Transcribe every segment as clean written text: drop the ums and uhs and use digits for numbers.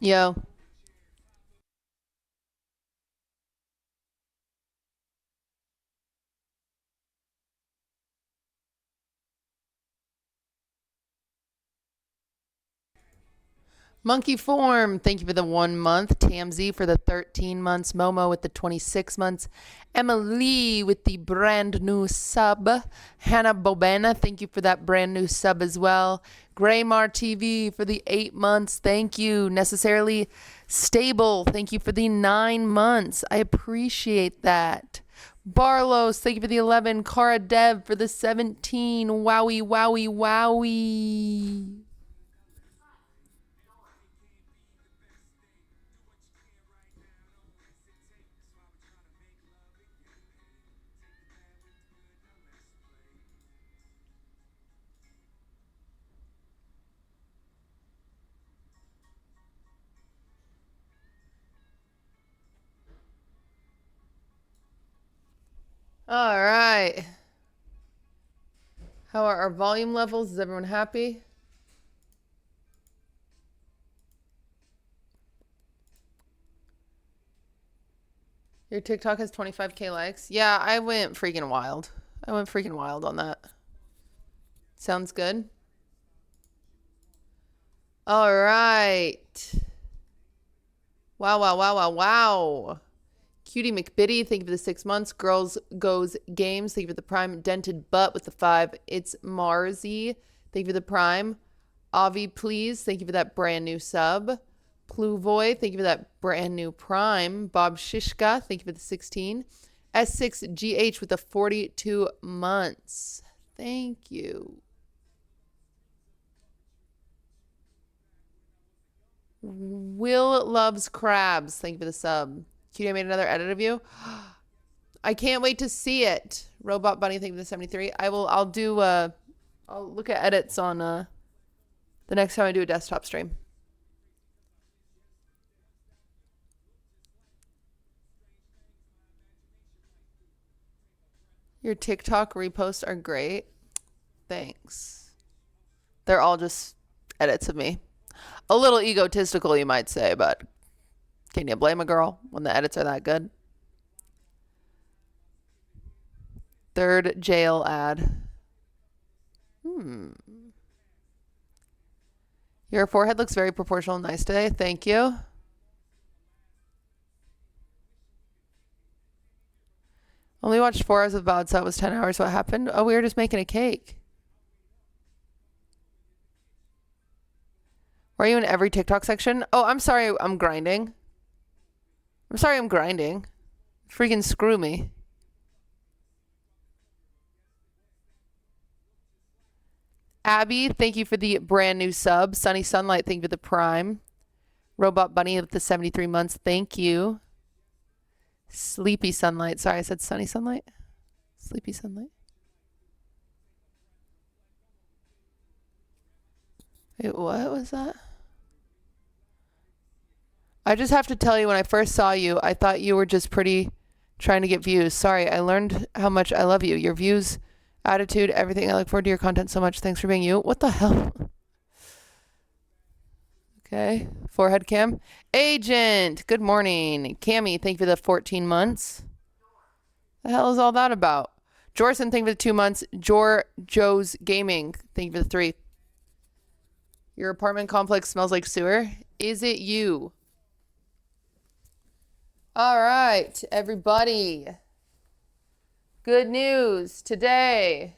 Yo. Monkey Form, thank you for the 1 month. Tamzy for the 13 months. Momo with the 26 months. Emily with the brand new sub. Hannah Bobena, thank you for that brand new sub as well. Graymar TV for the 8 months. Thank you. Necessarily Stable, thank you for the 9 months. I appreciate that. Barlos, thank you for the 11. Cara Dev for the 17. Wowie, wowie, wowie. All right. How are our volume levels? Is everyone happy? Your TikTok has 25K likes. Yeah, I went freaking wild. I went freaking wild on that. Sounds good. All right. Wow, wow, wow, wow, wow. Cutie McBitty, thank you for the 6 months. Girls Goes Games, thank you for the prime. Dented Butt with the 5. It's Marzi, thank you for the prime. Avi Please, thank you for that brand new sub. Pluvoy, thank you for that brand new prime. Bob Shishka, thank you for the 16. S6GH with the 42 months. Thank you. Will Loves Crabs, thank you for the sub. Cutie, I made another edit of you. I can't wait to see it. Robot Bunny, thank you for the 73. I'll look at edits on the next time I do a desktop stream. Your TikTok reposts are great. Thanks. They're all just edits of me. A little egotistical, you might say, but can you blame a girl when the edits are that good? Third jail ad. Your forehead looks very proportional and nice today. Thank you. Only watched 4 hours of VOD, so it was 10 hours. What happened? Oh, we were just making a cake. Were you in every TikTok section? Oh, I'm sorry I'm grinding. I'm sorry I'm grinding. Freaking screw me. Abby, thank you for the brand new sub. Sunny Sunlight, thank you for the prime. Robot Bunny with the 73 months, thank you. Sleepy Sunlight. Sorry, I said Sunny Sunlight. Sleepy Sunlight. Wait, what was that? I just have to tell you, when I first saw you, I thought you were just pretty trying to get views. Sorry, I learned how much I love you. Your views, attitude, everything. I look forward to your content so much. Thanks for being you. What the hell? Okay. Forehead cam. Agent. Good morning. Cammy, thank you for the 14 months. The hell is all that about? Jorson, thank you for the 2 months. Joe's Gaming, thank you for the 3. Your apartment complex smells like sewer. Is it you? All right, everybody. Good news today.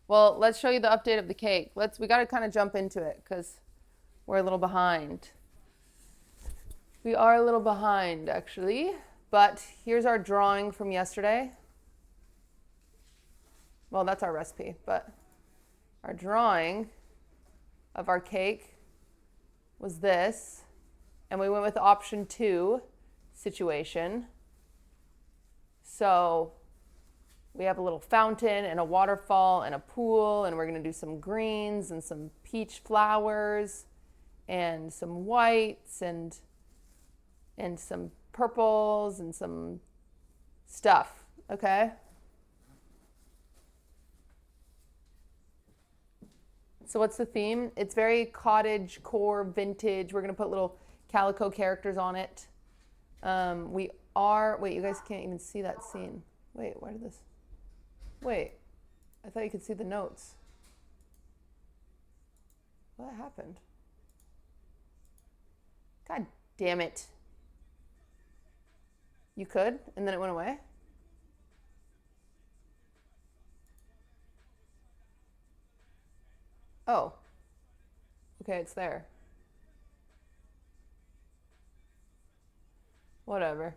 Well, let's show you the update of the cake. We got to kind of jump into it because we're a little behind. We are a little behind, actually. But here's our drawing from yesterday. Well, that's our recipe, but our drawing of our cake was this. And we went with option 2 situation. So we have a little fountain and a waterfall and a pool, and we're going to do some greens and some peach flowers and some whites and some purples and some stuff, okay? So what's the theme? It's very cottage core vintage. We're going to put little calico characters on it. We are, wait, you guys can't even see that scene. Wait, where did this, wait, I thought you could see the notes. What happened? God damn it. You could, and then it went away? Oh. Okay, it's there. Whatever.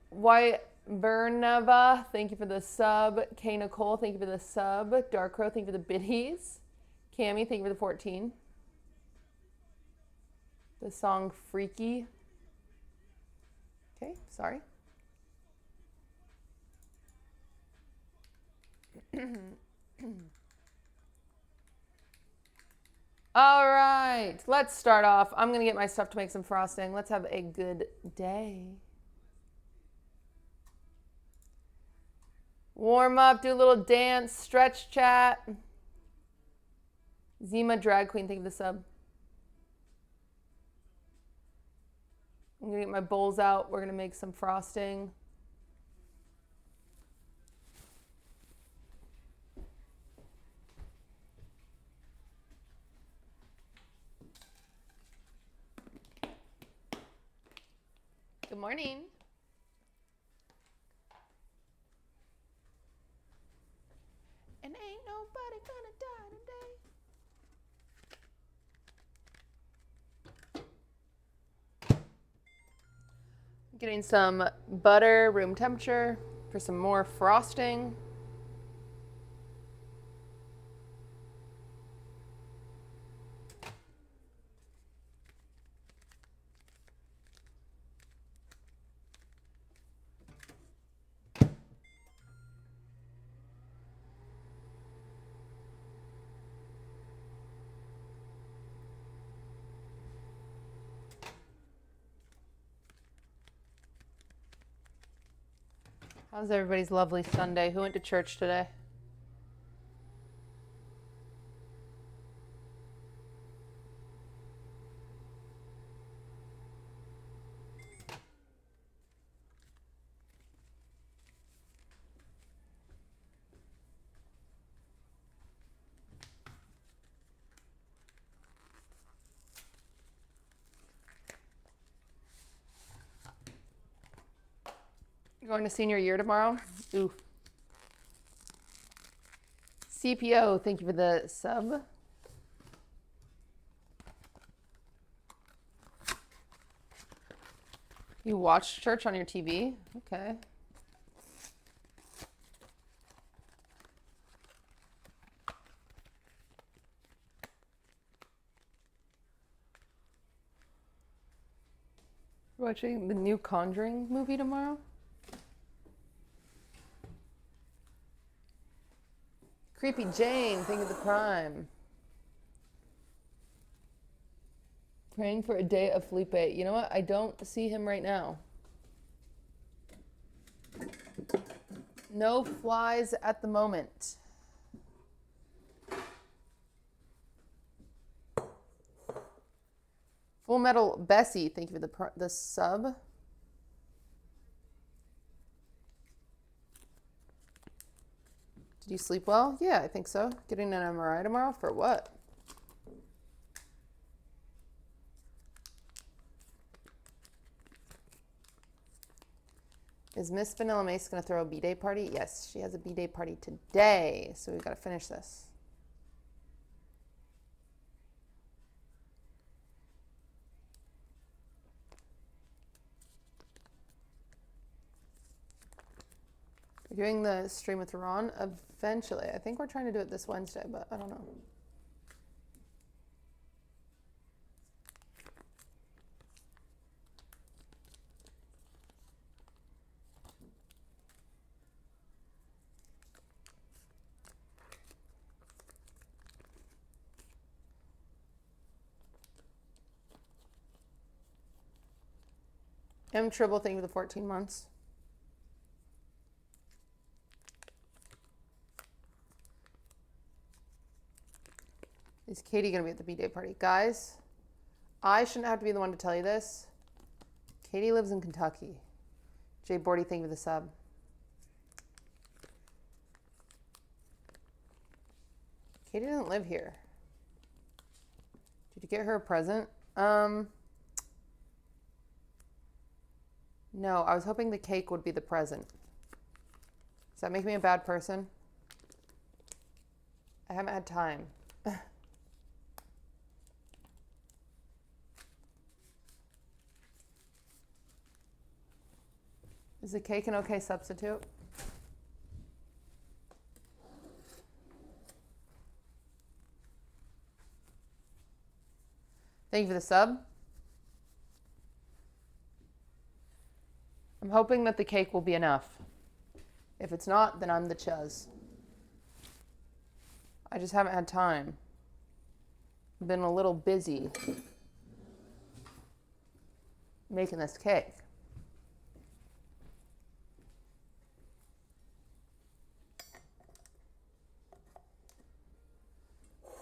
White Bernava, thank you for the sub. K Nicole, thank you for the sub. Dark Crow, thank you for the biddies. Cammy, thank you for the 14. The song Freaky. Okay, sorry. All right, let's start off. I'm gonna get my stuff to make some frosting. Let's have a good day. Warm up, do a little dance, stretch chat. Zima Drag Queen, thank you for the sub. I'm gonna get my bowls out. We're gonna make some frosting. Good morning. And ain't nobody gonna die today. Getting some butter, room temperature, for some more frosting. How's everybody's lovely Sunday? Who went to church today? You're going to senior year tomorrow? Ooh. CPO, thank you for the sub. You watch church on your TV? Okay. Watching the new Conjuring movie tomorrow? Creepy Jane, thank you for the prime. Praying for a day of Felipe. You know what? I don't see him right now. No flies at the moment. Full Metal Bessie, thank you for the sub. Did you sleep well? Yeah, I think so. Getting an MRI tomorrow for what? Is Miss Vanillamacee going to throw a B-Day party? Yes, she has a B-Day party today, so we've got to finish this. We're doing the stream with Ron eventually. I think we're trying to do it this Wednesday, but I don't know. M Tribble, thank you for the 14 months. Is Katie going to be at the B-Day party? Guys, I shouldn't have to be the one to tell you this. Katie lives in Kentucky. Jay Bordy, thank you for the sub. Katie doesn't live here. Did you get her a present? No, I was hoping the cake would be the present. Does that make me a bad person? I haven't had time. Is the cake an okay substitute? Thank you for the sub. I'm hoping that the cake will be enough. If it's not, then I'm the chuz. I just haven't had time. I've been a little busy making this cake.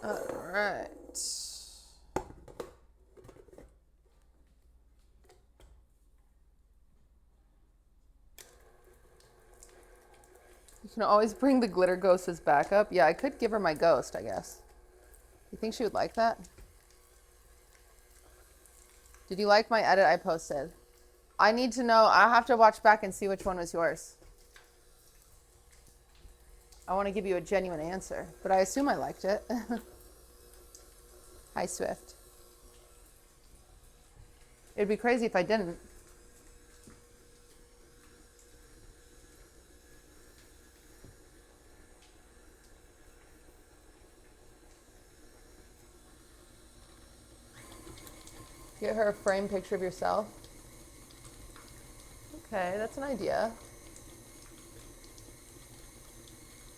All right. You can always bring the glitter ghost as backup. Yeah, I could give her my ghost, I guess. You think she would like that? Did you like my edit I posted? I need to know. I have to watch back and see which one was yours. I want to give you a genuine answer, but I assume I liked it. Hi, Swift. It'd be crazy if I didn't. Get her a framed picture of yourself. Okay, that's an idea.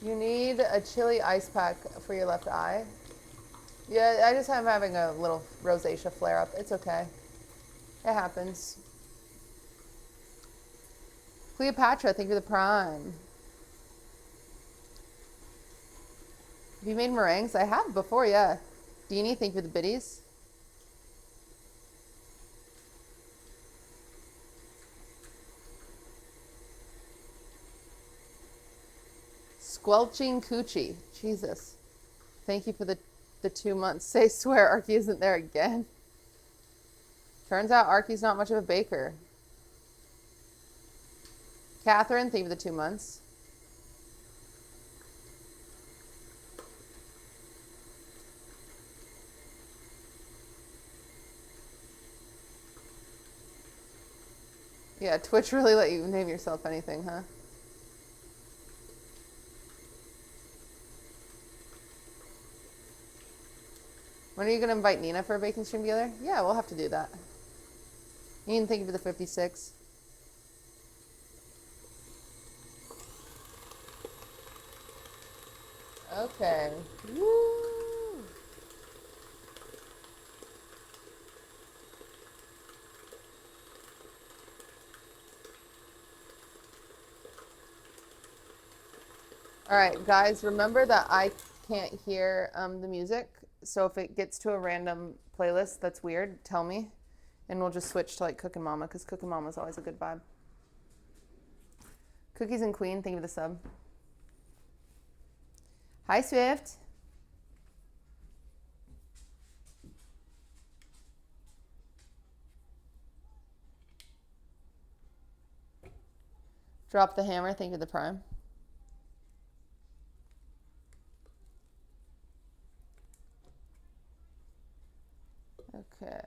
You need a chili ice pack for your left eye. Yeah, I just am having a little rosacea flare up. It's okay. It happens. Cleopatra, thank you for the prime. Have you made meringues? I have before, yeah. Deanie, thank you for the biddies. Squelching Coochie. Jesus. Thank you for the 2 months. Say swear, Arky isn't there again. Turns out Arky's not much of a baker. Catherine, thank you for the 2 months. Yeah, Twitch really let you name yourself anything, huh? When are you going to invite Nina for a baking stream together? Yeah, we'll have to do that. Ian, thank you for the 56. Okay. Woo! All right, guys, remember that I can't hear the music. So if it gets to a random playlist that's weird, tell me. And we'll just switch to like Cookin' Mama, because Cookin' Mama is always a good vibe. Cookies and Queen, thank you for the sub. Hi, Swift. Drop the hammer, thank you for the prime. Okay.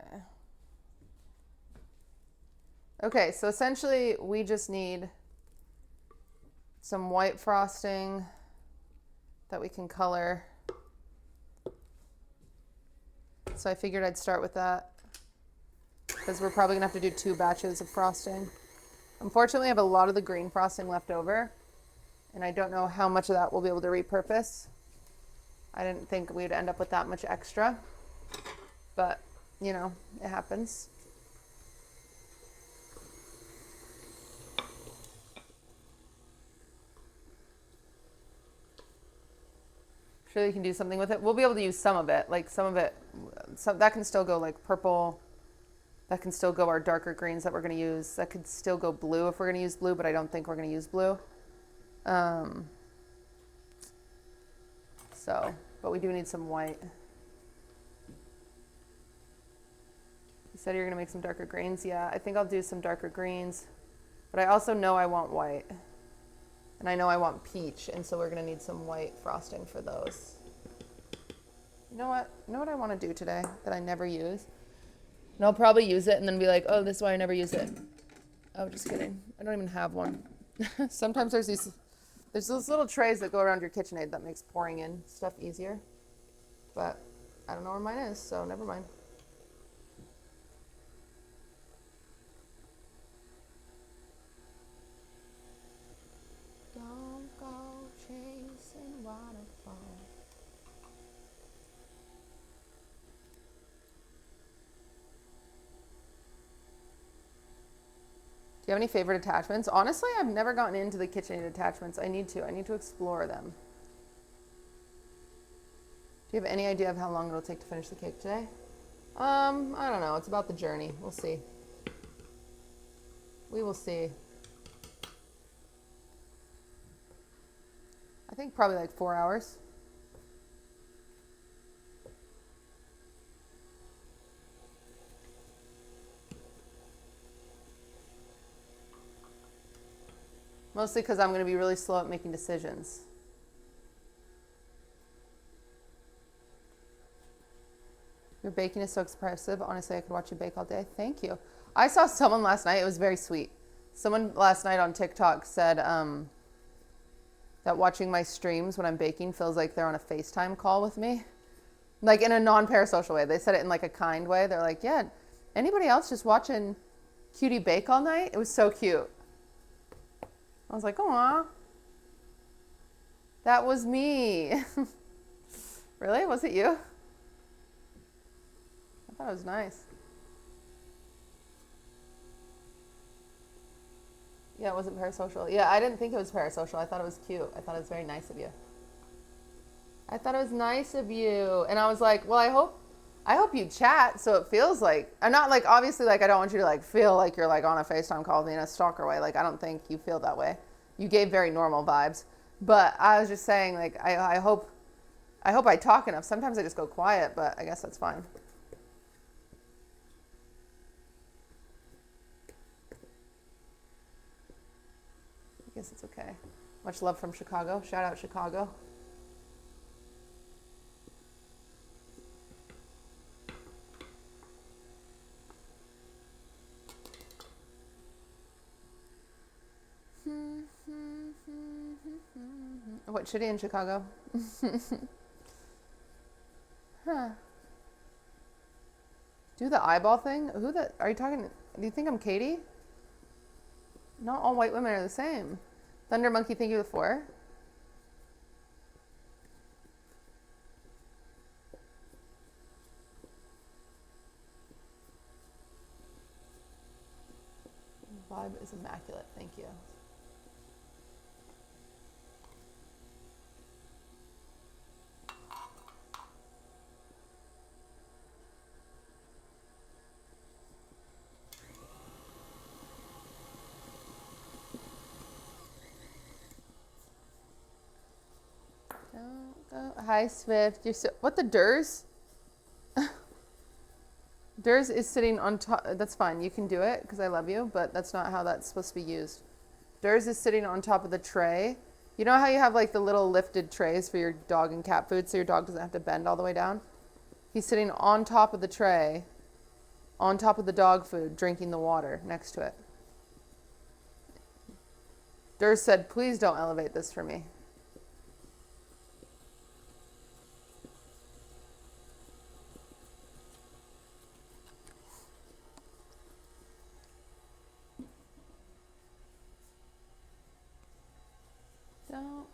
Okay, so essentially we just need some white frosting that we can color. So I figured I'd start with that because we're probably gonna have to do 2 batches of frosting. Unfortunately, I have a lot of the green frosting left over and I don't know how much of that we'll be able to repurpose. I didn't think we'd end up with that much extra, but you know, it happens. Sure, you can do something with it. We'll be able to use some of it, like some of it, that can still go like purple, That can still go our darker greens that we're going to use. That could still go blue if we're going to use blue, but I don't think we're going to use blue. But we do need some white. You said you're going to make some darker greens. Yeah, I think I'll do some darker greens. But I also know I want white. And I know I want peach, and so we're going to need some white frosting for those. You know what? You know what I want to do today that I never use? And I'll probably use it and then be like, oh, this is why I never use it. Oh, just kidding. I don't even have one. Sometimes there's those little trays that go around your KitchenAid that makes pouring in stuff easier. But I don't know where mine is, so never mind. Don't go chasing waterfalls. Do you have any favorite attachments? Honestly, I've never gotten into the KitchenAid attachments. I need to explore them. Do you have any idea of how long it'll take to finish the cake today? I don't know. It's about the journey. We'll see. We will see. I think probably like 4 hours. Mostly because I'm going to be really slow at making decisions. Your baking is so expressive. Honestly, I could watch you bake all day. Thank you. I saw someone last night. It was very sweet. Someone last night on TikTok said that watching my streams when I'm baking feels like they're on a FaceTime call with me. Like in a non-parasocial way. They said it in like a kind way. They're like, yeah, anybody else just watching Cutie bake all night? It was so cute. I was like, aw, that was me. Really? Was it you? I thought it was nice. Yeah, it wasn't parasocial. Yeah, I didn't think it was parasocial. I thought it was cute. I thought it was very nice of you. I thought it was nice of you. And I was like, well, I hope you chat so it feels like, I'm not like, obviously, like, I don't want you to like feel like you're like on a FaceTime call with me in a stalker way. Like, I don't think you feel that way. You gave very normal vibes. But I was just saying, like, I hope I talk enough. Sometimes I just go quiet, but I guess that's fine. I guess it's okay. Much love from Chicago. Shout out Chicago. What, shitty in Chicago? Huh. Do the eyeball thing? Are you talking, do you think I'm Katie? Not all white women are the same. Thunder Monkey, thank you for the 4. Vibe is immaculate, thank you. Hi, Swift. You're so, what the Durs? Durs is sitting on top. That's fine. You can do it because I love you, but that's not how that's supposed to be used. Durs is sitting on top of the tray. You know how you have like the little lifted trays for your dog and cat food so your dog doesn't have to bend all the way down? He's sitting on top of the tray, on top of the dog food, drinking the water next to it. Durs said, please don't elevate this for me.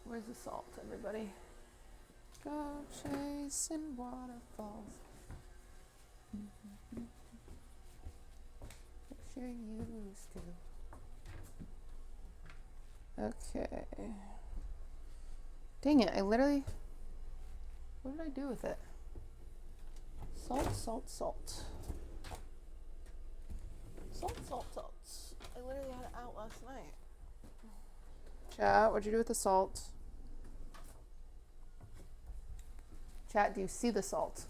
Where's the salt, everybody? Go chasing waterfalls. Like you used to. Okay. Dang it, what did I do with it? Salt, salt, salt. Salt. I literally had it out last night. Chat, what'd you do with the salt? Chat, do you see the salt?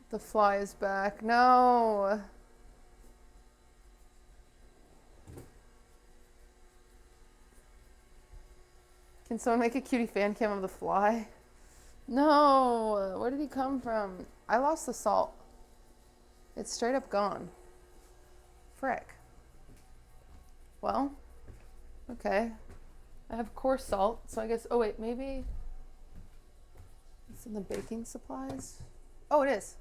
The fly is back. No. Can someone make a cutie fan cam of the fly? No. Where did he come from? I lost the salt. It's straight up gone. Frick. Well, okay. I have coarse salt, so I guess, oh wait, maybe it's in the baking supplies. Oh, it is.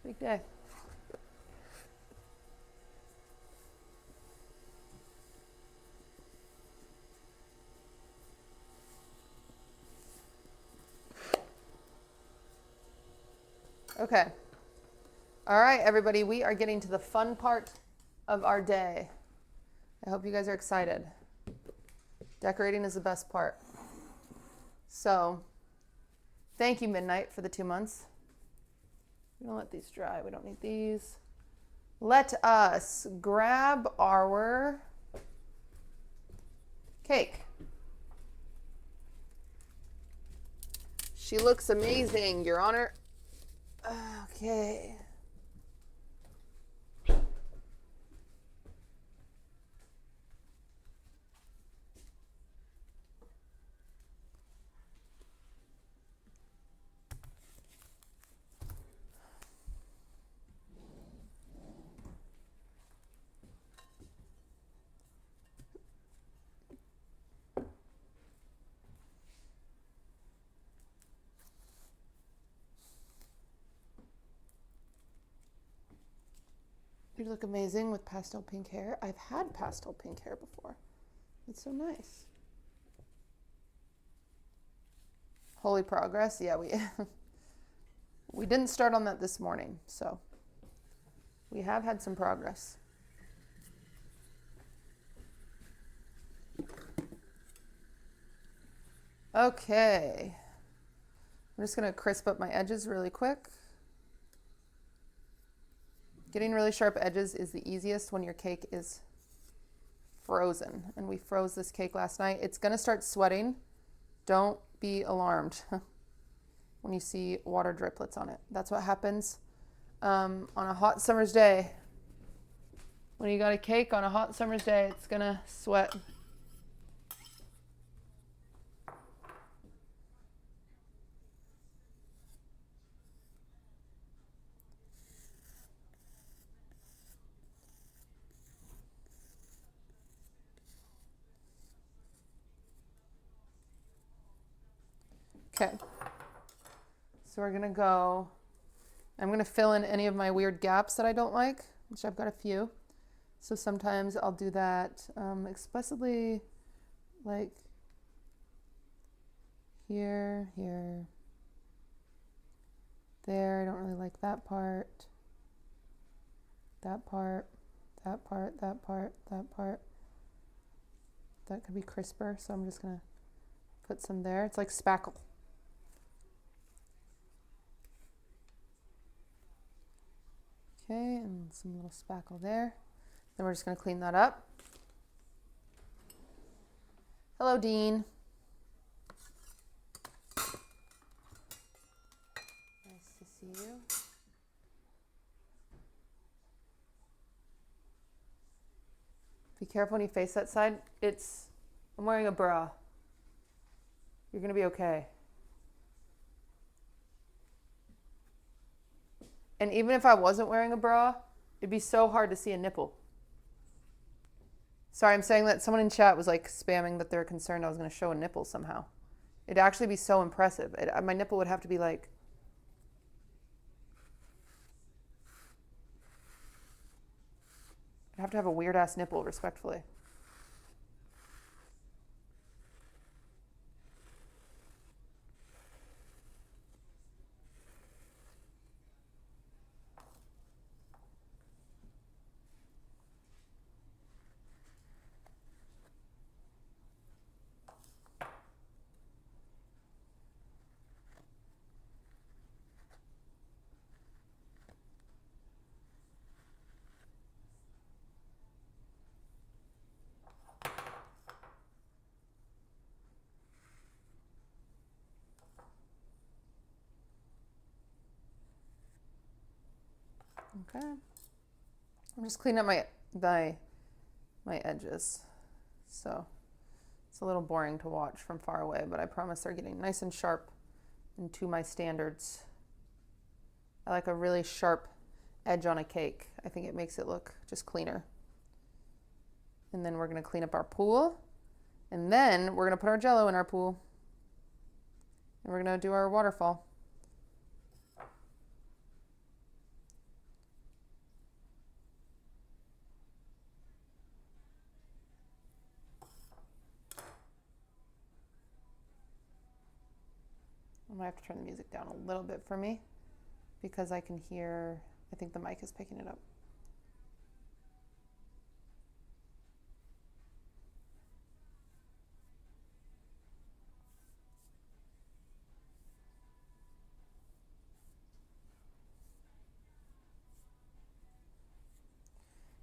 Big day. Okay. All right, everybody, we are getting to the fun part of our day. I hope you guys are excited. Decorating is the best part. So, thank you, Midnight, for the 2 months. We're gonna let these dry. We don't need these. Let us grab our cake. She looks amazing, Your Honor. Okay. You look amazing with pastel pink hair. I've had pastel pink hair before. It's so nice. Holy progress. Yeah, we didn't start on that this morning, so we have had some progress. Okay. I'm just going to crisp up my edges really quick. Getting really sharp edges is the easiest when your cake is frozen. And we froze this cake last night. It's going to start sweating. Don't be alarmed when you see water driplets on it. That's what happens on a hot summer's day. When you got a cake on a hot summer's day, it's going to sweat. Okay, so we're gonna go, I'm gonna fill in any of my weird gaps that I don't like, which I've got a few. So sometimes I'll do that explicitly, like here, there. I don't really like that part, that part. That could be crisper, so I'm just gonna put some there. It's like spackle. Okay, and some little spackle there. Then we're just going to clean that up. Hello, Dean. Nice to see you. Be careful when you face that side. I'm wearing a bra. You're going to be okay. And even if I wasn't wearing a bra, it'd be so hard to see a nipple. Sorry, I'm saying that someone in chat was like spamming that they're concerned I was going to show a nipple somehow. It'd actually be so impressive. My nipple would have to be like... I'd have to have a weird ass nipple, respectfully. Okay. I'm just cleaning up my edges. So it's a little boring to watch from far away, but I promise they're getting nice and sharp and to my standards. I like a really sharp edge on a cake. I think it makes it look just cleaner. And then we're gonna clean up our pool. And then we're gonna put our Jell-O in our pool. And we're gonna do our waterfall. I might have to turn the music down a little bit for me because I can hear, I think the mic is picking it up.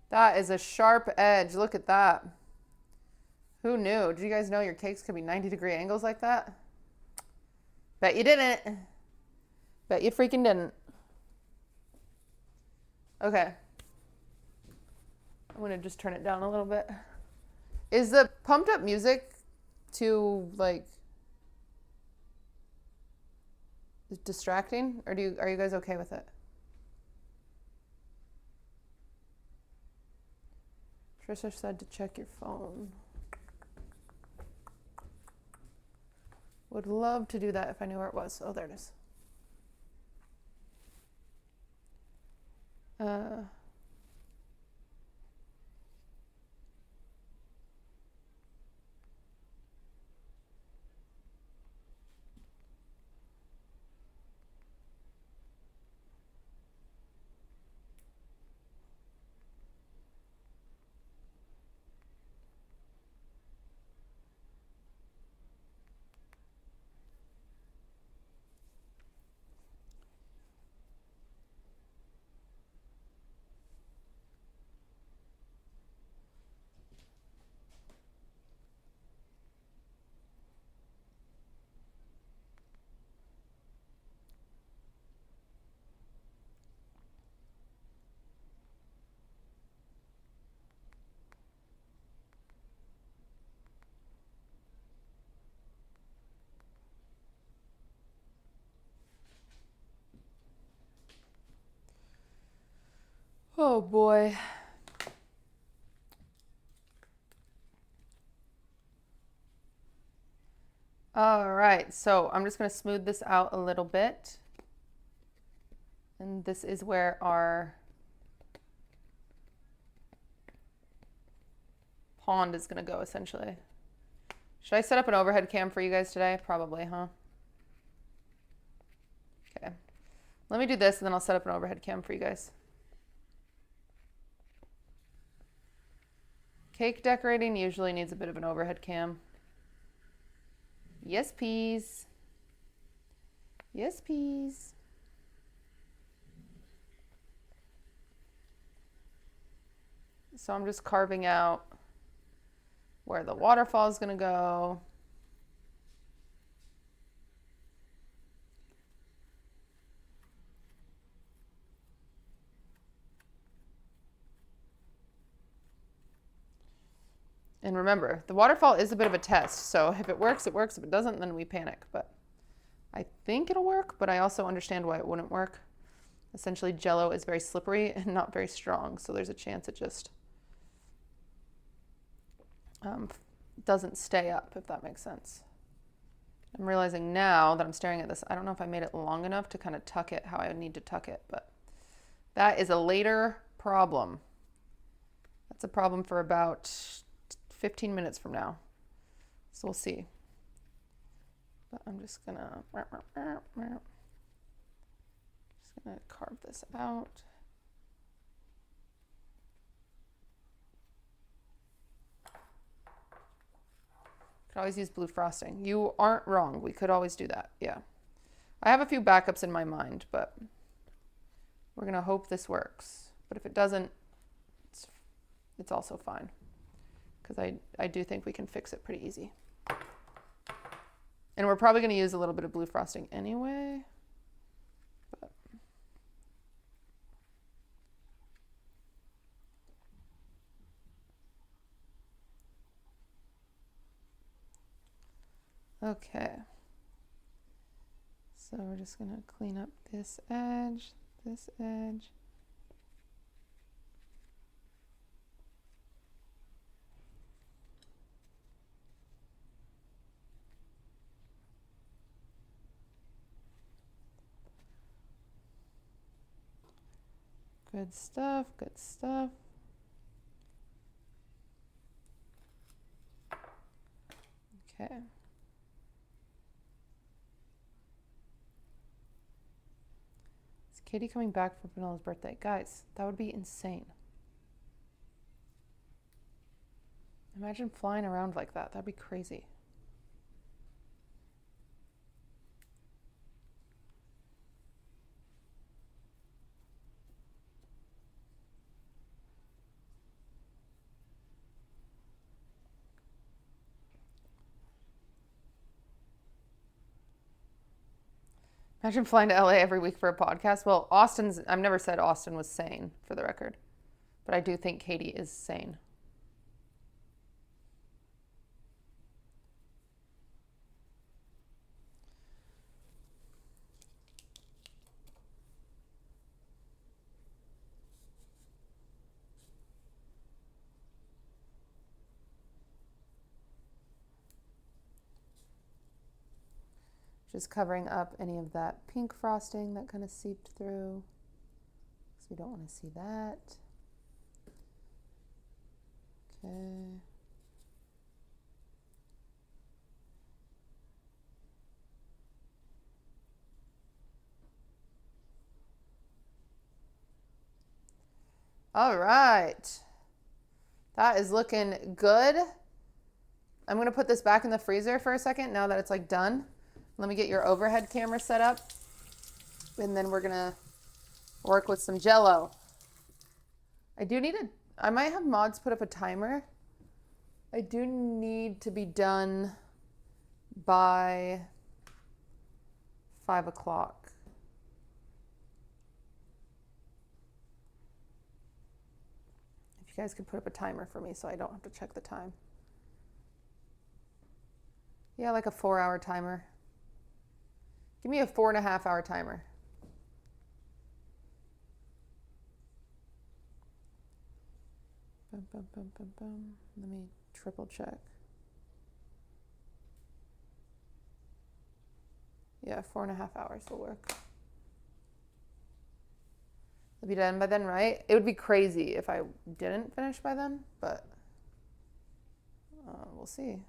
That is a sharp edge. Look at that. Who knew? Did you guys know your cakes could be 90-degree angles like that? Bet you didn't. Bet you freaking didn't. Okay. I'm gonna just turn it down a little bit. Is the pumped up music too like distracting, or are you guys okay with it? Trisha said to check your phone. Would love to do that if I knew where it was. Oh, there it is. Oh boy. All right, so I'm just going to smooth this out a little bit. And this is where our pond is going to go, essentially. Should I set up an overhead cam for you guys today? Probably, huh? Okay. Let me do this, and then I'll set up an overhead cam for you guys. Cake decorating usually needs a bit of an overhead cam. Yes, please. Yes, please. So I'm just carving out where the waterfall is going to go. And remember, the waterfall is a bit of a test. So if it works, it works. If it doesn't, then we panic. But I think it'll work, but I also understand why it wouldn't work. Essentially, Jell-O is very slippery and not very strong. So there's a chance it just doesn't stay up, if that makes sense. I'm realizing now that I'm staring at this, I don't know if I made it long enough to kind of tuck it how I need to tuck it, but that is a later problem. That's a problem for about 15 minutes from now. So we'll see. But I'm just gonna carve this out. Could always use blue frosting. You aren't wrong. We could always do that. Yeah. I have a few backups in my mind, but we're going to hope this works. But if it doesn't, it's also fine. Because I do think we can fix it pretty easy. And we're probably going to use a little bit of blue frosting anyway. But Okay. So we're just going to clean up this edge, this edge. Good stuff, good stuff. Okay. Is Katie coming back for Vanilla's birthday? Guys, that would be insane. Imagine flying around like that. That'd be crazy. Imagine flying to LA every week for a podcast. Well, I've never said Austin was sane, for the record. But I do think Katie is sane. Just covering up any of that pink frosting that kind of seeped through, because we don't want to see that. Okay. All right. That is looking good. I'm going to put this back in the freezer for a second now that it's like done. Let me get your overhead camera set up, and then we're gonna work with some Jell-O. I might have mods put up a timer. I do need to be done by 5 o'clock. If you guys could put up a timer for me so I don't have to check the time. Yeah, like a 4-hour timer. Give me a 4.5-hour timer. Bum, bum, bum, bum, bum. Let me triple check. Yeah, 4.5 hours will work. It'll be done by then, right? It would be crazy if I didn't finish by then, but we'll see.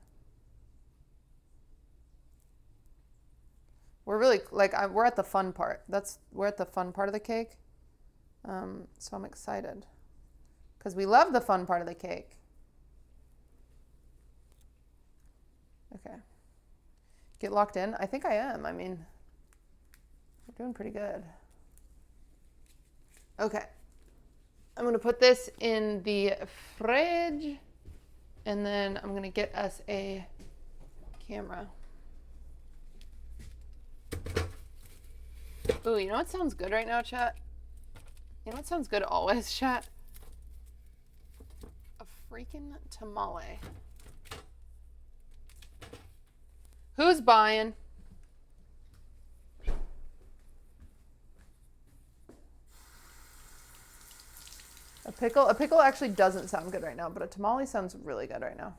We're really, we're at the fun part. We're at the fun part of the cake. So I'm excited. Because we love the fun part of the cake. Okay. Get locked in? I think I am. I mean, we're doing pretty good. Okay. I'm going to put this in the fridge. And then I'm going to get us a camera. Ooh, you know what sounds good right now, chat? You know what sounds good always, chat? A freaking tamale. Who's buying? A pickle actually doesn't sound good right now, but a tamale sounds really good right now.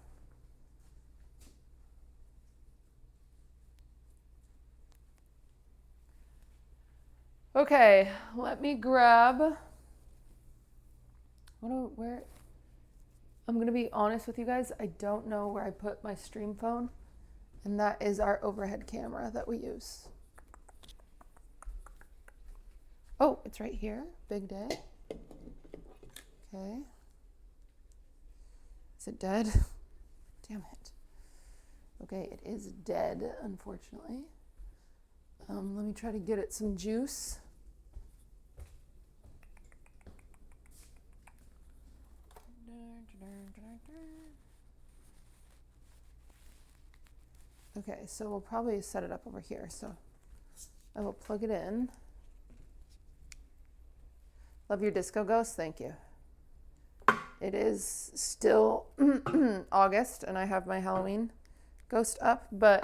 Okay, let me grab, I'm gonna be honest with you guys, I don't know where I put my stream phone, and that is our overhead camera that we use. Oh, it's right here, big day. Okay. Is it dead? Damn it. Okay, it is dead, unfortunately. Let me try to get it some juice. Okay, so we'll probably set it up over here. So I will plug it in. Love your disco ghost, thank you. It is still August and I have my Halloween ghost up, but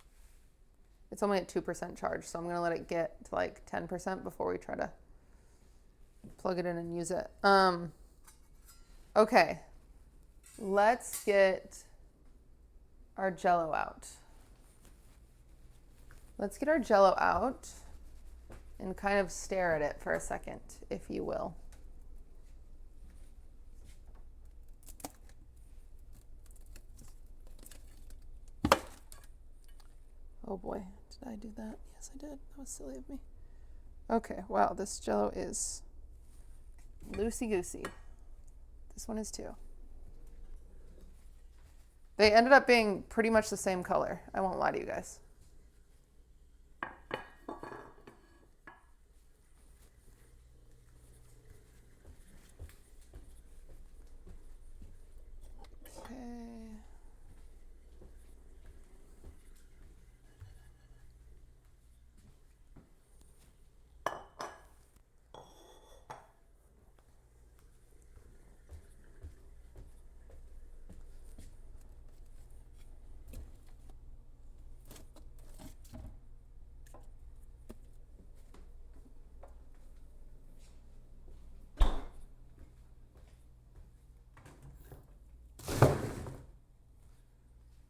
It's only at 2% charge, so I'm gonna let it get to like 10% before we try to plug it in and use it. Okay, let's get our Jello out. Let's get our Jello out and kind of stare at it for a second, if you will. Oh boy, did I do that? Yes, I did. That was silly of me. Okay, wow, this Jello is loosey-goosey. This one is too. They ended up being pretty much the same color. I won't lie to you guys.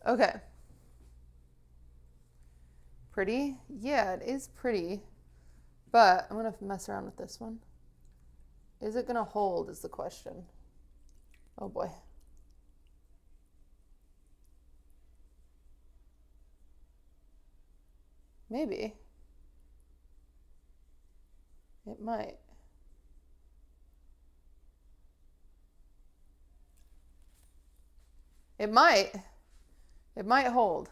Okay. Pretty? Yeah, it is pretty. But I'm going to mess around with this one. Is it going to hold is the question. Oh boy. Maybe. It might. It might. It might hold.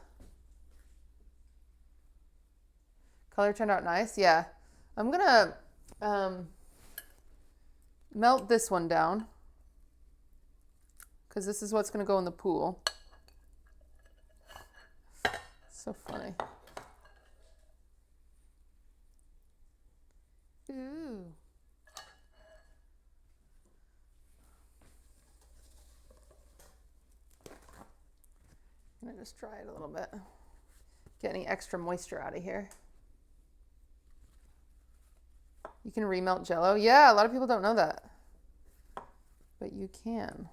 Color turned out nice. Yeah. I'm gonna melt this one down because this is what's gonna go in the pool. So funny. Ooh. I'm gonna just dry it a little bit. Get any extra moisture out of here. You can remelt Jello. Yeah, a lot of people don't know that. But you can.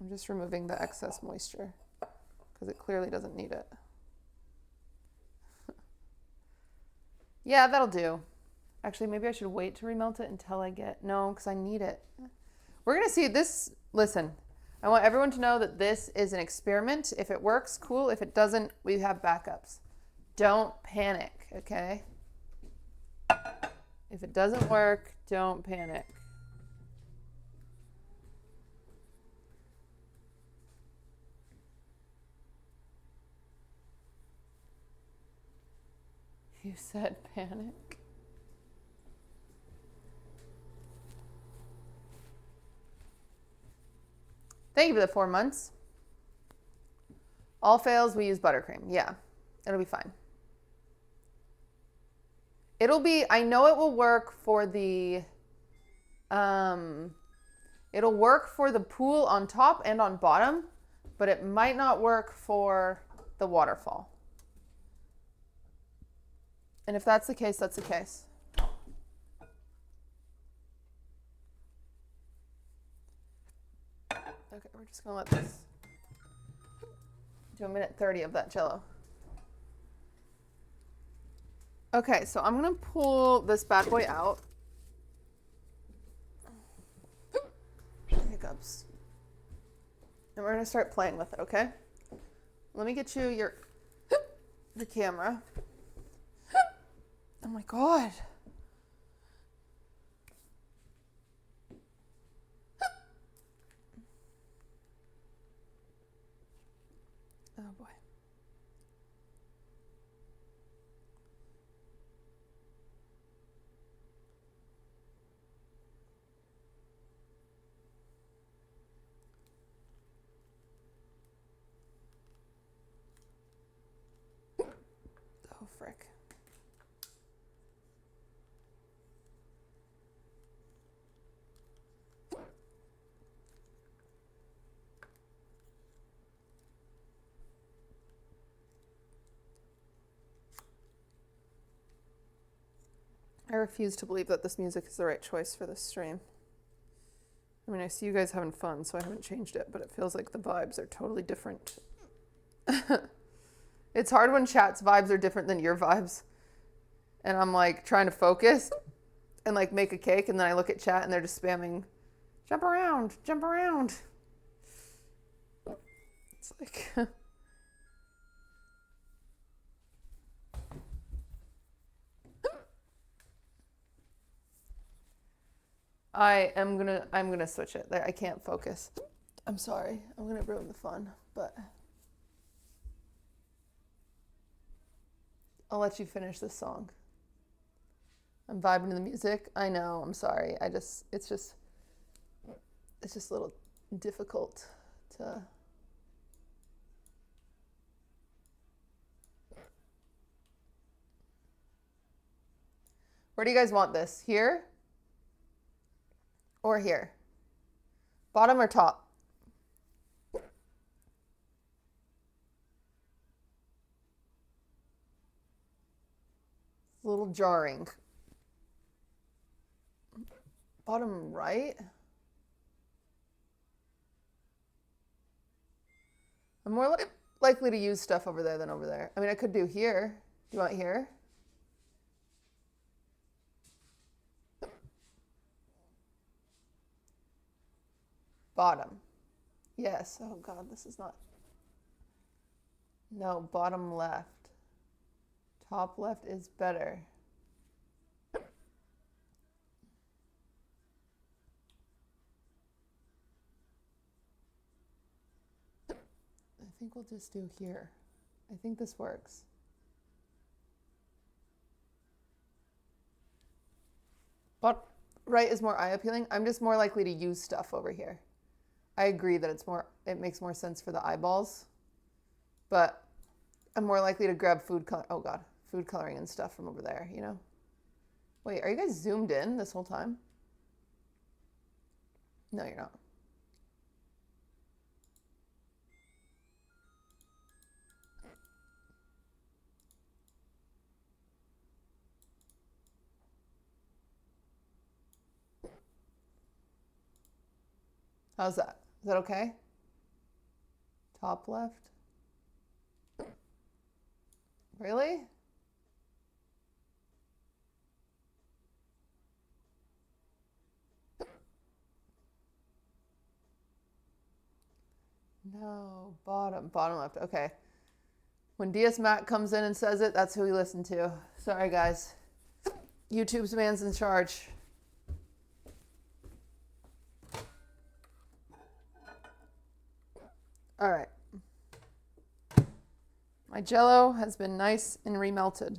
I'm just removing the excess moisture because it clearly doesn't need it. Yeah, that'll do. Actually, maybe I should wait to remelt it until I get... No, because I need it. We're going to see this. Listen, I want everyone to know that this is an experiment. If it works, cool. If it doesn't, we have backups. Don't panic, okay? If it doesn't work, don't panic. You said panic? Thank you for the 4 months. All fails, we use buttercream. Yeah, it'll be fine. It'll be, I know it will work for the, it'll work for the pool on top and on bottom, but it might not work for the waterfall. And if that's the case, that's the case. Okay, we're just gonna let this do a minute 30 of that Jello. Okay, so I'm gonna pull this bad boy out. Hiccups. And we're gonna start playing with it, okay? Let me get you your camera. Oh my God. Oh boy. Oh frick. I refuse to believe that this music is the right choice for this stream. I mean, I see you guys having fun, so I haven't changed it, but it feels like the vibes are totally different. It's hard when chat's vibes are different than your vibes. And I'm like trying to focus and like make a cake, and then I look at chat and they're just spamming, jump around, jump around. It's like... I'm gonna switch it. I can't focus. I'm sorry. I'm gonna ruin the fun, but I'll let you finish this song. I'm vibing to the music. I know. I'm sorry. It's just a little difficult to. Where do you guys want this? Here? Or here? Bottom or top? A little jarring. Bottom right? I'm more likely to use stuff over there than over there. I mean, I could do here. Do you want here? Bottom. Yes. Oh God, this is not. No, bottom left. Top left is better. I think we'll just do here. I think this works. But right is more eye appealing. I'm just more likely to use stuff over here. I agree that it makes more sense for the eyeballs, but I'm more likely to grab food coloring and stuff from over there, you know? Wait, are you guys zoomed in this whole time? No, you're not. How's that? Is that okay? Top left? Really? No, bottom left. Okay. When DS Mac comes in and says it, that's who we listen to. Sorry, guys. YouTube's man's in charge. All right. My Jell-O has been nice and remelted.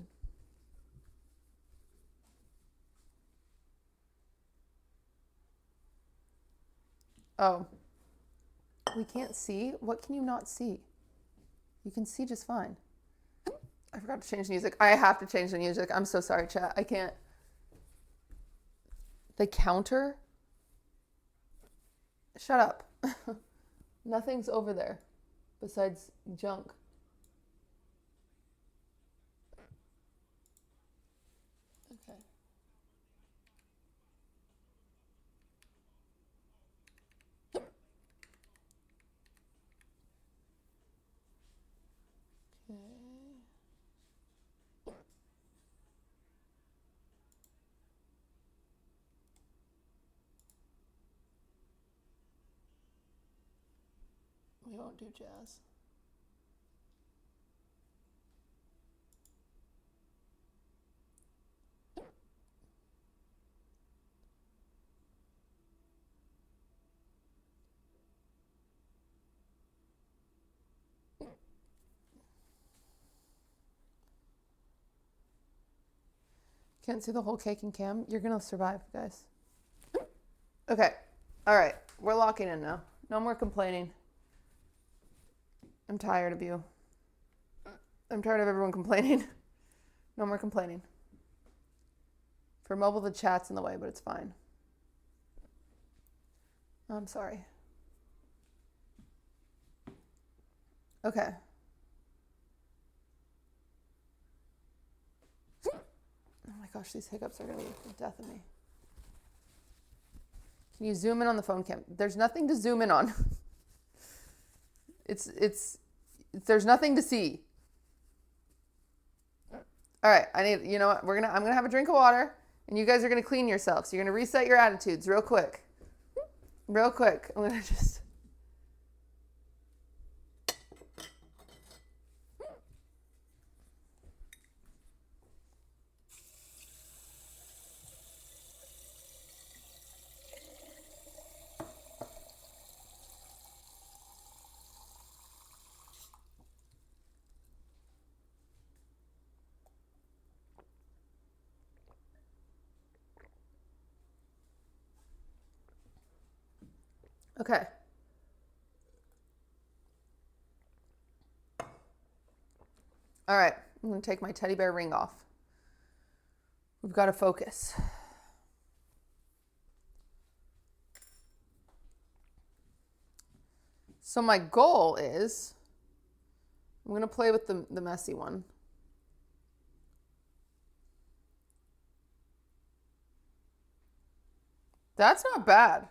Oh. We can't see? What can you not see? You can see just fine. I forgot to change the music. I have to change the music. I'm so sorry, chat. I can't. The counter? Shut up. Nothing's over there besides junk. Okay. We won't do jazz. Can't see the whole cake and cam. You're gonna survive, guys. Okay. All right. We're locking in now. No more complaining. I'm tired of you. I'm tired of everyone complaining. No more complaining. For mobile, the chat's in the way, but it's fine. I'm sorry. Okay. Oh my gosh, these hiccups are gonna be the death of me. Can you zoom in on the phone cam? There's nothing to zoom in on. There's nothing to see. All right, you know what? I'm gonna have a drink of water, and you guys are gonna clean yourselves. You're gonna reset your attitudes real quick. Real quick. I'm gonna just. Okay. All right, I'm gonna take my teddy bear ring off. We've got to focus. So my goal is, I'm gonna play with the messy one. That's not bad.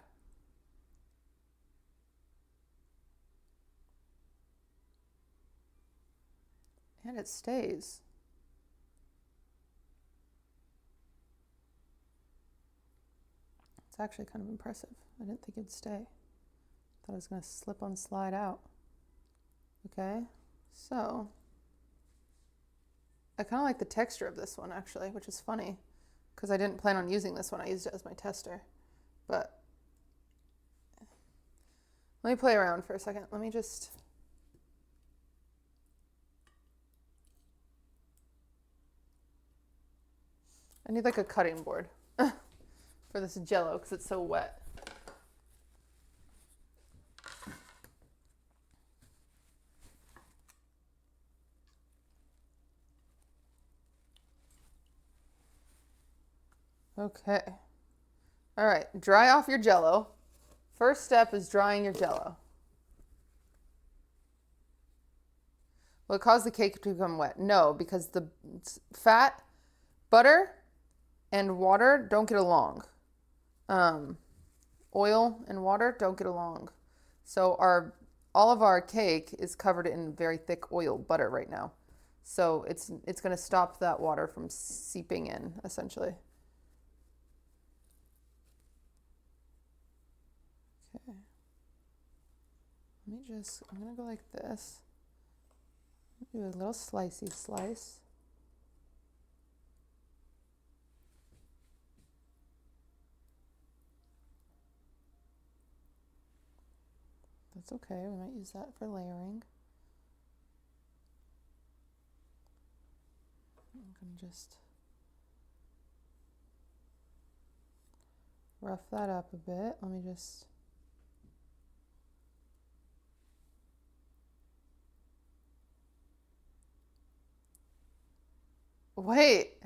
And it stays. It's actually kind of impressive. I didn't think it'd stay. Thought it was gonna slip on slide out. Okay, so I kind of like the texture of this one actually, which is funny because I didn't plan on using this one. I used it as my tester, but let me play around for a second. Let me just. I need like a cutting board for this Jello because it's so wet. Okay. All right, dry off your Jello. First step is drying your Jello. Will it cause the cake to become wet? No, because the fat, butter, and water don't get along. Oil and water don't get along. So all of our cake is covered in very thick oil butter right now. So it's going to stop that water from seeping in, essentially. Okay. I'm going to go like this. Do a little slicey slice. That's okay, we might use that for layering. I'm gonna just rough that up a bit. Let me just. Wait.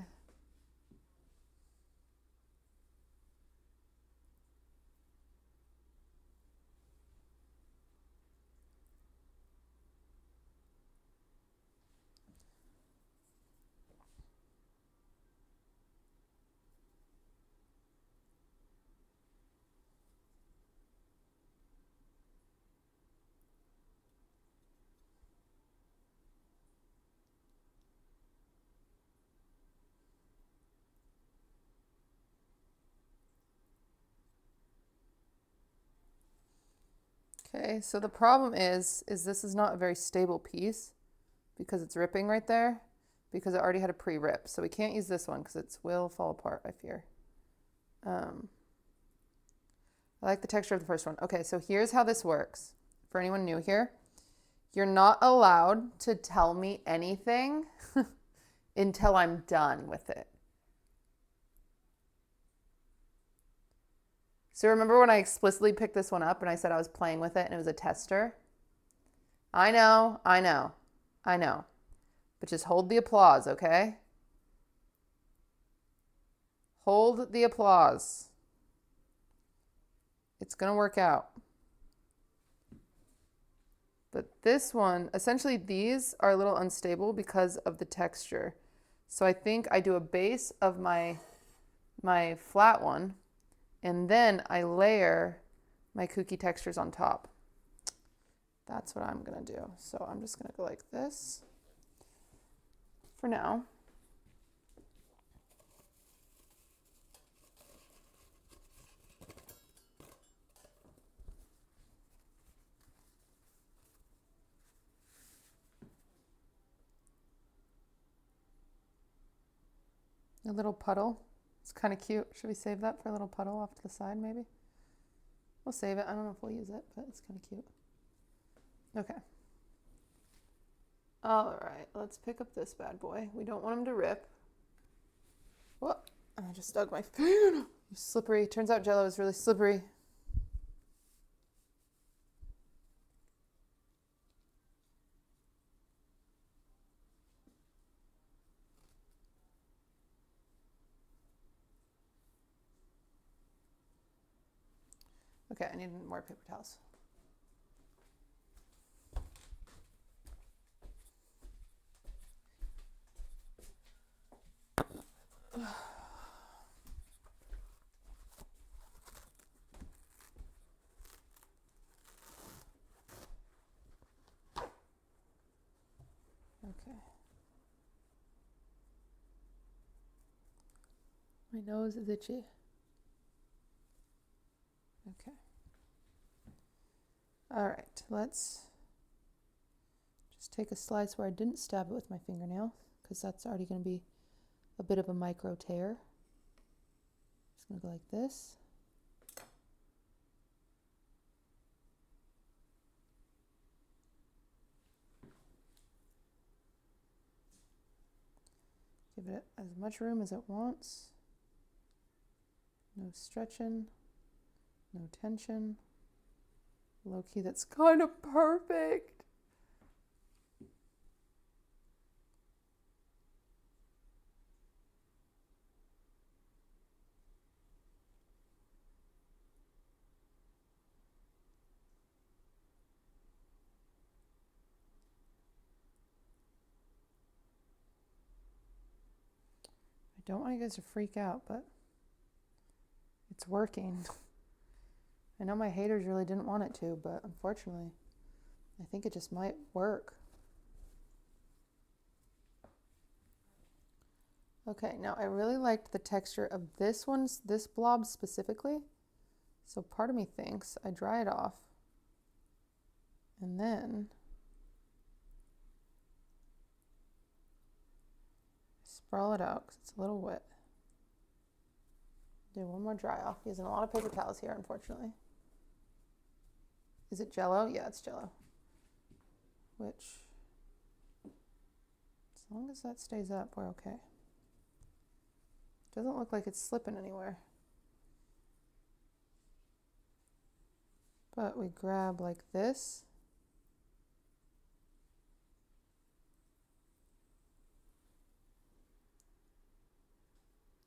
Okay, so the problem is this is not a very stable piece because it's ripping right there because it already had a pre-rip. So we can't use this one because it will fall apart, I fear. I like the texture of the first one. Okay, so here's how this works. For anyone new here, you're not allowed to tell me anything until I'm done with it. So remember when I explicitly picked this one up and I said I was playing with it and it was a tester? I know. But just hold the applause, okay? Hold the applause. It's gonna work out. But this one, essentially these are a little unstable because of the texture. So I think I do a base of my flat one, and then I layer my kooky textures on top. That's what I'm gonna do. So I'm just gonna go like this for now. A little puddle. It's kind of cute. Should we save that for a little puddle off to the side maybe? We'll save it. I don't know if we'll use it, but it's kind of cute. Okay. All right, let's pick up this bad boy. We don't want him to rip. Whoa, I just dug my finger. Slippery. Turns out Jell-O is really slippery. Okay, I need more paper towels. Okay. My nose is itchy. Okay. All right, let's just take a slice where I didn't stab it with my fingernail, because that's already going to be a bit of a micro tear. Just going to go like this. Give it as much room as it wants. No stretching, no tension. Low key, that's kind of perfect. I don't want you guys to freak out, but it's working. I know my haters really didn't want it to, but unfortunately, I think it just might work. Okay, now I really liked the texture of this blob specifically. So part of me thinks I dry it off and then sprawl it out because it's a little wet. Do one more dry off, using a lot of paper towels here, unfortunately. Is it Jell-O? Yeah, it's Jell-O. Which, as long as that stays up, we're okay. Doesn't look like it's slipping anywhere. But we grab like this.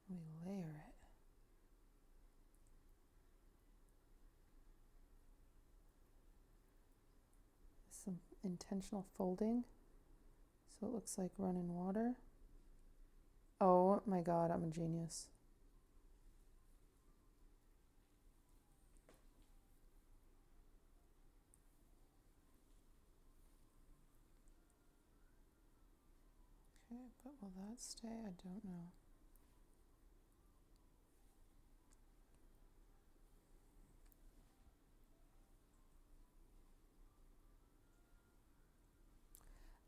We layer it. Some intentional folding, so it looks like running water. Oh my God, I'm a genius. Okay, but will that stay? I don't know.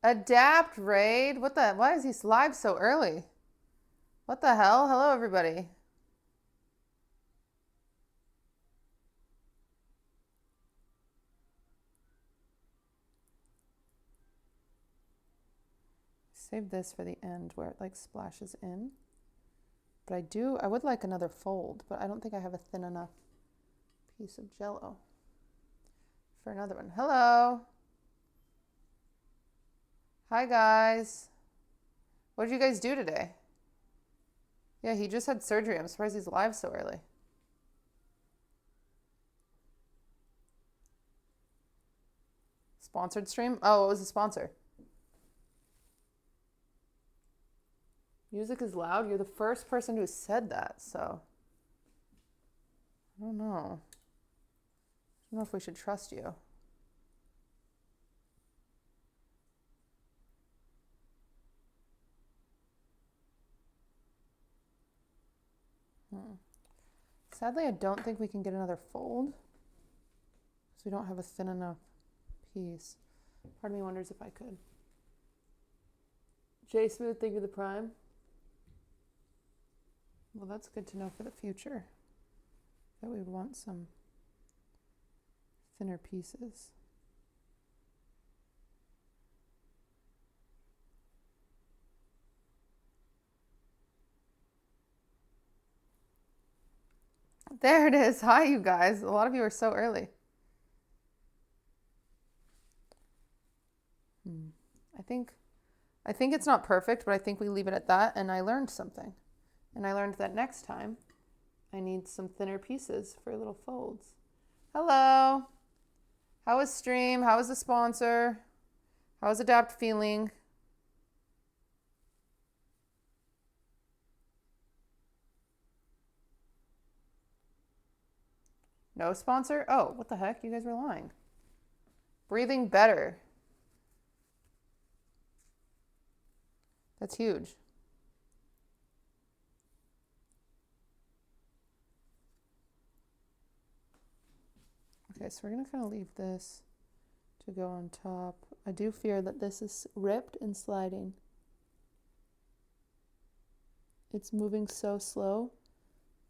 Adapt raid. What the? Why is he live so early? What the hell? Hello, everybody. Save this for the end where it like splashes in. But I would like another fold, but I don't think I have a thin enough piece of Jell-O for another one. Hello. Hi, guys. What did you guys do today? Yeah, he just had surgery. I'm surprised he's live so early. Sponsored stream? Oh, what was the sponsor? Music is loud. You're the first person who said that, so I don't know. I don't know if we should trust you. Sadly, I don't think we can get another fold because we don't have a thin enough piece. Part of me wonders if I could. J Smooth, thank you for the prime. Well, that's good to know for the future, that we would want some thinner pieces. There it is. Hi, you guys. A lot of you are so early. I think it's not perfect, but I think we leave it at that, and I learned something. And I learned that next time I need some thinner pieces for little folds. Hello. How was stream? How was the sponsor? How is Adapt feeling? No sponsor? Oh, what the heck? You guys were lying. Breathing better. That's huge. Okay, so we're going to kind of leave this to go on top. I do fear that this is ripped and sliding. It's moving so slow,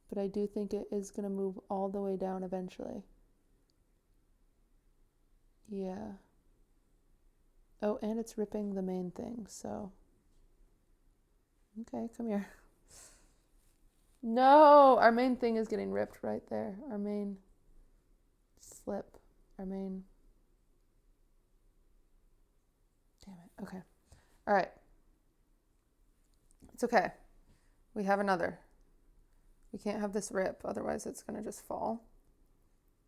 but I do think it is going to move all the way down eventually. Yeah. Oh, and it's ripping the main thing, so. Okay, come here. No, our main thing is getting ripped right there. Our main slip, our main. Damn it. Okay. All right. It's okay. We have another. We can't have this rip, otherwise it's going to just fall.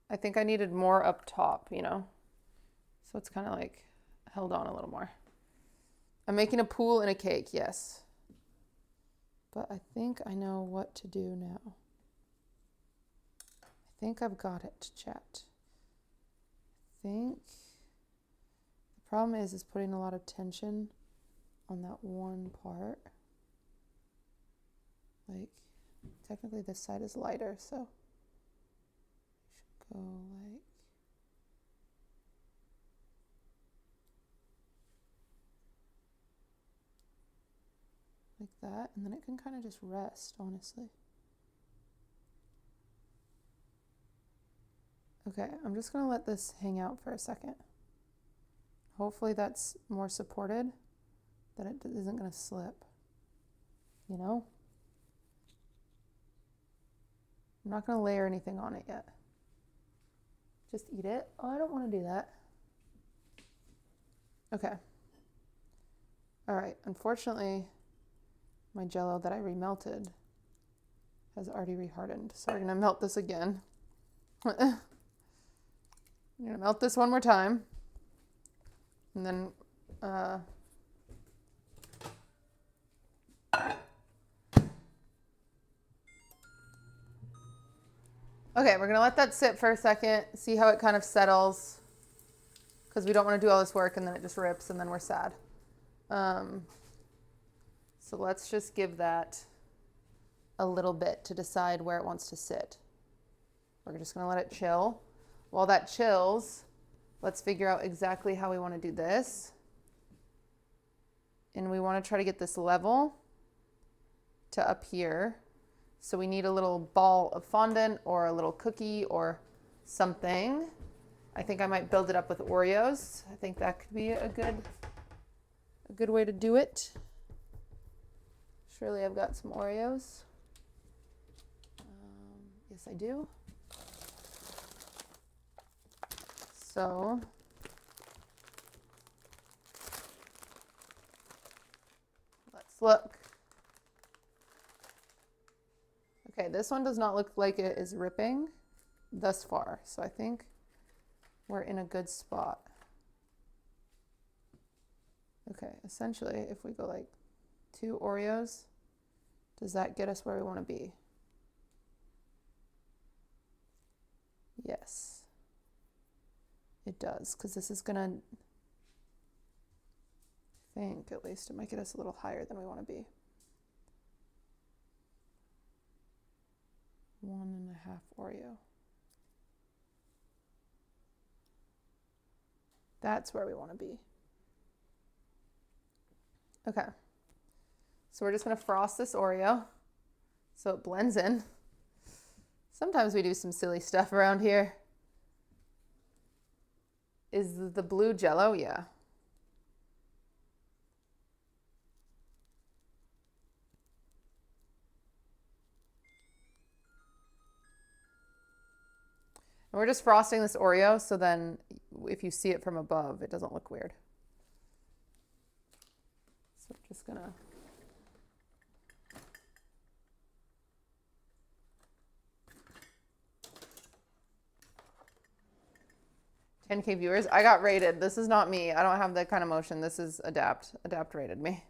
I think I needed more up top, you know? So it's kind of like held on a little more. I'm making a pool and a cake, yes. But I think I know what to do now. I think I've got it, chat. I think the problem is putting a lot of tension on that one part. Like, technically this side is lighter, so I should go like that, and then it can kind of just rest, honestly. Okay, I'm just gonna let this hang out for a second. Hopefully that's more supported, that it isn't gonna slip, you know? I'm not gonna layer anything on it yet. Just eat it. Oh, I don't wanna do that. Okay. All right, unfortunately, my Jell-O that I remelted has already rehardened. So we're gonna melt this again. I'm gonna melt this one more time. And then, okay, we're gonna let that sit for a second, see how it kind of settles, because we don't wanna do all this work and then it just rips and then we're sad. So let's just give that a little bit to decide where it wants to sit. We're just gonna let it chill. While that chills, let's figure out exactly how we wanna do this. And we wanna try to get this level to up here. So we need a little ball of fondant or a little cookie or something. I think I might build it up with Oreos. I think that could be a good way to do it. Surely I've got some Oreos. Yes, I do. So let's look. Okay, this one does not look like it is ripping thus far. So I think we're in a good spot. Okay, essentially, if we go like 2 Oreos Does that get us where we want to be? Yes. It does, because this is going to, I think at least, it might get us a little higher than we want to be. 1.5 Oreo. That's where we want to be. Okay. So we're just going to frost this Oreo so it blends in. Sometimes we do some silly stuff around here. Is the blue Jell-O? Yeah. And we're just frosting this Oreo so then if you see it from above, it doesn't look weird. So I'm just gonna. $10K viewers. I got rated. This is not me. I don't have that kind of motion. This is Adapt. Adapt rated me.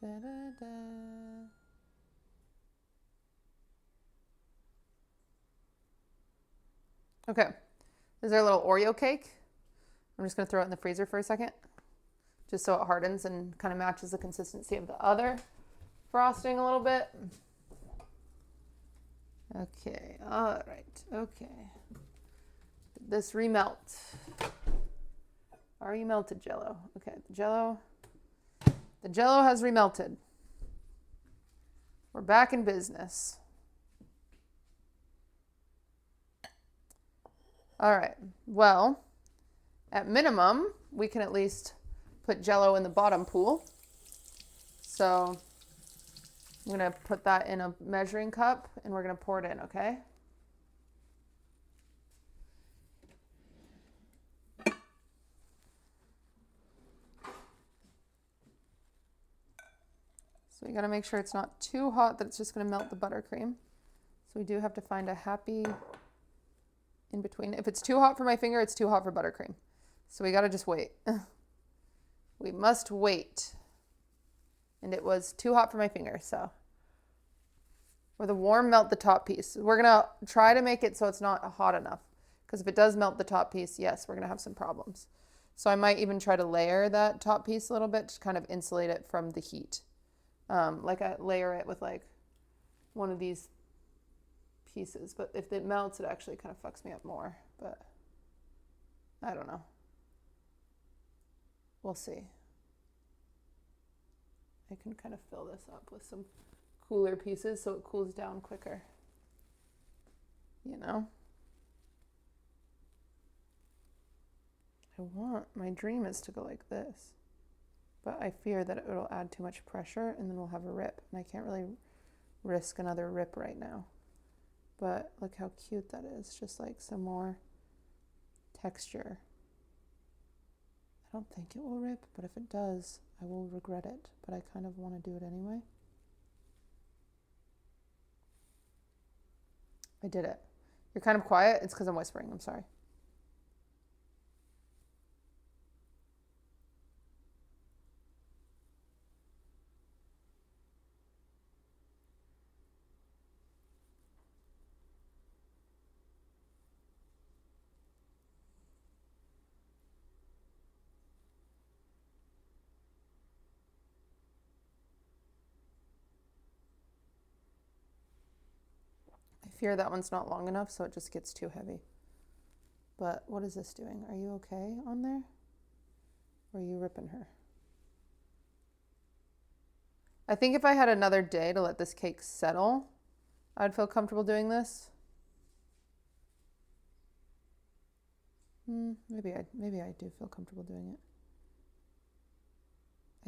Da, da, da. Okay, this is our little Oreo cake. I'm just gonna throw it in the freezer for a second, just so it hardens and kind of matches the consistency of the other frosting a little bit. Okay, all right, okay. Did this remelt? Are you melted, Jell-O? Okay, the Jell-O has remelted. We're back in business. All right, well, at minimum, we can at least put Jell-O in the bottom pool. So I'm gonna put that in a measuring cup and we're gonna pour it in, okay? So we gotta make sure it's not too hot that it's just gonna melt the buttercream. So we do have to find a happy in between. If it's too hot for my finger, it's too hot for buttercream. So we gotta just wait. We must wait. And it was too hot for my finger, so. Or the warm melt the top piece. We're gonna try to make it so it's not hot enough. Because if it does melt the top piece, yes, we're gonna have some problems. So I might even try to layer that top piece a little bit to kind of insulate it from the heat. Like I layer it with like one of these pieces, but if it melts, it actually kind of fucks me up more, but I don't know. We'll see. I can kind of fill this up with some cooler pieces so it cools down quicker, you know? My dream is to go like this, but I fear that it'll add too much pressure and then we'll have a rip, and I can't really risk another rip right now. But look how cute that is, just like some more texture. I don't think it will rip, but if it does, I will regret it, but I kind of want to do it anyway. I did it. You're kind of quiet. It's because I'm whispering. I'm sorry. I fear that one's not long enough, so it just gets too heavy. But what is this doing? Are you okay on there? Or are you ripping her? I think if I had another day to let this cake settle, I'd feel comfortable doing this. Maybe I do feel comfortable doing it.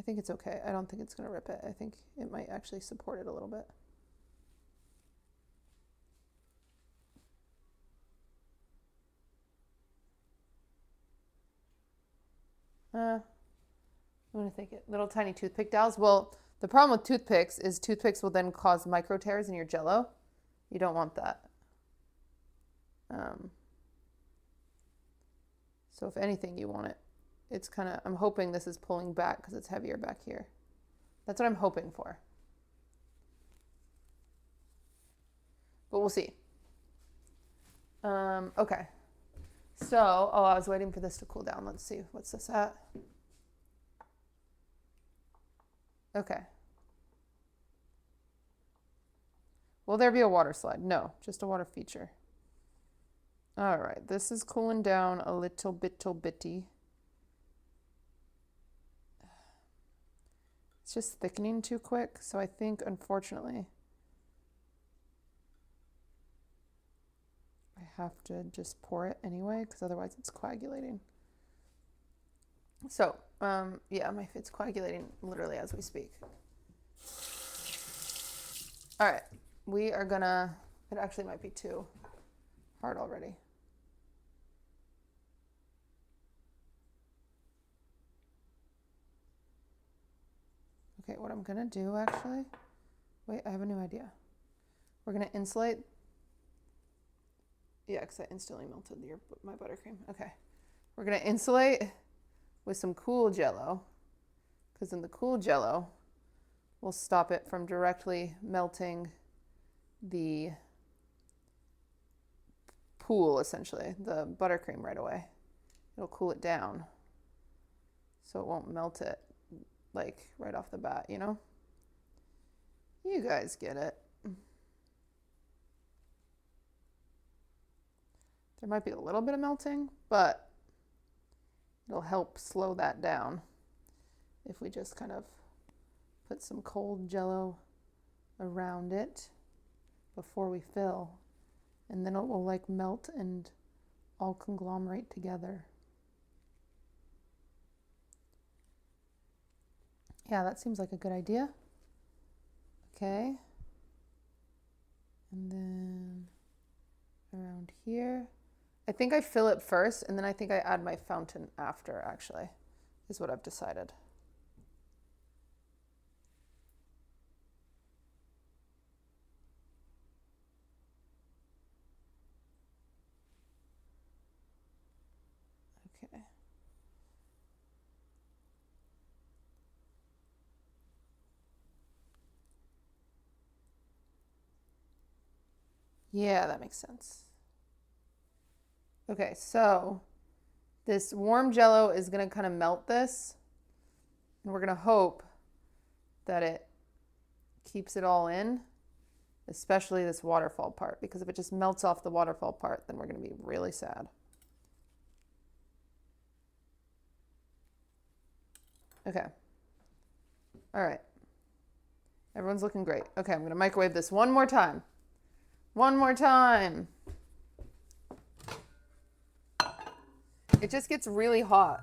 I think it's okay. I don't think it's going to rip it. I think it might actually support it a little bit. I'm going to think it. Little tiny toothpick dowels. Well, the problem with toothpicks is toothpicks will then cause micro tears in your jello. You don't want that. So if anything, you want it. It's kind of, I'm hoping this is pulling back because it's heavier back here. That's what I'm hoping for. But we'll see. Okay. So, oh, I was waiting for this to cool down. Let's see. What's this at? Okay. Will there be a water slide? No, just a water feature. All right, this is cooling down a little bitty. It's just thickening too quick, so I think, unfortunately, I have to just pour it anyway, because otherwise it's coagulating. So, yeah, it's coagulating literally as we speak. All right, we are gonna, it actually might be too hard already. Okay, what I'm gonna do actually, wait, I have a new idea. We're gonna insulate. Yeah, because I instantly melted my buttercream. Okay, we're gonna insulate with some cool Jello, because in the cool Jello, we'll stop it from directly melting the pool, essentially, the buttercream right away. It'll cool it down, so it won't melt it like right off the bat, you know? You guys get it. There might be a little bit of melting, but it'll help slow that down if we just kind of put some cold Jello around it before we fill, and then it will like melt and all conglomerate together. Yeah, that seems like a good idea. Okay. And then around here, I think I fill it first, and then I think I add my fountain after, actually, is what I've decided. Okay. Yeah, that makes sense. Okay, so this warm Jello is going to kind of melt this, and we're going to hope that it keeps it all in, especially this waterfall part, because if it just melts off the waterfall part, then we're going to be really sad. Okay. All right. Everyone's looking great. Okay, I'm going to microwave this one more time. One more time. It just gets really hot.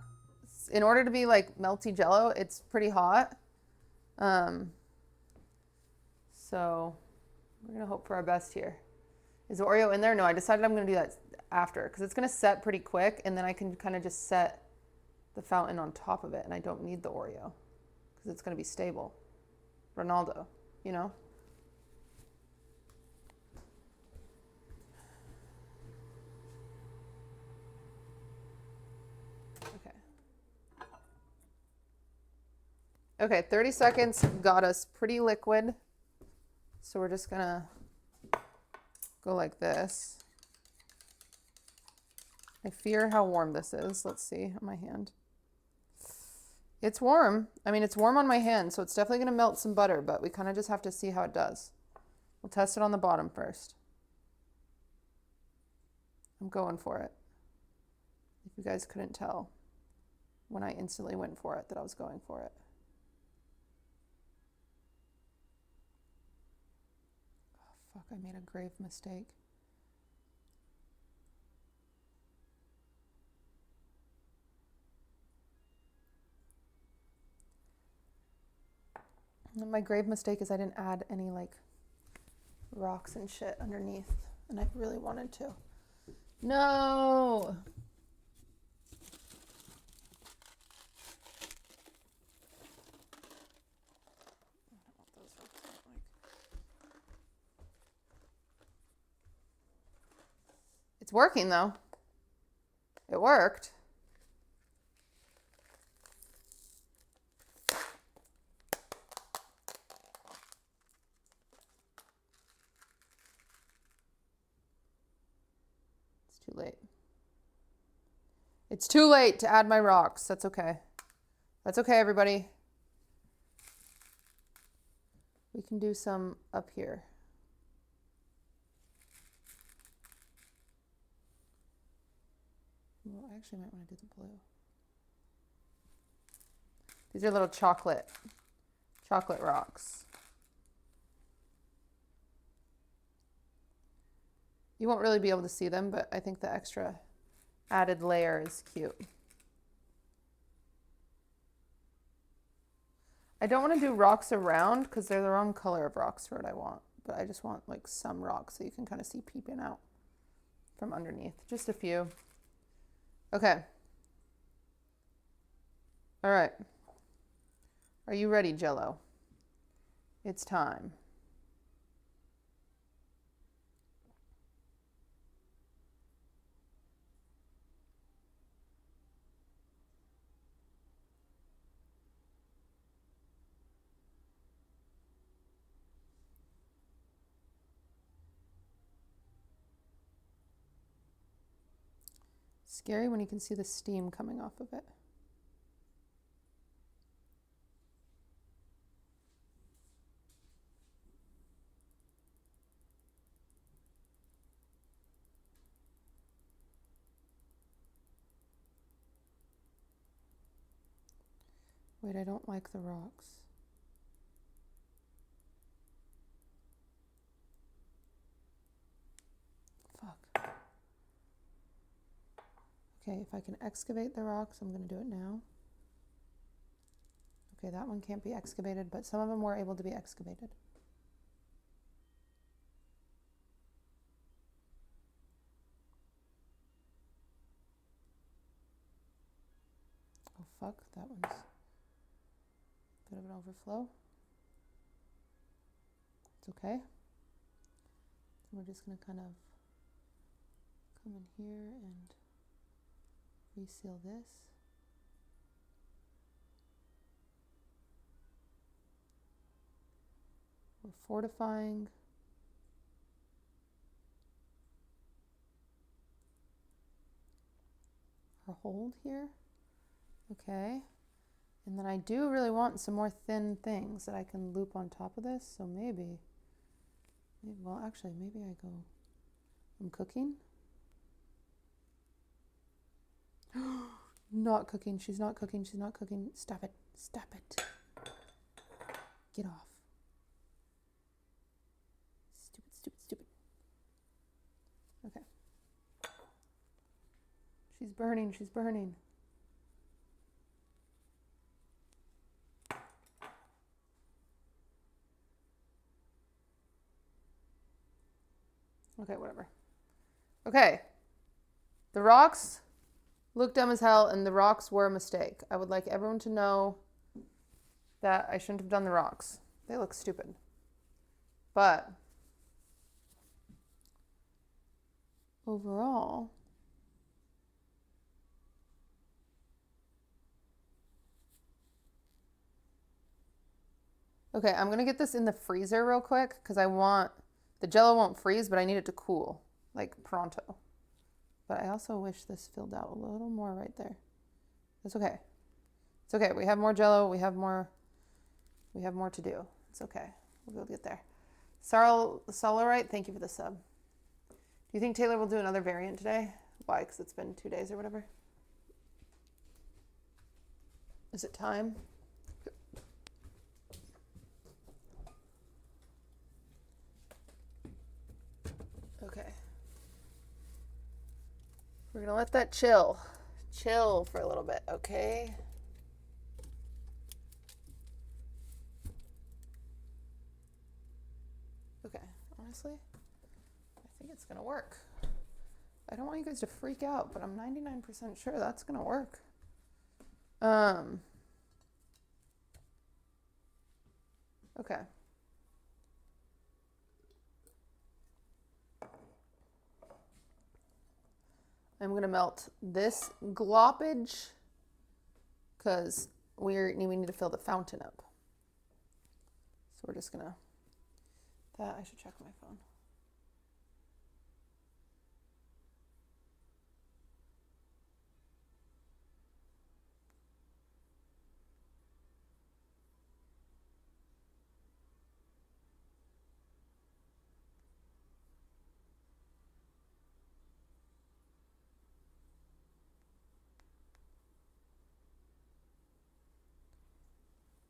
In order to be like melty Jello, it's pretty hot. So we're gonna hope for our best here. Is the Oreo in there? No, I decided I'm gonna do that after, because it's gonna set pretty quick, and then I can kind of just set the fountain on top of it, and I don't need the Oreo because it's gonna be stable. Ronaldo, you know? Okay, 30 seconds got us pretty liquid. So we're just gonna go like this. I fear how warm this is. Let's see on my hand. It's warm. I mean, it's warm on my hand, so it's definitely gonna melt some butter, but we kind of just have to see how it does. We'll test it on the bottom first. I'm going for it. If you guys couldn't tell when I instantly went for it that I was going for it. Fuck, I made a grave mistake. My grave mistake is I didn't add any like rocks and shit underneath, and I really wanted to. No! It's working though. It worked. It's too late. It's too late to add my rocks. That's okay. That's okay, everybody. We can do some up here. Well, I actually might want to do the blue. These are little chocolate rocks. You won't really be able to see them, but I think the extra added layer is cute. I don't want to do rocks around because they're the wrong color of rocks for what I want, but I just want like some rocks so you can kind of see peeping out from underneath. Just a few. Okay. All right. Are you ready, Jello? It's time. Scary when you can see the steam coming off of it. Wait, I don't like the rocks. Fuck. Okay, if I can excavate the rocks, I'm going to do it now. Okay, that one can't be excavated, but some of them were able to be excavated. Oh fuck, that one's a bit of an overflow. It's okay. We're just going to kind of come in here and reseal this. We're fortifying. Our hold here. Okay. And then I do really want some more thin things that I can loop on top of this. So maybe well, actually, maybe I go, I'm cooking. Not cooking. She's not cooking. She's not cooking. Stop it. Stop it. Get off. Stupid, stupid, stupid. Okay. She's burning. She's burning. Okay, whatever. Okay. The rocks look dumb as hell, and the rocks were a mistake. I would like everyone to know that I shouldn't have done the rocks. They look stupid. But overall, okay, I'm going to get this in the freezer real quick because I want, the Jello won't freeze, but I need it to cool, like pronto. But I also wish this filled out a little more right there. It's okay. It's okay. We have more Jello. We have more to do. It's okay. We'll get there. Solarite, thank you for the sub. Do you think Taylor will do another variant today? Why? Because it's been 2 days or whatever? Is it time? Okay. We're going to let that chill for a little bit, okay? honestly, I think it's gonna work. I don't want you guys to freak out, but I'm 99% sure that's gonna work. Okay. I'm gonna melt this gloppage because we need to fill the fountain up. So we're just gonna, I should check my phone.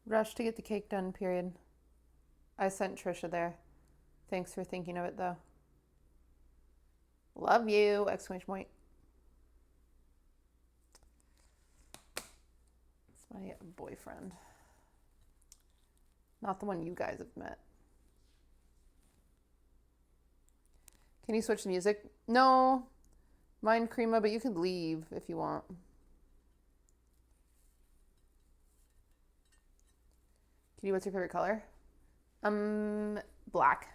Rush to get the cake done, period. I sent Trisha there. Thanks for thinking of it, though. Love you! Exclamation point. It's my boyfriend. Not the one you guys have met. Can you switch the music? No. Mine Crema, but you could leave if you want. Kitty, what's your favorite color? Black.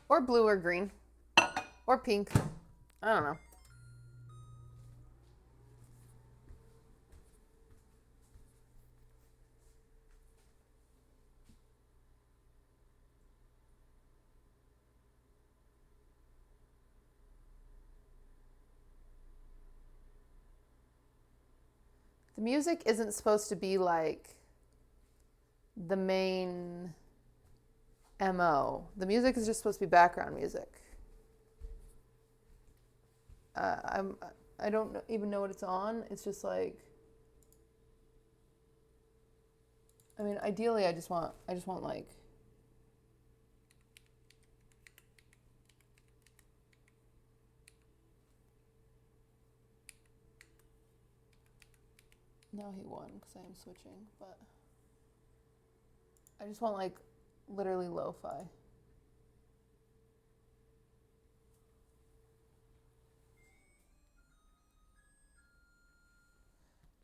Or blue or green. Or pink. I don't know. The music isn't supposed to be like the main MO. The music is just supposed to be background music. I don't even know what it's on. It's just like, I mean, ideally I just want like, no, he won because I am switching, but I just want like literally lo-fi.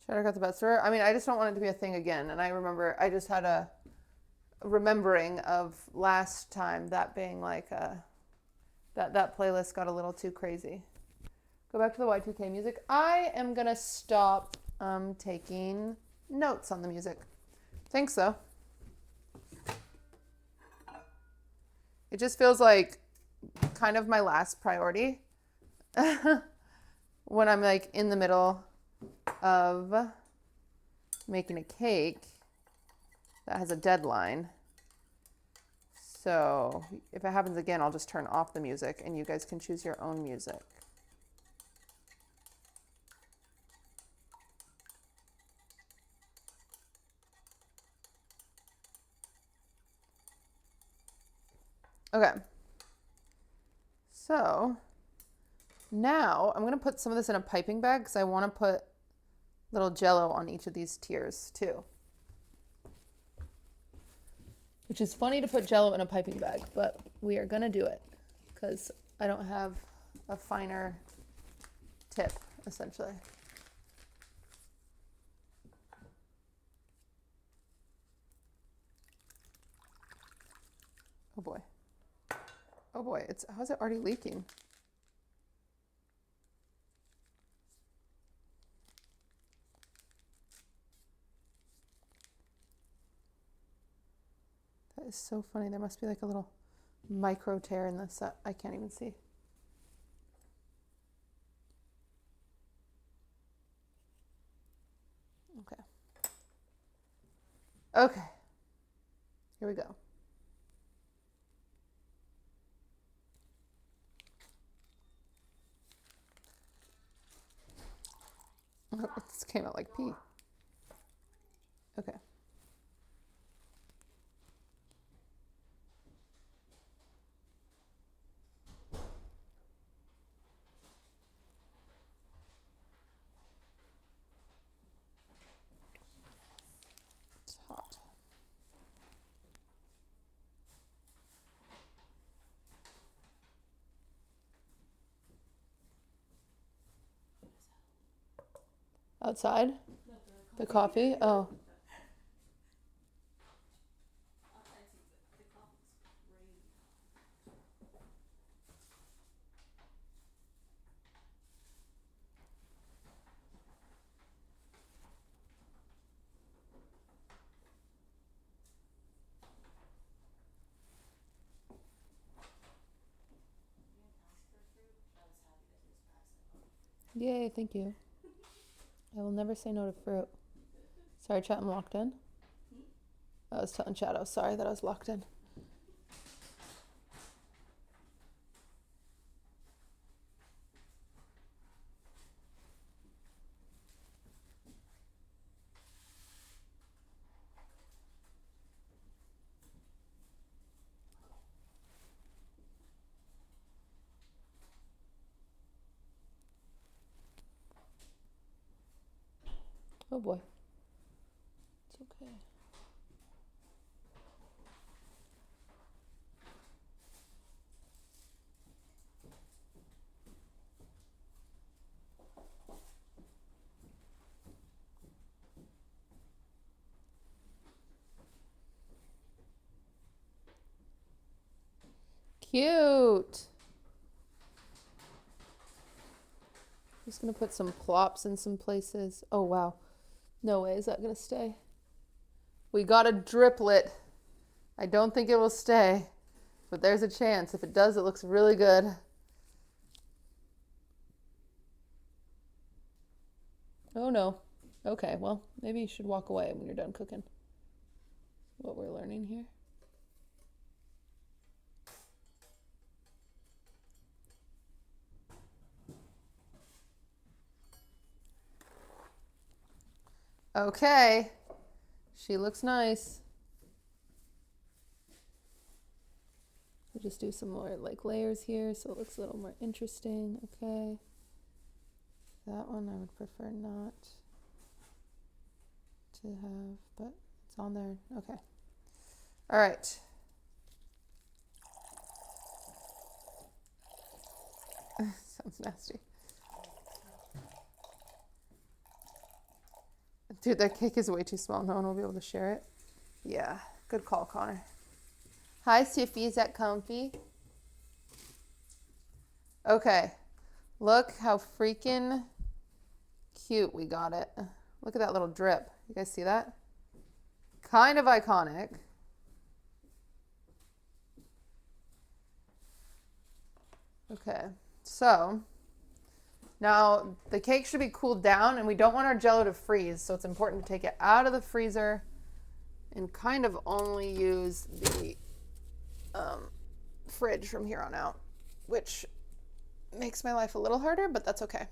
Cheddar got the best sir. I mean, I just don't want it to be a thing again. And I remember I just had a remembering of last time that being like that playlist got a little too crazy. Go back to the Y2K music. I am gonna stop taking notes on the music. Think so. It just feels like kind of my last priority when I'm like in the middle of making a cake that has a deadline. So if it happens again, I'll just turn off the music and you guys can choose your own music. Okay. So now I'm going to put some of this in a piping bag because I want to put little jello on each of these tiers too. Which is funny to put jello in a piping bag, but we are going to do it because I don't have a finer tip, essentially. Oh boy. Oh boy, how's it already leaking? That is so funny. There must be like a little micro tear in this that I can't even see. Okay. Okay. Here we go. This came out like pee. Okay. It's hot. Outside? The coffee? Oh. Yay, thank you. I will never say no to fruit. Sorry, chat, I'm locked in. I was telling chat I was sorry that I was locked in. Oh boy. It's okay. Cute. Just gonna put some plops in some places. Oh wow. No way is that gonna stay. We got a driplet. I don't think it will stay, but there's a chance. If it does, it looks really good. Oh no. Okay, well, maybe you should walk away when you're done cooking. What we're learning here. Okay. She looks nice. We'll just do some more like layers here so it looks a little more interesting. Okay. That one I would prefer not to have, but it's on there. Okay. All right. Sounds nasty. Dude, that cake is way too small. No one will be able to share it. Yeah, good call, Connor. Hi, Siffy. Is that comfy? Okay. Look how freaking cute we got it. Look at that little drip. You guys see that? Kind of iconic. Okay, so now the cake should be cooled down and we don't want our Jell-O to freeze, so it's important to take it out of the freezer and kind of only use the fridge from here on out, which makes my life a little harder, but that's okay.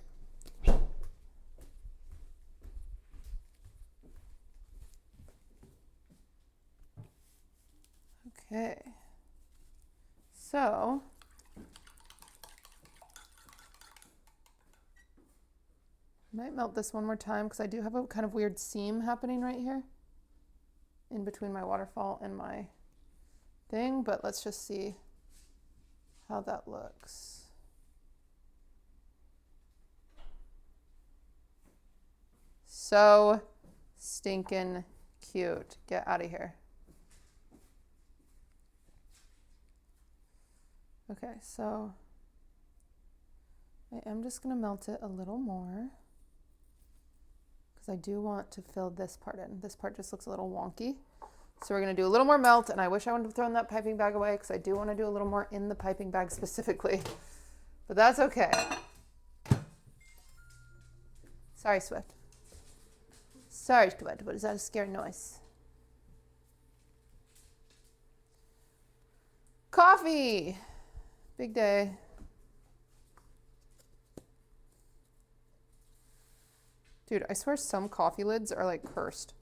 Okay, so I might melt this one more time because I do have a kind of weird seam happening right here in between my waterfall and my thing, but let's just see how that looks. So stinking cute. Get out of here. Okay, so I am just gonna melt it a little more because I do want to fill this part in. This part just looks a little wonky. So we're gonna do a little more melt, and I wish I wouldn't have thrown that piping bag away because I do want to do a little more in the piping bag specifically, but that's okay. Sorry, Swift. Sorry, Swift, but is that a scary noise? Coffee! Big day. Dude, I swear some coffee lids are like cursed.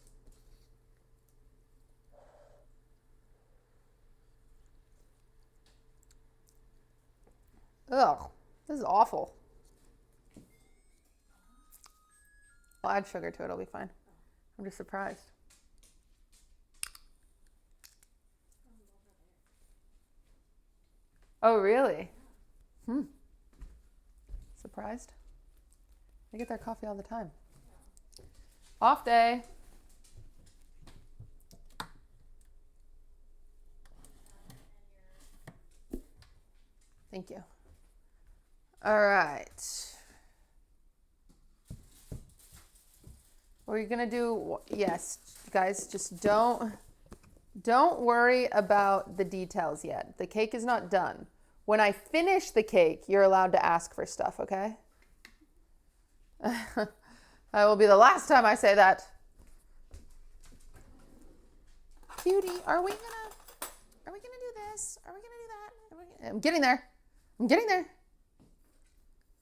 Ugh, this is awful. I'll add sugar to it, it'll be fine. I'm just surprised. Oh, really? Surprised? I get their coffee all the time. Off day. Thank you. All right. What are you gonna do? Yes, guys, just don't worry about the details yet. The cake is not done. When I finish the cake, you're allowed to ask for stuff, okay? That will be the last time I say that. Cutie, are we gonna do this? Are we gonna do that? I'm getting there. I'm getting there.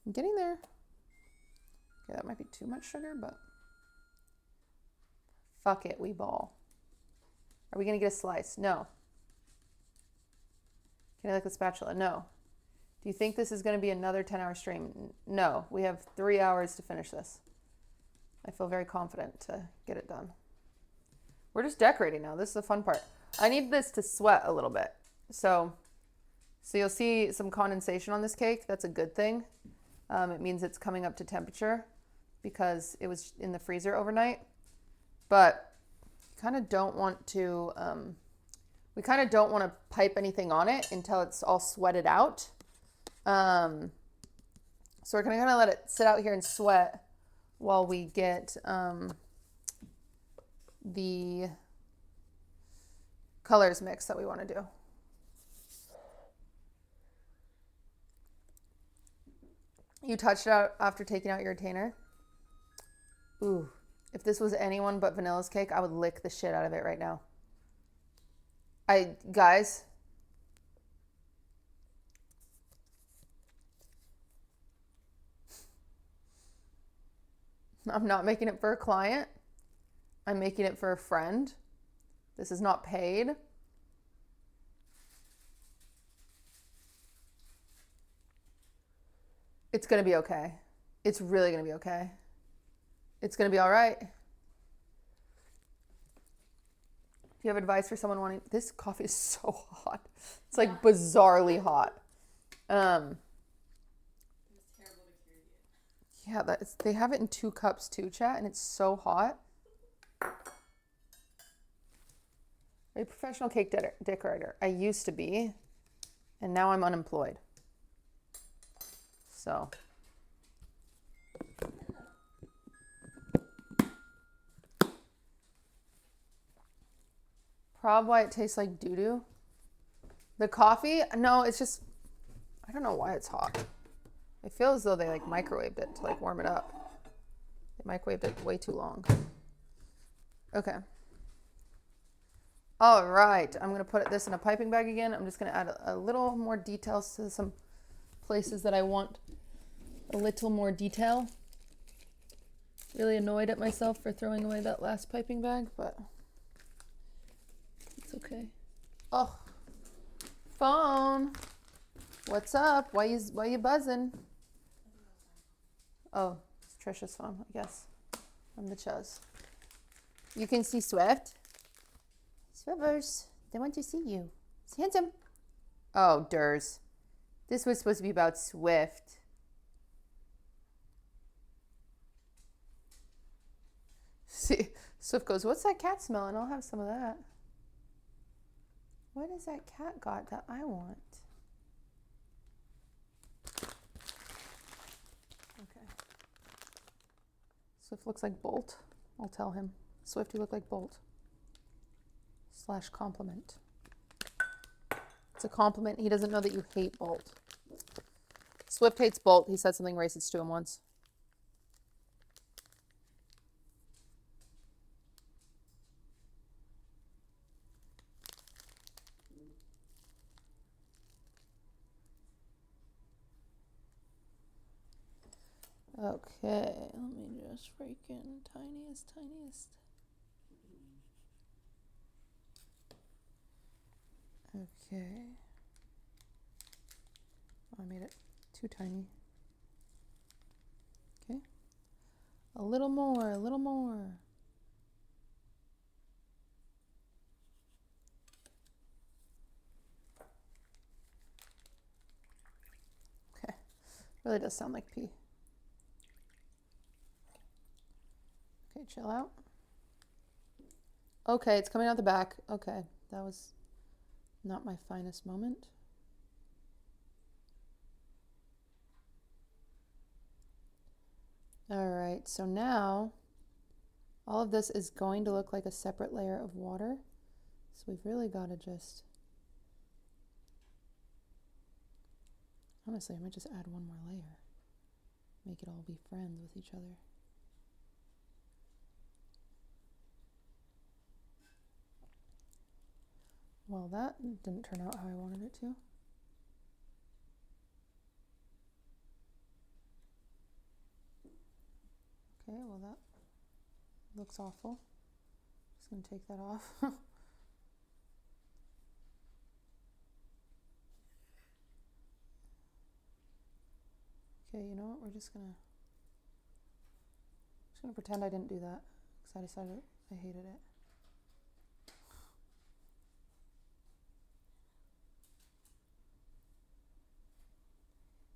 I'm getting there. Okay, that might be too much sugar, but fuck it, we ball. Are we gonna get a slice? No. Can I lick the spatula? No. Do you think this is gonna be another 10-hour stream? No, we have 3 hours to finish this. I feel very confident to get it done. We're just decorating now. This is the fun part. I need this to sweat a little bit. So you'll see some condensation on this cake. That's a good thing. It means it's coming up to temperature because it was in the freezer overnight. But kind of don't want to, we kind of don't want to pipe anything on it until it's all sweated out. So we're going to kind of let it sit out here and sweat while we get the colors mix that we want to do. You touched it out after taking out your retainer. Ooh, if this was anyone but Vanilla's cake, I would lick the shit out of it right now. Guys, I'm not making it for a client. I'm making it for a friend. This is not paid. It's going to be okay. It's really going to be okay. It's going to be all right. Do you have advice for someone wanting... This coffee is so hot. It's like bizarrely hot. Yeah, they have it in 2 cups too, chat, and it's so hot. A professional cake decorator. I used to be, and now I'm unemployed. So. Probably why it tastes like doo-doo. The coffee, no, it's just, I don't know why it's hot. I feel as though they like microwaved it to like warm it up. They microwaved it way too long. Okay. All right, I'm gonna put this in a piping bag again. I'm just gonna add a little more details to some places that I want a little more detail. Really annoyed at myself for throwing away that last piping bag, but it's okay. Oh, phone. What's up? Why you buzzing? Oh, it's Trisha's phone, I guess. I'm the Chuz. You can see Swift. Swivers, they want to see you. It's handsome. Oh, Durs. This was supposed to be about Swift. See, Swift goes, what's that cat smell? And I'll have some of that. What has that cat got that I want? Okay. Swift looks like Bolt. I'll tell him. Swift, you look like Bolt. / compliment. It's a compliment. He doesn't know that you hate Bolt. Swift hates Bolt. He said something racist to him once. Okay, let me just freaking tiniest. Okay. I made it too tiny. Okay. A little more. Okay. Really does sound like pee. Okay, chill out. Okay, it's coming out the back. Okay, that was not my finest moment. All right, so now all of this is going to look like a separate layer of water. So we've really got to just, honestly, I might just add one more layer. Make it all be friends with each other. Well, that didn't turn out how I wanted it to. Okay, well that looks awful. Just gonna take that off. Okay, you know what? We're just gonna pretend I didn't do that because I decided I hated it.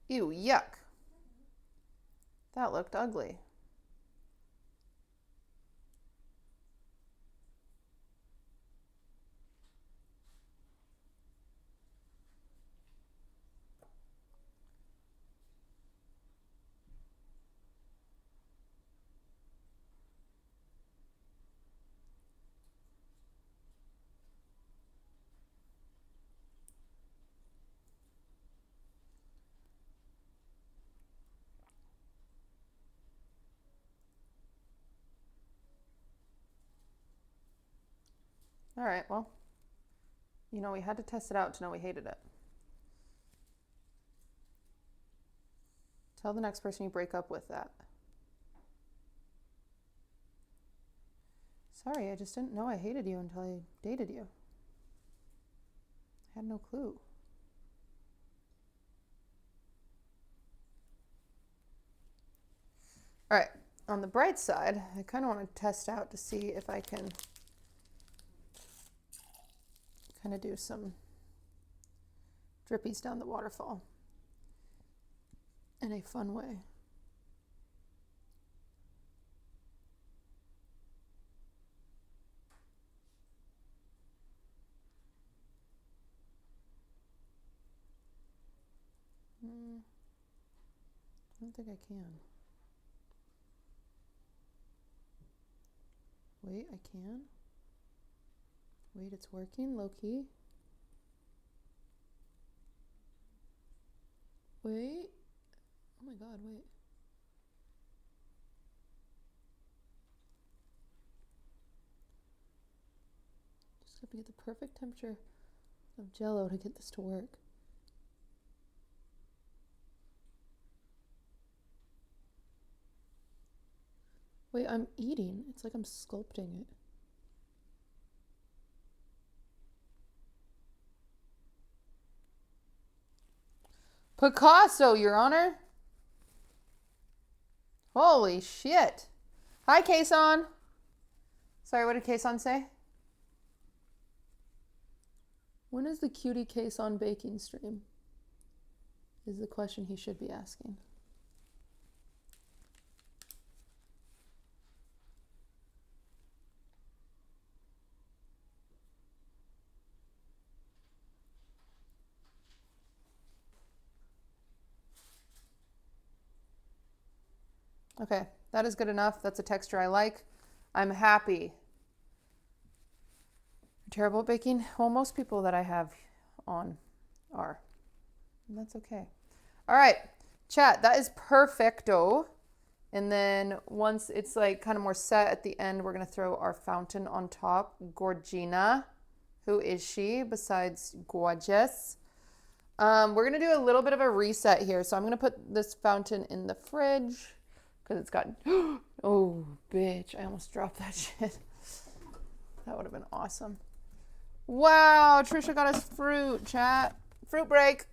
Ew, yuck. That looked ugly. All right, well, you know, we had to test it out to know we hated it. Tell the next person you break up with that. Sorry, I just didn't know I hated you until I dated you. I had no clue. All right, on the bright side, I kind of want to test out to see if I can kind of do some drippies down the waterfall in a fun way. I don't think I can. Wait, I can? Wait, it's working, low key. Wait. Oh my god, wait. Just have to get the perfect temperature of Jell-O to get this to work. Wait, I'm eating. It's like I'm sculpting it. Picasso, Your Honor. Holy shit. Hi, Kason. Sorry, what did Kason say? When is the cutie Kason baking stream? Is the question he should be asking. Okay, that is good enough. That's a texture I like. I'm happy. Terrible at baking? Well, most people that I have on are. And that's okay. All right, chat, that is perfecto. And then once it's like kind of more set at the end, we're going to throw our fountain on top. Gorgina. Who is she besides gorgeous? We're going to do a little bit of a reset here. So I'm going to put this fountain in the fridge. Because it's got, oh, bitch, I almost dropped that shit. That would have been awesome. Wow, Trisha got us fruit, chat. Fruit break.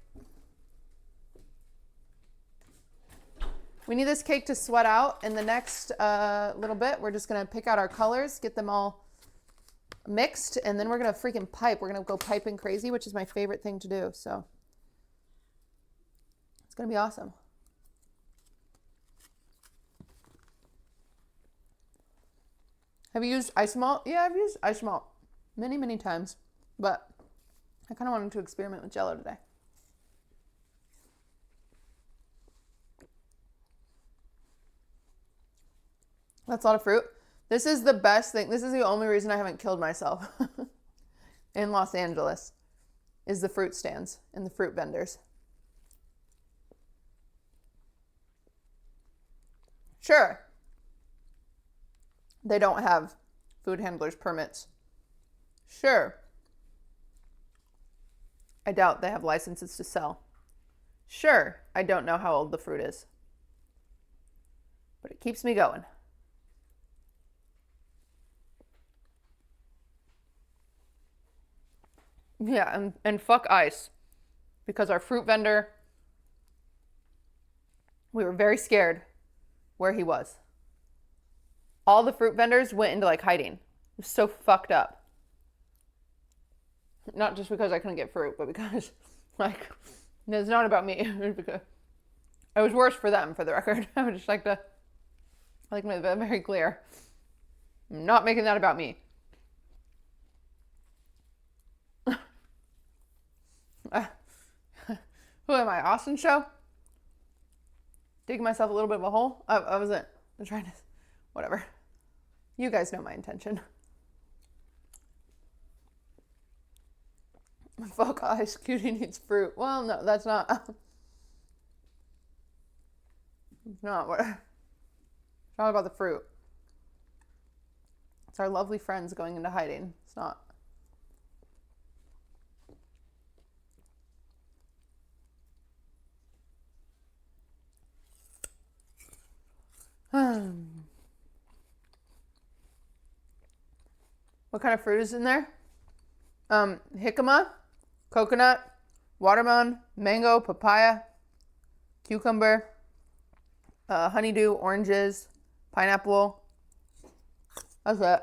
We need this cake to sweat out. In the next little bit, we're just going to pick out our colors, get them all mixed, and then we're going to freaking pipe. We're going to go piping crazy, which is my favorite thing to do. So it's going to be awesome. Have you used ice malt? Yeah, I've used ice malt many times, but I kind of wanted to experiment with Jell-O today. That's a lot of fruit. This is the best thing. This is the only reason I haven't killed myself in Los Angeles, is the fruit stands and the fruit vendors. Sure, they don't have food handlers permits. Sure, I doubt they have licenses to sell. Sure, I don't know how old the fruit is, but it keeps me going. Yeah, and fuck ice, because our fruit vendor, we were very scared where he was. All the fruit vendors went into like hiding. It was so fucked up. Not just because I couldn't get fruit, but because like it's not about me. Because it was worse for them, for the record. I would just like to make that very clear. I'm not making that about me. Who am I? Austin show? Digging myself a little bit of a hole? I wasn't. I'm trying to. Whatever. You guys know my intention. Fuck ice. Cutie needs fruit. Well, no, that's not. It's not what. It's not about the fruit. It's our lovely friends going into hiding. It's not. What kind of fruit is in there? Jicama, coconut, watermelon, mango, papaya, cucumber, honeydew, oranges, pineapple. That's it.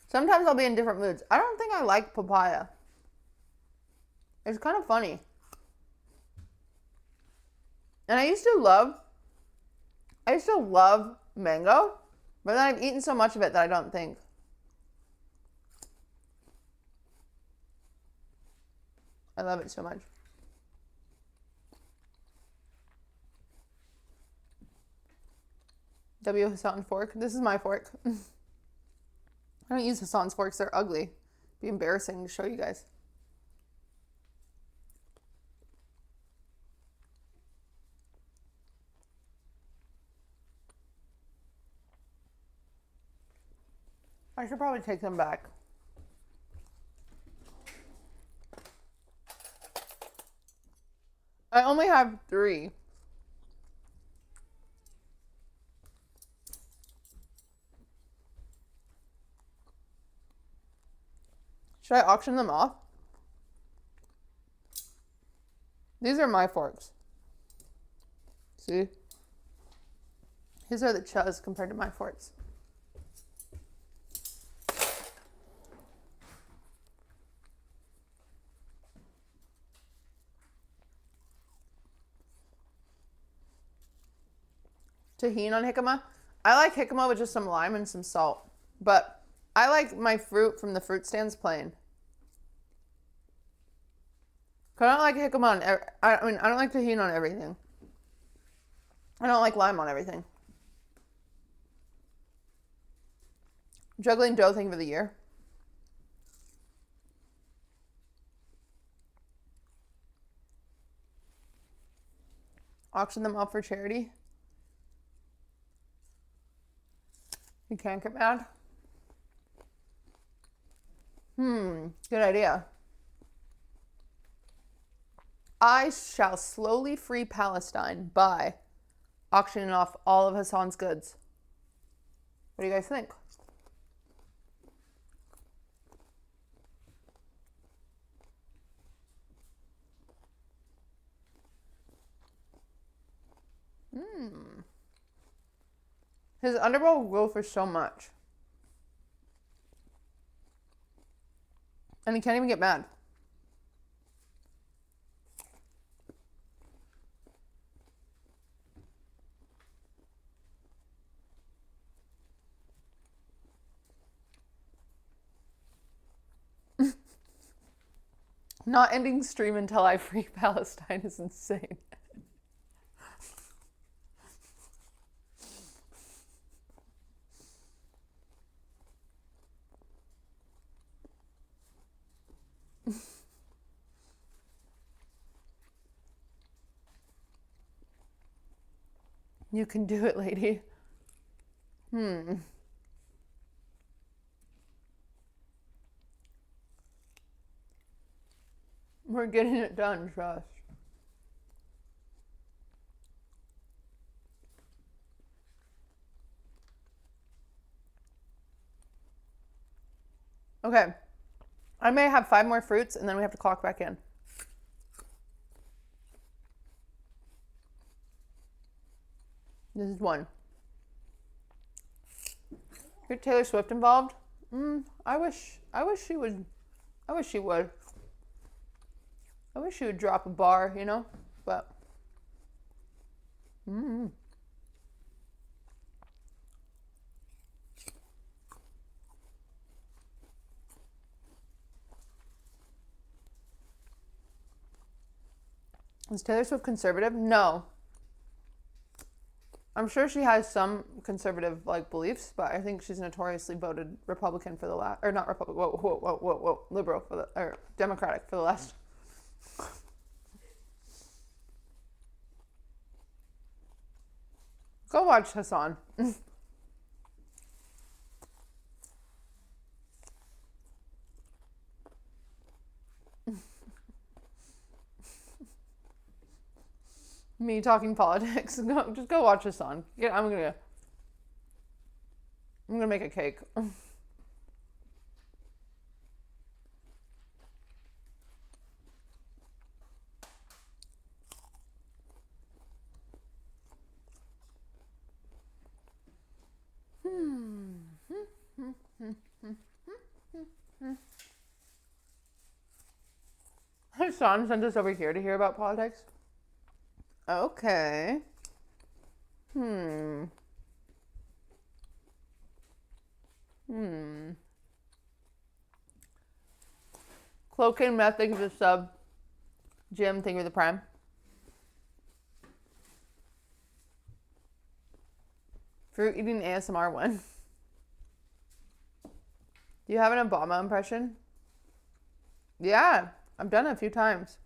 Sometimes I'll be in different moods. I don't think I like papaya. It's kind of funny. And I used to love mango, but then I've eaten so much of it that I don't think. I love it so much. W. Hassan fork. This is my fork. I don't use Hassan's forks. They're ugly. It'd be embarrassing to show you guys. I should probably take them back. I only have 3. Should I auction them off? These are my forks. See? These are the chuz compared to my forks. Tahini on jicama. I like jicama with just some lime and some salt. But I like my fruit from the fruit stands plain. Cause I don't like jicama on I don't like tahini on everything. I don't like lime on everything. Juggling dough thing for the year. Auction them off for charity. You can't get mad? Good idea. I shall slowly free Palestine by auctioning off all of Hassan's goods. What do you guys think? His underbow will go for so much. And he can't even get mad. Not ending stream until I free Palestine is insane. You can do it, lady. We're getting it done, trust. Okay. I may have 5 more fruits and then we have to clock back in. This is 1. Get Taylor Swift involved? I wish she would. I wish she would. I wish she would drop a bar, you know? But Is Taylor Swift conservative? No. I'm sure she has some conservative beliefs, but I think she's notoriously voted Republican for the last, or not Republican. Whoa, liberal for the, or Democratic for the last. Go watch Hassan. Me talking politics. Just go watch Hassan. Yeah, I'm gonna make a cake. Hassan sent us over here to hear about politics. Okay. Cloak and Meth, thank you for the sub. Jim, thank you for the prime. Fruit eating ASMR 1. Do you have an Obama impression? Yeah, I've done it a few times.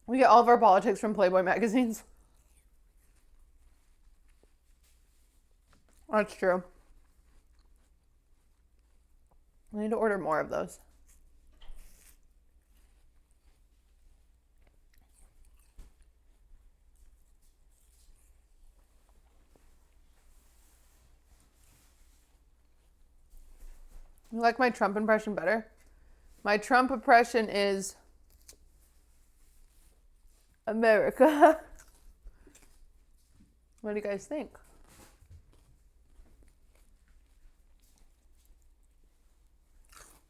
We get all of our politics from Playboy magazines. That's true. I need to order more of those. You like my Trump impression better? My Trump impression is America. What do you guys think?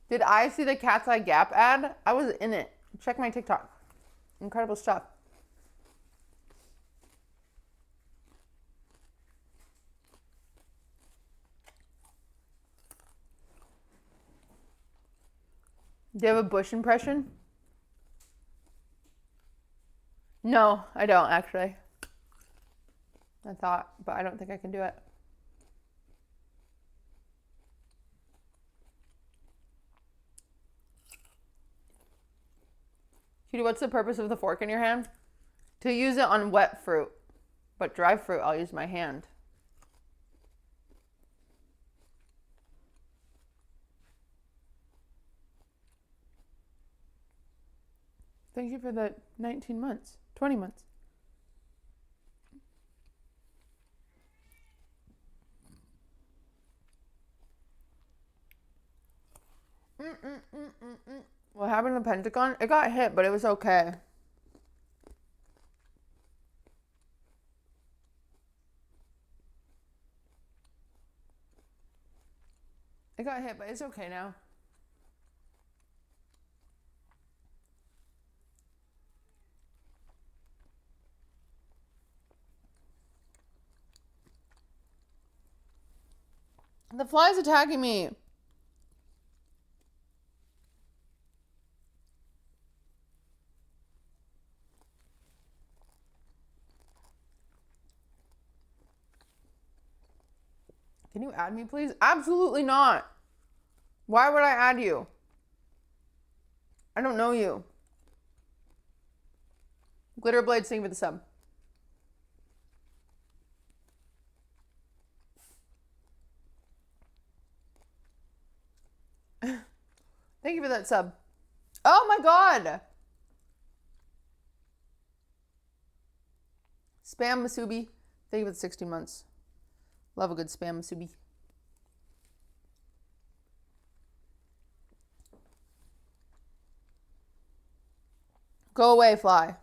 Did I see the Cat's Eye Gap ad? I was in it. Check my TikTok. Incredible stuff. Do you have a Bush impression? No, I don't actually. I thought, but I don't think I can do it. Cutie, what's the purpose of the fork in your hand? To use it on wet fruit, but dry fruit, I'll use my hand. Thank you for the 19 months, 20 months. What happened to the Pentagon? It got hit, but it was okay. It got hit, but it's okay now. The fly's attacking me. Can you add me, please? Absolutely not. Why would I add you? I don't know you. Glitterblade, sing for the sub. Thank you for that sub. Oh my god! Spam Masubi. Thank you for the 16 months. Love a good spam Masubi. Go away, fly.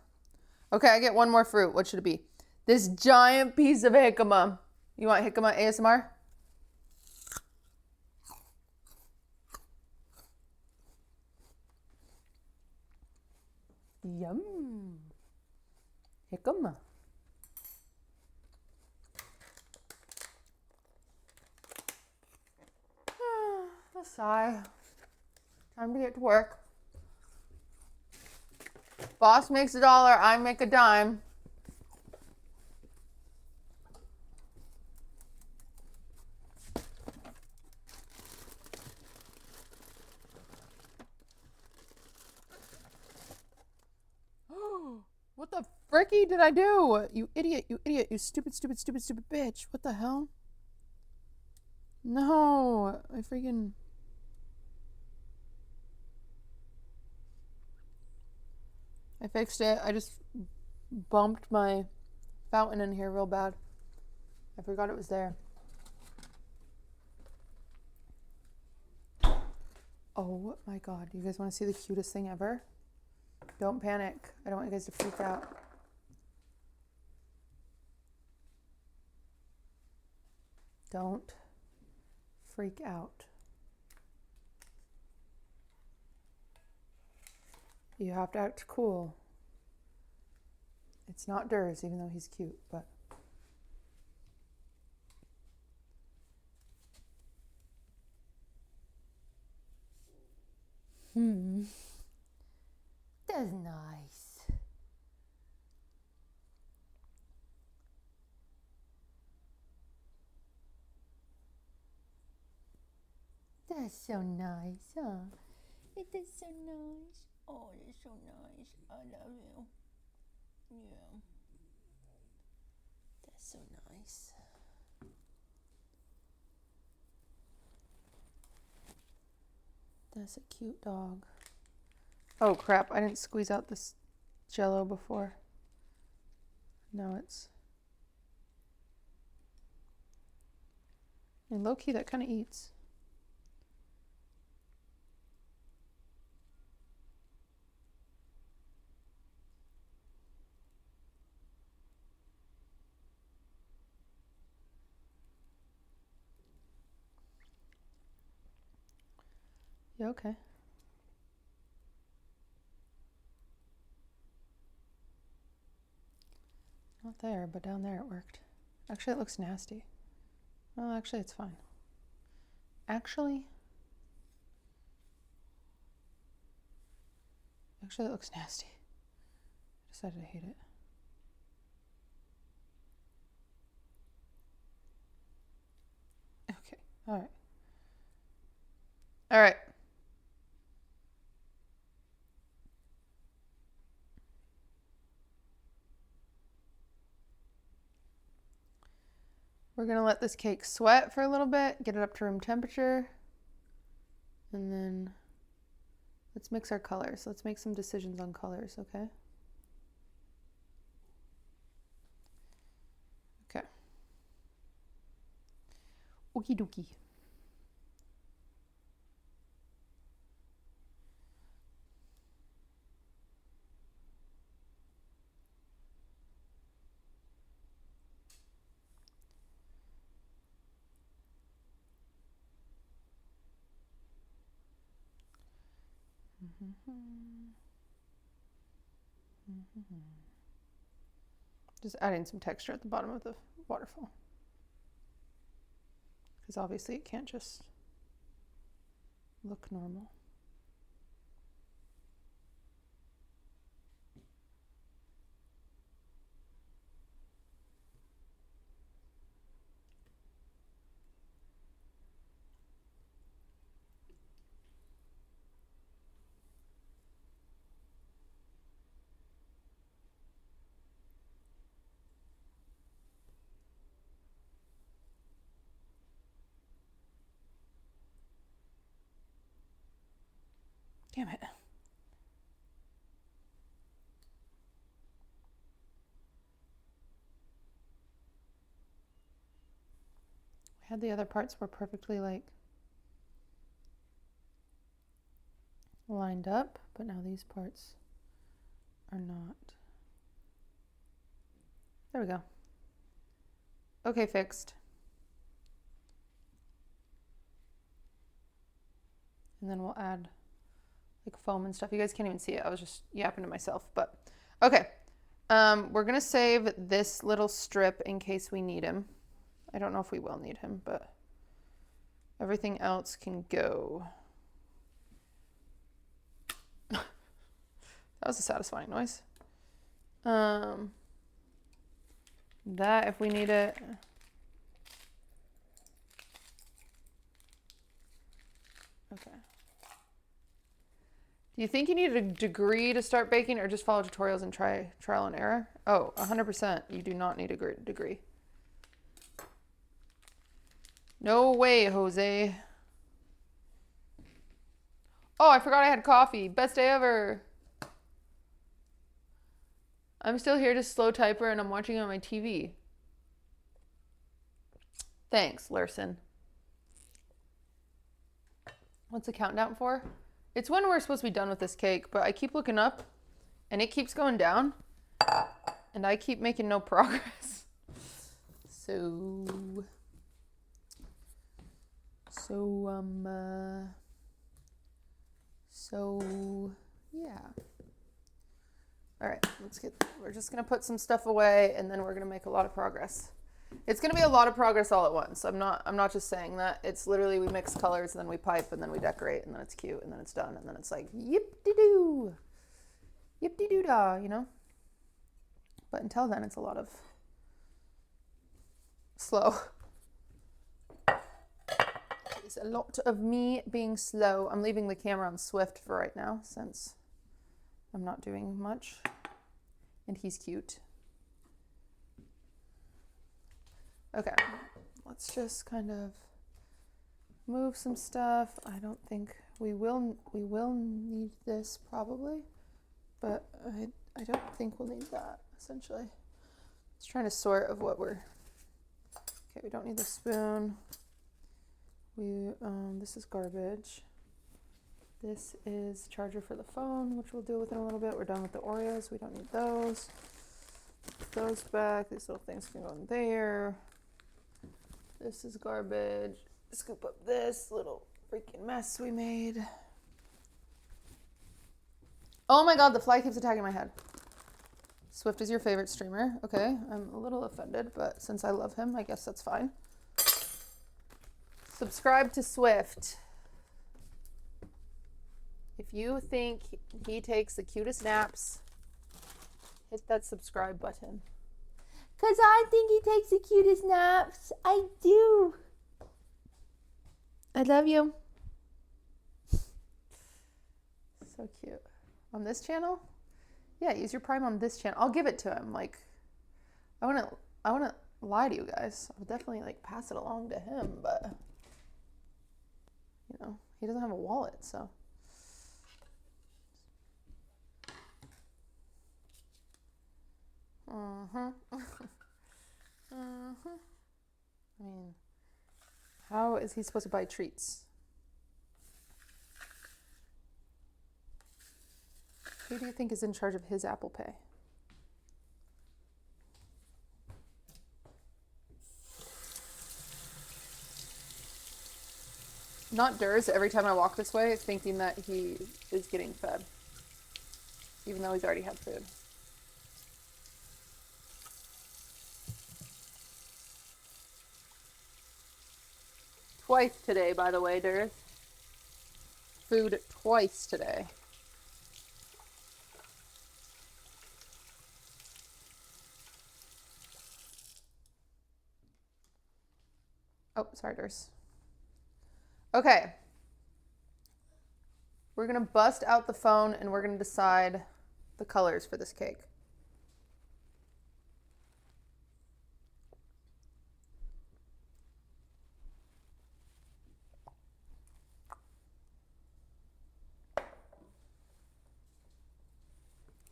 Okay, I get one more fruit. What should it be? This giant piece of jicama. You want jicama ASMR? Yum. Jicama. A sigh. Time to get to work. Boss makes $1, I make a dime. What the fricky did I do? You idiot, you stupid, stupid, stupid, stupid bitch. What the hell? No, I freaking... I fixed it. I just bumped my fountain in here real bad. I forgot it was there. Oh my god. You guys want to see the cutest thing ever? Don't panic. I don't want you guys to freak out. Don't freak out. You have to act cool. It's not Durs, even though he's cute, but... That's nice. That's so nice, huh? It is so nice. Oh, it's so nice. I love you. Yeah. That's so nice. That's a cute dog. Oh crap, I didn't squeeze out this Jello before. No, it's... And low-key, that kind of eats. You okay? Not there, but down there it worked. Actually, it looks nasty. Well, actually, it's fine. Actually, it looks nasty. I decided to hate it. Okay, all right. All right. We're gonna let this cake sweat for a little bit, get it up to room temperature, and then let's mix our colors. Let's make some decisions on colors, okay? Okay. Okie dokie. Just adding some texture at the bottom of the waterfall. Because obviously it can't just look normal. had the other parts were perfectly like lined up, but now these parts are not. There we go. Okay, fixed. And then we'll add like foam and stuff. You guys can't even see it. I was just yapping to myself, but okay. We're gonna save this little strip in case we need him. I don't know if we will need him, but everything else can go. That was a satisfying noise. That if we need it. Okay. Do you think you need a degree to start baking or just follow tutorials and trial and error? Oh, 100%. You do not need a degree. No way, Jose. Oh, I forgot I had coffee. Best day ever. I'm still here to slow typer and I'm watching on my TV. Thanks, Larson. What's the countdown for? It's when we're supposed to be done with this cake, but I keep looking up and it keeps going down and I keep making no progress. So yeah. All right, we're just gonna put some stuff away and then we're gonna make a lot of progress. It's gonna be a lot of progress all at once. I'm not just saying that. It's literally we mix colors and then we pipe and then we decorate and then it's cute and then it's done and then it's like yip-de-doo, yip-de-doo-dah, you know? But until then, it's a lot of slow. It's a lot of me being slow. I'm leaving the camera on Swift for right now since I'm not doing much and he's cute. Okay, let's just kind of move some stuff. I don't think we will need this probably, but I don't think we'll need that essentially. Just trying to sort of what we're, okay, we don't need the spoon. This is garbage. This is charger for the phone, which we'll deal with in a little bit. We're done with the Oreos. We don't need those. Put those back. These little things can go in there. This is garbage. Scoop up this little freaking mess we made. Oh my god, the fly keeps attacking my head. Swift is your favorite streamer. Okay, I'm a little offended, but since I love him, I guess that's fine. Subscribe to Swift. If you think he takes the cutest naps, hit that subscribe button. Because I think he takes the cutest naps. I do. I love you. So cute. On this channel? Yeah, use your Prime on this channel. I'll give it to him. Like, I wouldn't lie to you guys. I'll definitely like pass it along to him, but you know, he doesn't have a wallet, so. I mean, how is he supposed to buy treats? Who do you think is in charge of his Apple Pay? Not Durs every time I walk this way thinking that he is getting fed, even though he's already had food. Twice today, by the way, Durs. Food twice today. Oh, sorry, Durs. Okay. We're going to bust out the phone and we're going to decide the colors for this cake.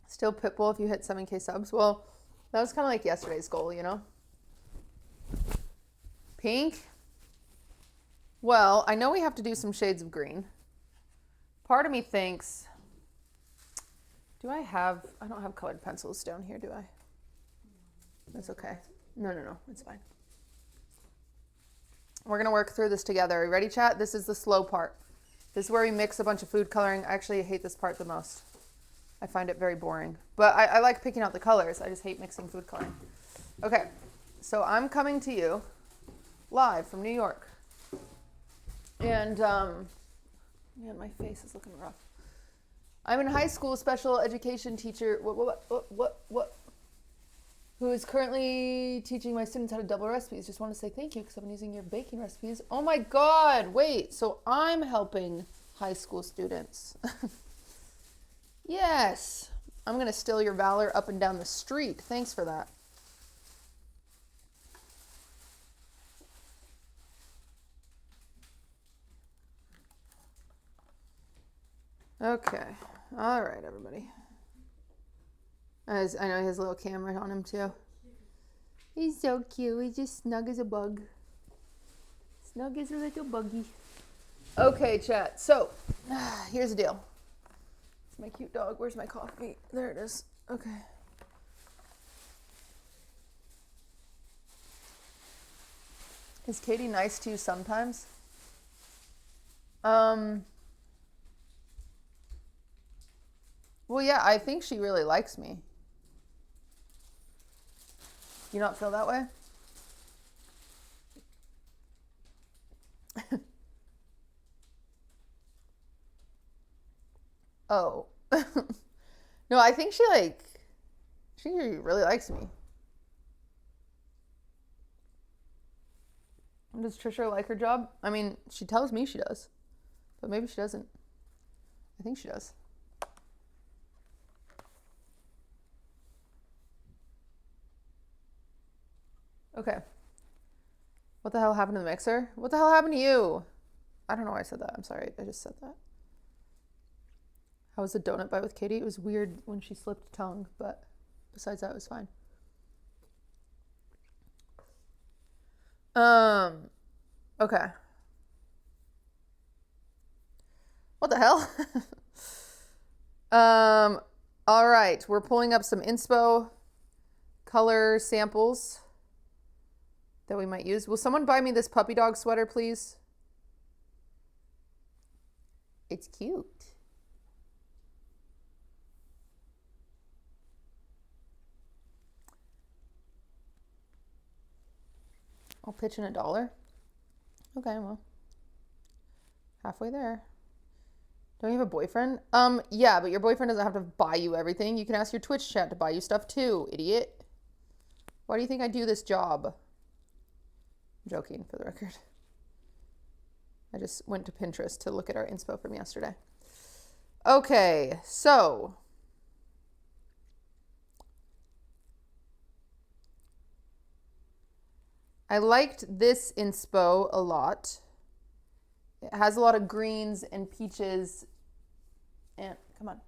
Still Pitbull if you hit 7K subs. Well, that was kind of like yesterday's goal, you know? Pink? Well, I know we have to do some shades of green. Part of me thinks, I don't have colored pencils down here, do I? That's okay. No, it's fine. We're gonna work through this together. Are you ready, chat? This is the slow part. This is where we mix a bunch of food coloring. I actually hate this part the most. I find it very boring. But I like picking out the colors. I just hate mixing food coloring. Okay, so I'm coming to you live from New York. And, man, my face is looking rough. I'm a high school special education teacher. Who is currently teaching my students how to double recipes. Just want to say thank you because I've been using your baking recipes. Oh my God, wait, so I'm helping high school students. Yes, I'm gonna steal your valor up and down the street. Thanks for that. Okay, all right, everybody. I know he has a little camera on him too. He's so cute. He's just snug as a bug. Snug as a little buggy. Okay, chat. So, here's the deal. It's my cute dog. Where's my coffee? There it is. Okay. Is Katie nice to you sometimes? Well, yeah, I think she really likes me. You not feel that way? Oh. No, I think she really likes me. Does Trisha like her job? I mean, she tells me she does, but maybe she doesn't. I think she does. Okay. What the hell happened to the mixer? What the hell happened to you? I don't know why I said that. I'm sorry. I just said that. How was the donut bite with Katie? It was weird when she slipped tongue, but besides that, it was fine. Okay. What the hell? All right. We're pulling up some inspo color samples that we might use. Will someone buy me this puppy dog sweater, please? It's cute. I'll pitch in $1. Okay, well, halfway there. Don't you have a boyfriend? Yeah, but your boyfriend doesn't have to buy you everything. You can ask your Twitch chat to buy you stuff too, idiot. Why do you think I do this job? I'm joking, for the record. I just went to Pinterest to look at our inspo from yesterday. Okay, so I liked this inspo a lot. It has a lot of greens and peaches and, come on.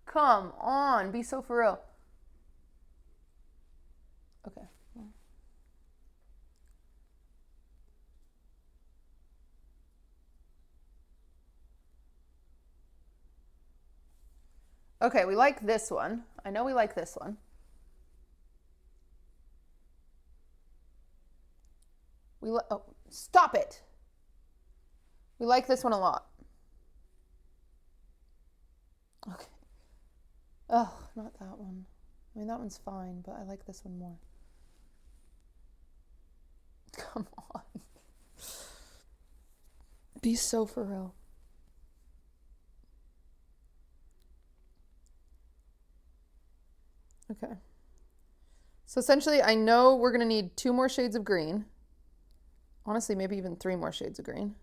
Come on, be so for real. Okay. Okay, we like this one. I know we like this one. Oh, stop it. We like this one a lot. Okay. Oh, not that one. I mean, that one's fine, but I like this one more. Come on. Be so for real. Okay. So essentially, I know we're going to need 2 more shades of green. Honestly, maybe even 3 more shades of green.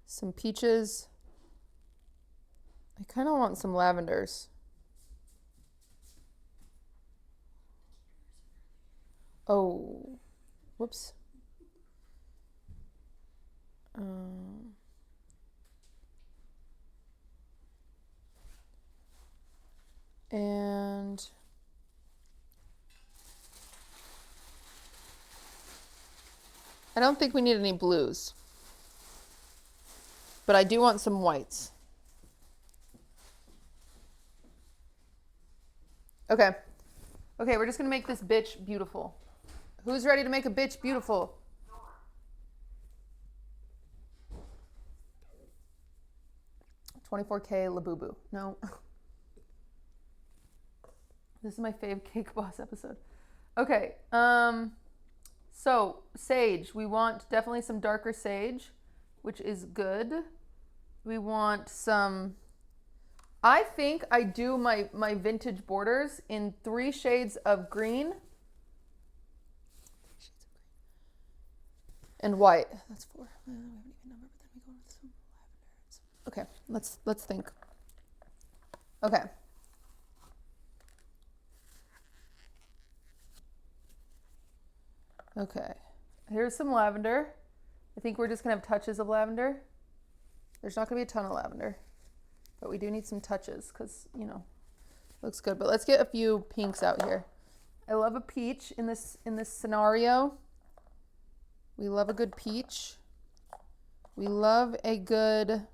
Some peaches. I kind of want some lavenders. Oh, whoops. I don't think we need any blues. But I do want some whites. Okay. Okay, we're just going to make this bitch beautiful. Who's ready to make a bitch beautiful? $24K Labubu. No. This is my fave Cake Boss episode. Okay. So sage. We want definitely some darker sage, which is good. We want some... I think I do my vintage borders in 3 shades of green. And white. That's 4. We haven't even numbered, but then we go with some lavenders. Okay, let's think. Okay. Okay. Here's some lavender. I think we're just gonna have touches of lavender. There's not gonna be a ton of lavender, but we do need some touches because, you know, looks good. But let's get a few pinks out here. I love a peach in this scenario. We love a good peach. We love a good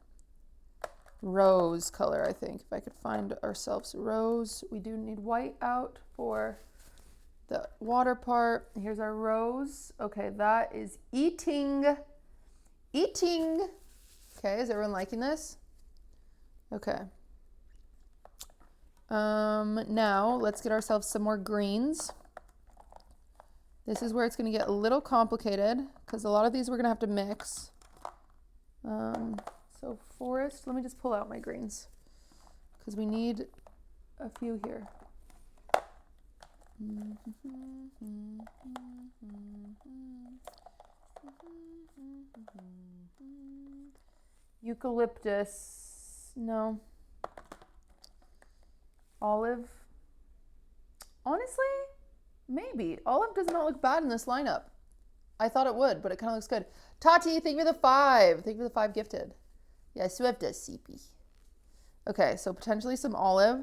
rose color, I think. If I could find ourselves rose. We do need white out for the water part. Here's our rose. Okay, that is eating. Eating. Okay, is everyone liking this? Okay. Now let's get ourselves some more greens. This is where it's going to get a little complicated because a lot of these we're going to have to mix. So forest, let me just pull out my greens because we need a few here. Eucalyptus, no. Olive, honestly, maybe. Olive does not look bad in this lineup. I thought it would, but it kind of looks good. Tati, thank you for the 5. Thank you for the 5 gifted. Yeah, Swift does CP. Okay, so potentially some olive.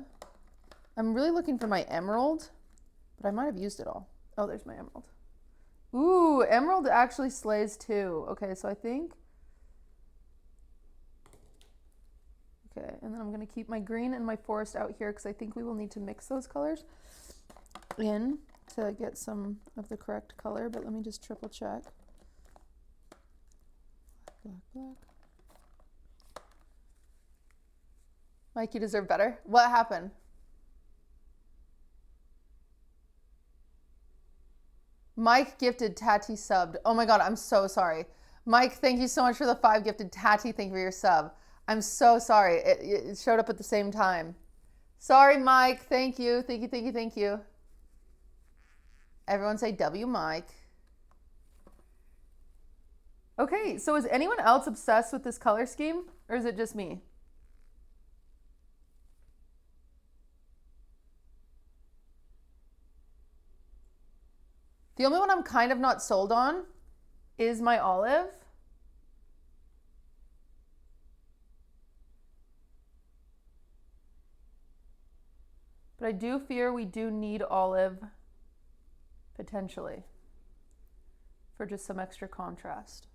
I'm really looking for my emerald, but I might have used it all. Oh, there's my emerald. Ooh, emerald actually slays too. Okay, so I think... Okay, and then I'm going to keep my green and my forest out here because I think we will need to mix those colors in to get some of the correct color, but let me just triple check. Black, black. Mike, you deserve better. What happened? Mike gifted, Tati subbed. Oh my God, I'm so sorry. Mike, thank you so much for the 5 gifted. Tati, thank you for your sub. I'm so sorry. It showed up at the same time. Sorry, Mike. Thank you. Thank you, thank you, thank you. Everyone say W, Mike. Okay, so is anyone else obsessed with this color scheme? Or is it just me? The only one I'm kind of not sold on is my olive. But I do fear we do need olive, potentially, for just some extra contrast.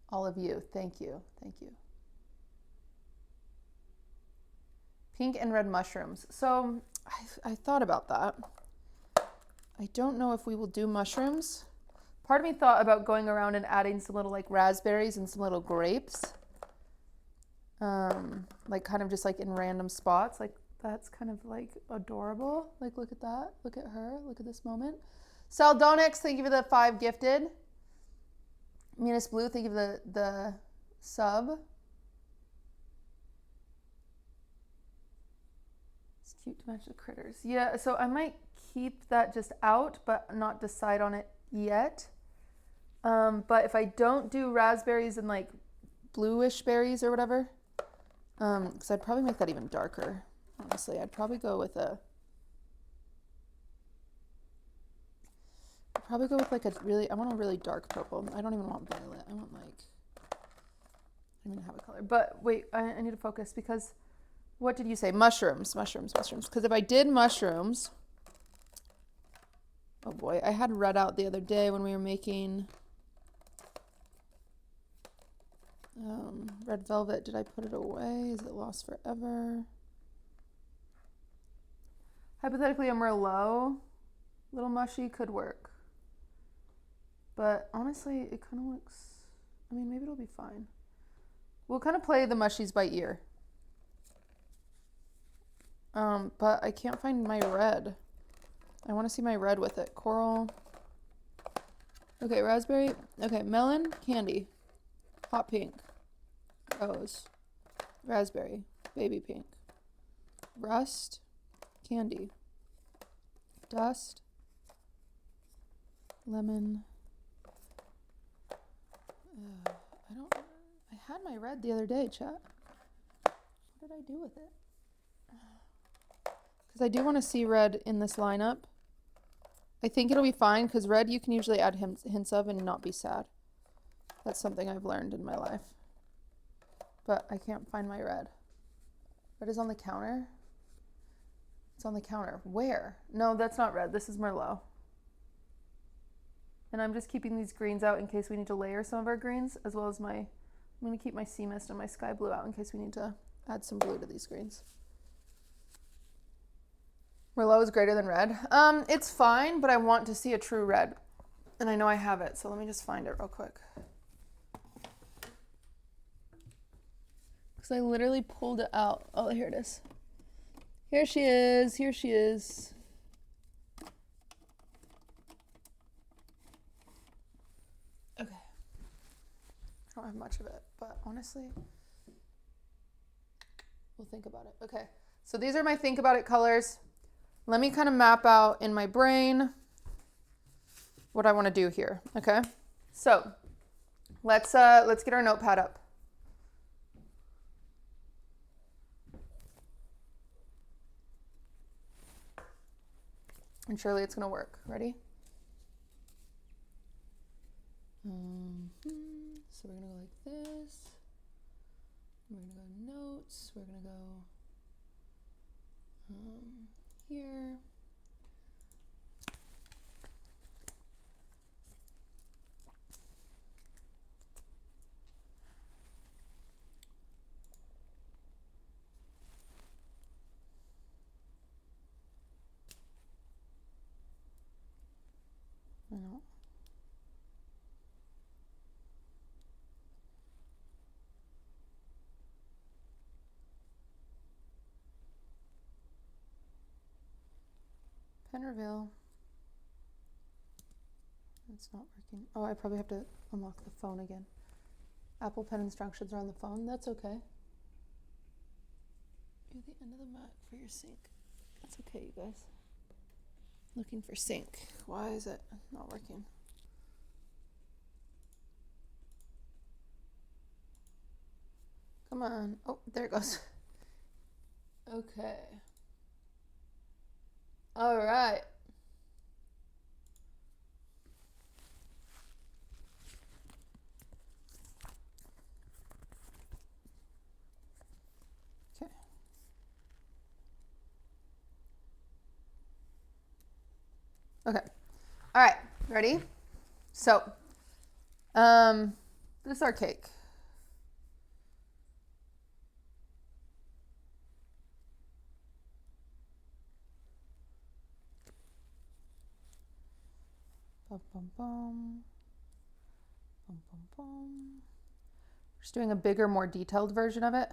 Olive you, thank you, thank you. Pink and red mushrooms. So I thought about that. I don't know if we will do mushrooms. Part of me thought about going around and adding some little like raspberries and some little grapes. Like kind of just like in random spots. Like that's kind of like adorable. Like look at that. Look at her. Look at this moment. Saldonix, thank you for the 5 gifted. Minas Blue, thank you for the sub. It's cute to match the critters. Yeah, so I might keep that just out, but not decide on it yet. But if I don't do raspberries and like bluish berries or whatever, because I'd probably make that even darker. Honestly, I'd probably go with like a really, I want a really dark purple. I don't even want violet. I want like, I don't even have a color. But wait, I need to focus because what did you say? Mushrooms. Because if I did mushrooms, Oh boy, I had red out the other day when we were making red velvet. Did I put it away? Is it lost forever? Hypothetically, a Merlot little mushy could work. But honestly, it kind of looks, I mean, maybe it'll be fine. We'll kind of play the mushies by ear. But I can't find my red. I want to see my red with it. Coral. Okay, raspberry. Okay, melon, candy. Hot pink. Rose. Raspberry. Baby pink. Rust. Candy. Dust. Lemon. I had my red the other day, chat. What did I do with it? Because I do want to see red in this lineup. I think it'll be fine because red you can usually add hints of and not be sad. That's something I've learned in my life. But I can't find my red. Red is on the counter. It's on the counter. Where? No, that's not red. This is Merlot. And I'm just keeping these greens out in case we need to layer some of our greens, as well as I'm going to keep my sea mist and my sky blue out in case we need to add some blue to these greens. Merlot is greater than red. It's fine, but I want to see a true red. And I know I have it, so let me just find it real quick. Because I literally pulled it out. Oh, here it is. Here she is. Here she is. Okay. I don't have much of it, but honestly, we'll think about it. Okay, so these are my think about it colors. Let me kind of map out in my brain what I want to do here, okay? So let's get our notepad up. And surely it's gonna work. Ready? So we're gonna go like this. We're gonna go notes. We're gonna go here. I know. Pen reveal. It's not working. Oh, I probably have to unlock the phone again. Apple Pen instructions are on the phone. That's okay. You're the end of the mat for your sink. That's okay, you guys. Looking for sink. Why is it not working? Come on. Oh, there it goes. Okay. All right. Okay. Okay. All right. Ready? So, this is our cake. Bum, bum, bum. Bum, bum, bum. Just doing a bigger, more detailed version of it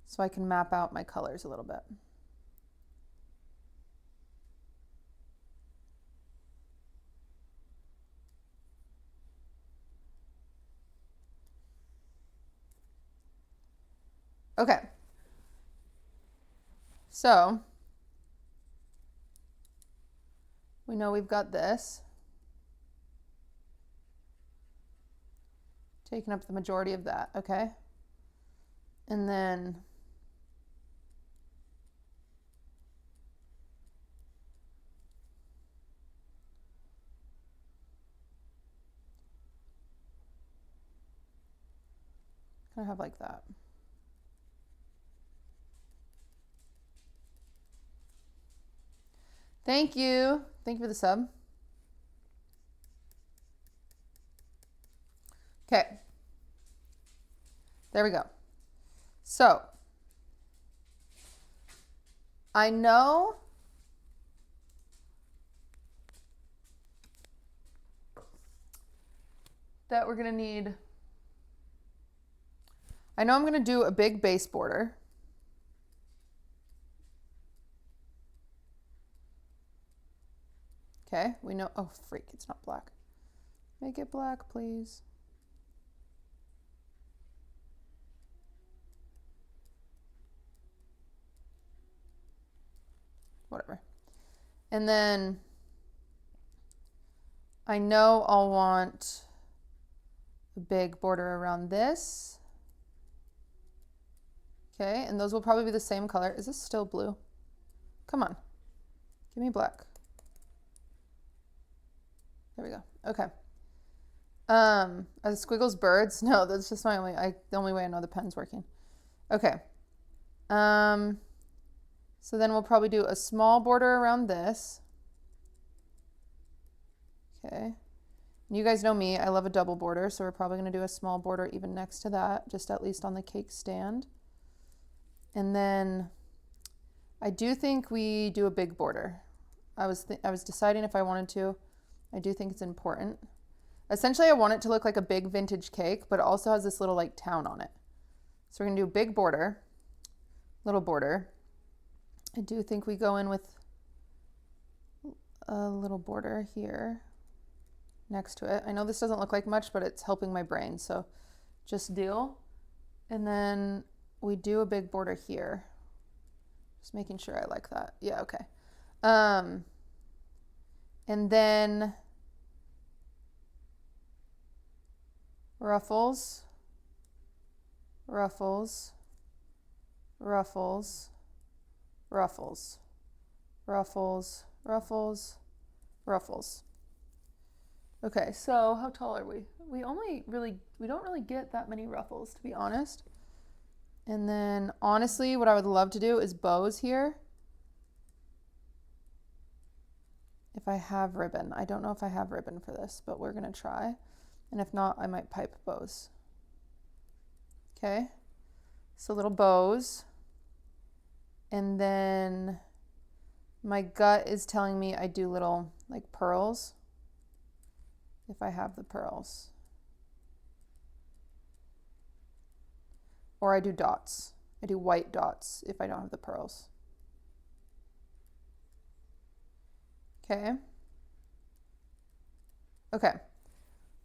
so I can map out my colors a little bit. Okay. So we know we've got this. Taking up the majority of that, okay? And then kind of have like that. Thank you. Thank you for the sub. Okay. There we go. So I know that we're going to need, I know I'm going to do a big base border. Okay, we know, oh freak, it's not black. Make it black, please. Whatever. And then I know I'll want a big border around this. Okay, and those will probably be the same color. Is this still blue? Come on, give me black. There we go. Okay. Are the squiggles birds? No, that's just my the only way I know the pen's working. Okay. So then we'll probably do a small border around this. Okay. And you guys know me, I love a double border, so we're probably going to do a small border even next to that, just at least on the cake stand. And then I do think we do a big border. I was deciding if I wanted to. I do think it's important. Essentially, I want it to look like a big vintage cake, but it also has this little like town on it. So we're going to do a big border, little border. I do think we go in with a little border here next to it. I know this doesn't look like much, but it's helping my brain, so just deal. And then we do a big border here. Just making sure I like that. Yeah, okay. And then ruffles, ruffles, ruffles, ruffles, ruffles, ruffles, ruffles. Okay, so how tall are we? We don't really get that many ruffles, to be honest. And then honestly, what I would love to do is bows here. If I have ribbon. I don't know if I have ribbon for this, but we're gonna try. And if not, I might pipe bows. Okay, so little bows. And then my gut is telling me I do little like pearls, if I have the pearls. Or I do dots. I do white dots if I don't have the pearls. Okay. Okay.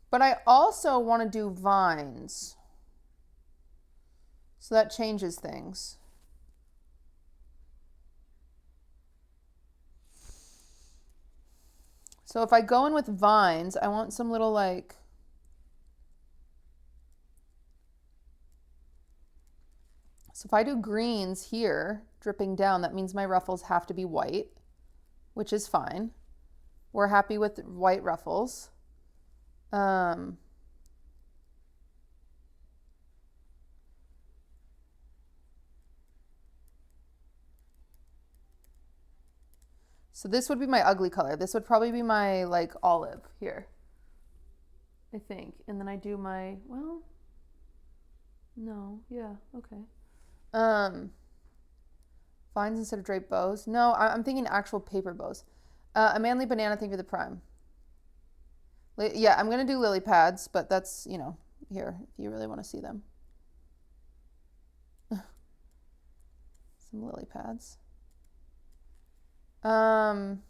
But I also want to do vines. So that changes things. So if I go in with vines, I want some little like, so if I do greens here, dripping down, that means my ruffles have to be white, which is fine. We're happy with white ruffles. So this would be my ugly color. This would probably be my like olive here, I think. And then I do my, well, no, yeah, okay. Vines instead of draped bows. No, I'm thinking actual paper bows. A manly banana, thank you for the prime. Yeah, I'm gonna do lily pads, but that's, you know, here, if you really want to see them. Some lily pads. And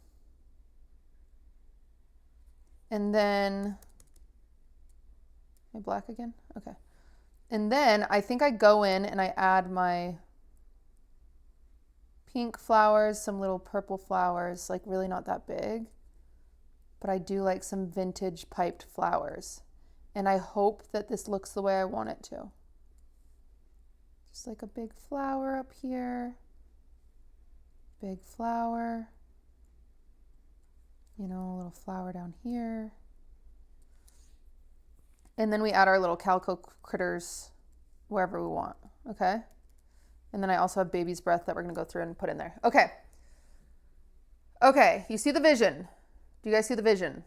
then, am I black again? Okay. And then I think I go in and I add my pink flowers, some little purple flowers, like really not that big, but I do like some vintage piped flowers. And I hope that this looks the way I want it to. Just like a big flower up here, big flower, you know, a little flower down here. And then we add our little calico critters wherever we want, okay? And then I also have baby's breath that we're gonna go through and put in there. Okay. Okay, you see the vision. Do you guys see the vision?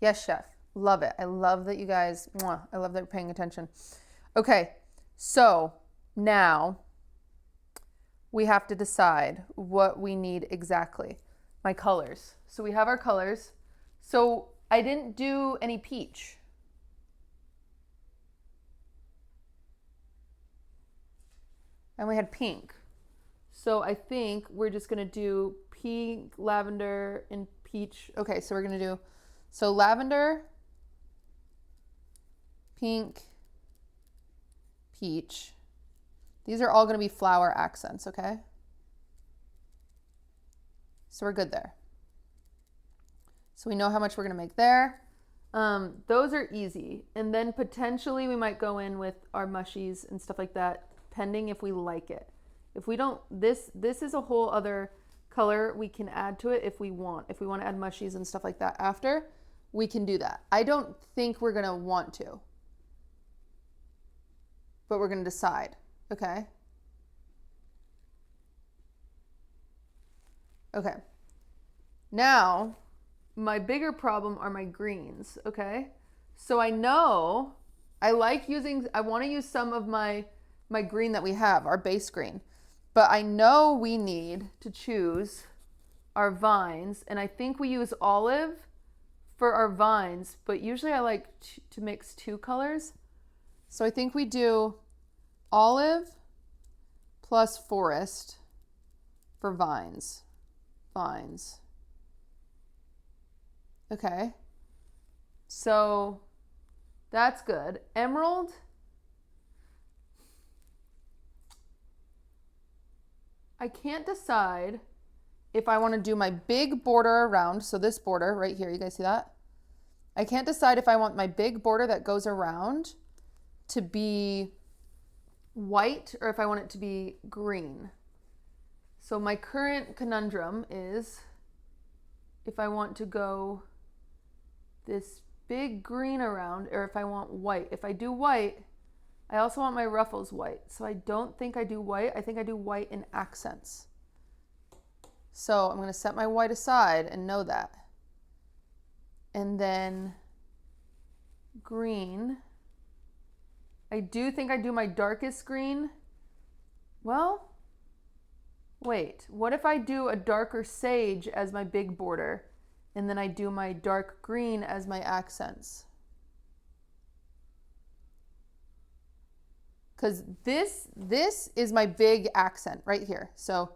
Yes, chef. Love it. I love that you guys, mwah, I love that you're paying attention. Okay, so now we have to decide what we need exactly. My colors. So we have our colors. So I didn't do any peach. And we had pink. So I think we're just gonna do pink, lavender, and peach. Okay, so we're gonna do, so lavender, pink, peach. These are all gonna be flower accents, okay? So we're good there. So we know how much we're gonna make there. Those are easy. And then potentially we might go in with our mushies and stuff like that, pending if we like it. If we don't, this is a whole other color we can add to it if we want. If we want to add mushies and stuff like that after, we can do that. I don't think we're gonna want to, but we're gonna decide, okay? Okay. Now, my bigger problem are my greens, okay? So I know I like using, I want to use some of my green that we have, our base green. But I know we need to choose our vines, and I think we use olive for our vines, but usually I like to mix two colors. So I think we do olive plus forest for vines. Vines. Okay. So that's good. Emerald. I can't decide if I want to do my big border around, so this border right here, you guys see that? I can't decide if I want my big border that goes around to be white or if I want it to be green. So my current conundrum is if I want to go this big green around or if I want white. If I do white, I also want my ruffles white. So I don't think I do white. I think I do white in accents. So I'm going to set my white aside and know that. And then green. I do think I do my darkest green. Well, wait. What if I do a darker sage as my big border and then I do my dark green as my accents? Because this is my big accent right here. So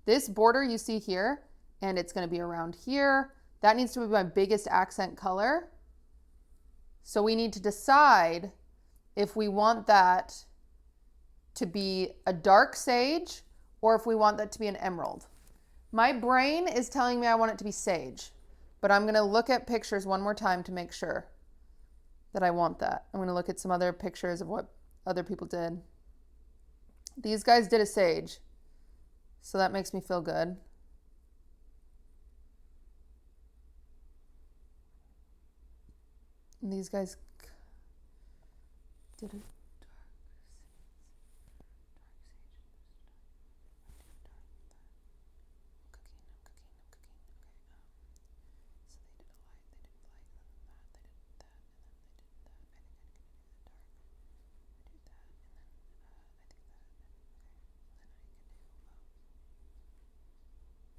this border you see here, and it's going to be around here. That needs to be my biggest accent color. So we need to decide if we want that to be a dark sage or if we want that to be an emerald. My brain is telling me I want it to be sage, but I'm going to look at pictures one more time to make sure that I want that. I'm going to look at some other pictures of what other people did. These guys did a sage, so that makes me feel good. And these guys did a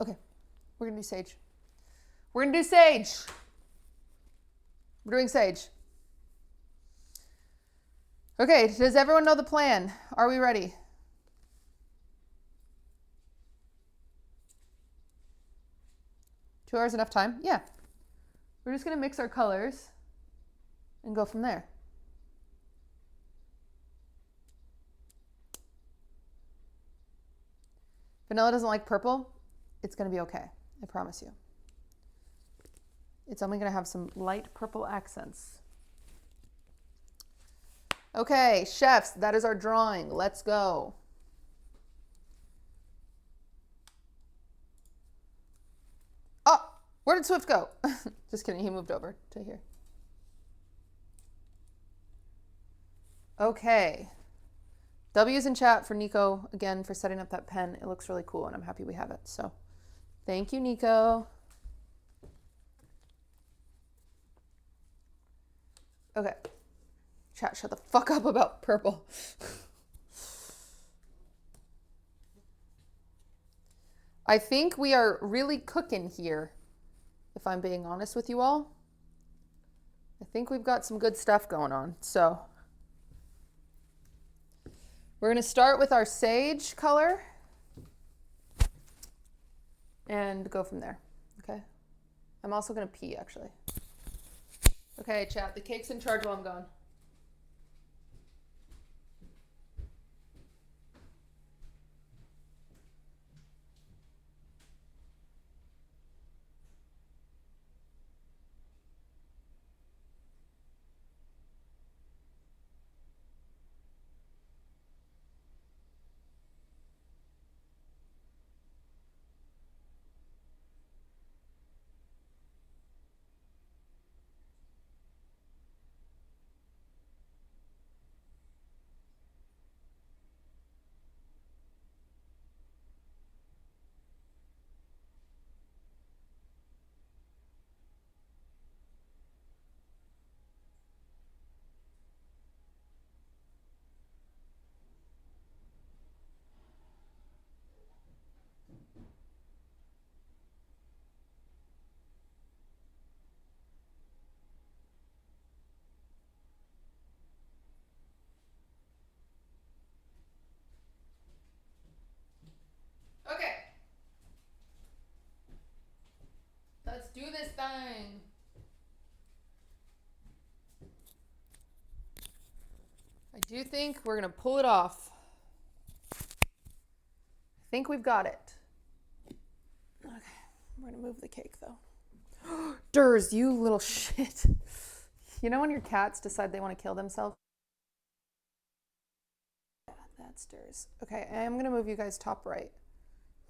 Okay, we're gonna do sage. We're gonna do sage. We're doing sage. Okay, does everyone know the plan? Are we ready? Two hours enough time? Yeah. We're just gonna mix our colors and go from there. Vanilla doesn't like purple. It's gonna be okay, I promise you. It's only gonna have some light purple accents. Okay, chefs, that is our drawing. Let's go. Oh, where did Swift go? Just kidding, he moved over to here. Okay. W's in chat for Nico, again, for setting up that pen. It looks really cool, and I'm happy we have it. So thank you, Nico. Okay. Chat, shut the fuck up about purple. I think we are really cooking here, if I'm being honest with you all. I think we've got some good stuff going on. So we're going to start with our sage color and go from there. Okay. I'm also going to pee, actually. Okay, chat. The cake's in charge while I'm gone. Okay. Let's do this thing. I do think we're going to pull it off. I think we've got it. Okay. We're going to move the cake, though. Durs, you little shit. You know when your cats decide they want to kill themselves? Yeah, that's Durs. Okay, I'm going to move you guys top right.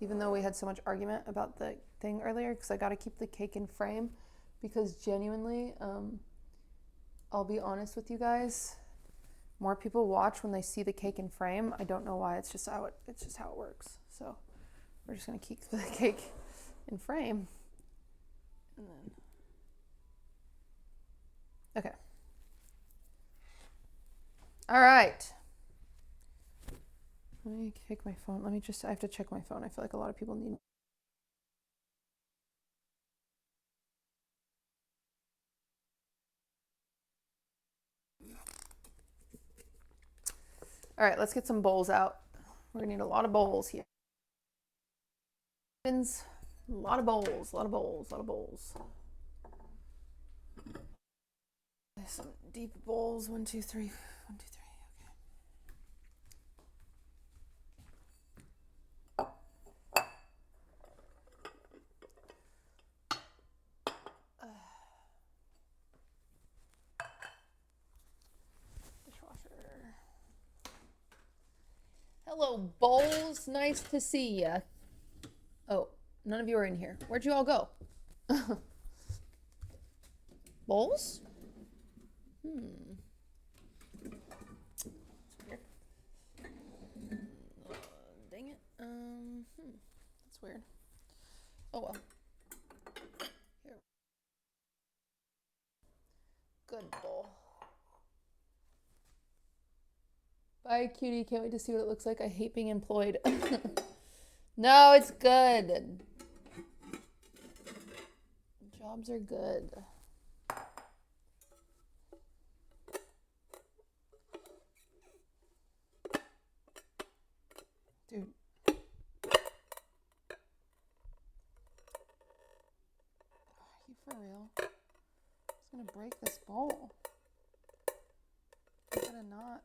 Even though we had so much argument about the thing earlier, because I got to keep the cake in frame. Because genuinely, I'll be honest with you guys, more people watch when they see the cake in frame. I don't know why. It's just how it works. So we're just gonna keep the cake in frame, and then okay. All right. Let me take my phone. I have to check my phone. I feel like a lot of people need. All right, let's get some bowls out. We're gonna need a lot of bowls here. A lot of bowls, a lot of bowls, a lot of bowls. Some deep bowls. 1, 2, 3. 1, 2, 3. Dishwasher. Hello, bowls. Nice to see ya. Oh, none of you are in here. Where'd you all go? Bowls? That's weird. Dang it. That's weird. Oh well. Here. Good bowl. Bye, cutie. Can't wait to see what it looks like. I hate being employed. No, it's good. Jobs are good. Dude. Are you for real? I'm just gonna break this bowl. I'm gonna not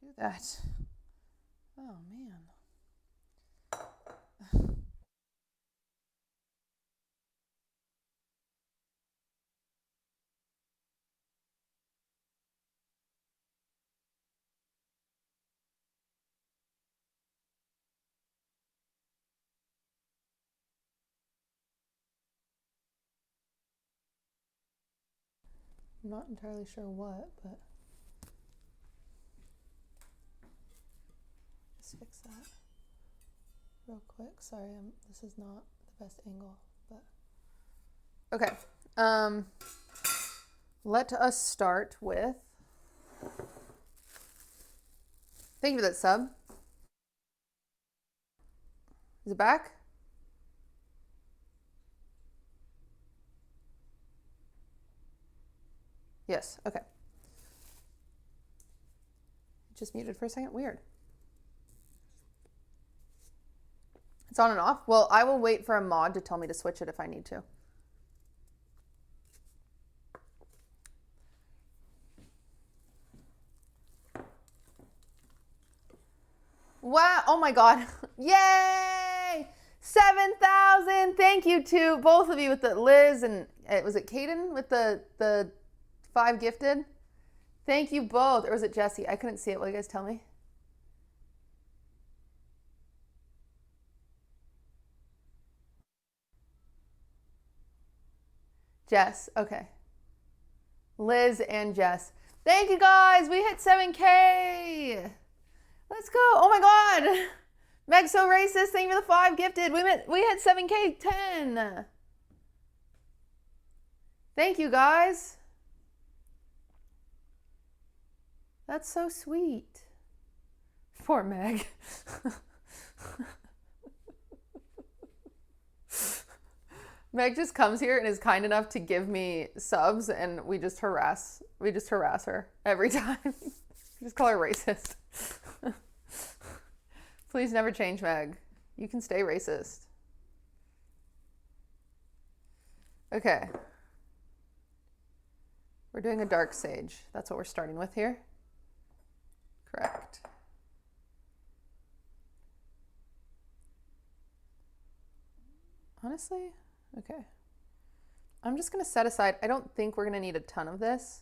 do that. Oh man. I'm not entirely sure what, but just fix that real quick. Sorry, this is not the best angle, but okay. Let us start with, thank you for that sub. Is it back? Yes, okay. Just muted for a second, weird. It's on and off? Well, I will wait for a mod to tell me to switch it if I need to. Wow, oh my God. Yay! 7,000. Thank you to both of you with the Liz and was it Kaden with the 5 gifted? Thank you both. Or was it Jesse? I couldn't see it. Will you guys tell me? Jess, okay. Liz and Jess. Thank you guys. We hit 7K. Let's go. Oh my God. Meg's so racist. Thank you for the 5 gifted. We hit 7K 10. Thank you guys. That's so sweet. Poor Meg. Meg just comes here and is kind enough to give me subs, and we just harass her every time. We just call her racist. Please never change, Meg. You can stay racist. Okay. We're doing a dark sage. That's what we're starting with here. Correct. Honestly, okay. I'm just going to set aside, I don't think we're going to need a ton of this.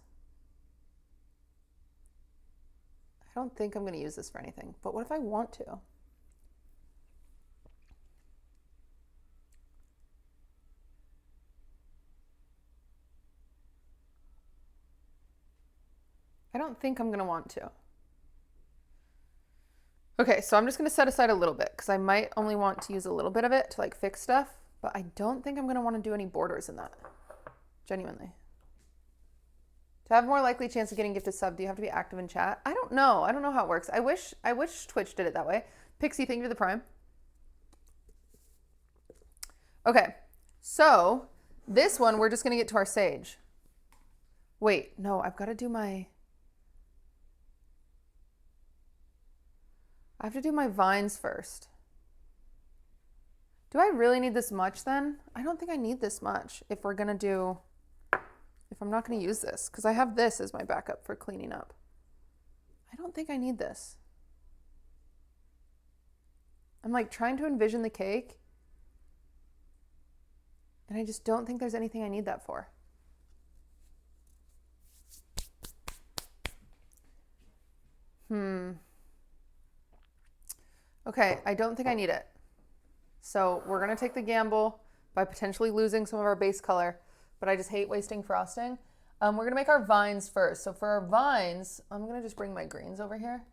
I don't think I'm going to use this for anything, but what if I want to? I don't think I'm going to want to. Okay, so I'm just going to set aside a little bit because I might only want to use a little bit of it to like fix stuff, but I don't think I'm going to want to do any borders in that. Genuinely. To have more likely chance of getting gifted sub, do you have to be active in chat? I don't know. I don't know how it works. I wish Twitch did it that way. Pixie, thank you for the prime. Okay, so this one, we're just going to get to our sage. Wait, no, I've got to do my... I have to do my vines first. Do I really need this much then? I don't think I need this much if we're going to do... If I'm not going to use this, because I have this as my backup for cleaning up. I don't think I need this. I'm like trying to envision the cake, and I just don't think there's anything I need that for. Okay, I don't think I need it. So we're going to take the gamble by potentially losing some of our base color, but I just hate wasting frosting. We're going to make our vines first. So for our vines, I'm going to just bring my greens over here.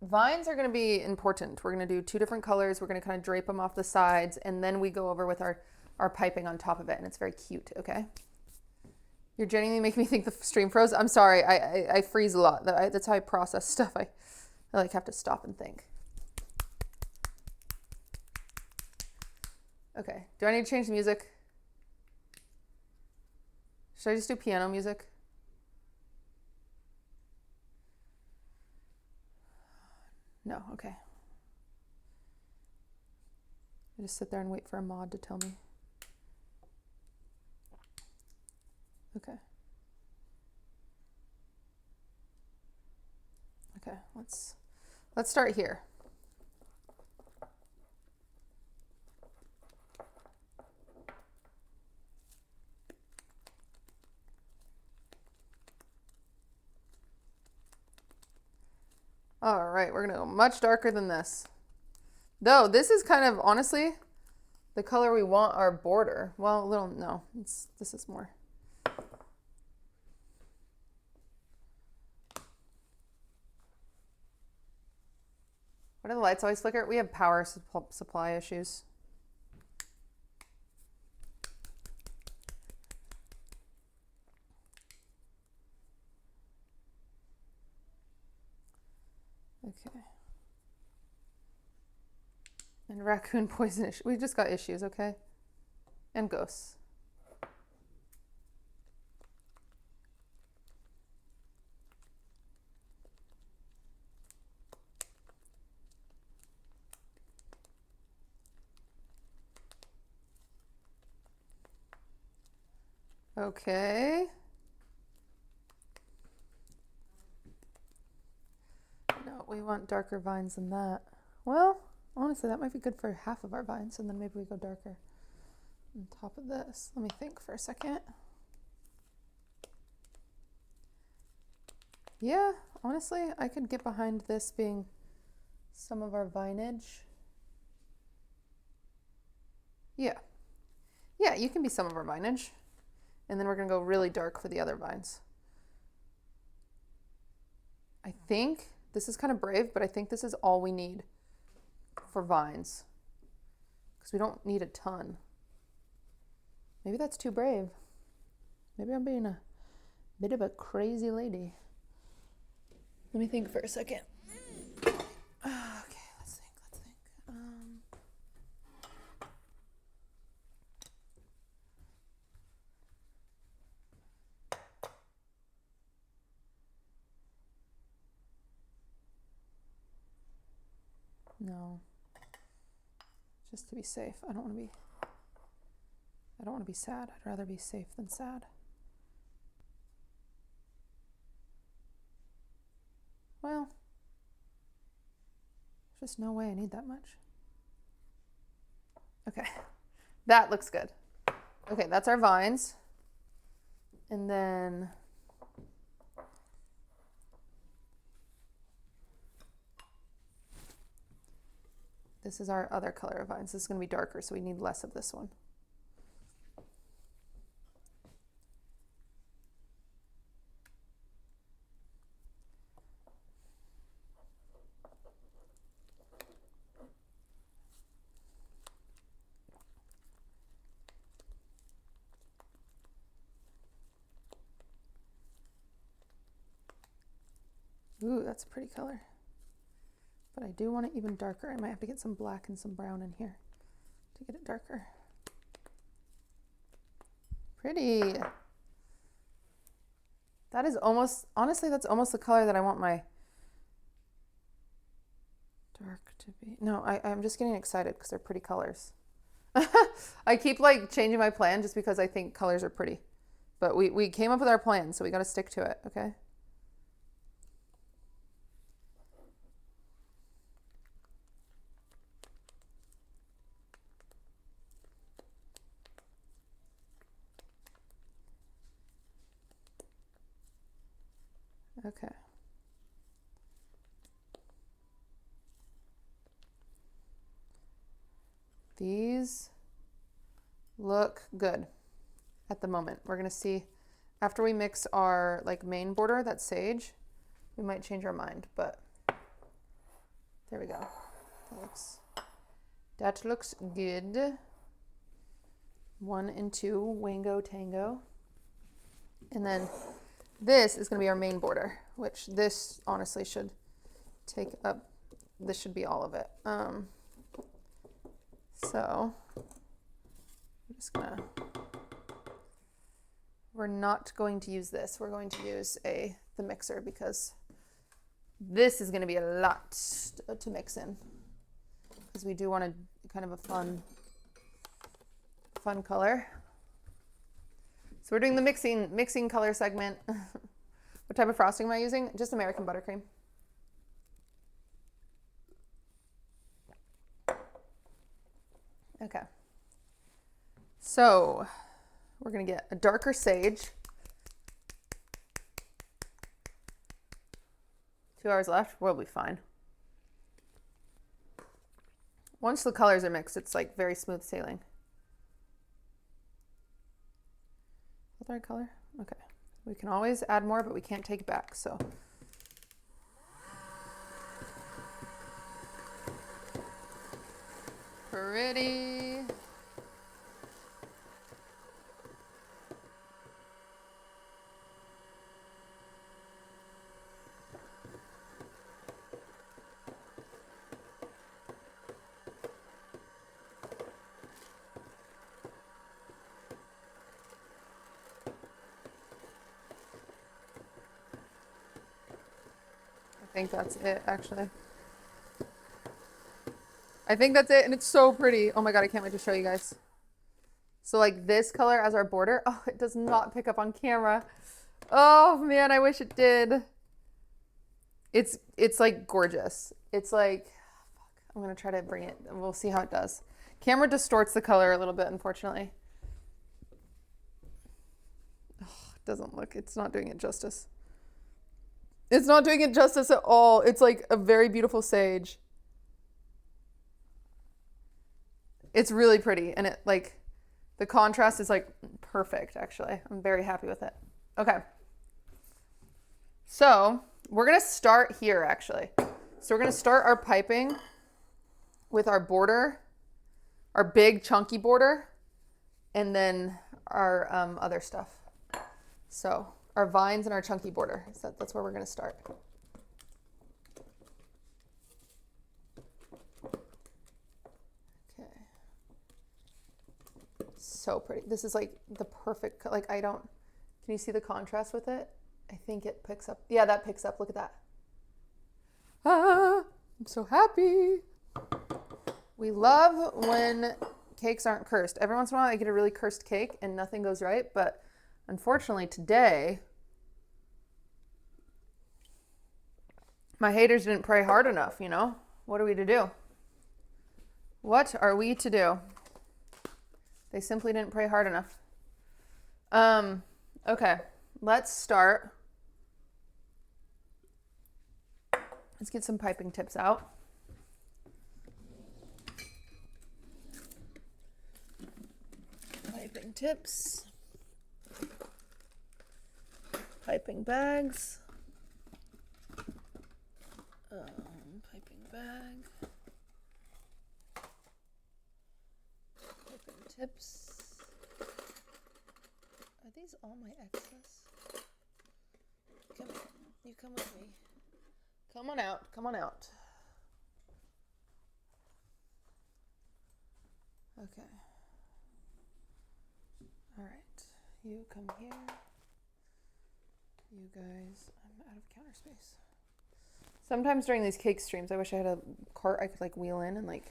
Vines are going to be important. We're going to do 2 different colors. We're going to kind of drape them off the sides, and then we go over with our piping on top of it, and it's very cute, okay? You're genuinely making me think the stream froze. I'm sorry, I freeze a lot. That's how I process stuff. I like have to stop and think. Okay, do I need to change the music? Should I just do piano music? No, okay. I just sit there and wait for a mod to tell me. Okay. Okay, let's start here. All right, we're gonna go much darker than this. Though this is kind of, honestly, the color we want our border. Well, a little, no, this is more. Why do the lights always flicker? We have power supply issues. Okay. And raccoon poison issue. We just got issues, okay? And ghosts. Okay. No, we want darker vines than that. Well, honestly, that might be good for half of our vines, and then maybe we go darker on top of this. Let me think for a second. Yeah, honestly, I could get behind this being some of our vinage. Yeah. Yeah, you can be some of our vinage. And then we're going to go really dark for the other vines. I think this is kind of brave, but I think this is all we need for vines. Because we don't need a ton. Maybe that's too brave. Maybe I'm being a bit of a crazy lady. Let me think for a second. Okay, let's think. No. Just to be safe. I don't want to be sad. I'd rather be safe than sad. Well, there's just no way I need that much. Okay, that looks good. Okay, that's our vines. And then this is our other color of vines. This is going to be darker, so we need less of this one. Ooh, that's a pretty color. But I do want it even darker. I might have to get some black and some brown in here to get it darker. Pretty. That is almost, honestly, that's almost the color that I want my dark to be. No, I'm just getting excited because they're pretty colors. I keep like changing my plan just because I think colors are pretty. But we came up with our plan, so we got to stick to it, okay? Okay. These look good at the moment. We're gonna see after we mix our like main border, that sage, we might change our mind, but there we go. That looks good. 1 and 2, Wango Tango. And then this is going to be our main border, which this honestly should take up, this should be all of it. So I'm just gonna, we're not going to use this. We're going to use the mixer because this is going to be a lot to mix in because we do want a kind of a fun color. So we're doing the mixing color segment. What type of frosting am I using? Just American buttercream. Okay. So we're gonna get a darker sage. 2 hours left, we'll be fine. Once the colors are mixed, it's like very smooth sailing. Is that the right color? Okay. We can always add more, but we can't take it back, so. Pretty. think that's it, actually. I think that's it, and it's so pretty. Oh my god, I can't wait to show you guys. So like this color as our border. Oh, it does not pick up on camera. Oh man, I wish it did. It's like gorgeous. It's like, fuck, I'm gonna try to bring it. We'll see how it does. Camera distorts the color a little bit, unfortunately. Oh, it doesn't look, it's not doing it justice. It's not doing it justice at all. It's like a very beautiful sage. It's really pretty, and it like, the contrast is like perfect, actually. I'm very happy with it. Okay. So we're gonna start here, actually. So we're gonna start our piping with our border, our big chunky border, and then our other stuff. So our vines and our chunky border. So that's where we're gonna start. Okay. So pretty. This is like the perfect, like I don't, can you see the contrast with it? I think it picks up. Yeah, that picks up. Look at that. Ah, I'm so happy. We love when cakes aren't cursed. Every once in a while I get a really cursed cake and nothing goes right, but unfortunately today, my haters didn't pray hard enough, you know? What are we to do? What are we to do? They simply didn't pray hard enough. Okay, let's start. Let's get some piping tips out. Piping tips. Piping bags. Piping bag. Piping tips. Are these all my excess? Come here. You come with me. Come on out. Come on out. Okay. All right. You come here. You guys, I'm out of counter space. Sometimes during these cake streams, I wish I had a cart I could like wheel in and like,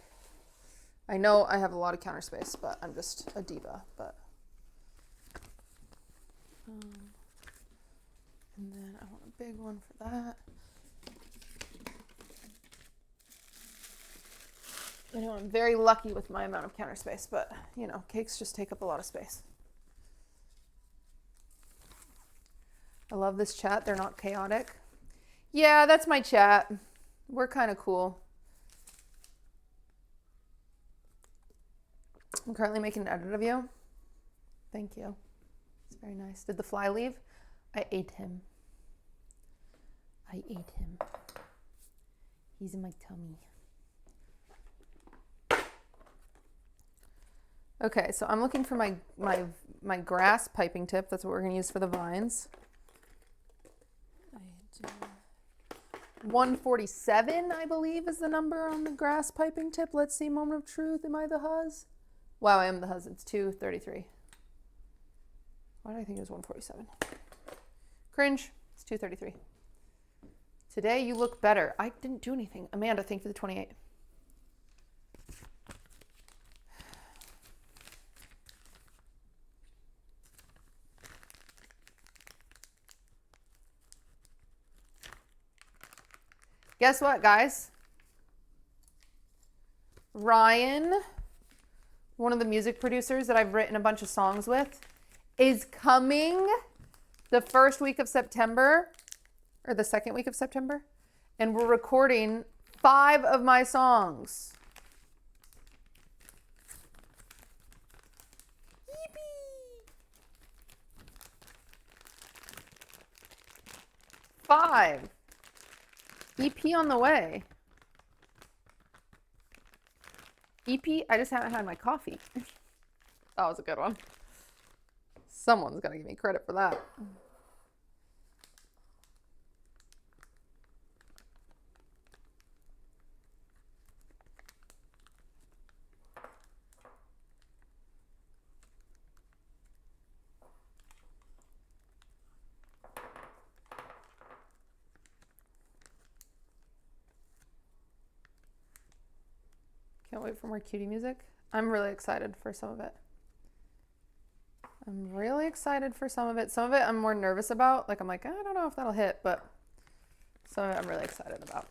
I know I have a lot of counter space, but I'm just a diva, but. And then I want a big one for that. I know I'm very lucky with my amount of counter space, but you know, cakes just take up a lot of space. I love this chat. They're not chaotic. Yeah, that's my chat. We're kind of cool. I'm currently making an edit of you. Thank you. It's very nice. Did the fly leave? I ate him. I ate him. He's in my tummy. Okay, so I'm looking for my grass piping tip. That's what we're going to use for the vines. 147, I believe, is the number on the grass piping tip. Let's see, moment of truth. Am I the huzz? Wow, I am the huzz. It's 233. Why did I think it was 147? Cringe. It's 233. Today you look better. I didn't do anything. Amanda, thank you for the 28. Guess what, guys? Ryan, one of the music producers that I've written a bunch of songs with, is coming the first week of September, or the second week of September, and we're recording 5 of my songs. Yippee! 5. EP on the way. EP, I just haven't had my coffee. That was a good one. Someone's gonna give me credit for that. Can't wait for more cutie music. I'm really excited for some of it. I'm really excited for some of it. Some of it I'm more nervous about. Like I'm like, I don't know if that'll hit, but some of it I'm really excited about.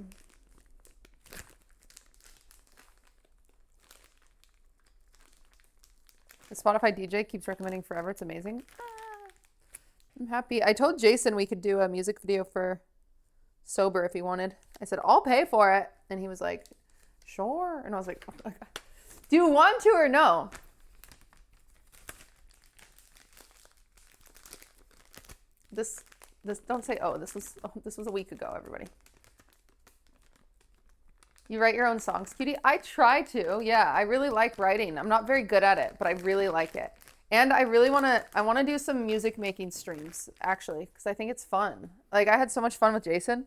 The Spotify DJ keeps recommending forever. It's amazing. I'm happy. I told Jason we could do a music video for Sober if he wanted. I said, I'll pay for it. And he was like, sure. And I was like, oh my God. Do you want to or no? This don't say, oh, this was a week ago, everybody. You write your own songs, Cutie? I try to. Yeah, I really like writing. I'm not very good at it, but I really like it. And I really want to do some music making streams, actually, because I think it's fun. Like, I had so much fun with Jason.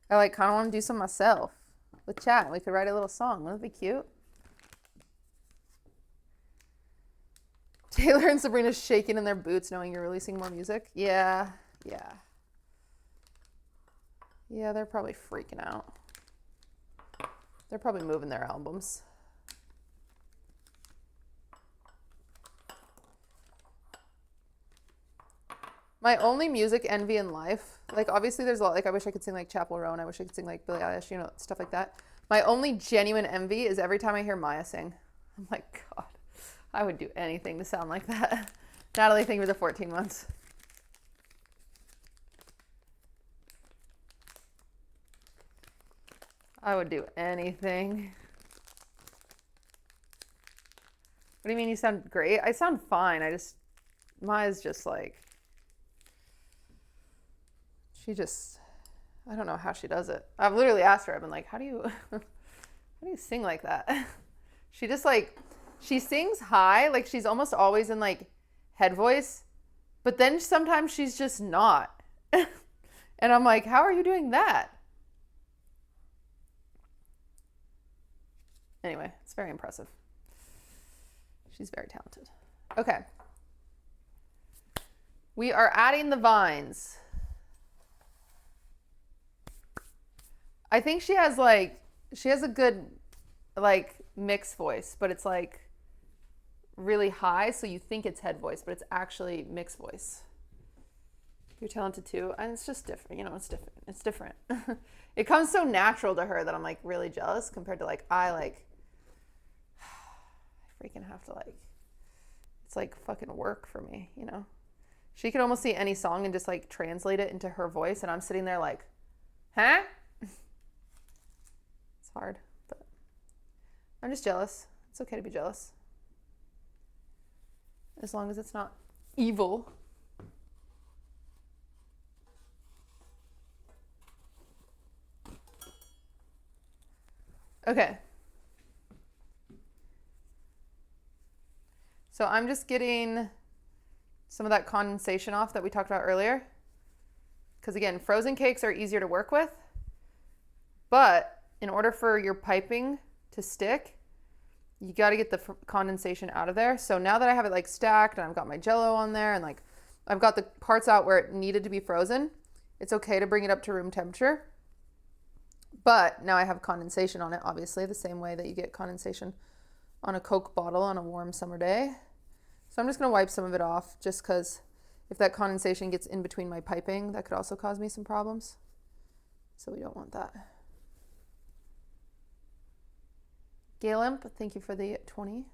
I like kind of want to do some myself with chat. We could write a little song. Wouldn't it be cute? Taylor and Sabrina's shaking in their boots knowing you're releasing more music. Yeah, yeah. Yeah, they're probably freaking out. They're probably moving their albums. My only music envy in life, like obviously there's a lot, like I wish I could sing like Chappell Roan, I wish I could sing like Billie Eilish, you know, stuff like that. My only genuine envy is every time I hear Maya sing. I'm like, God, I would do anything to sound like that. Natalie, thank you for the 14 months. I would do anything. What do you mean you sound great? I sound fine. Maya's just like, I don't know how she does it. I've literally asked her, I've been like, how do you sing like that? She just like, she sings high, like she's almost always in like head voice, but then sometimes she's just not. And I'm like, how are you doing that? Anyway, it's very impressive. She's very talented. Okay. We are adding the vines. I think she has a good like mixed voice, but it's like really high, so you think it's head voice, but it's actually mixed voice. You're talented too, and it's just different, you know, it's different. It's different. It comes so natural to her that I'm like really jealous compared to like I freaking have to like, it's like fucking work for me, you know? She could almost see any song and just like translate it into her voice, and I'm sitting there like, huh? It's hard, but I'm just jealous. It's okay to be jealous. As long as it's not evil. Okay. So I'm just getting some of that condensation off that we talked about earlier. Because again, frozen cakes are easier to work with. But in order for your piping to stick, you got to get the condensation out of there. So now that I have it like stacked and I've got my Jello on there and like I've got the parts out where it needed to be frozen, it's okay to bring it up to room temperature. But now I have condensation on it, obviously, the same way that you get condensation on a Coke bottle on a warm summer day. So I'm just going to wipe some of it off just because if that condensation gets in between my piping, that could also cause me some problems. So we don't want that. Galimp, thank you for the 20.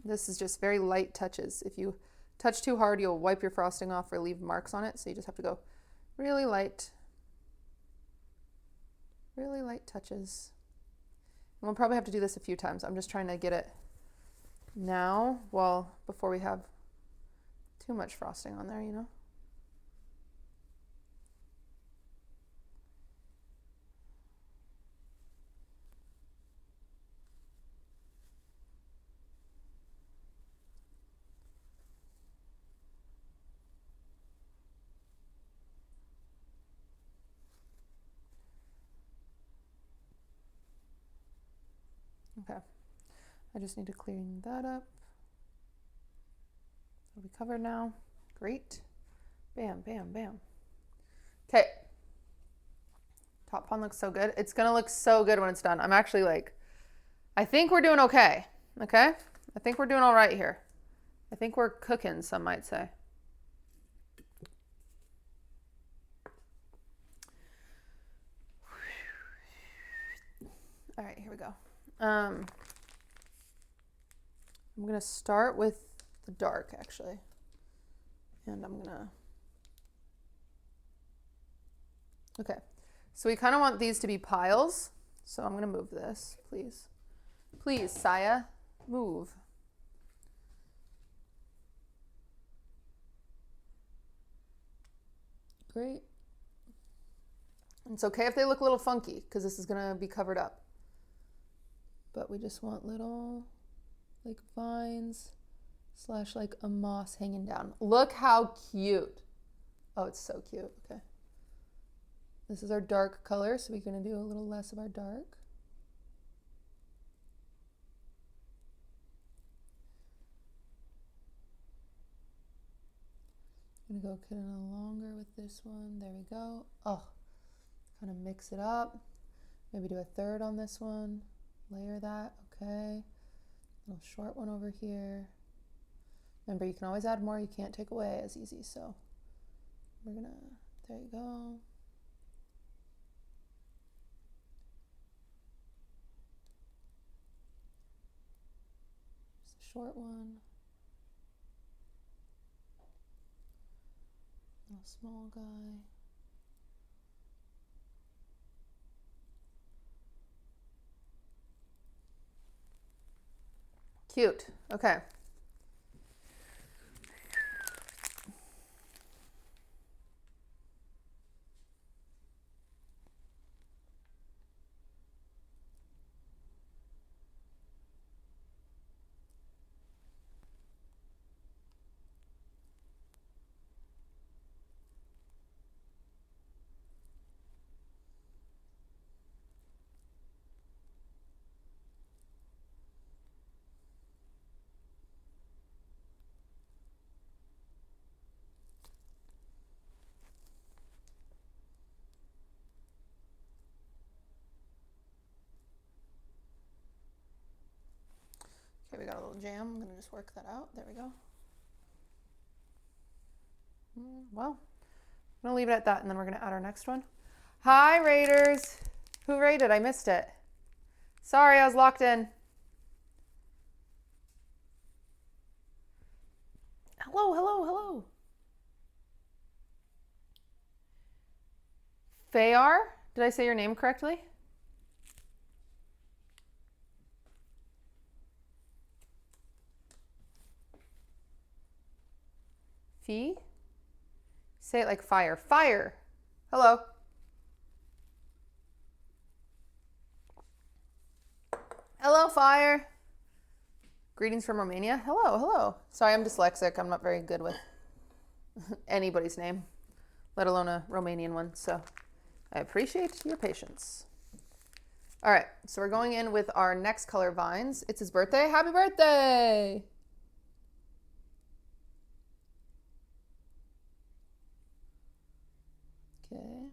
This is just very light touches. If you touch too hard, you'll wipe your frosting off or leave marks on it. So you just have to go really light touches. And we'll probably have to do this a few times. I'm just trying to get it now, before we have too much frosting on there, you know? Okay, I just need to clean that up. It'll be covered now. Great. Bam, bam, bam. Okay. Pop pun looks so good. It's gonna look so good when it's done. I'm actually like, I think we're doing okay. Okay? I think we're doing all right here. I think we're cooking, some might say. All right, here we go. I'm gonna start with the dark actually. And I'm gonna, okay. So we kind of want these to be piles. So I'm gonna move this, please. Please, Saya, move. Great. And it's okay if they look a little funky because this is gonna be covered up. But we just want little like vines / like a moss hanging down. Look how cute. Oh, it's so cute. Okay. This is our dark color, so we're gonna do a little less of our dark. I'm gonna go kind of longer with this one. There we go. Oh, kind of mix it up. Maybe do a third on this one. Layer that. Okay. Little short one over here. Remember, you can always add more. You can't take away as easy. So we're gonna. There you go. Just a short one. Little small guy. Cute. Okay. Okay, we got a little jam. I'm gonna just work that out. There we go. Well, I'm gonna leave it at that and then we're gonna add our next one. Hi, Raiders. Who raided? I missed it. Sorry, I was locked in. Hello, hello, hello. Fayar? Did I say your name correctly? Fee? Say it like fire. Fire! Hello. Hello, fire. Greetings from Romania. Hello, hello. Sorry, I'm dyslexic. I'm not very good with anybody's name, let alone a Romanian one. So I appreciate your patience. All right, so we're going in with our next color vines. It's his birthday. Happy birthday! Okay.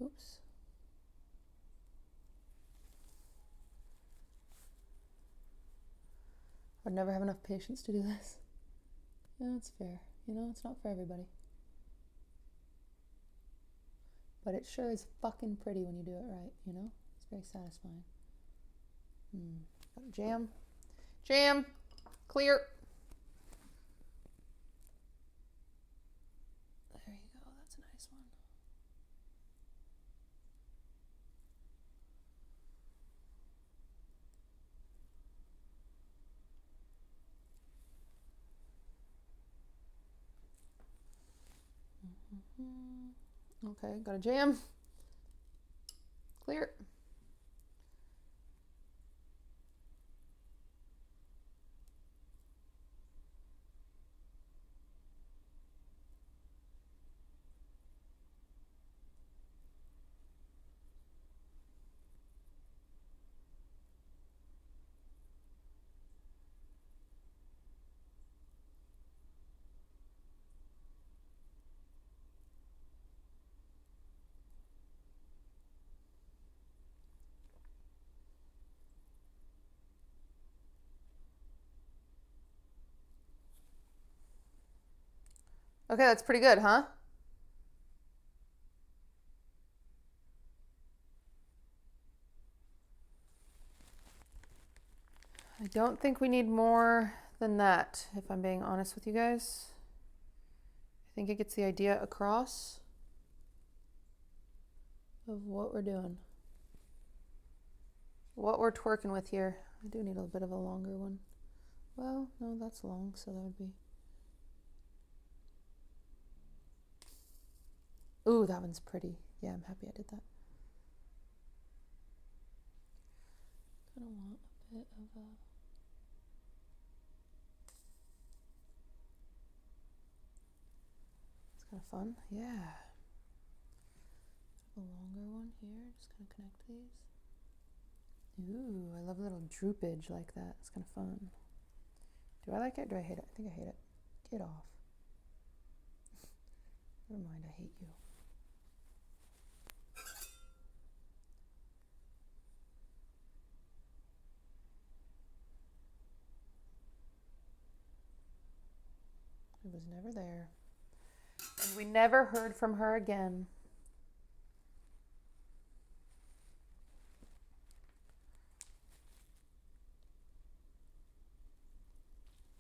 Oops. I'd never have enough patience to do this. Yeah, it's fair. You know, it's not for everybody. But it sure is fucking pretty when you do it right, you know? It's very satisfying. Jam. Jam. Clear. There you go. That's a nice one. Okay, got a jam. Clear. Okay, that's pretty good, huh? I don't think we need more than that, if I'm being honest with you guys. I think it gets the idea across of what we're doing. What we're twerking with here. I do need a bit of a longer one. Well, no, that's long, so that would be... Ooh, that one's pretty. Yeah, I'm happy I did that. Kind of want a bit of a... It's kind of fun. Yeah. A longer one here. Just kind of connect these. Ooh, I love a little droopage like that. It's kind of fun. Do I like it or do I hate it? I think I hate it. Get off. Never mind, I hate you. It was never there. And we never heard from her again.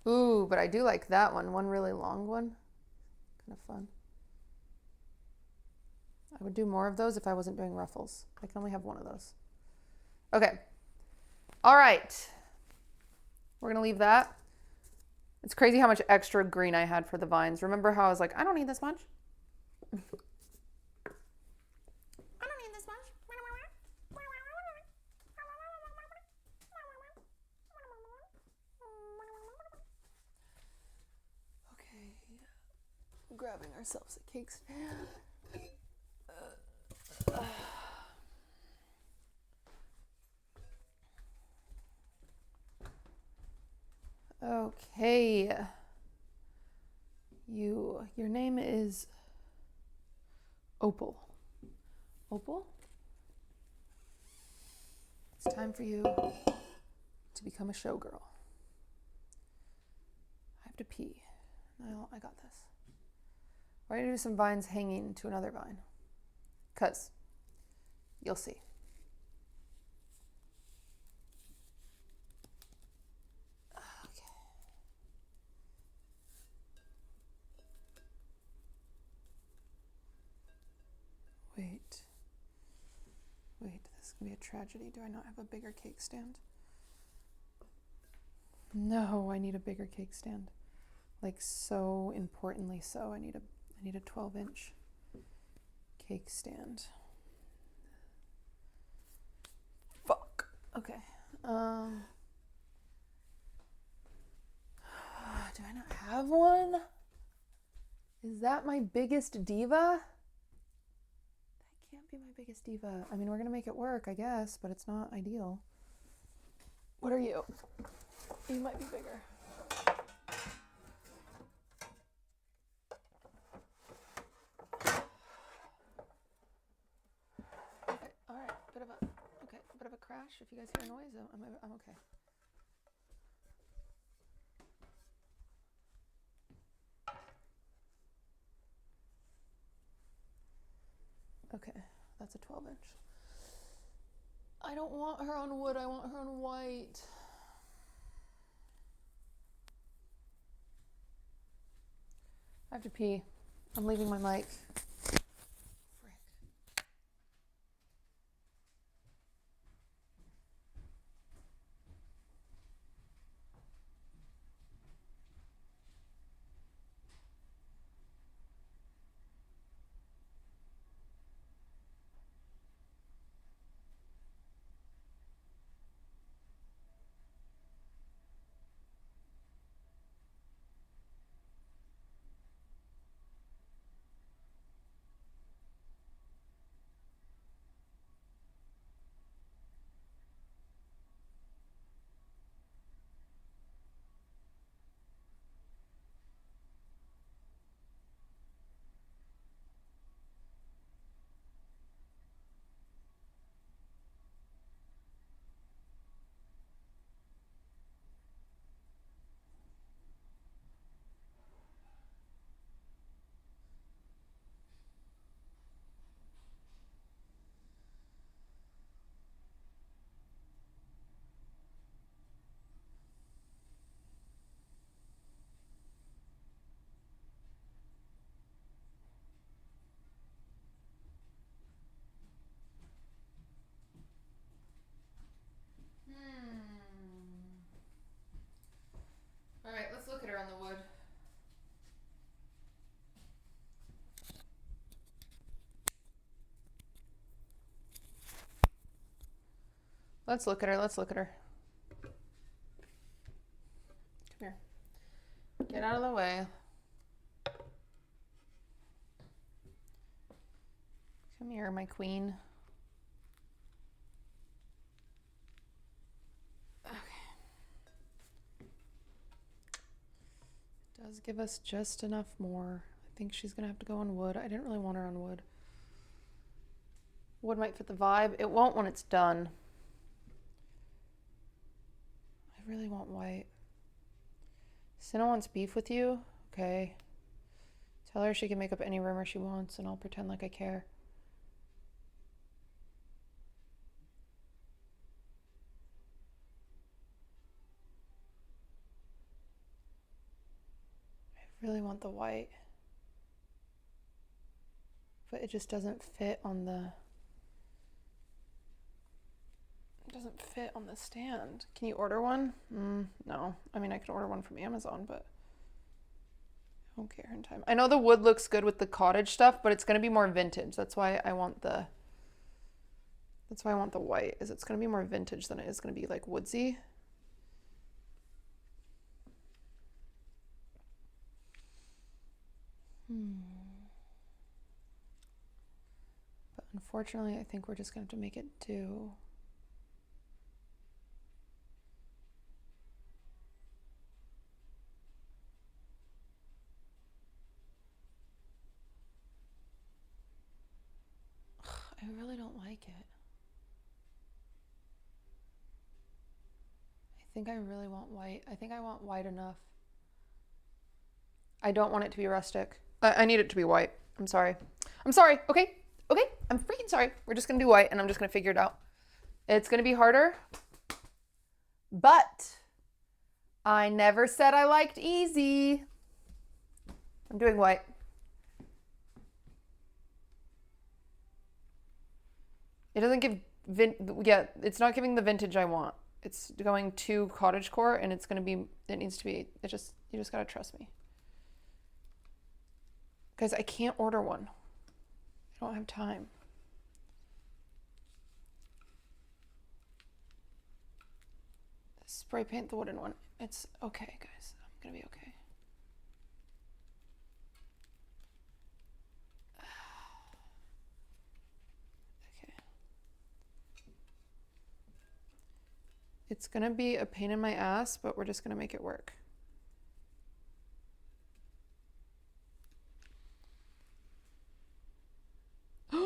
Ooh, but I do like that one. One really long one. Kind of fun. I would do more of those if I wasn't doing ruffles. I can only have one of those. Okay. All right. We're going to leave that. It's crazy how much extra green I had for the vines. Remember how I was like, I don't need this much? I don't need this much. Okay. Grabbing ourselves a cake stand. Okay. Your name is Opal. Opal? It's time for you to become a showgirl. I have to pee. No, I got this. We're going to do some vines hanging to another vine. Because you'll see. Wait, this is gonna be a tragedy. Do I not have a bigger cake stand? No, I need a bigger cake stand. Like, so importantly so. I need a 12-inch cake stand. Fuck. Okay. Do I not have one? Is that my biggest diva? Can't be my biggest diva. I mean, we're gonna make it work, I guess, but it's not ideal. What are you? You might be bigger. Okay, all right. Bit of a crash. If you guys hear noise, I'm okay. Okay, that's a 12-inch. I don't want her on wood, I want her on white. I have to pee. I'm leaving my mic. Let's look at her. Let's look at her. Come here. Get out of the way. Come here, my queen. Okay. Does give us just enough more. I think she's gonna have to go on wood. I didn't really want her on wood. Wood might fit the vibe. It won't when it's done. I really want white. Cinna wants beef with you? Okay. Tell her she can make up any rumor she wants and I'll pretend like I care. I really want the white. But it just doesn't fit on the... It doesn't fit on the stand. Can you order one? No. I mean, I could order one from Amazon, but I won't get here in time. I know the wood looks good with the cottage stuff, but it's going to be more vintage. That's why I want the white, is it's going to be more vintage than it is going to be like woodsy. But unfortunately, I think we're just going to have to make it do. I really don't like it. I think I really want white. I think I want white enough. I don't want it to be rustic. I need it to be white. I'm sorry. I'm sorry. Okay. Okay. I'm freaking sorry. We're just going to do white and I'm just going to figure it out. It's going to be harder. But I never said I liked easy. I'm doing white. It doesn't give, it's not giving the vintage I want. It's going to cottagecore and it's going to be, it needs to be, you just got to trust me. Guys, I can't order one. I don't have time. Spray paint the wooden one. It's okay, guys. I'm going to be okay. It's gonna be a pain in my ass, but we're just gonna make it work. I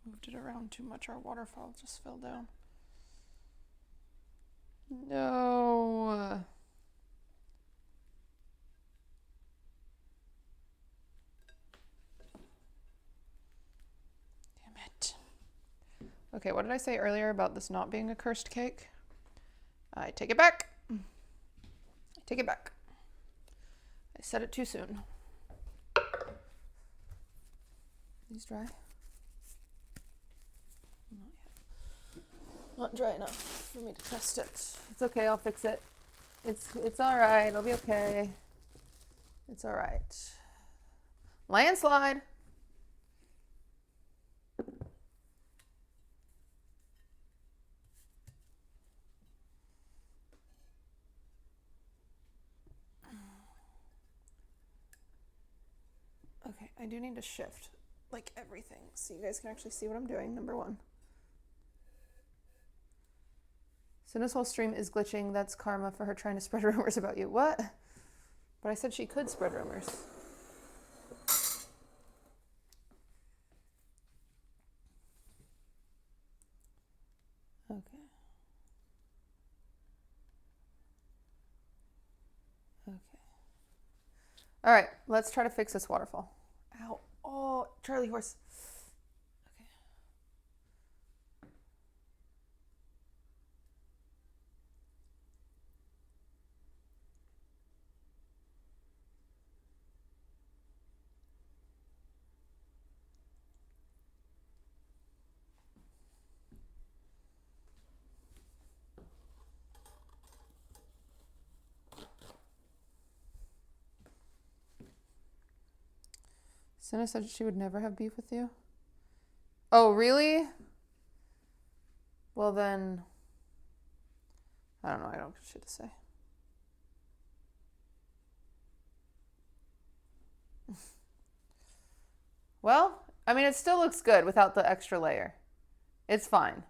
moved it around too much. Our waterfall just fell down. No. Damn it. Okay, what did I say earlier about this not being a cursed cake? I take it back. I take it back. I said it too soon. These dry? Not yet. Not dry enough for me to test it. It's okay, I'll fix it. It's all right, it'll be okay. It's all right. Landslide. Okay, I do need to shift like everything so you guys can actually see what I'm doing. Number one. Cinna's whole stream is glitching. That's karma for her trying to spread rumors about you. What? But I said she could spread rumors. Okay. Okay. All right, let's try to fix this waterfall. Ow. Oh, Charlie horse. Okay. Cinna said she would never have beef with you. Oh, really? Well then, I don't know. I don't have shit to say. Well, I mean, it still looks good without the extra layer. It's fine.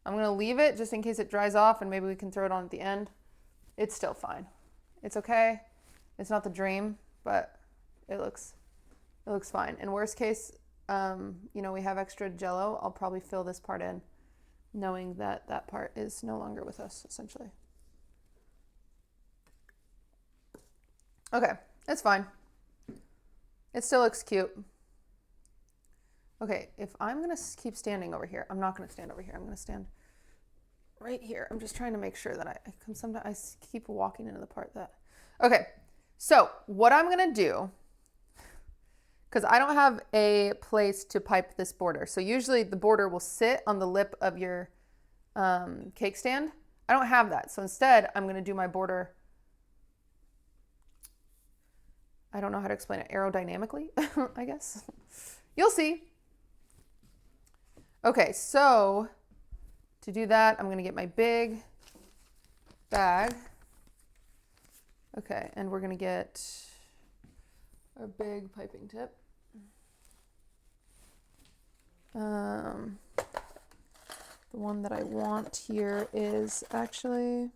I'm going to leave it just in case it dries off and maybe we can throw it on at the end. It's still fine. It's okay. It's not the dream, but it looks fine. In worst case, you know, we have extra Jello. I'll probably fill this part in, knowing that that part is no longer with us, essentially. Okay, it's fine. It still looks cute. Okay, if I'm gonna keep standing over here, I'm not gonna stand over here. I'm gonna stand right here. I'm just trying to make sure that I keep walking into the part that. Okay, so what I'm gonna do, because I don't have a place to pipe this border. So usually the border will sit on the lip of your cake stand. I don't have that. So instead, I'm gonna do my border, I don't know how to explain it, aerodynamically, I guess. You'll see. Okay, so to do that, I'm gonna get my big bag. Okay, and we're gonna get our big piping tip. The one that I want here is actually,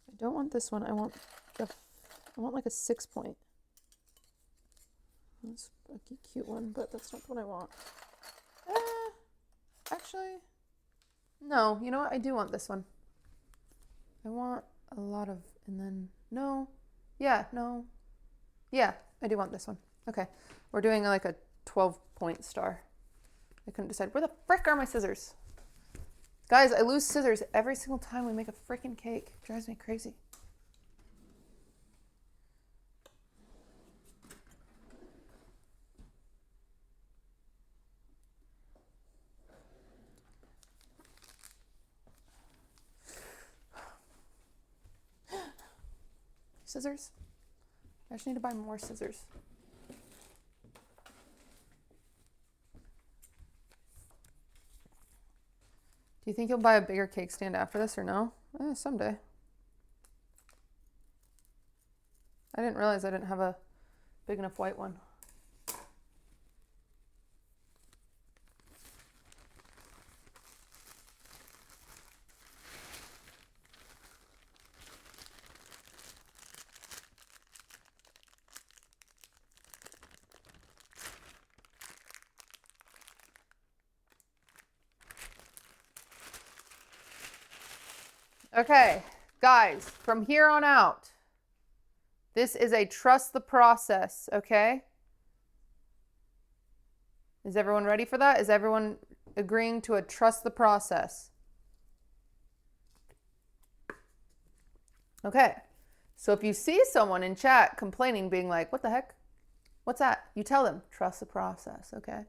I don't want this one. I want like a 6-point. That's a cute one, but that's not what I want. Actually, no, you know what? I do want this one. I want a lot of, and then, no. Yeah, no. Yeah, I do want this one. Okay, we're doing like a 12-point star. I couldn't decide. Where the frick are my scissors? Guys, I lose scissors every single time we make a freaking cake. It drives me crazy. Scissors? I just need to buy more scissors. Do you think you'll buy a bigger cake stand after this or no? Someday. I didn't realize I didn't have a big enough white one. Okay, guys, from here on out, this is a trust the process, okay? Is everyone ready for that? Is everyone agreeing to a trust the process? Okay, so if you see someone in chat complaining, being like, what the heck? What's that? You tell them, trust the process, okay?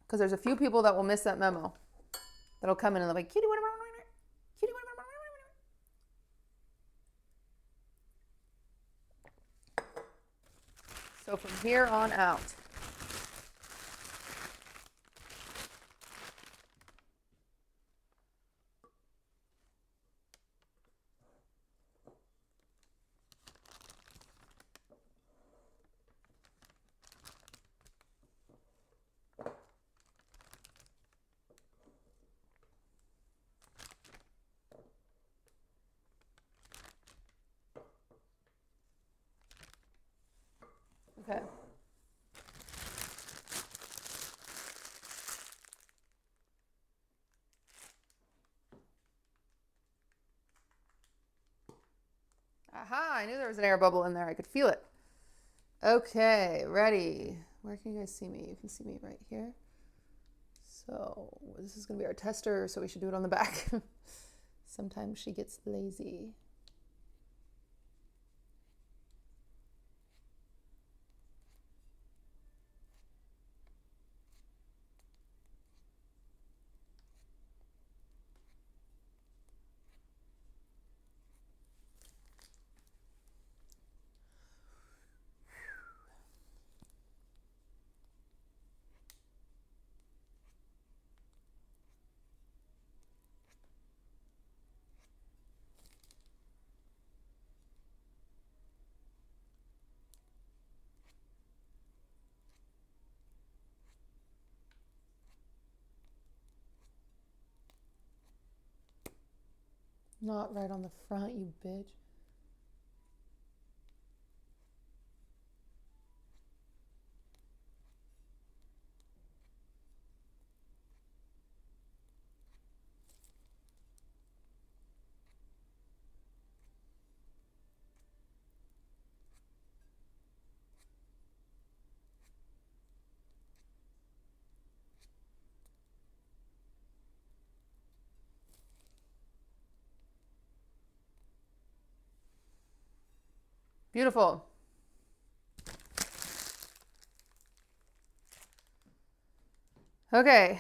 Because there's a few people that will miss that memo. That'll come in and they'll be like, cutie, what? So from here on out. Okay. Aha, I knew there was an air bubble in there. I could feel it. Okay, ready. Where can you guys see me? You can see me right here. So this is going to be our tester, so we should do it on the back. Sometimes she gets lazy. Not right on the front, you bitch. Beautiful. Okay.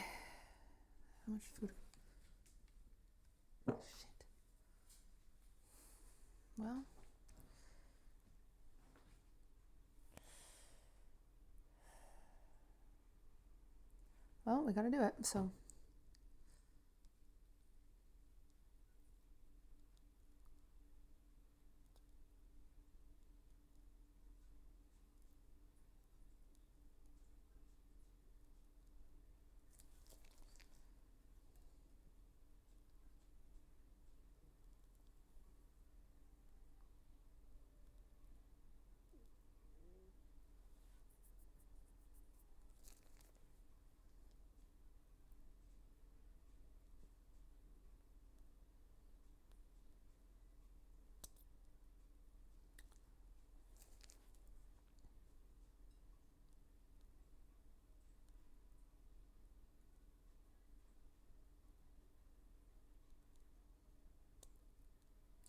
How much food? Shit. Well. Well, we gotta do it, so.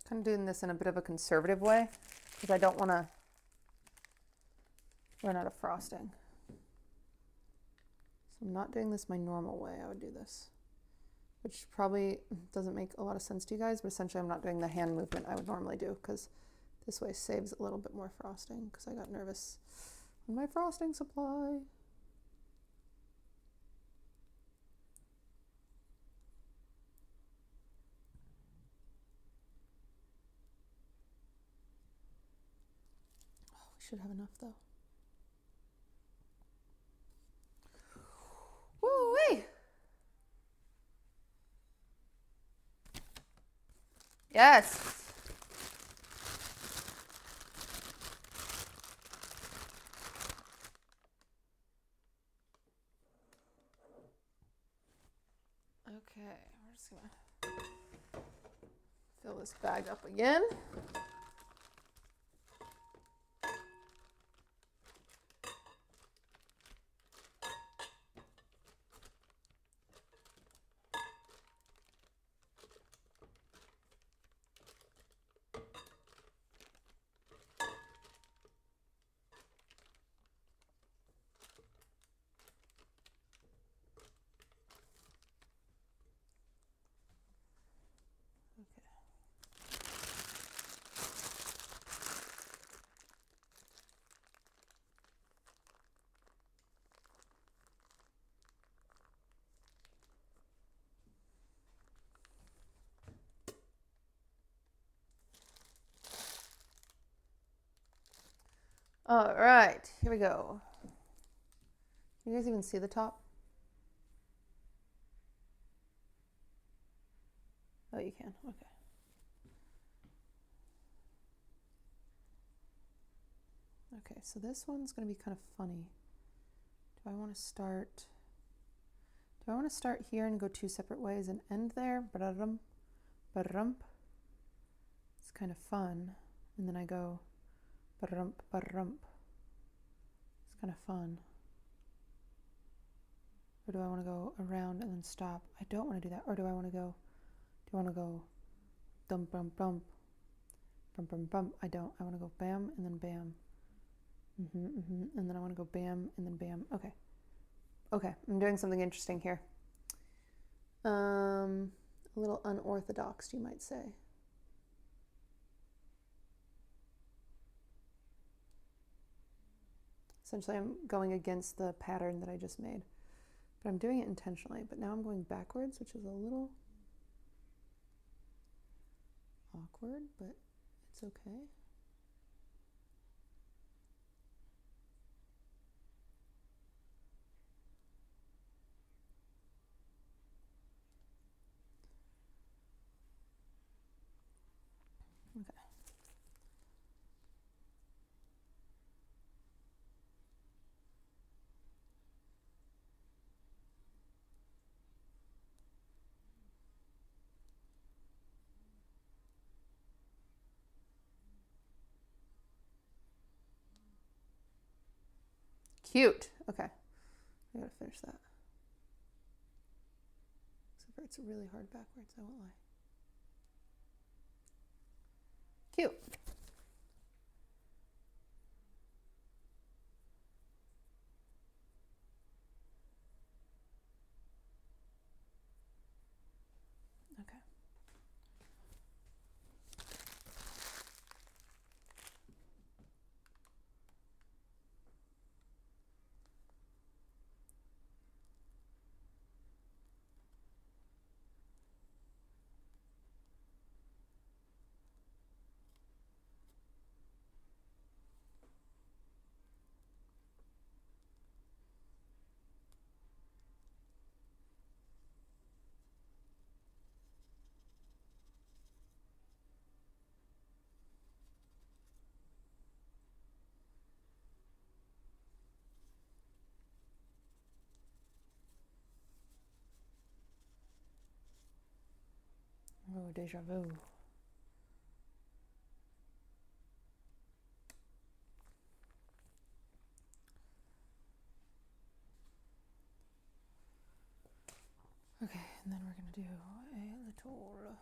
Kind of doing this in a bit of a conservative way because I don't want to run out of frosting. So I'm not doing this my normal way. I would do this, which probably doesn't make a lot of sense to you guys, but essentially I'm not doing the hand movement I would normally do because this way saves a little bit more frosting because I got nervous on my frosting supply. Should have enough though. Woo-wee! Yes! Okay, we're just gonna fill this bag up again. All right, here we go. Can you guys even see the top? Oh, you can, okay. Okay, so this one's gonna be kind of funny. Do I wanna start here and go two separate ways and end there? Ba-da-dum, ba-rump. It's kind of fun. And then I go ba-rump, ba-rump. It's kind of fun. Or do I want to go around and then stop? I don't want to do that. Or do I want to go dum bum bump, bum bum bump? I don't. I want to go bam and then bam. And then I want to go bam and then bam. Okay. Okay, I'm doing something interesting here. A little unorthodox, you might say. Essentially, I'm going against the pattern that I just made. But I'm doing it intentionally. But now I'm going backwards, which is a little awkward, but it's okay. Cute. Okay. I gotta finish that. Except for it's really hard backwards, I won't lie. Cute. Okay. Oh, deja vu. Okay, and then we're gonna do a little.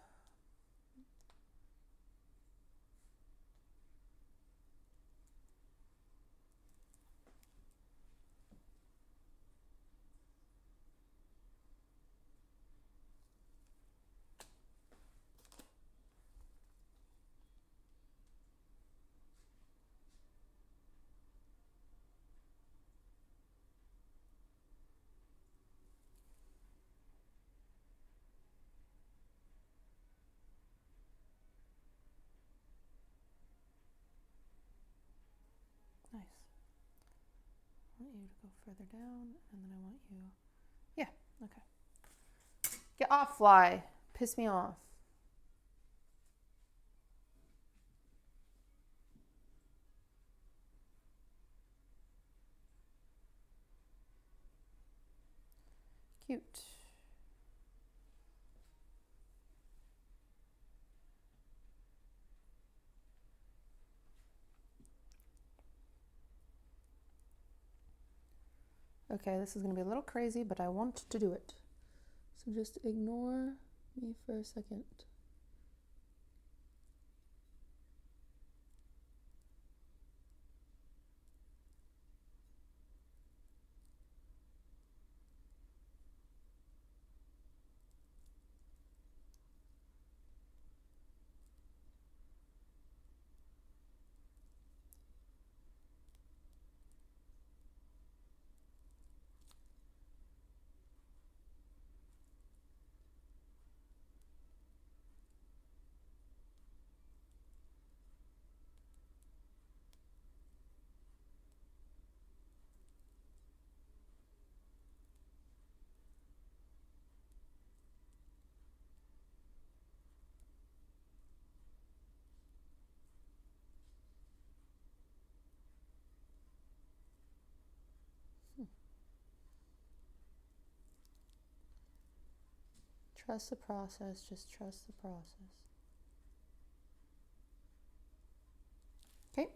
Nice. I want you to go further down, and then I want you. Yeah, okay. Get off, fly. Piss me off. Cute. Okay, this is going to be a little crazy, but I want to do it. So just ignore me for a second. Trust the process, just trust the process. Okay.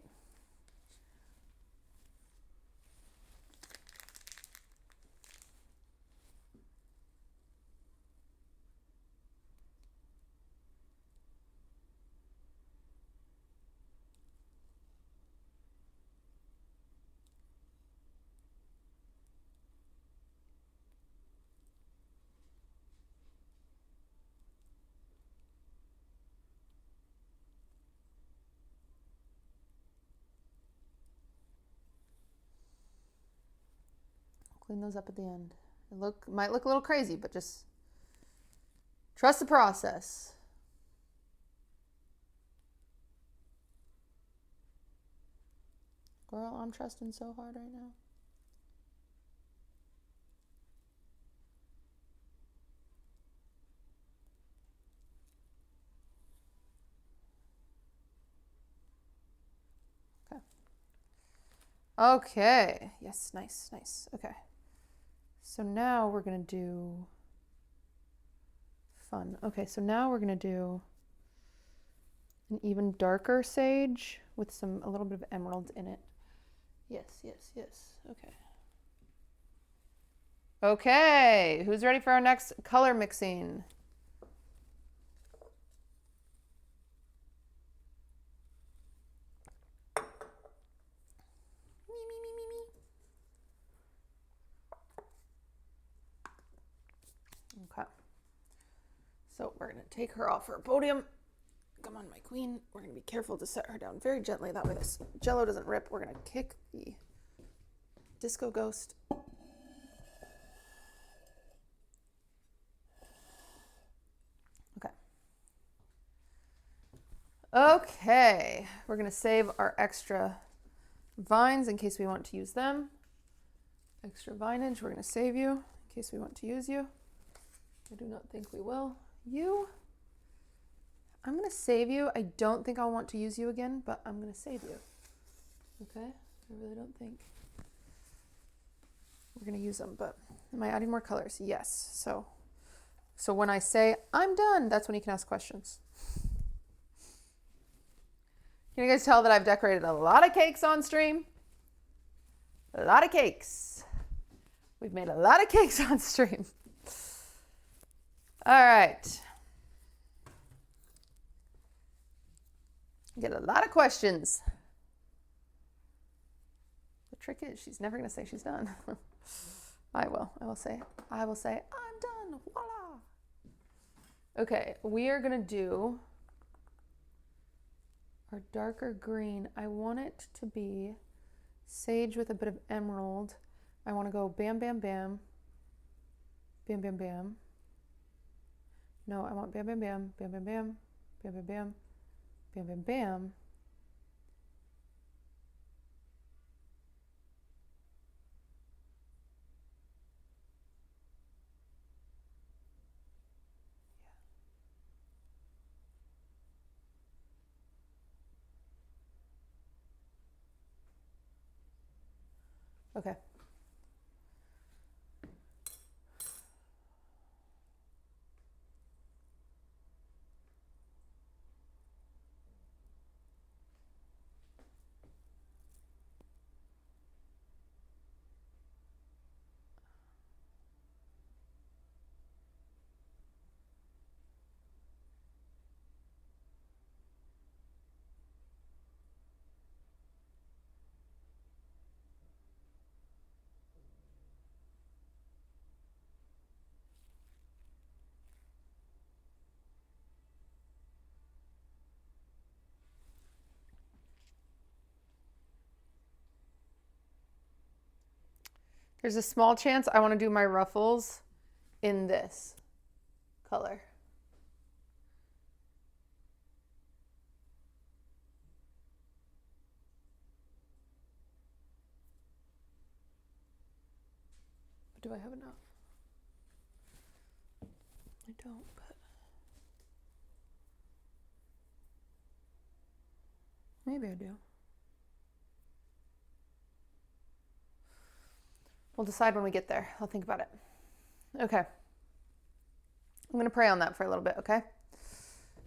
Clean those up at the end. It might look a little crazy, but just trust the process. Girl, I'm trusting so hard right now. Okay. Yes, nice, nice. Okay. So now we're going to do fun. Okay, so now we're going to do an even darker sage with a little bit of emerald in it. Yes, yes, yes. Okay. Okay, who's ready for our next color mixing? Okay. So we're gonna take her off her podium. Come on, my queen. We're gonna be careful to set her down very gently. That way this jello doesn't rip. We're gonna kick the disco ghost. Okay. Okay, we're gonna save our extra vines in case we want to use them. Extra vinage, we're gonna save you in case we want to use you. I do not think we will. You, I'm gonna save you. I don't think I'll want to use you again, but I'm gonna save you. Okay, I really don't think we're gonna use them, but am I adding more colors? Yes, so when I say I'm done, that's when you can ask questions. Can you guys tell that I've decorated a lot of cakes on stream? A lot of cakes. We've made a lot of cakes on stream. All right. Get a lot of questions. The trick is she's never going to say she's done. I will say, I'm done. Voila. Okay, we are going to do our darker green. I want it to be sage with a bit of emerald. I want to go bam, bam, bam. Bam, bam, bam. No, I want bam, bam, bam, bam, bam, bam, bam, bam, bam, bam, bam, bam. Okay. There's a small chance I want to do my ruffles in this color. But do I have enough? I don't, but maybe I do. We'll decide when we get there. I'll think about it. Okay. I'm going to pray on that for a little bit, okay?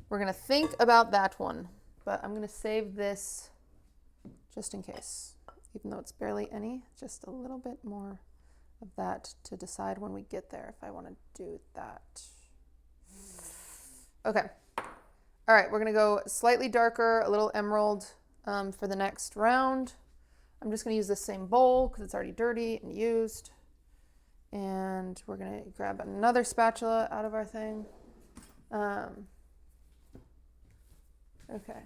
We're going to think about that one, but I'm going to save this just in case, even though it's barely any, just a little bit more of that to decide when we get there if I want to do that. Okay. All right, we're going to go slightly darker, a little emerald for the next round. I'm just going to use the same bowl because it's already dirty and used. And we're going to grab another spatula out of our thing. Okay.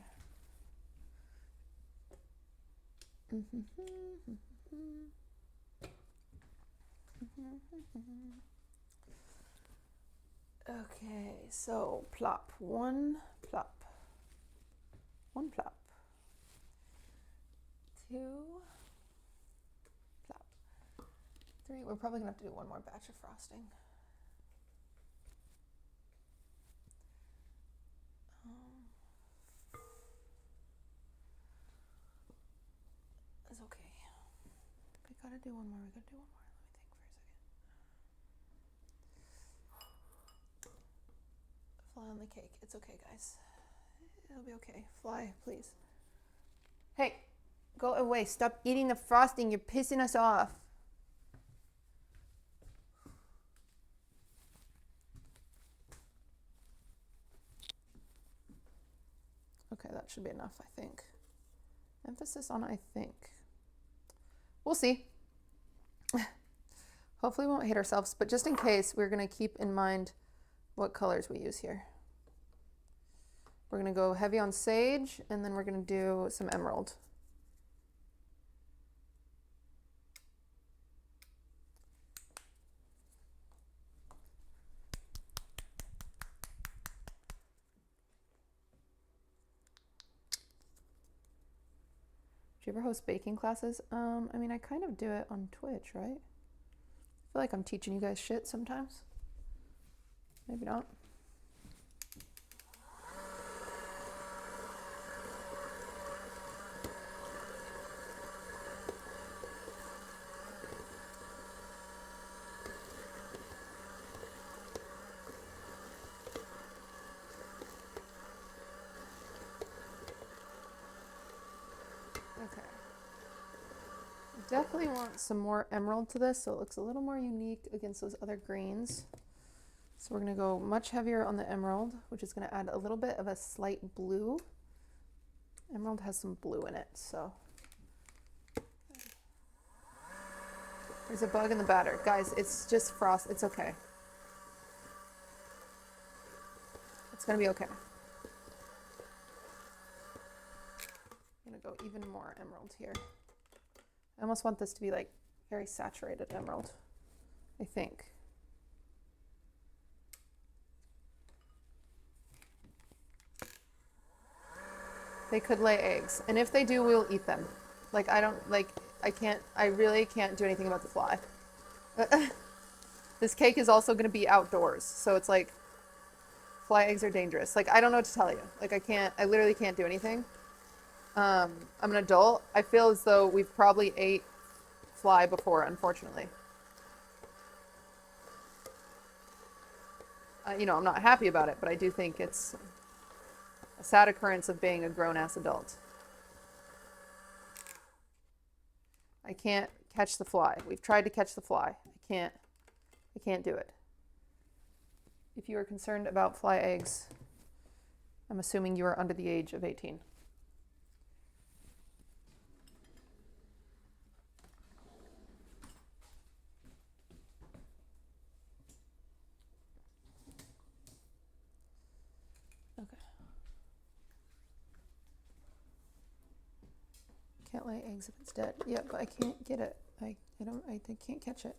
Okay, so plop. One plop. One plop. Two plop. Three. We're probably gonna have to do one more batch of frosting. It's okay. We gotta do one more. Let me think for a second. Fly on the cake. It's okay, guys. It'll be okay. Fly, please. Hey, Go away. Stop eating the frosting. You're pissing us off. Okay, that should be enough, I think. Emphasis on I think. We'll see. Hopefully we won't hate ourselves, but just in case, we're going to keep in mind what colors we use here. We're going to go heavy on sage, and then we're going to do some emerald. Do you ever host baking classes? I mean, I kind of do it on Twitch, right? I feel like I'm teaching you guys shit sometimes. Maybe not. Definitely want some more emerald to this so it looks a little more unique against those other greens. So we're going to go much heavier on the emerald, which is going to add a little bit of a slight blue. Emerald has some blue in it, so. There's a bug in the batter. Guys, it's just frost. It's okay. It's going to be okay. I'm going to go even more emerald here. I almost want this to be like very saturated emerald, I think. They could lay eggs, and if they do, we'll eat them. Like, I really can't do anything about the fly. This cake is also gonna be outdoors, so it's like, fly eggs are dangerous. Like, I don't know what to tell you. Like, I literally can't do anything. I'm an adult. I feel as though we've probably ate fly before, unfortunately. You know, I'm not happy about it, but I do think it's a sad occurrence of being a grown-ass adult. I can't catch the fly. We've tried to catch the fly. I can't do it. If you are concerned about fly eggs, I'm assuming you are under the age of 18. Can't lay eggs if it's dead. Yeah, but I can't get it. I can't catch it.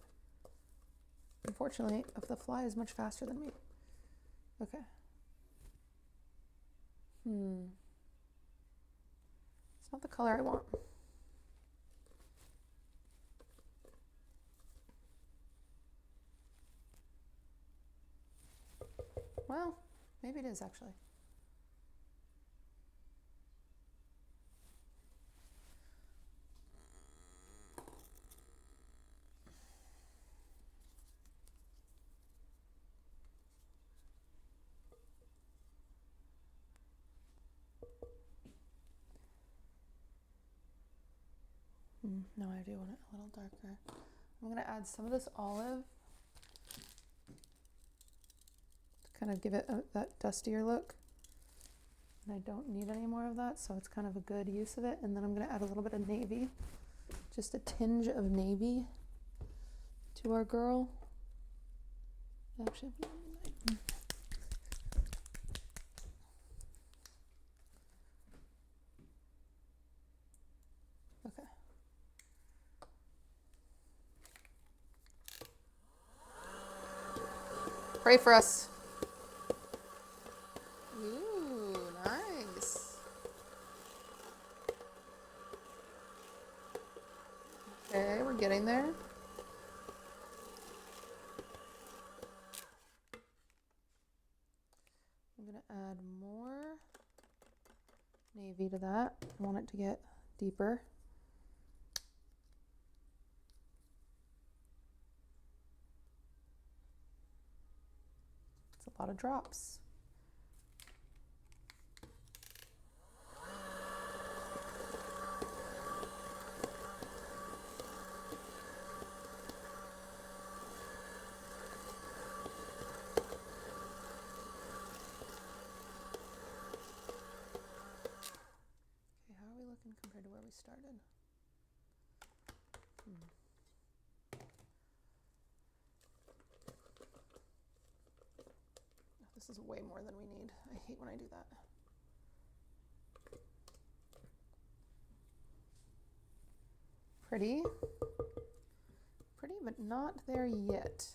Unfortunately, if the fly is much faster than me. Okay. It's not the color I want. Well, maybe it is actually. No, I do want it a little darker. I'm going to add some of this olive to kind of give it that dustier look. And I don't need any more of that, so it's kind of a good use of it. And then I'm going to add a little bit of navy, just a tinge of navy to our girl. Actually, okay. Pray for us. Ooh, nice. Okay, we're getting there. I'm going to add more navy to that. I want it to get deeper. It's a lot of drops. This is way more than we need. I hate when I do that. Pretty. Pretty, but not there yet.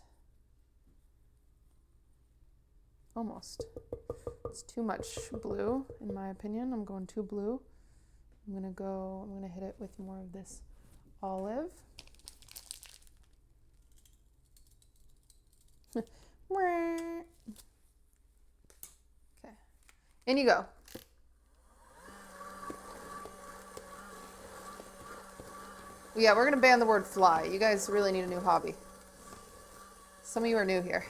Almost. It's too much blue, in my opinion. I'm going too blue. I'm gonna hit it with more of this olive. Okay. In you go. Yeah, we're gonna ban the word fly. You guys really need a new hobby. Some of you are new here.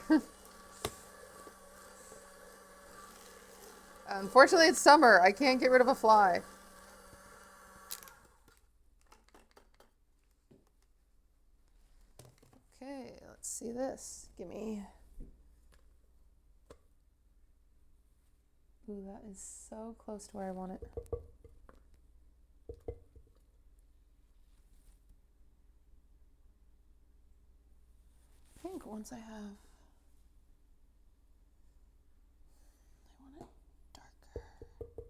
Unfortunately, it's summer. I can't get rid of a fly. Okay, let's see this. Give me. Ooh, that is so close to where I want it. I think once I have, I want it darker. I want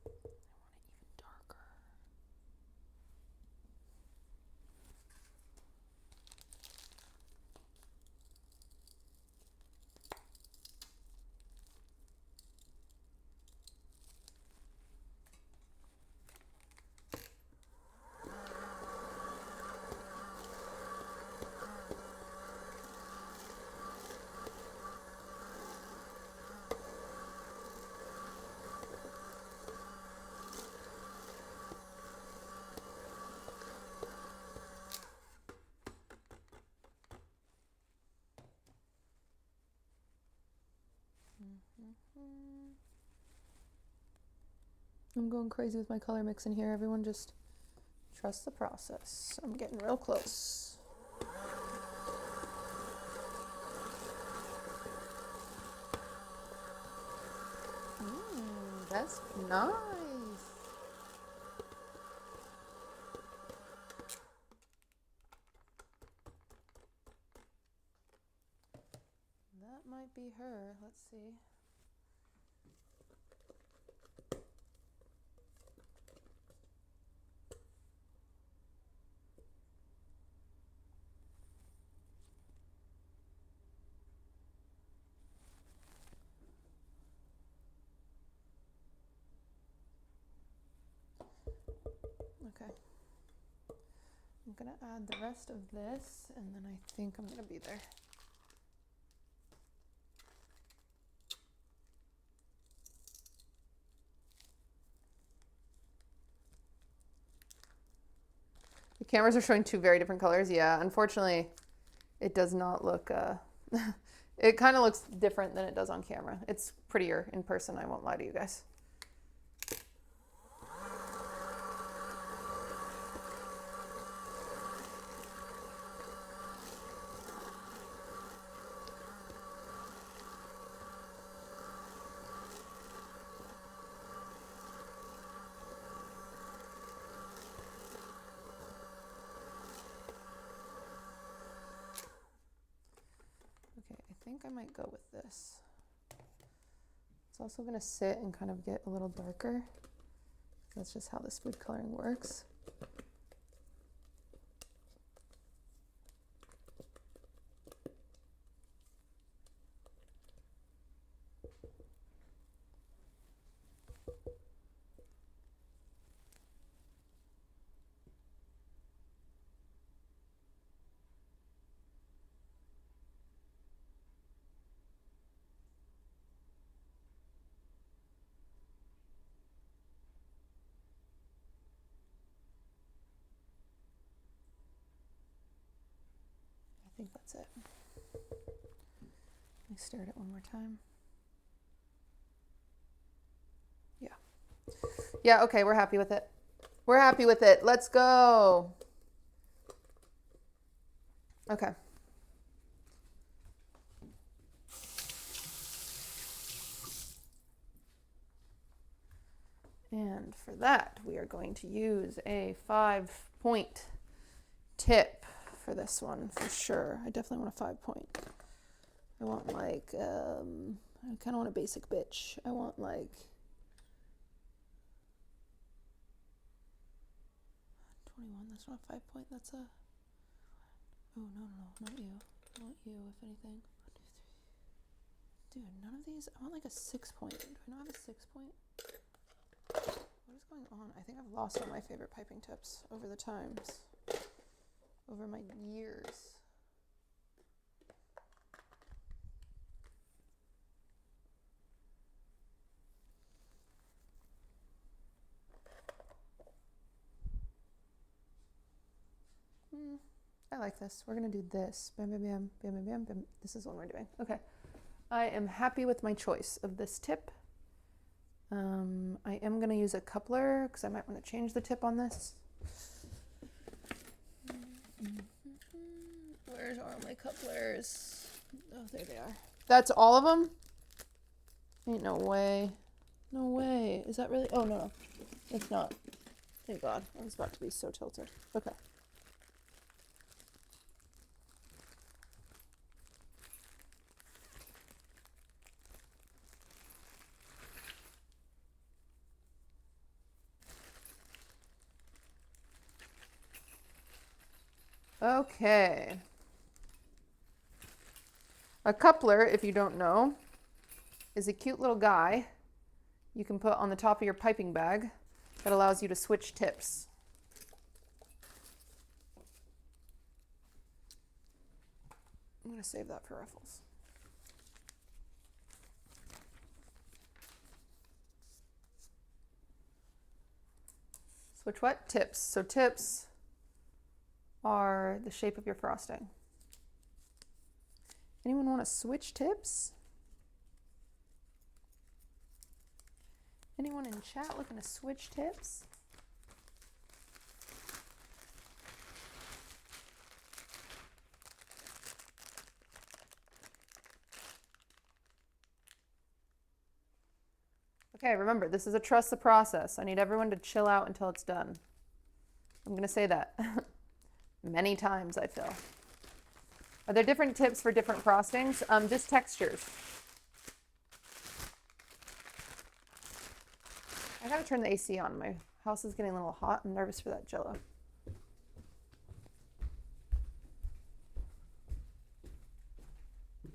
it even darker. I'm going crazy with my color mix in here. Everyone just trust the process. I'm getting real close. That's nice. That might be her. Let's see. Okay. I'm gonna add the rest of this, and then I think I'm gonna be there. The cameras are showing two very different colors. Yeah, unfortunately, it does not look, it kind of looks different than it does on camera. It's prettier in person, I won't lie to you guys. I think I might go with this. It's also going to sit and kind of get a little darker. That's just how this food coloring works. I think that's it. Let me stir it one more time. Yeah. Yeah, okay, we're happy with it. We're happy with it. Let's go. Okay. And for that, we are going to use a 5-point tip for this one for sure. I definitely want a 5-point. I want like, I I kind of want a basic bitch. I want like 21. That's not a 5 point. That's a. Oh no, not you. Not you. If anything. 1, 2, 3. Dude, none of these. I want like a 6 point. Do I not have a 6 point? What is going on? I think I've lost all my favorite piping tips over the times. Over my years. I like this. We're gonna do this. Bam, bam, bam, bam, bam, bam, bam. This is what we're doing. Okay. I am happy with my choice of this tip. I am gonna use a coupler because I might want to change the tip on this. Where's all my couplers? Oh, there they are. That's all of them? Ain't no way. No way. Is that really? Oh, no. It's not. Thank God. I was about to be so tilted. Okay. Okay. A coupler, if you don't know, is a cute little guy you can put on the top of your piping bag that allows you to switch tips. I'm going to save that for Ruffles. Switch what? Tips. So tips are the shape of your frosting. Anyone want to switch tips? Anyone in chat looking to switch tips? Okay, remember, this is a trust the process. I need everyone to chill out until it's done. I'm going to say that many times, I feel. Are there different tips for different frostings? Just textures. I gotta turn the AC on. My house is getting a little hot. I'm nervous for that Jell-O.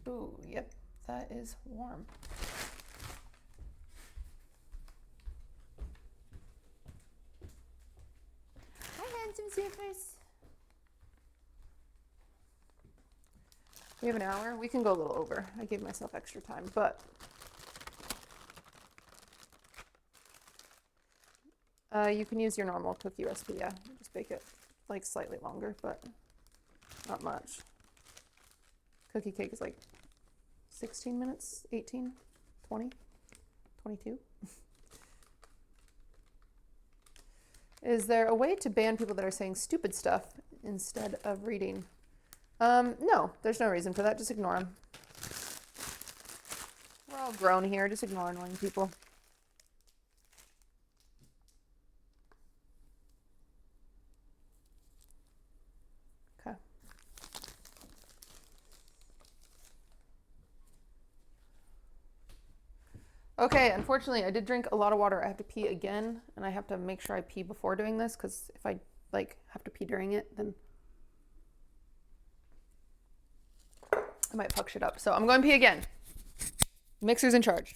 Ooh, yep, that is warm. Hi, handsome surfers. We have an hour. We can go a little over. I gave myself extra time, but you can use your normal cookie recipe. Yeah, just bake it like slightly longer, but not much. Cookie cake is like 16 minutes, 18, 20, 22. Is there a way to ban people that are saying stupid stuff instead of reading? No, there's no reason for that. Just ignore them. We're all grown here. Just ignore annoying people. Okay. Okay, unfortunately, I did drink a lot of water. I have to pee again, and I have to make sure I pee before doing this, because if I, like, have to pee during it, then I might fuck shit up. So I'm going to pee again. Mixer's in charge.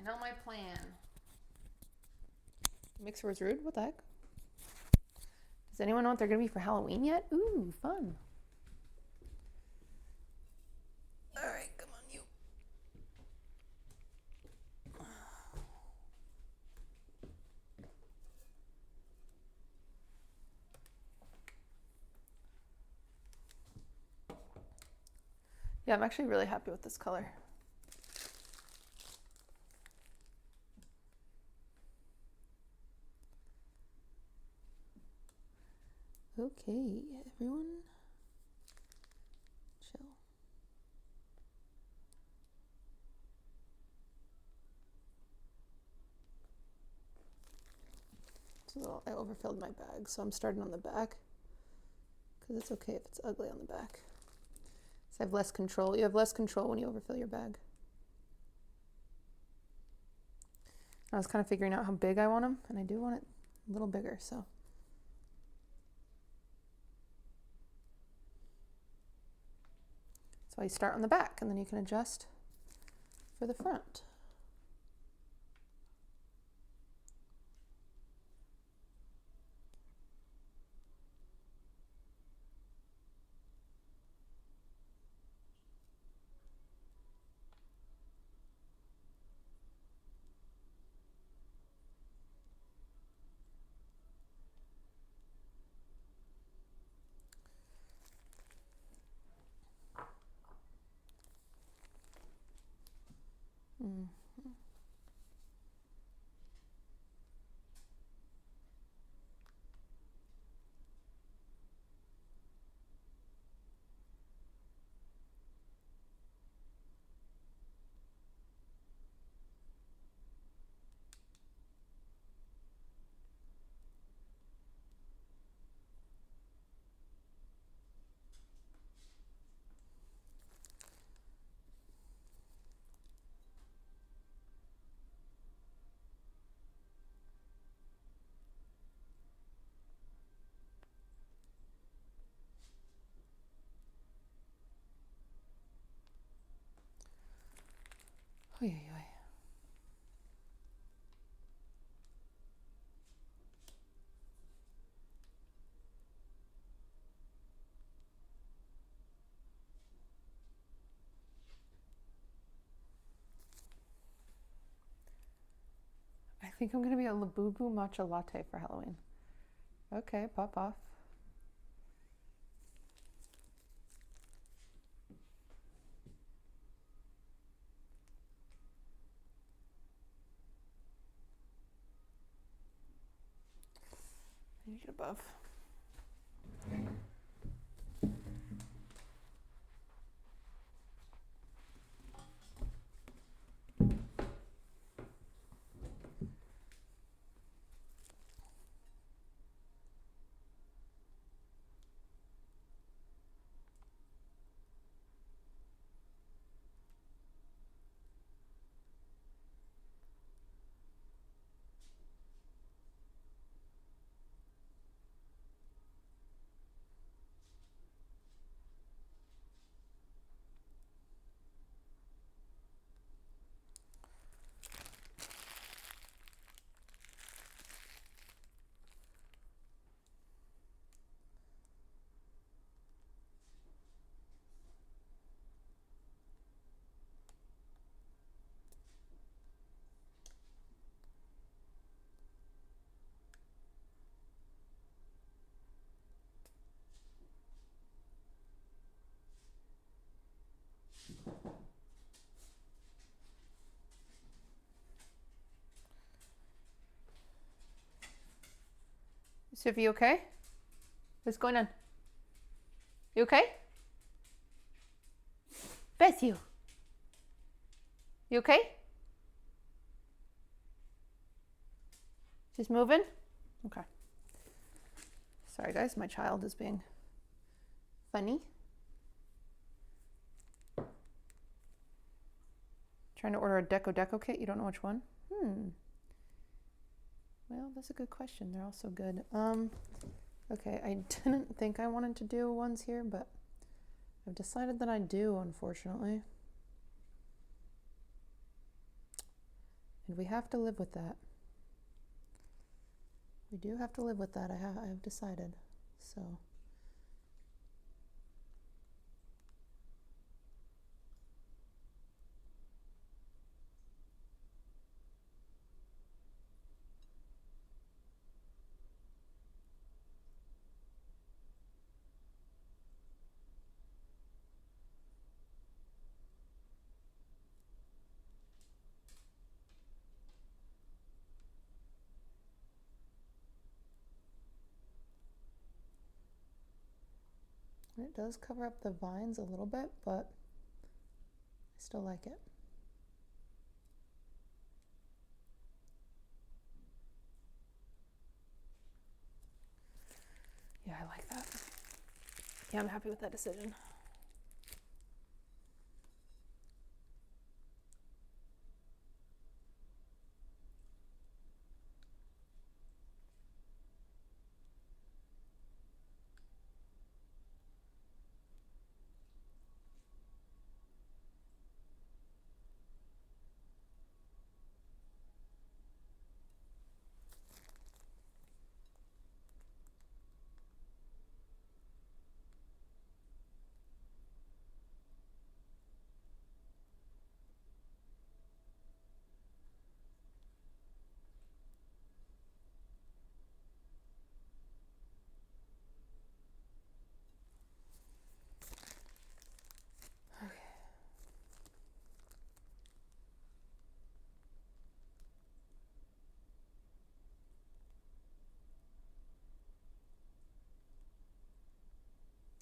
Not my plan. Mixer was rude? What the heck? Does anyone know what they're going to be for Halloween yet? Ooh, fun. All right, come on, you. Yeah, I'm actually really happy with this color. Okay, everyone, chill. So I overfilled my bag, so I'm starting on the back because it's okay if it's ugly on the back. So I have less control. You have less control when you overfill your bag. I was kind of figuring out how big I want them, and I do want it a little bigger, so. So you start on the back, and then you can adjust for the front. Mm. Oy, oy, oy. I think I'm going to be a Labubu matcha latte for Halloween. Okay, pop off. I need it above. Sophie, you okay? What's going on? You okay? Bless you. You okay? Just moving? Okay. Sorry guys, my child is being funny. Trying to order a Deco kit, you don't know which one? Well, that's a good question. They're all so good. Okay, I didn't think I wanted to do ones here, but I've decided that I do, unfortunately. And we have to live with that. We do have to live with that, I have decided. So it does cover up the vines a little bit, but I still like it. Yeah, I like that. Yeah, I'm happy with that decision.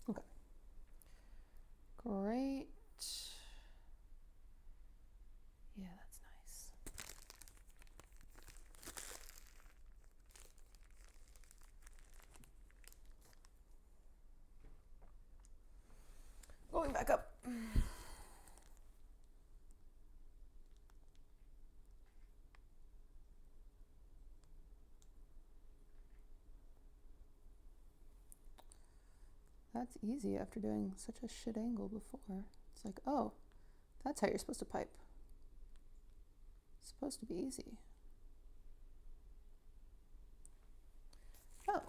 Okay. Great. Yeah, that's nice. Going back up. That's easy after doing such a shit angle before. It's like, oh, that's how you're supposed to pipe. It's supposed to be easy. Oh.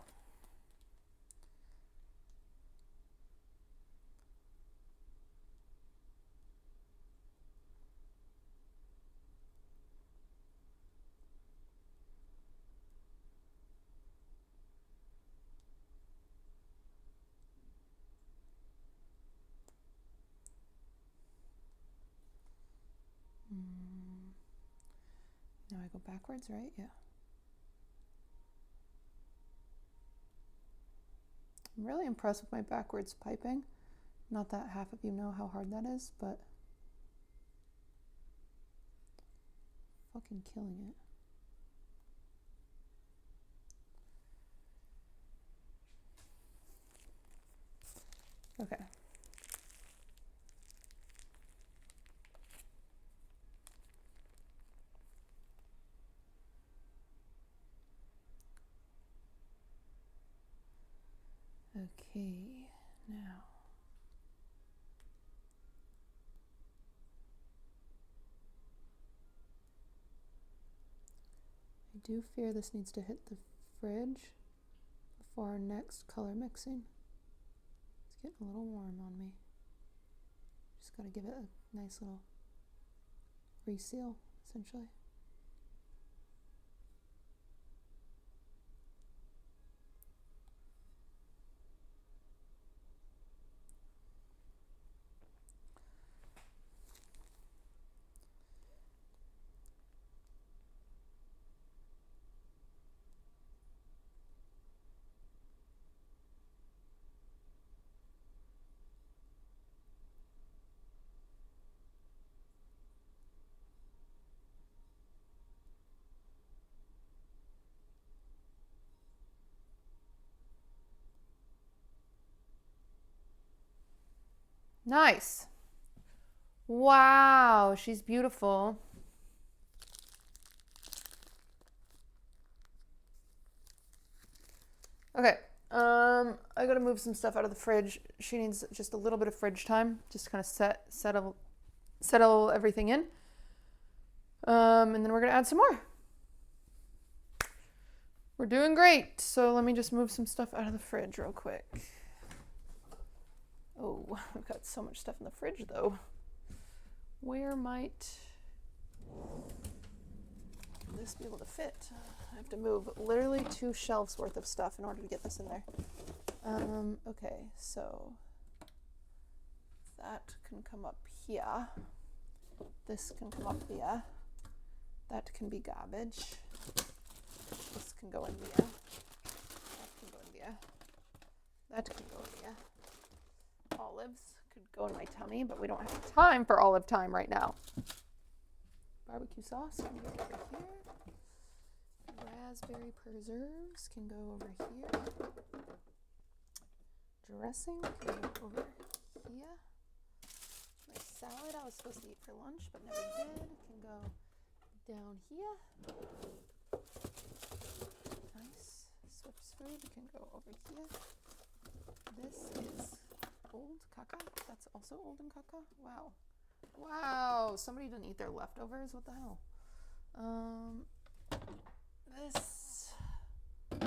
Now I go backwards, right? Yeah. I'm really impressed with my backwards piping. Not that half of you know how hard that is, but fucking killing it. Okay. Okay, now. I do fear this needs to hit the fridge before our next color mixing. It's getting a little warm on me. Just gotta give it a nice little reseal, essentially. Nice. Wow, she's beautiful. Okay, I gotta move some stuff out of the fridge. She needs just a little bit of fridge time, just to kind of settle everything in. And then we're going to add some more. We're doing great. So let me just move some stuff out of the fridge real quick. Oh, I've got so much stuff in the fridge though. Where might this be able to fit? I have to move literally 2 shelves worth of stuff in order to get this in there. Okay, so that can come up here. This can come up here. That can be garbage. This can go in there. That can go in there. That can go in there. Olives could go in my tummy, but we don't have time for olive time right now. Barbecue sauce can go over here. Raspberry preserves can go over here. Dressing can go over here. My salad I was supposed to eat for lunch but never did can go down here. Nice. Swift's food can go over here. This is old caca. That's also old and caca. Wow. Wow. Somebody didn't eat their leftovers. What the hell? This go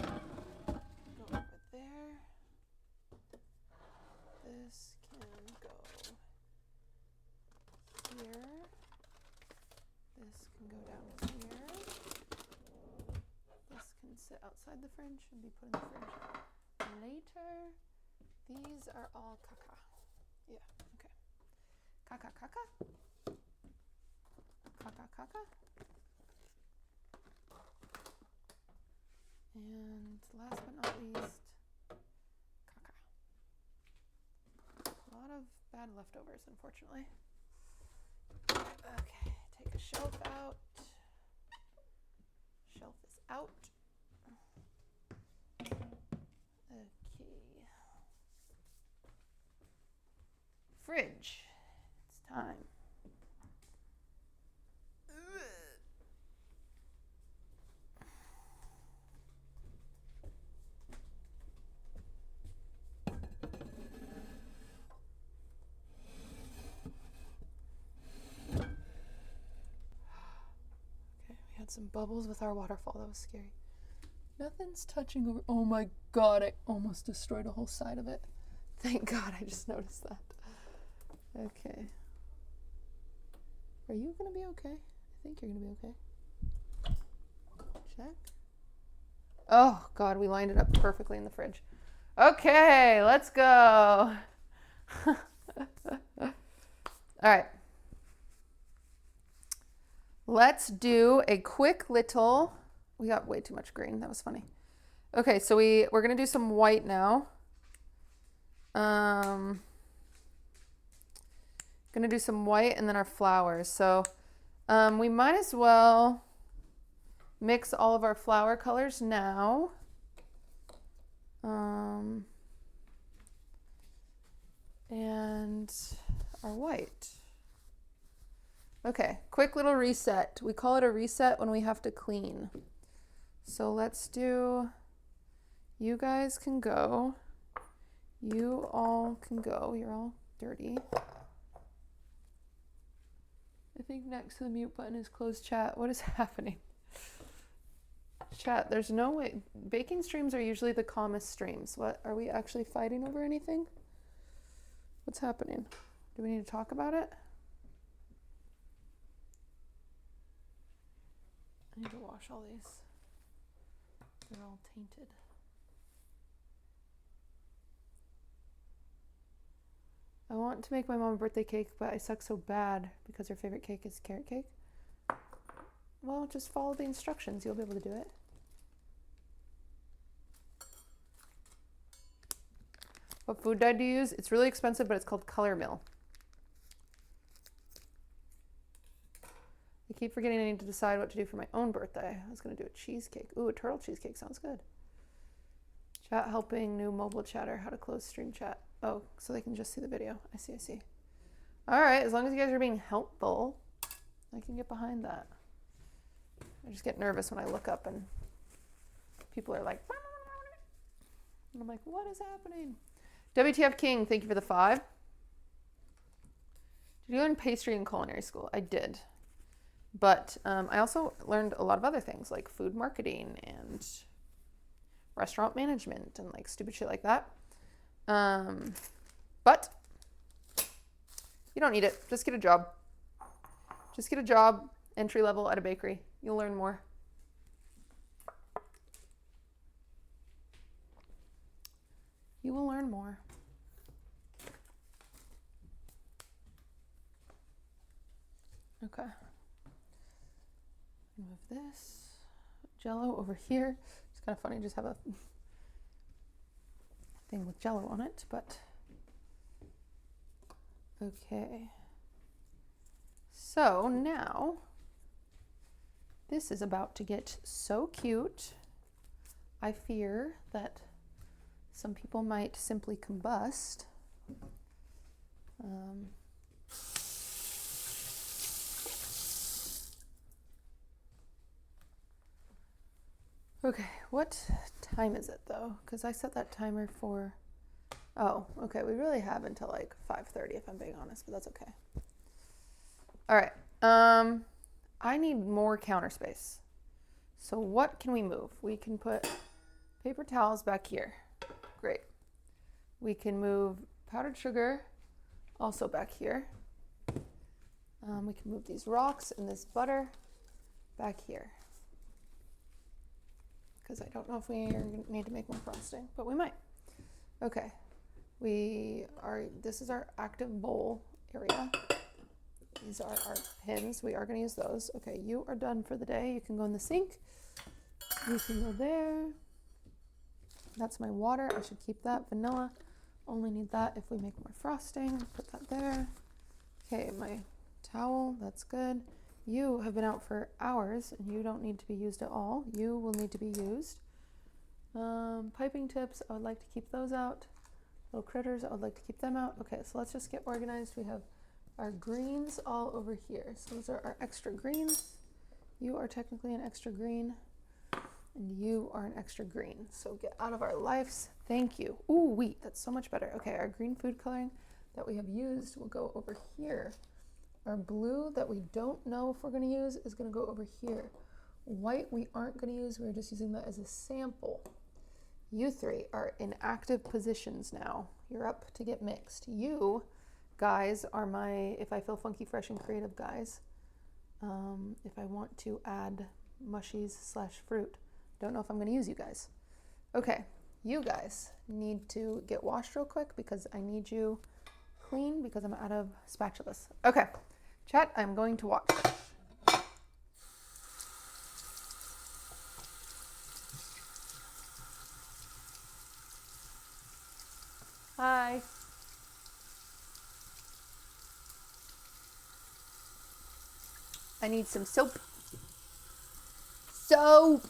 over there. This can go here. This can go down here. This can sit outside the fridge and be put in the fridge later. These are all caca. Yeah, okay. Caca, caca. Caca, caca. And last but not least, caca. A lot of bad leftovers, unfortunately. Okay, take a shelf out. Shelf is out. Okay. Fridge. It's time. Some bubbles with our waterfall. That was scary. Nothing's touching over. Oh my god, I almost destroyed a whole side of it. Thank god I just noticed that. Okay. Are you gonna be okay? I think you're gonna be okay. Check. Oh god, we lined it up perfectly in the fridge. Okay, let's go. All right. Let's do a quick little, we got way too much green. That was funny. Okay, so we're going to do some white now. Going to do some white and then our flowers. So we might as well mix all of our flower colors now. And our white. Okay, quick little reset. We call it a reset when we have to clean. So let's do, you guys can go. You all can go. You're all dirty. I think next to the mute button is close chat. What is happening? Chat, there's no way. Baking streams are usually the calmest streams. What, are we actually fighting over anything? What's happening? Do we need to talk about it? I need to wash all these. They're all tainted. I want to make my mom a birthday cake, but I suck so bad because her favorite cake is carrot cake. Well, just follow the instructions. You'll be able to do it. What food dye do you use? It's really expensive, but it's called Color Mill. I keep forgetting I need to decide what to do for my own birthday. I was going to do a cheesecake. Ooh, a turtle cheesecake sounds good. Chat helping new mobile chatter. How to close stream chat. Oh, so they can just see the video. I see, I see. All right, as long as you guys are being helpful, I can get behind that. I just get nervous when I look up and people are like, and I'm like, what is happening? WTF King, thank you for the 5. Did you learn pastry in culinary school? I did. But I also learned a lot of other things like food marketing and restaurant management and like stupid shit like that. But you don't need it. Just get a job. Just get a job, entry level at a bakery. You'll learn more. You will learn more. Okay. Move this Jello over here. It's kind of funny, just have a thing with Jello on it, but okay. So now this is about to get so cute. I fear that some people might simply combust. Okay, what time is it though? Because I set that timer for, oh, okay, we really have until like 5:30 if I'm being honest, but that's okay. All right, I need more counter space. So what can we move? We can put paper towels back here. Great. We can move powdered sugar also back here. We can move these rocks and this butter back here. Because I don't know if we need to make more frosting, but we might. Okay, this is our active bowl area. These are our pins. We are going to use those. Okay, you are done for the day. You can go in the sink. You can go there. That's my water. I should keep that. Vanilla. Only need that if we make more frosting. Put that there. Okay, my towel. That's good. You have been out for hours and you don't need to be used at all. You will need to be used. Piping tips. I would like to keep those out. Little critters. I would like to keep them out. Okay, so let's just get organized. We have our greens all over here. So those are our extra greens. You are technically an extra green. And you are an extra green. So get out of our lives. Thank you. Ooh, wheat. That's so much better. Okay, our green food coloring that we have used will go over here. Our blue that we don't know if we're going to use is going to go over here. White we aren't going to use. We're just using that as a sample. You three are in active positions now. You're up to get mixed. You guys are my, if I feel funky, fresh, and creative guys. If I want to add mushies / fruit. Don't know if I'm going to use you guys. Okay, you guys need to get washed real quick because I need you clean because I'm out of spatulas. Okay, chat, I'm going to watch. Hi. I need some soap. Soap.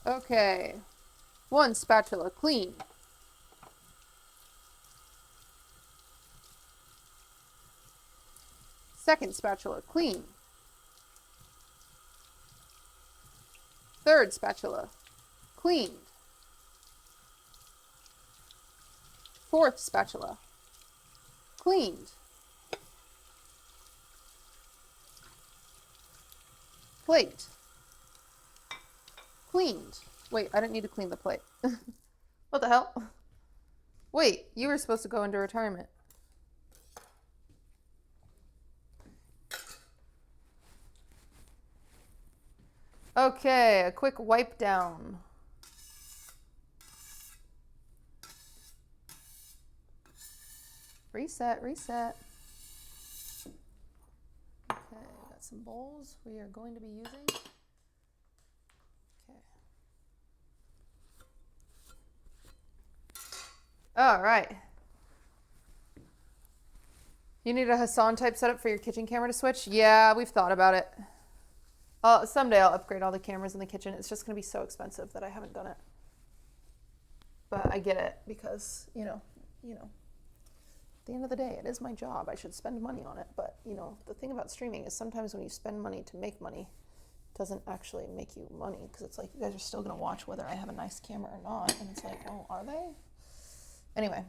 Okay. One spatula clean. Second spatula clean. Third spatula cleaned. Fourth spatula cleaned. Plate cleaned. Wait, I didn't need to clean the plate. What the hell? Wait, you were supposed to go into retirement. Okay, a quick wipe down. Reset, reset. Okay, got some bowls we are going to be using. Okay. All right. You need a Hassan type setup for your kitchen camera to switch? Yeah, we've thought about it. Someday I'll upgrade all the cameras in the kitchen. It's just going to be so expensive that I haven't done it. but I get it because, you know, at the end of the day, it is my job. I should spend money on it. But, you know, the thing about streaming is sometimes when you spend money to make money, it doesn't actually make you money because it's like you guys are still going to watch whether I have a nice camera or not. And it's like, oh, are they? Anyway.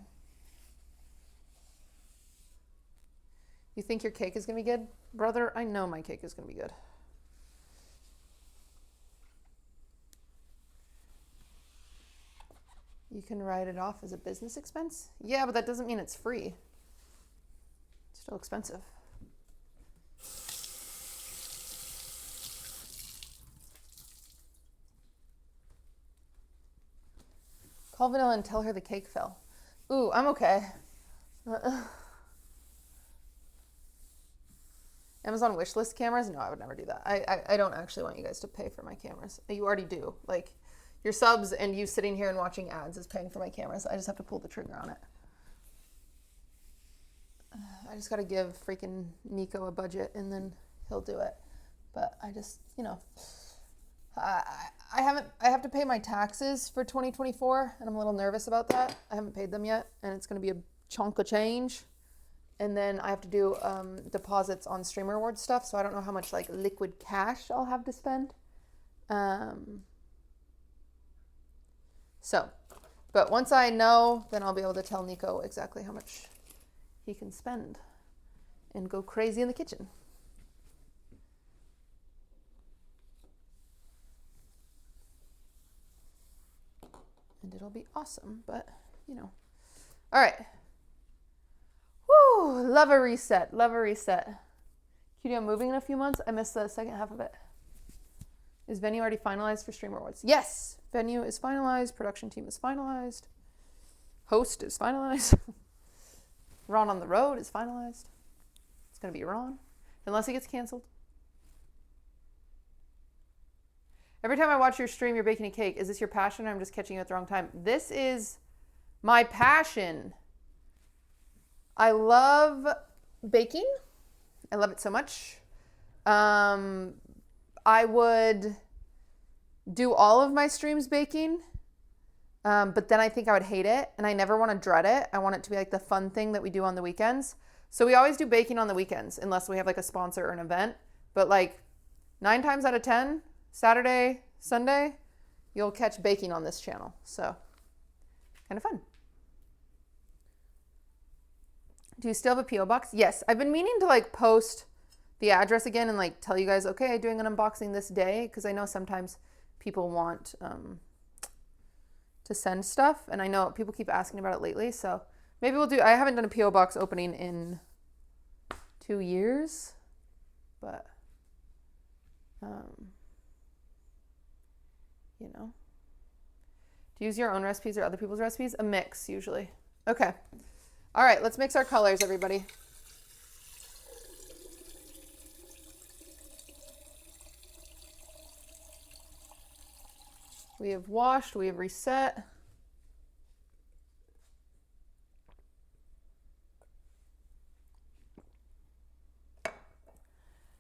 You think your cake is going to be good? Brother, I know my cake is going to be good. You can write it off as a business expense? Yeah, but that doesn't mean it's free. It's still expensive. Call Vanilla and tell her the cake fell. Ooh, I'm okay. Amazon wishlist cameras? No, I would never do that. I don't actually want you guys to pay for my cameras. You already do. Like, your subs and you sitting here and watching ads is paying for my cameras. I just have to pull the trigger on it. I just got to give freaking Nico a budget and then he'll do it. But I just, you know, I have to pay my taxes for 2024 and I'm a little nervous about that. I haven't paid them yet and it's going to be a chunk of change. And then I have to do deposits on Streamer Awards stuff. So I don't know how much like liquid cash I'll have to spend. But once I know, then I'll be able to tell Nico exactly how much he can spend and go crazy in the kitchen. And it'll be awesome, but you know. All right. Woo, love a reset, love a reset. QT, I'm moving in a few months. I missed the second half of it. Is venue already finalized for Streamer Awards? Yes, venue is finalized. Production team is finalized. Host is finalized. Ron on the road is finalized. It's going to be Ron, unless he gets canceled. Every time I watch your stream, you're baking a cake. Is this your passion or I'm just catching you at the wrong time? This is my passion. I love baking. I love it so much. I would do all of my streams baking, but then I think I would hate it, and I never want to dread it. I want it to be like the fun thing that we do on the weekends. So we always do baking on the weekends, unless we have like a sponsor or an event. But like 9 times out of 10, Saturday, Sunday, you'll catch baking on this channel. So kind of fun. Do you still have a P.O. box? Yes, I've been meaning to like post the address again and like tell you guys, okay, doing an unboxing this day, because I know sometimes people want to send stuff, and I know people keep asking about it lately, so maybe we'll do. I haven't done a P.O. box opening in 2 years, but you know, do you use your own recipes or other people's recipes? A mix usually. Okay, all right, let's mix our colors, everybody. We have washed, we have reset.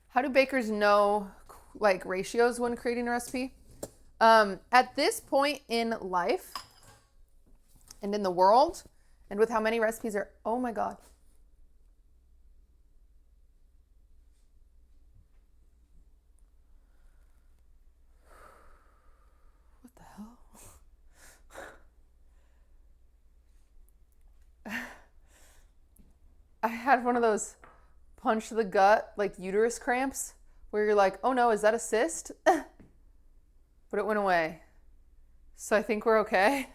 How do bakers know like ratios when creating a recipe? At this point in life and in the world, and with how many recipes are, oh my God. I had one of those punch to the gut, like uterus cramps, where you're like, oh no, is that a cyst? But it went away. So I think we're okay.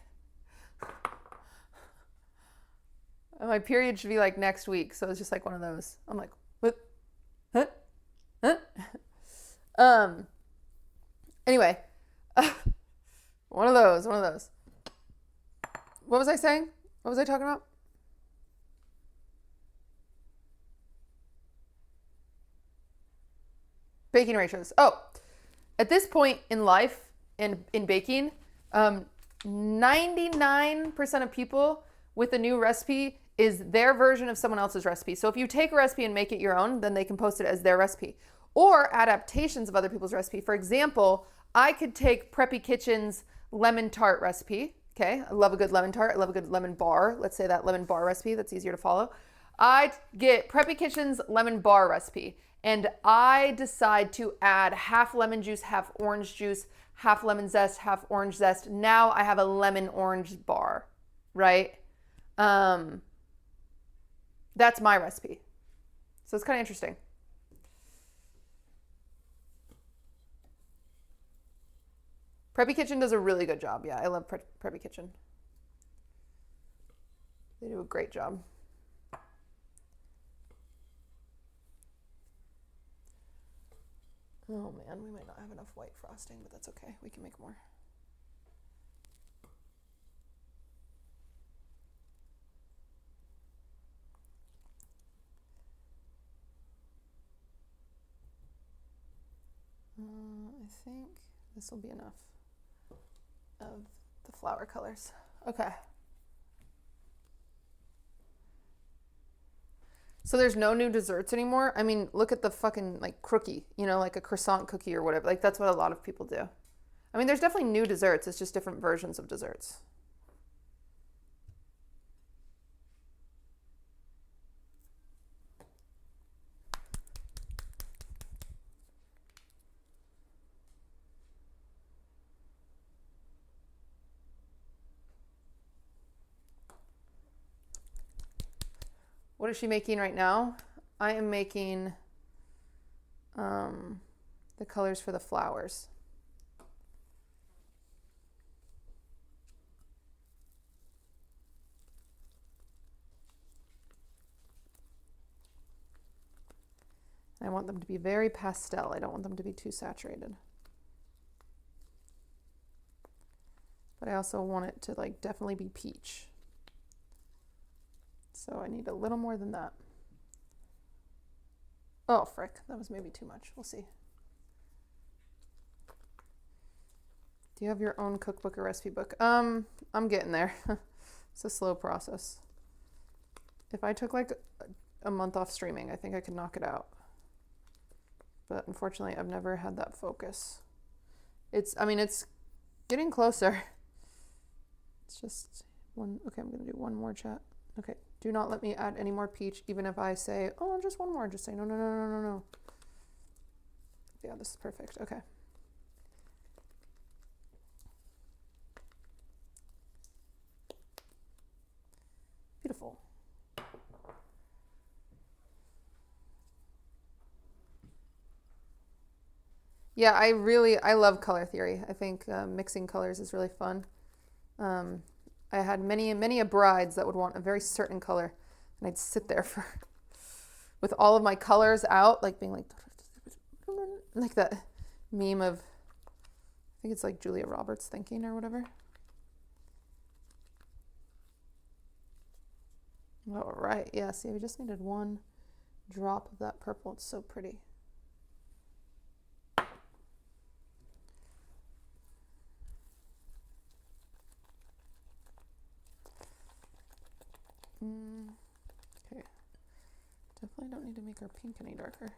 And my period should be like next week. So it's just like one of those. I'm like, what? Huh? Huh? Anyway, one of those. What was I saying? What was I talking about? Baking ratios. Oh, at this point in life, in baking, 99% of people with a new recipe is their version of someone else's recipe. So if you take a recipe and make it your own, then they can post it as their recipe. Or adaptations of other people's recipe. For example, I could take Preppy Kitchen's lemon tart recipe, Okay, I love a good lemon tart. I love a good lemon bar. Let's say that lemon bar recipe, that's easier to follow. I get Preppy Kitchen's lemon bar recipe, and I decide to add half lemon juice, half orange juice, half lemon zest, half orange zest. Now I have a lemon orange bar, right? That's my recipe. So it's kind of interesting. Preppy Kitchen does a really good job. Yeah, I love Preppy Kitchen. They do a great job. Oh man, we might not have enough white frosting, but that's okay. We can make more. I think this will be enough of the flower colors. Okay. So there's no new desserts anymore. I mean, look at the fucking like cookie, you know, like a croissant cookie or whatever. Like that's what a lot of people do. I mean, there's definitely new desserts. It's just different versions of desserts. What is she making right now? I am making the colors for the flowers. I want them to be very pastel. I don't want them to be too saturated. But I also want it to like definitely be peach. So I need a little more than that. Oh, frick, that was maybe too much. We'll see. Do you have your own cookbook or recipe book? I'm getting there. It's a slow process. If I took like a month off streaming, I think I could knock it out. But unfortunately, I've never had that focus. It's getting closer. It's just one. Okay, I'm gonna do one more chat. Okay, do not let me add any more peach, even if I say, oh, just one more. Just say, no, no, no, no, no, no. Yeah, this is perfect. Okay. Beautiful. Yeah, I love color theory. I think mixing colors is really fun. I had many a brides that would want a very certain color, and I'd sit there for with all of my colors out, like being like that meme of, I think it's like Julia Roberts thinking or whatever. All right, yeah, see, we just needed one drop of that purple. It's so pretty. Okay, definitely don't need to make our pink any darker.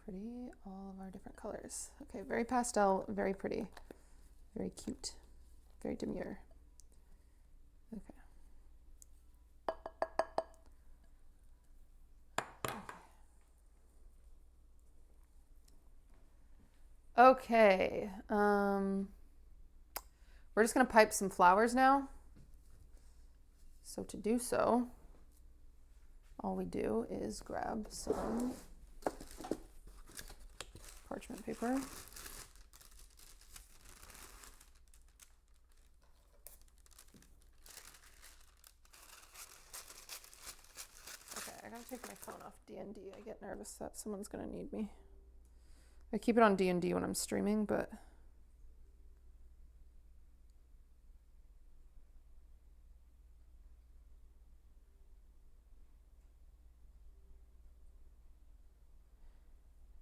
Pretty, all of our different colors. Okay, very pastel, very pretty, very cute, very demure. Okay. We're just gonna pipe some flowers now. So to do so, all we do is grab some parchment paper. Okay, I gotta take my phone off D&D. I get nervous that someone's gonna need me. I keep it on D&D when I'm streaming, but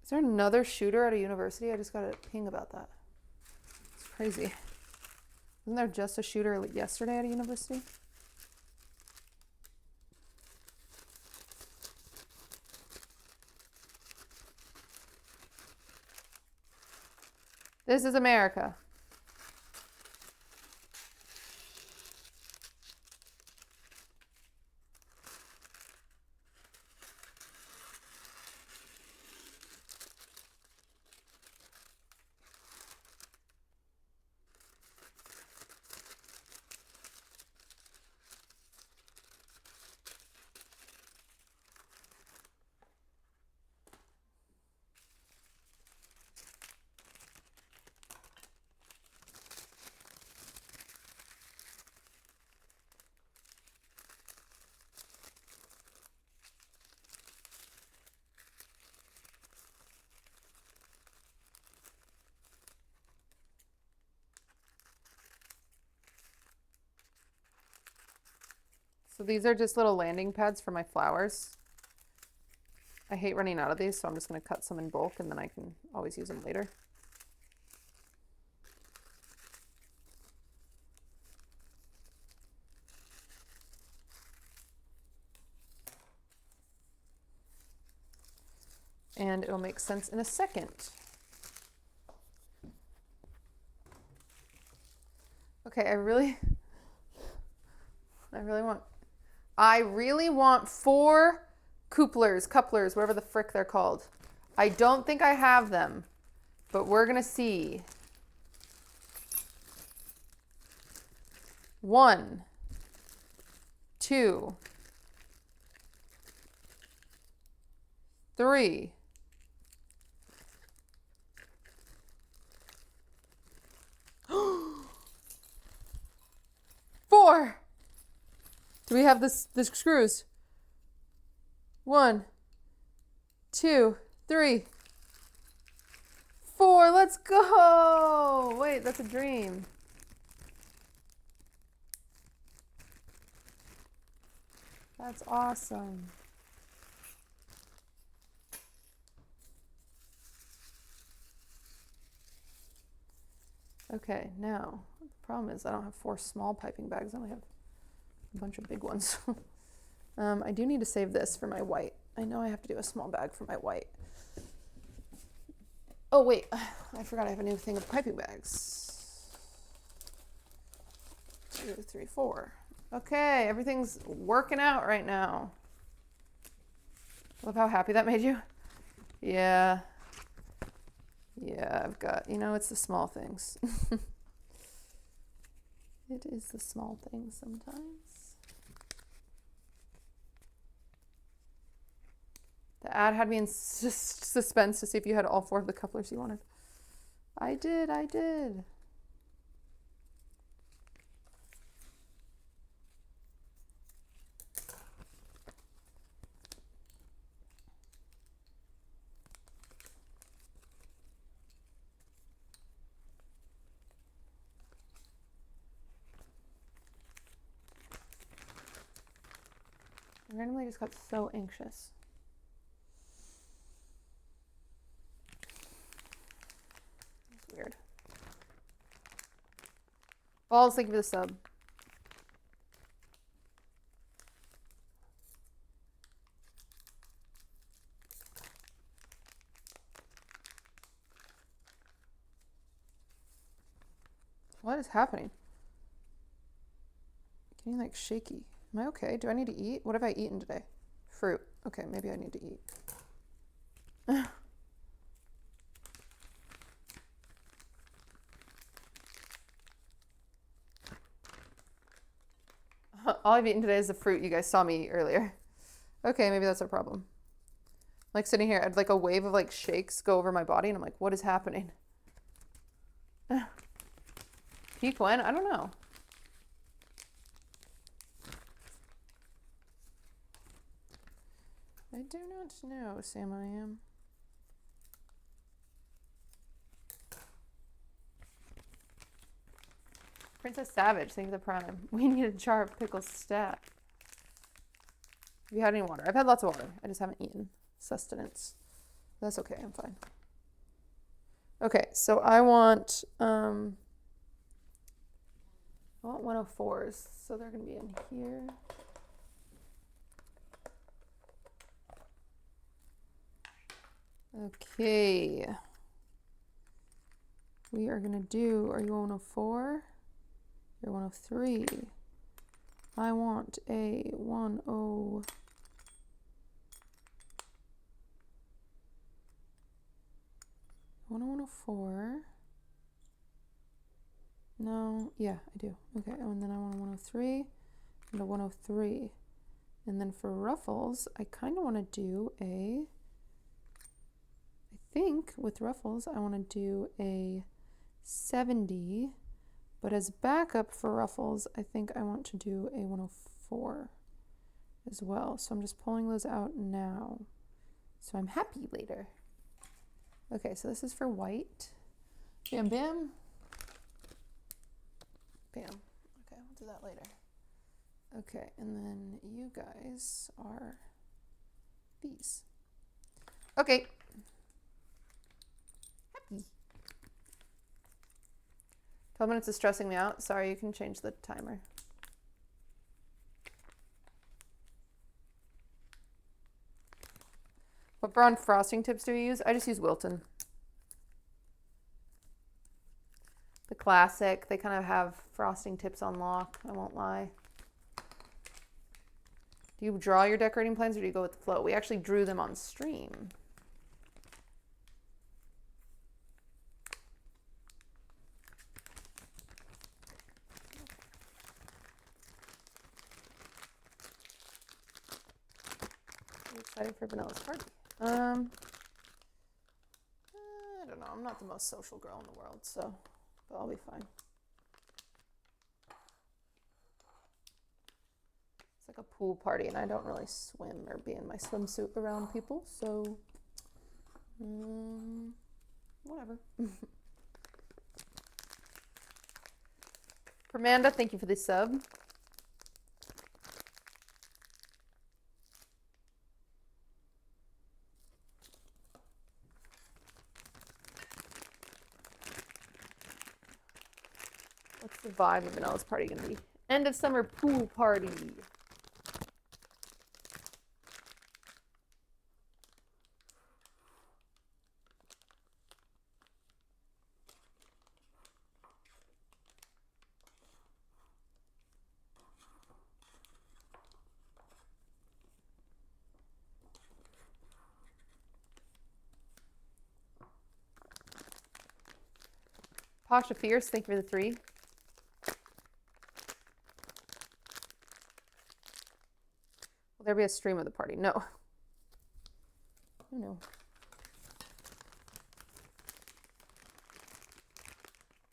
is there another shooter at a university? I just got a ping about that. It's crazy. Wasn't there just a shooter yesterday at a university? This is America. So these are just little landing pads for my flowers. I hate running out of these, so I'm just going to cut some in bulk and then I can always use them later. And it'll make sense in a second. Okay, I really want 4 couplers, whatever the frick they're called. I don't think I have them, but we're gonna see. 1, 2, 3. 4. Do we have the screws? 1, 2, 3, 4. Let's go. Wait, that's a dream. That's awesome. Okay, now the problem is I don't have 4 small piping bags. I only have a bunch of big ones. I do need to save this for my white. I know I have to do a small bag for my white. Oh wait, I forgot I have a new thing of piping bags. 2, 3, 4. Okay, everything's working out right now. Love how happy that made you. Yeah. Yeah, I've got, you know, it's the small things. It is the small things sometimes. The ad had me in suspense to see if you had all 4 of the couplers you wanted. I did. I randomly just got so anxious. It's weird. Balls, thank you for the sub. What is happening? Getting like shaky. Am I okay? Do I need to eat? What have I eaten today? Fruit. Okay, maybe I need to eat. All I've eaten today is the fruit you guys saw me eat earlier. Okay, maybe that's a problem. Like sitting here, I'd like a wave of like shakes go over my body and I'm like, what is happening? Peak when? I don't know. I do not know, Sam I am. Princess Savage, thank you for the prime. We need a jar of pickles stat. Have you had any water? I've had lots of water. I just haven't eaten. Sustenance. That's okay, I'm fine. Okay, so I want 104s, so they're gonna be in here. Okay. we are going to do, are you 104? You're 103. I want a 104. No, yeah, I do. Okay, and then I want a 103 and a 103. And then for ruffles, I kind of want to do a, I think with ruffles, I want to do a 70. But as backup for ruffles, I think I want to do a 104 as well. So I'm just pulling those out now. So I'm happy later. Okay, so this is for white. Bam, bam. Bam. Okay, we'll do that later. Okay, and then you guys are these. Okay. Happy. 12 minutes is stressing me out. Sorry, you can change the timer. What brown frosting tips do you use? I just use Wilton. The classic. They kind of have frosting tips on lock, I won't lie. Do you draw your decorating plans or do you go with the flow? We actually drew them on stream. I'm excited for Vanilla's party. I don't know. I'm not the most social girl in the world, so but I'll be fine. It's like a pool party, and I don't really swim or be in my swimsuit around people, so whatever. Amanda, thank you for the sub. What's the vibe of Vanilla's party gonna be? End of summer pool party. Pasha Fierce, thank you for the 3. Will there be a stream of the party? No. Oh no.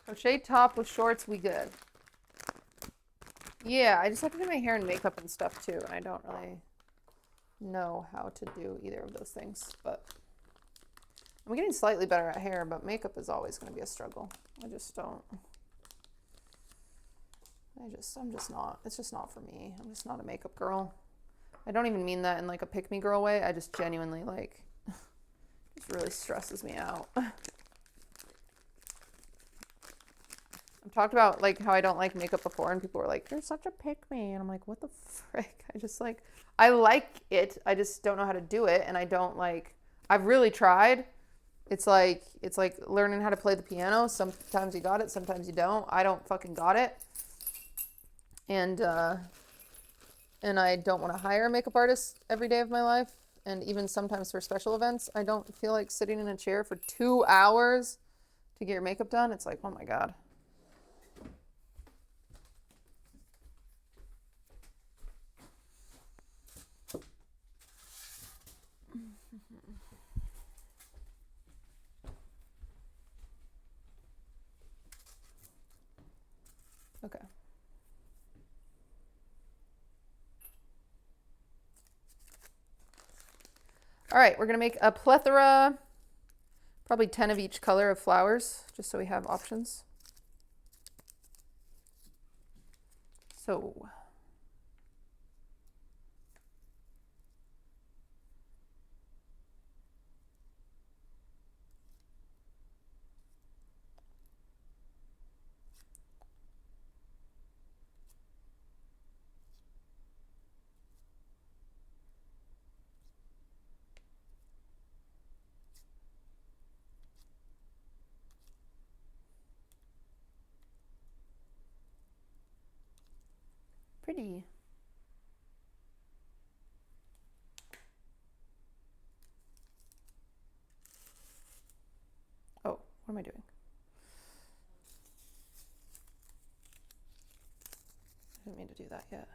Crochet top with shorts, we good. Yeah, I just have to do my hair and makeup and stuff too, and I don't really know how to do either of those things, but I'm getting slightly better at hair, but makeup is always going to be a struggle. I just don't. I'm just not. It's just not for me. I'm just not a makeup girl. I don't even mean that in like a pick me girl way. I just genuinely like, it really stresses me out. I've talked about like how I don't like makeup before, and people were like, "You're such a pick me," and I'm like, "What the frick?" I just like, I like it. I just don't know how to do it, and I don't like. I've really tried. It's like learning how to play the piano. Sometimes you got it, sometimes you don't. I don't fucking got it. And I don't want to hire a makeup artist every day of my life. And even sometimes for special events, I don't feel like sitting in a chair for 2 hours to get your makeup done. It's like, oh my God. Okay. All right, we're going to make a plethora, probably 10 of each color of flowers, just so we have options. So, pretty. Oh, what am I doing? I didn't mean to do that yet.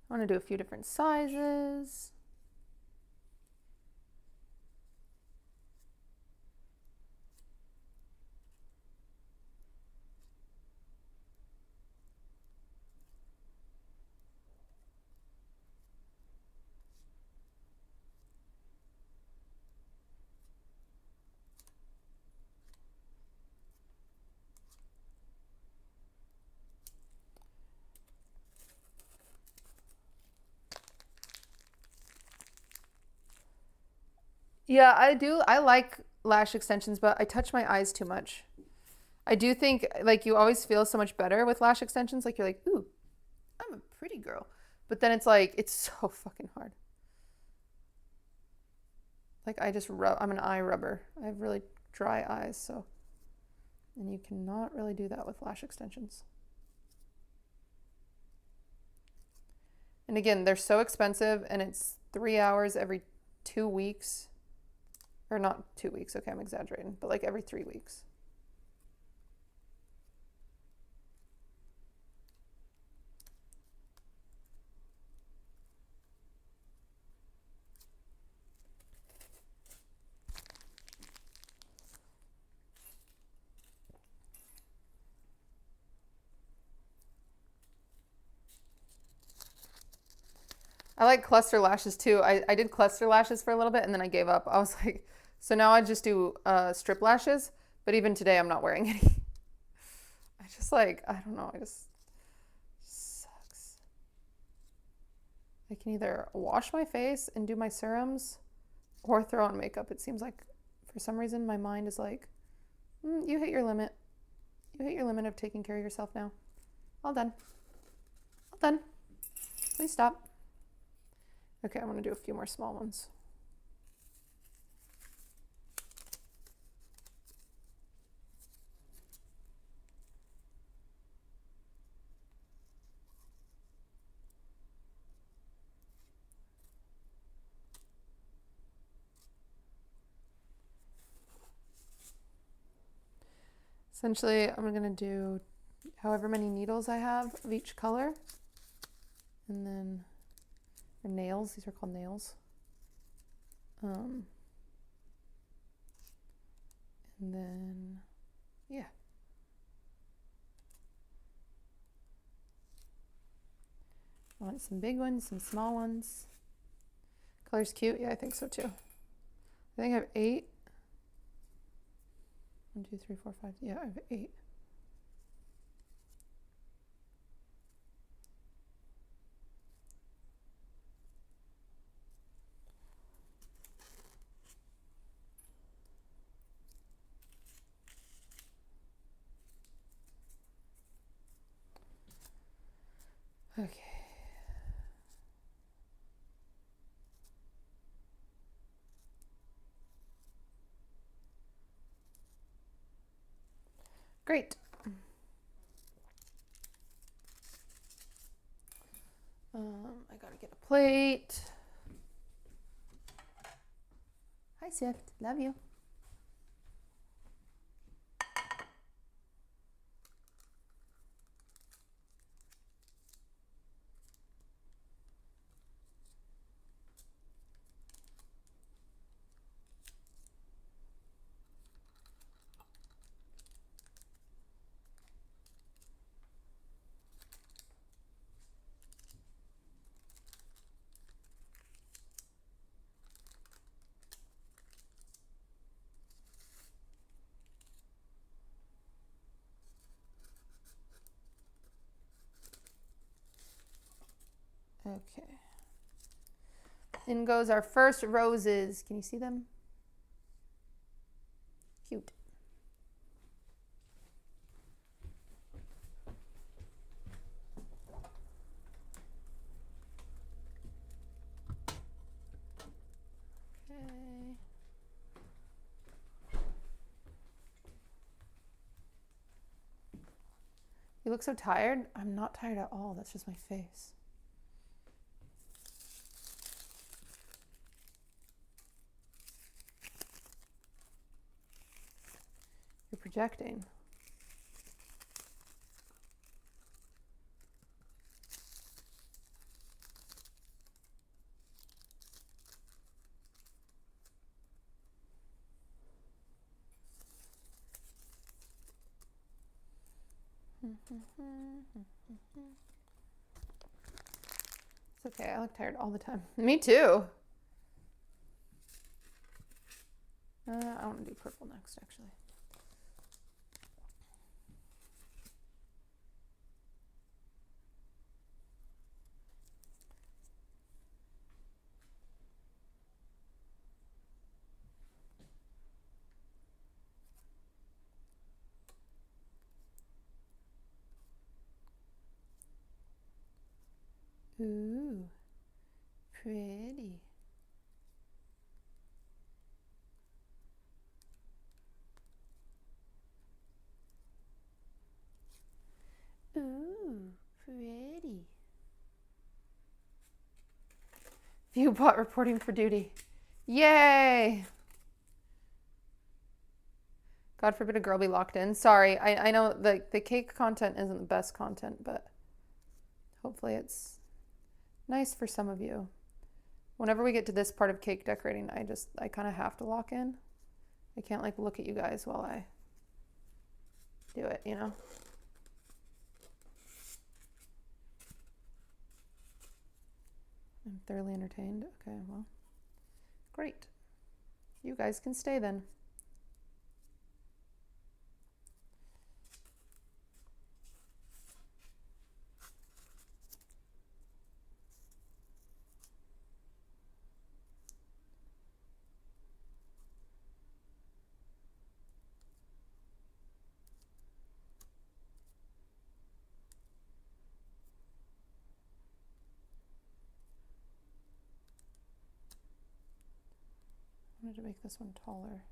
I want to do a few different sizes. Yeah, I do. I like lash extensions, but I touch my eyes too much. I do think like you always feel so much better with lash extensions. Like you're like, ooh, I'm a pretty girl. But then it's like, it's so fucking hard. Like I just rub, I'm an eye rubber. I have really dry eyes, so. And you cannot really do that with lash extensions. And again, they're so expensive and it's 3 hours every 2 weeks. Or not 2 weeks, okay, I'm exaggerating, but like every 3 weeks. I like cluster lashes too. I did cluster lashes for a little bit and then I gave up. I was like, so now I just do strip lashes, but even today I'm not wearing any. I just like, I don't know, I just sucks. I can either wash my face and do my serums or throw on makeup. It seems like for some reason my mind is like, you hit your limit. You hit your limit of taking care of yourself now. All done. All done. Please stop. Okay, I want to do a few more small ones. Essentially, I'm going to do however many needles I have of each color. And then, or nails, these are called nails. And then, yeah. I want some big ones, some small ones. Color's cute. Yeah, I think so too. I think I have 8. 1, 2, 3, 4, 5. Yeah, I have 8. Okay. Great. I gotta get a plate. Hi, Swift. Love you. Okay. In goes our first roses. Can you see them? look so tired. I'm not tired at all. That's just my face. You're projecting. It's okay. I look tired all the time. Me too. I want to do purple next, actually. Ooh, pretty. Ooh, pretty. Viewbot reporting for duty. Yay! God forbid a girl be locked in. Sorry, I know the cake content isn't the best content, but hopefully it's nice for some of you. Whenever we get to this part of cake decorating, I kind of have to lock in. I can't like look at you guys while I do it, you know? I'm thoroughly entertained. Okay, well, great. You guys can stay then. I wanted to make this one taller.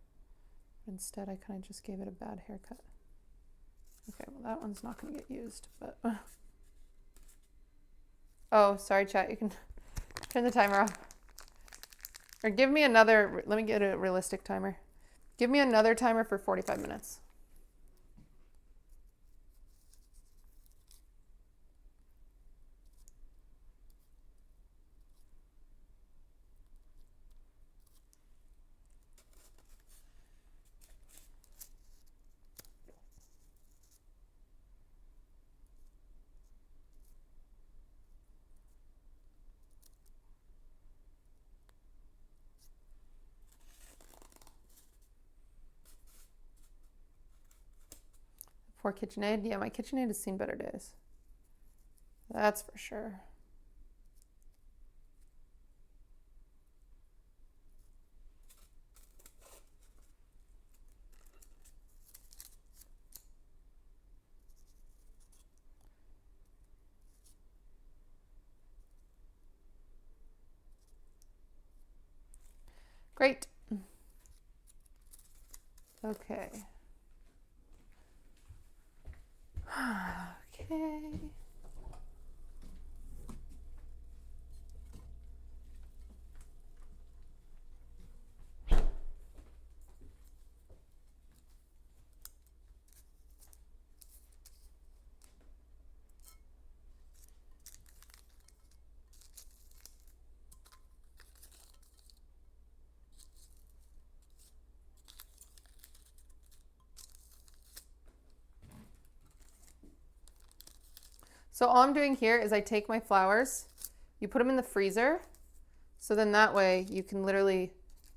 Instead, I kind of just gave it a bad haircut. Okay, well that one's not going to get used, but... Oh, sorry chat, you can turn the timer off. Or give me another, let me get a realistic timer. Give me another timer for 45 minutes. For KitchenAid? Yeah, my KitchenAid has seen better days. That's for sure. Great. Okay. Okay. So all I'm doing here is I take my flowers, you put them in the freezer, so then that way you can literally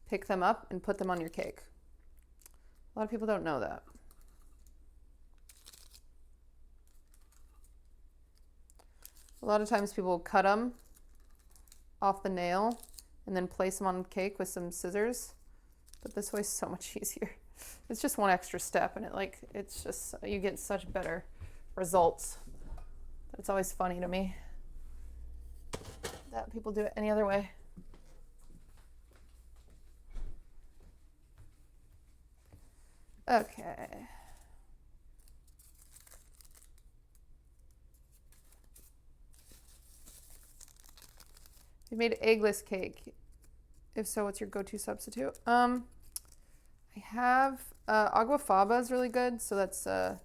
pick them up and put them on your cake. A lot of people don't know that. A lot of times people will cut them off the nail and then place them on cake with some scissors, but this way is so much easier. It's just one extra step and it's just, you get such better results. It's always funny to me that people do it any other way. Okay. You made eggless cake. If so, what's your go-to substitute? I have agua faba is really good. So that's the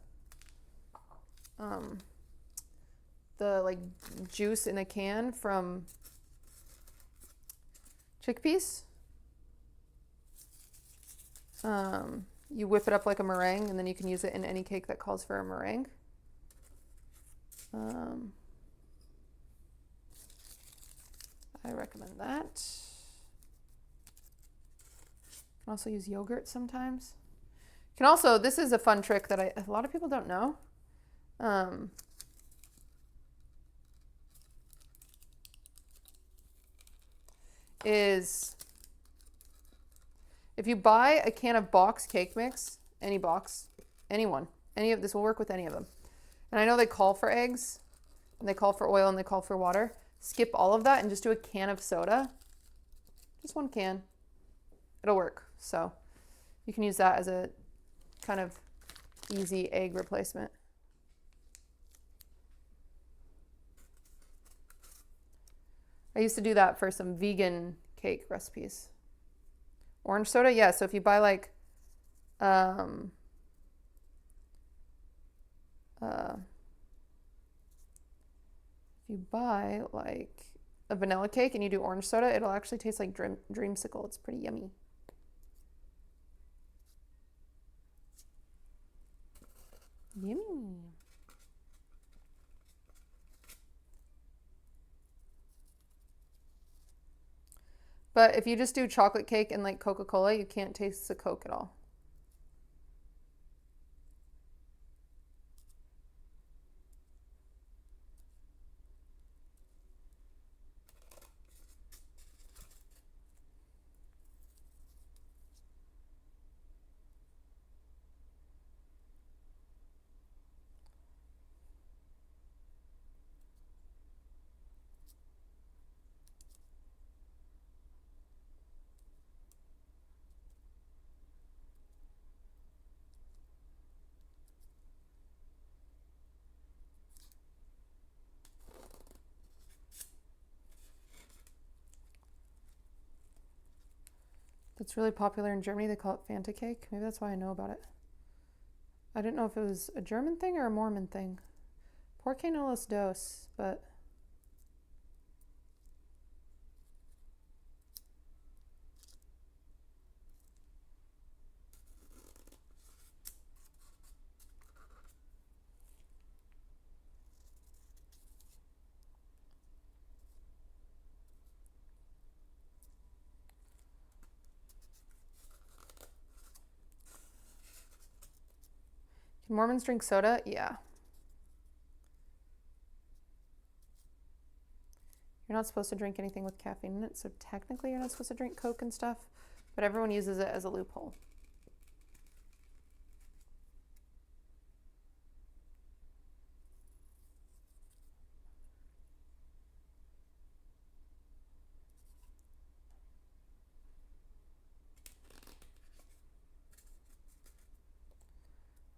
like juice in a can from chickpeas. You whip it up like a meringue, and then you can use it in any cake that calls for a meringue. I recommend that. You can also use yogurt sometimes. You can also, this is a fun trick that a lot of people don't know. Is if you buy a can of box cake mix, any box, anyone, any of this will work with any of them. And I know they call for eggs, and they call for oil, and they call for water. Skip all of that and just do a can of soda. Just one can. It'll work. So you can use that as a kind of easy egg replacement. I used to do that for some vegan cake recipes. Orange soda, yeah. So if you buy like, if you buy like a vanilla cake and you do orange soda, it'll actually taste like dreamsicle. It's pretty yummy. Yummy. But if you just do chocolate cake and like Coca-Cola, you can't taste the Coke at all. It's really popular in Germany. They call it Fanta cake. Maybe that's why I know about it. I didn't know if it was a German thing or a Mormon thing. Por qué no los dos? But can Mormons drink soda? Yeah. You're not supposed to drink anything with caffeine in it, so technically you're not supposed to drink Coke and stuff, but everyone uses it as a loophole.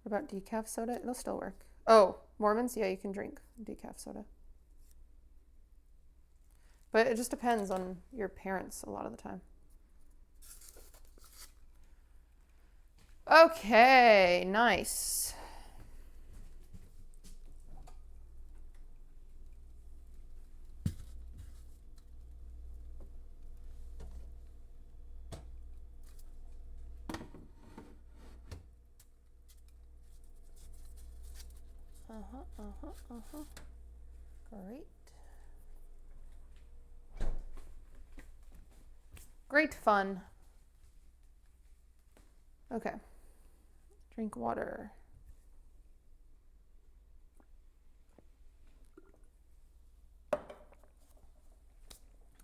What about decaf soda? It'll still work. Oh, Mormons? Yeah, you can drink decaf soda. But it just depends on your parents a lot of the time. Okay, nice. Great. Great fun. Okay. Drink water.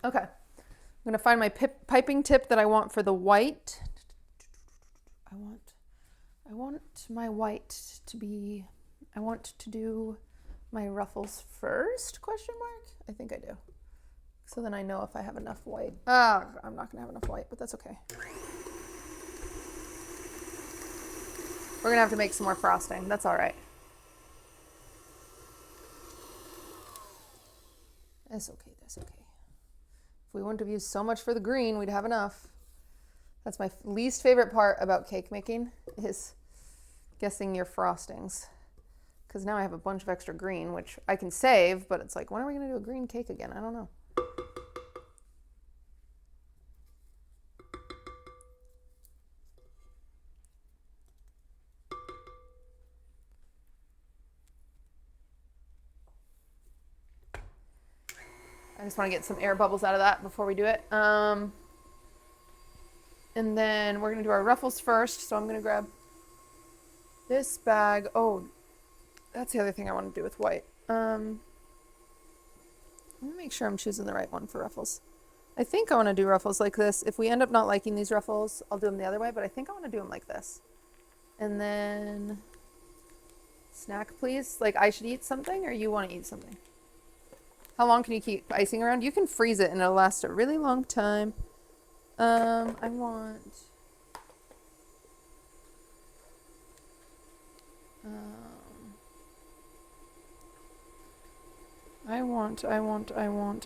Okay. I'm going to find my piping tip that I want for the white. I want my white to be, I want to do my ruffles first, question mark? I think I do. So then I know if I have enough white. I'm not gonna have enough white, but that's okay. We're gonna have to make some more frosting. That's all right. That's okay, that's okay. If we wouldn't have used so much for the green, we'd have enough. That's my least favorite part about cake making, is guessing your frostings. Because now I have a bunch of extra green, which I can save, but it's like, when are we going to do a green cake again? I don't know. I just want to get some air bubbles out of that before we do it. And then we're going to do our ruffles first. So I'm going to grab this bag. Oh, that's the other thing I want to do with white. Let me make sure I'm choosing the right one for ruffles. I think I want to do ruffles like this. If we end up not liking these ruffles, I'll do them the other way, but I think I want to do them like this. And then snack, please. Like, I should eat something, or you want to eat something? How long can you keep icing around? You can freeze it and it'll last a really long time. I want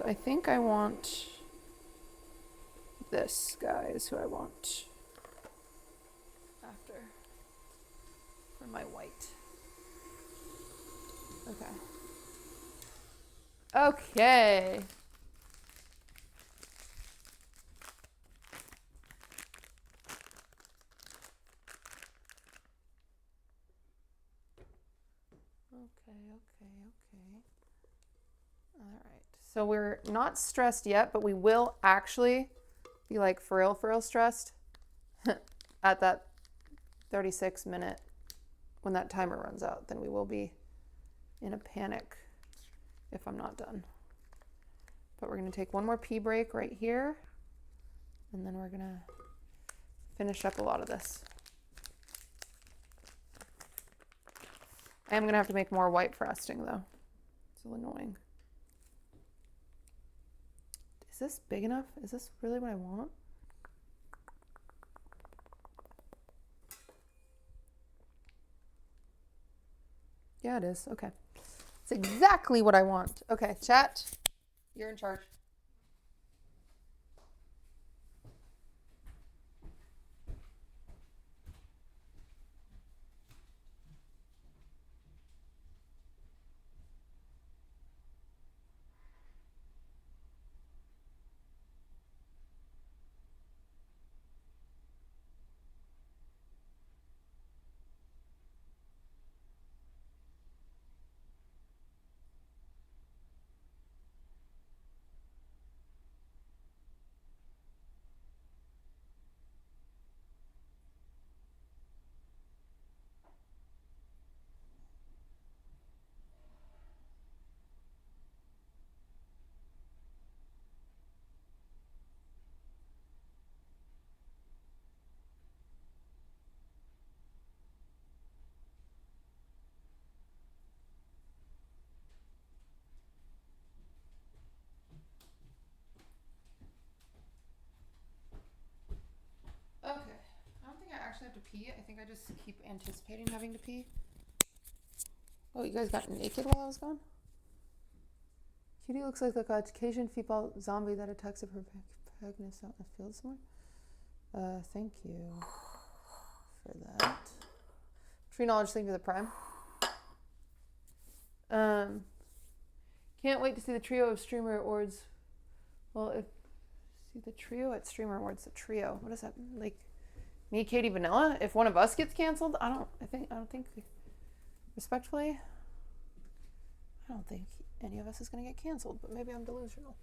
I think I want this guy is who I want after for my white. Okay. Okay. Okay. All right. So we're not stressed yet, but we will actually be like for real stressed at that 36-minute when that timer runs out. Then we will be in a panic if I'm not done. But we're going to take one more pee break right here, and then we're going to finish up a lot of this. I am going to have to make more white frosting, though. It's a little annoying. Is this big enough? Is this really what I want? Yeah, it is. Okay. It's exactly what I want. Okay, chat, you're in charge. Okay. I don't think I actually have to pee. I think I just keep anticipating having to pee. Oh, you guys got naked while I was gone? Cutie looks like a Caucasian female zombie that attacks a protagonist out in the field somewhere. Thank you for that. Tree knowledge, thank you for the prime. Can't wait to see the trio of streamer awards. Well, if see the trio at streamer awards, the trio. What is that? Like me, Katie, Vanilla? If one of us gets canceled, I don't think respectfully, I don't think any of us is gonna get canceled, but maybe I'm delusional.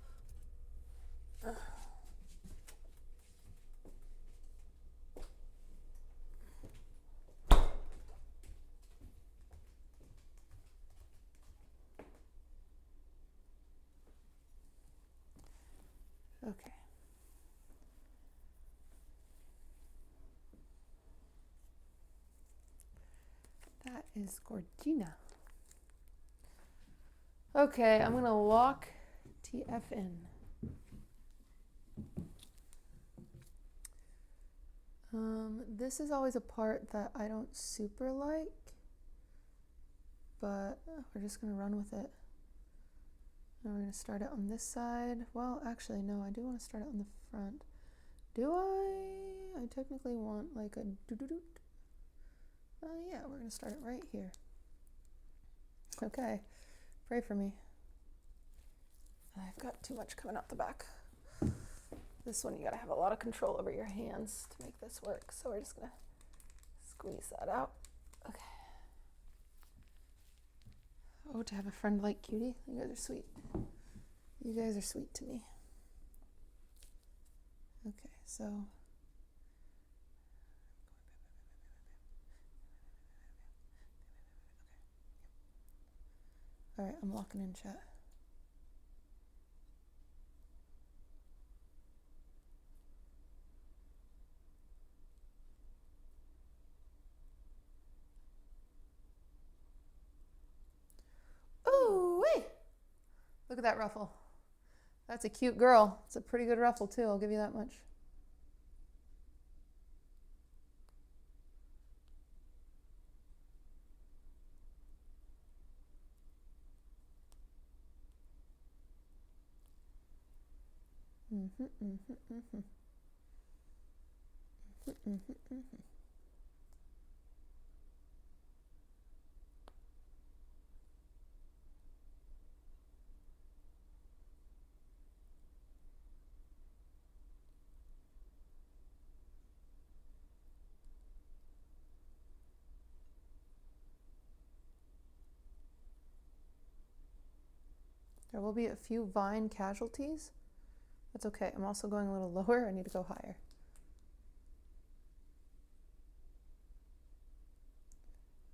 Okay. That is Gorgina. Okay, I'm gonna lock TF in. This is always a part that I don't super like, but we're just gonna run with it. Now we're going to start it on this side. Well, actually, no, I do want to start it on the front. Do I? I technically want like a doo-doo-doo. Yeah, we're going to start it right here. Okay, pray for me. I've got too much coming out the back. This one, you got to have a lot of control over your hands to make this work. So we're just going to squeeze that out. Okay. Oh, to have a friend like Cutie. You guys are sweet. You guys are sweet to me. Okay, so. All right, I'm locking in chat. Ooh, wee! Look at that ruffle. That's a cute girl. It's a pretty good ruffle too, I'll give you that much. There will be a few vine casualties. That's okay. I'm also going a little lower. I need to go higher.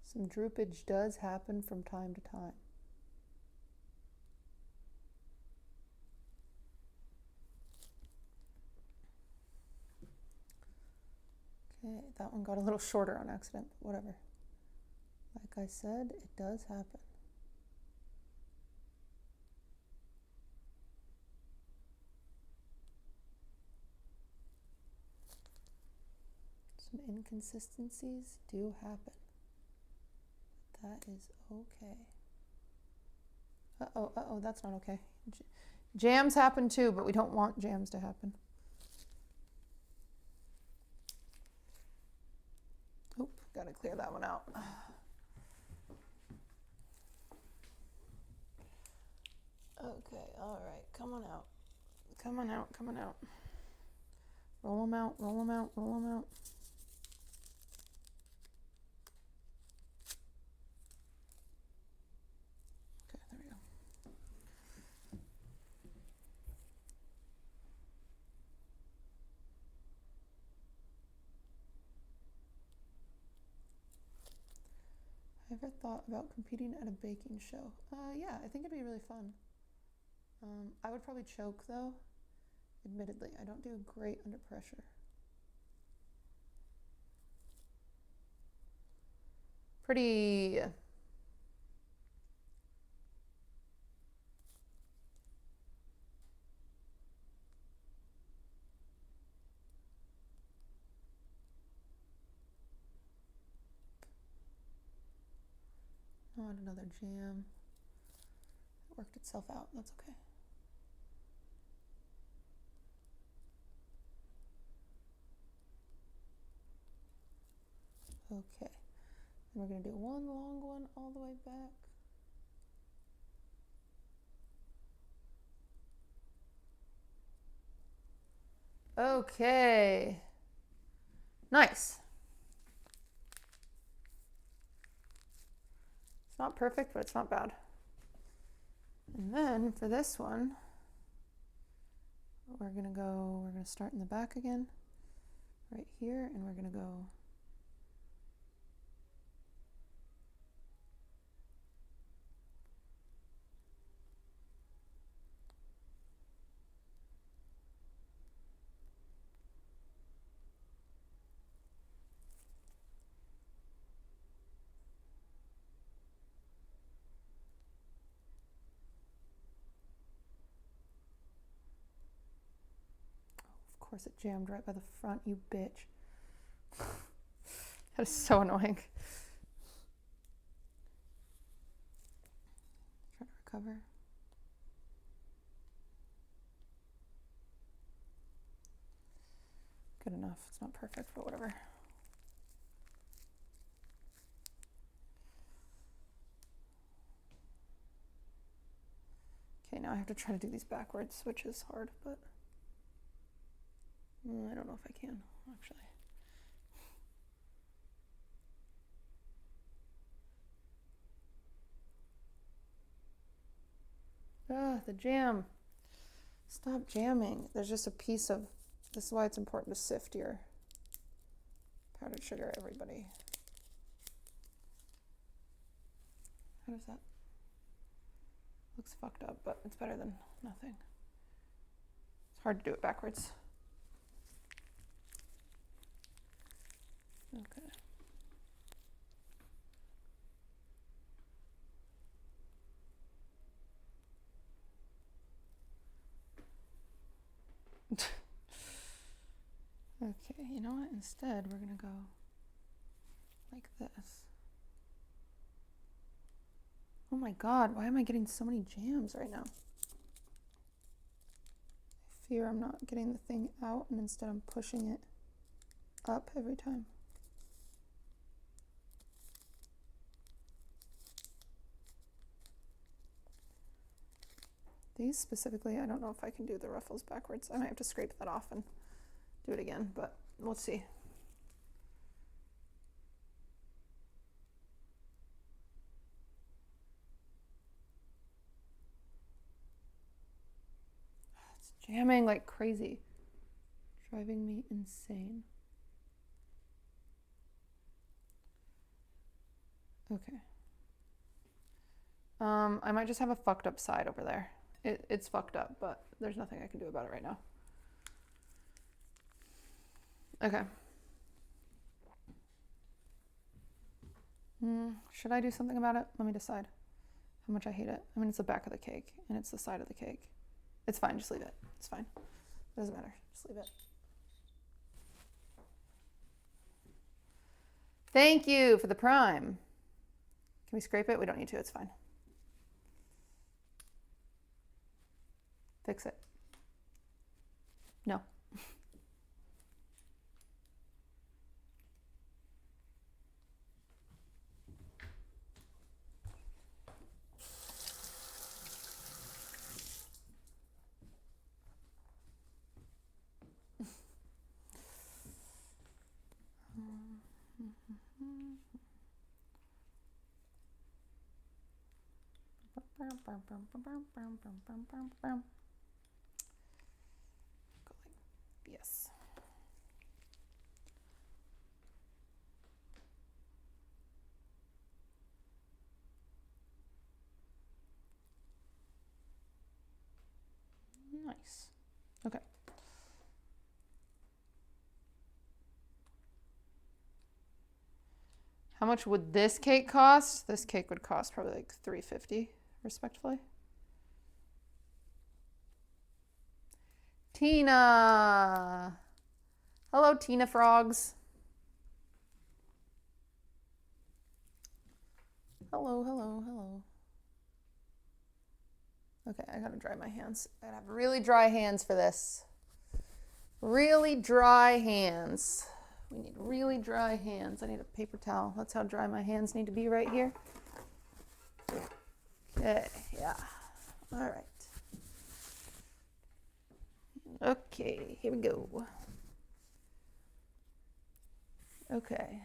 Some droopage does happen from time to time. Okay, that one got a little shorter on accident, but whatever. Like I said, it does happen. Some inconsistencies do happen. That is okay. Uh-oh, that's not okay. Jams happen too, but we don't want jams to happen. Oop, gotta clear that one out. Okay, all right, come on out. Come on out, come on out. Roll them out, roll them out, roll them out. Okay, there we go. Have you ever thought about competing at a baking show? Yeah, I think it'd be really fun. I would probably choke though. Admittedly, I don't do great under pressure. Pretty... Not another jam. It worked itself out, that's okay. Okay, and we're going to do one long one all the way back. Okay, nice. It's not perfect, but it's not bad. And then for this one, we're going to start in the back again, right here, and we're going to go Of course it jammed right by the front, you bitch. That is so annoying. Try to recover. Good enough. It's not perfect, but whatever. Okay, now I have to try to do these backwards, which is hard, but I don't know if I can, actually. Ah, the jam. Stop jamming. There's just a piece of, this is why it's important to sift your powdered sugar, everybody. How does that? Looks fucked up, but it's better than nothing. It's hard to do it backwards. Okay. Okay, you know what? Instead, we're gonna go like this. Oh my God, why am I getting so many jams right now? I fear I'm not getting the thing out, and instead I'm pushing it up every time. These specifically, I don't know if I can do the ruffles backwards. I might have to scrape that off and do it again, but we'll see. It's jamming like crazy. Driving me insane. Okay. I might just have a fucked up side over there. It's fucked up, but there's nothing I can do about it right now. Okay. Should I do something about it? Let me decide how much I hate it. I mean, it's the back of the cake, and it's the side of the cake. It's fine, just leave it. It's fine. It doesn't matter. Just leave it. Thank you for the prime. Can we scrape it? We don't need to, it's fine. Fix it. No. Yes. Nice. Okay. How much would this cake cost? This cake would cost probably like $3.50, respectfully. Tina. Hello, Tina Frogs. Hello, hello, hello. Okay, I gotta dry my hands. I have really dry hands for this. Really dry hands. We need really dry hands. I need a paper towel. That's how dry my hands need to be right here. Okay, yeah. All right. Okay, here we go. Okay.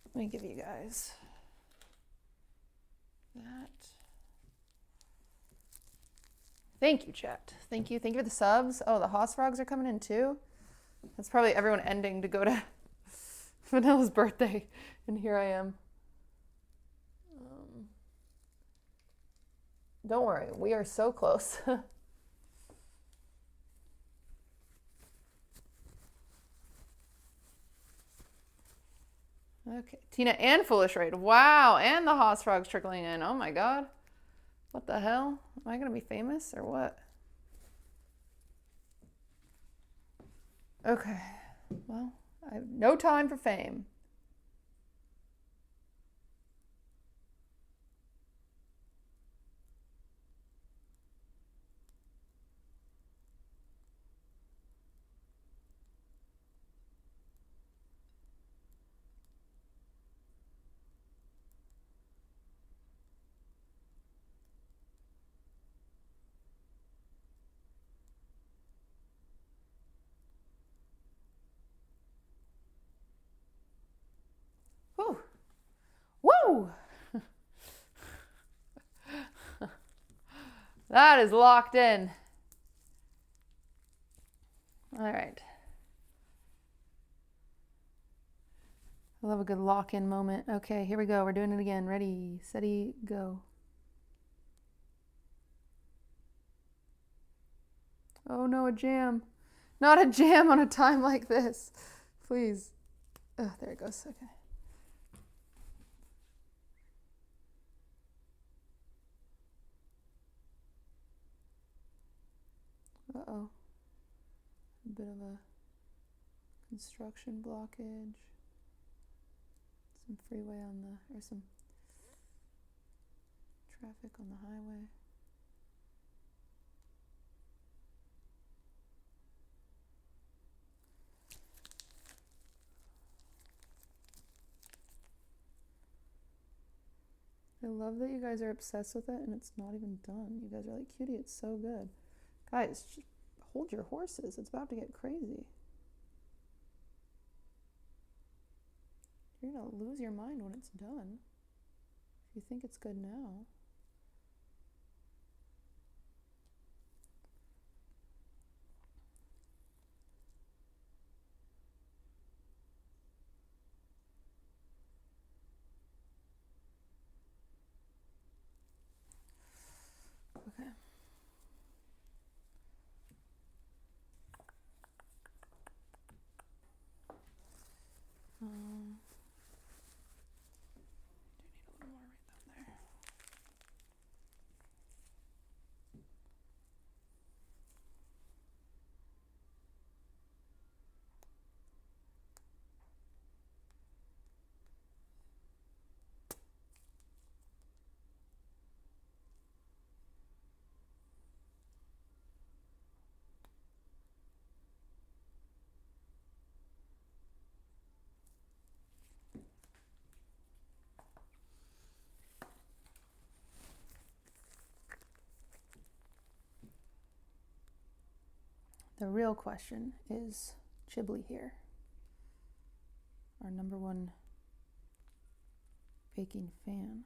Let me give you guys that. Thank you, chat. Thank you. Thank you for the subs. Oh, the Hoss Frogs are coming in too. That's probably everyone ending to go to Vanilla's birthday. And here I am. Don't worry. We are so close. Okay. Tina and Foolish Raid. Wow. And the Hoss Frogs trickling in. Oh my God. What the hell? Am I going to be famous or what? Okay. Well, I have no time for fame. That is locked in. All right. I love a good lock-in moment. Okay, here we go. We're doing it again. Ready, steady, go. Oh no, a jam. Not a jam on a time like this. Please. Oh, there it goes. Okay. Uh-oh. A bit of a construction blockage. Some freeway on the, or some traffic on the highway. I love that you guys are obsessed with it and it's not even done. You guys are like, cutie, it's so good. Guys, just hold your horses. It's about to get crazy. You're gonna lose your mind when it's done. If you think it's good now. Okay. Do need a little more right down there. The real question is Chiblee here, our #1 baking fan.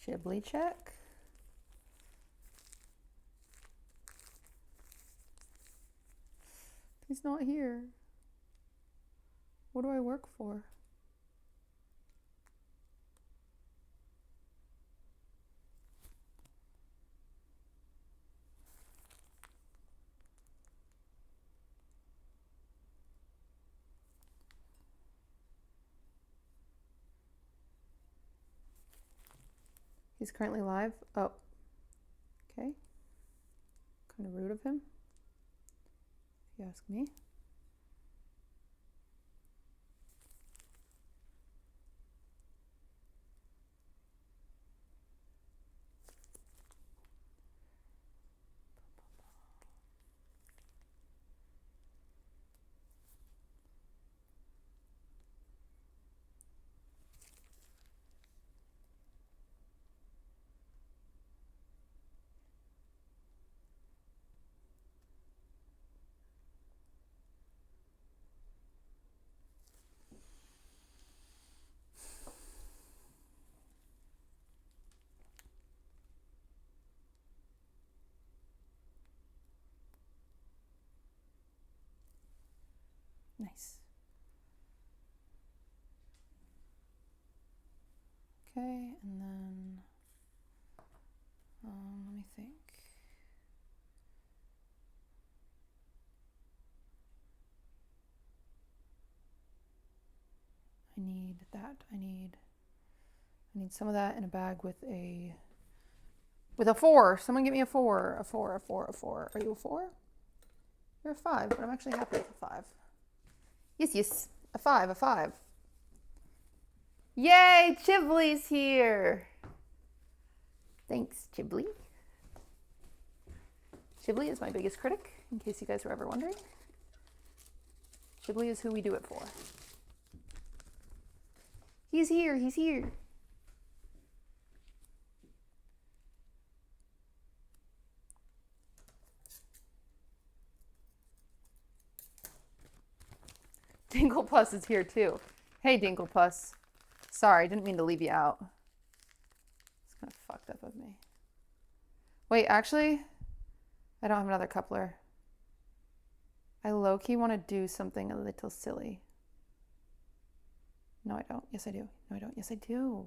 Chiblee check. He's not here. What do I work for? He's currently live. Oh, okay. Kind of rude of him, if you ask me. Nice. Okay, and then let me think. I need that. I need some of that in a bag with a 4. Someone get me a 4. A 4, a 4, a 4. Are you a 4? You're a 5, but I'm actually happy with a 5. Yes, yes. A 5, a 5. Yay, Chiblee's here. Thanks, Chiblee. Chiblee is my biggest critic, in case you guys were ever wondering. Chiblee is who we do it for. He's here, he's here. Dinkle Plus is here too. Hey, Dinkle Plus. Sorry, didn't mean to leave you out. It's kind of fucked up of me. Wait, actually, I don't have another coupler. I low-key want to do something a little silly. No, I don't. Yes, I do. No, I don't. Yes, I do.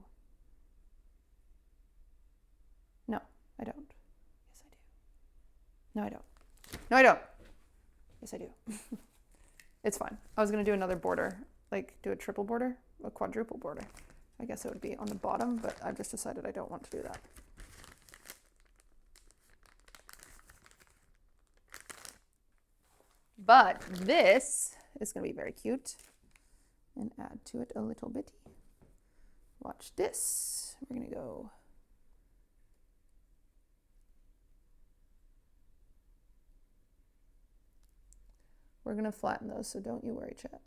No, I don't. Yes, I do. No, I don't. No, I don't. Yes, I do. It's fine. I was going to do another border, like do a triple border, a quadruple border. I guess it would be on the bottom, but I've just decided I don't want to do that. But this is going to be very cute and add to it a little bitty. Watch this. We're going to go. We're going to flatten those, so don't you worry, chat.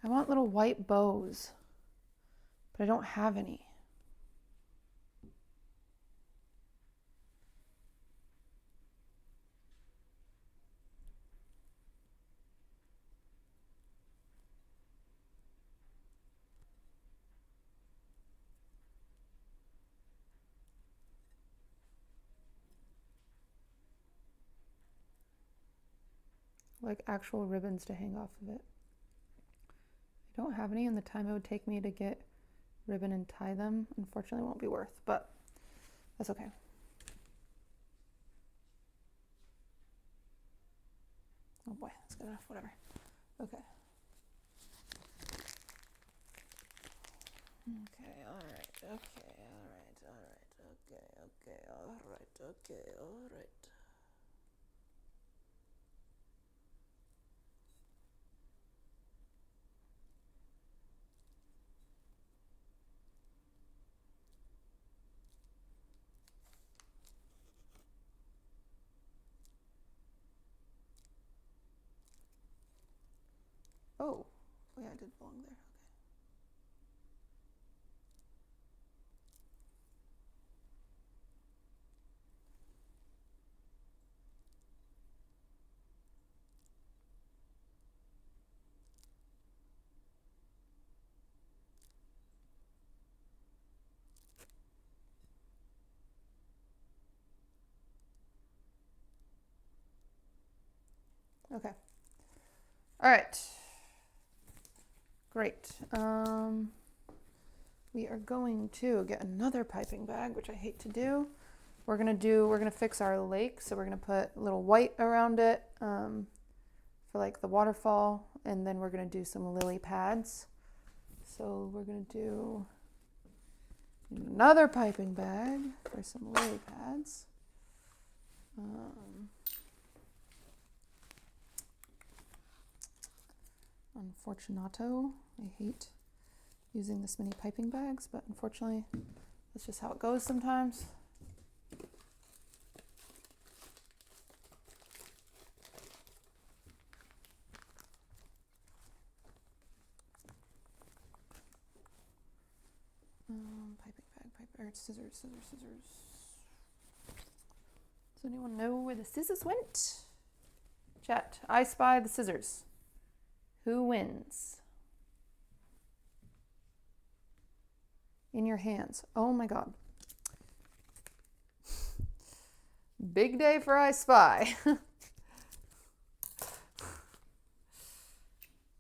I want little white bows, but I don't have any. Like actual ribbons to hang off of it. I don't have any, and the time it would take me to get ribbon and tie them, unfortunately, won't be worth, but that's okay. Oh boy, that's good enough, whatever. Okay. Okay, all right, okay, all right, okay, all right. Oh, yeah, I did belong there. Okay. All right. Great. We are going to get another piping bag, which I hate to do. We're gonna fix our lake, so we're gonna put a little white around it for like the waterfall, and then we're gonna do some lily pads. So we're gonna do another piping bag for some lily pads. Unfortunato. I hate using this many piping bags, but unfortunately, that's just how it goes sometimes. Scissors. Does anyone know where the scissors went? Chat, I spy the scissors. Who wins? In your hands. Oh my god. Big day for I Spy.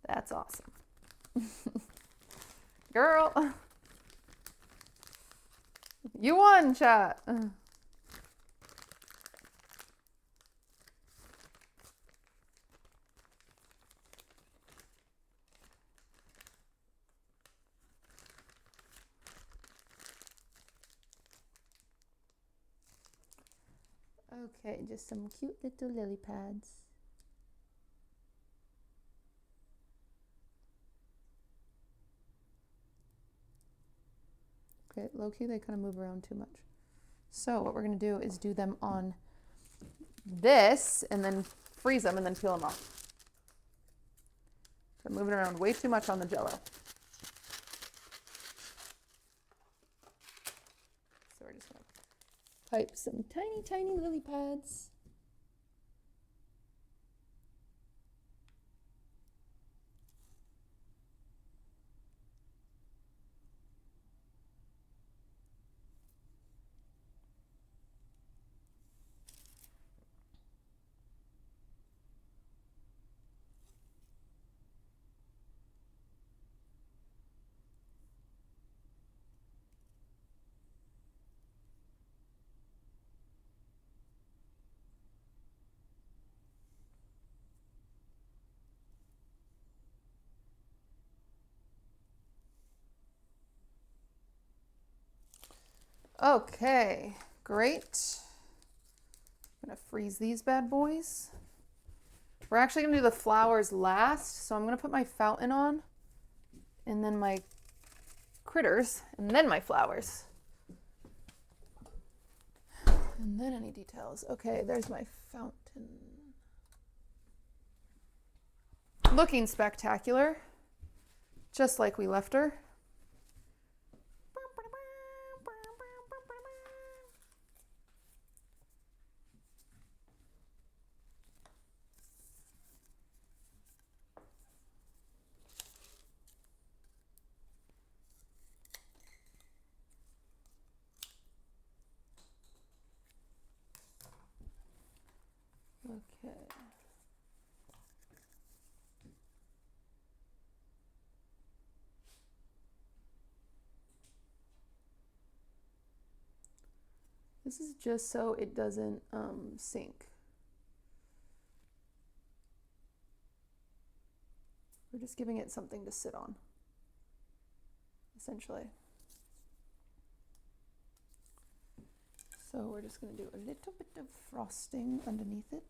That's awesome. Girl. You won, chat. Okay, just some cute little lily pads. Okay, low-key, they kind of move around too much. So what we're gonna do is do them on this and then freeze them and then peel them off. They're moving around way too much on the Jell-O. So we're just gonna pipe some tiny, tiny lily pads. Okay, great. I'm gonna freeze these bad boys. We're actually gonna do the flowers last, so I'm gonna put my fountain on, and then my critters, and then my flowers. And then any details. Okay, there's my fountain. Looking spectacular, just like we left her. Okay. This is just so it doesn't sink. We're just giving it something to sit on, essentially. So we're just going to do a little bit of frosting underneath it.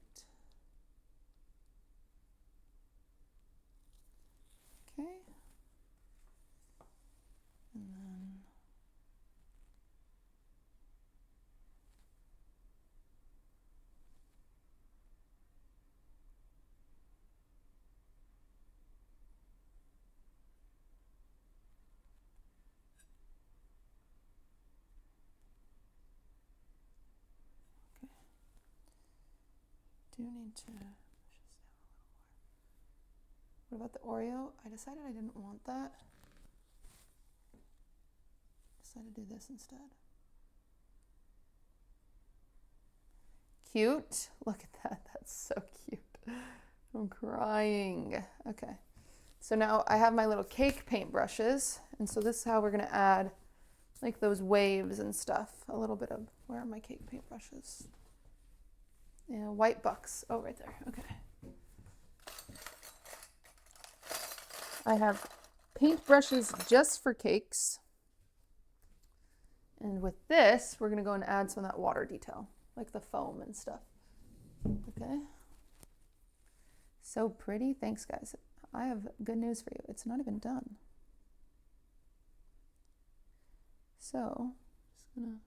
Okay. And then do need to push this down a little more. What about the Oreo? I decided I didn't want that. Decided to do this instead. Cute. Look at that. That's so cute. I'm crying. Okay. So now I have my little cake paint brushes. And so this is how we're going to add like those waves and stuff. A little bit of, where are my cake paint brushes? Yeah, white bucks. Oh, right there. Okay. I have paint brushes just for cakes. And with this, we're going to go and add some of that water detail, like the foam and stuff. Okay. So pretty. Thanks, guys. I have good news for you. It's not even done. So, just gonna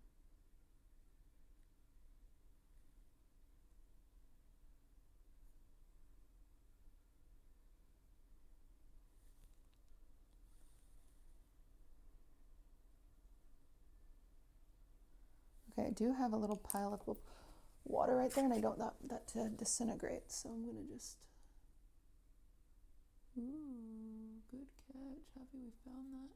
okay, I do have a little pile of water right there, and I don't want that to disintegrate, so I'm gonna just. Ooh, good catch. Happy we found that.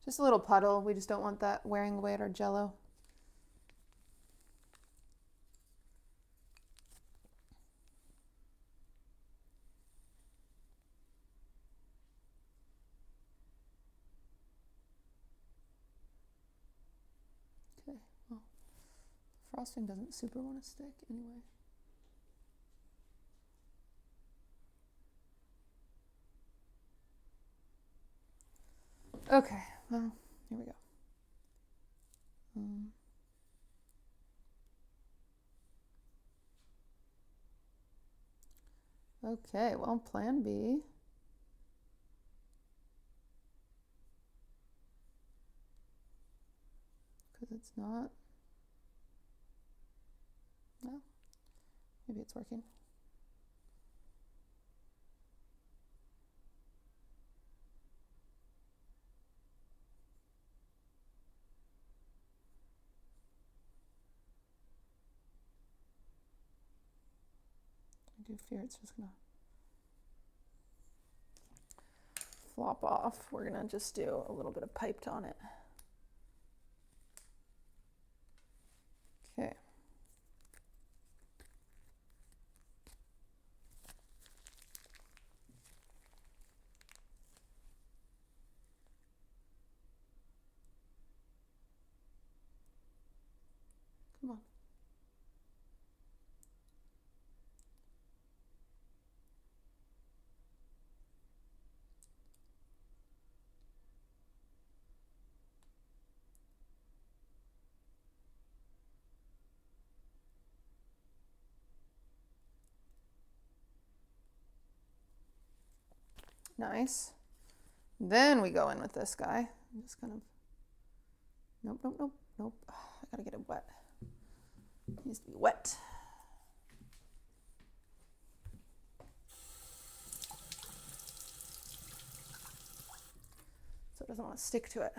Just a little puddle. We just don't want that wearing away at our Jell-O. Okay, well, frosting doesn't super want to stick anyway. Okay, well, here we go. Okay, well, plan B. Because it's not. No, maybe it's working. I do fear it's just gonna flop off. We're gonna just do a little bit of piped on it. Okay. Come on. Nice. Then we go in with this guy. I'm just kind of, nope, nope, nope, nope. I gotta get it wet. It needs to be wet. So it doesn't want to stick to it.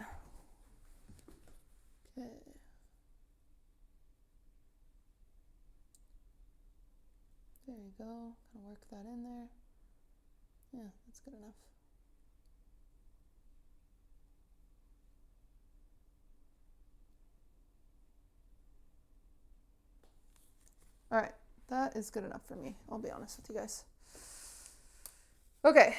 Okay. There you go. Kind of work that in there. Yeah, that's good enough. All right, that is good enough for me. I'll be honest with you guys. Okay.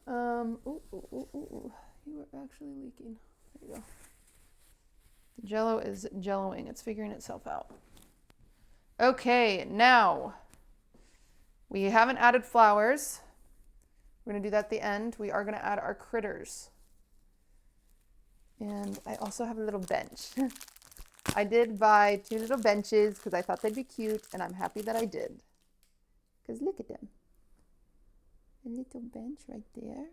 Ooh, you are actually leaking. There you go. The Jell-O is Jell-Oing. It's figuring itself out. Okay, now we haven't added flowers. We're gonna do that at the end. We are gonna add our critters. And I also have a little bench. I did buy 2 little benches because I thought they'd be cute, and I'm happy that I did. Because look at them. A little bench right there.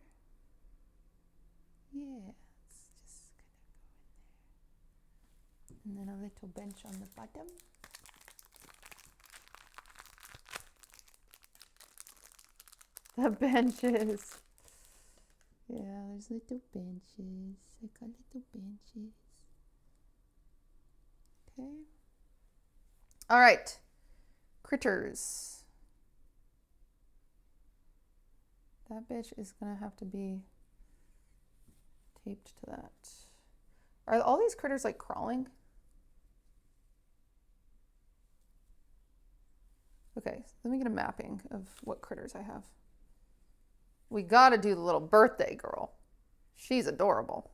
Yeah, it's just gonna go in there. And then a little bench on the bottom. The benches. Yeah, there's little benches. I got little benches. Okay. All right. Critters. That bitch is gonna have to be taped to that. Are all these critters like crawling? Okay, so let me get a mapping of what critters I have. We gotta do the little birthday girl. She's adorable.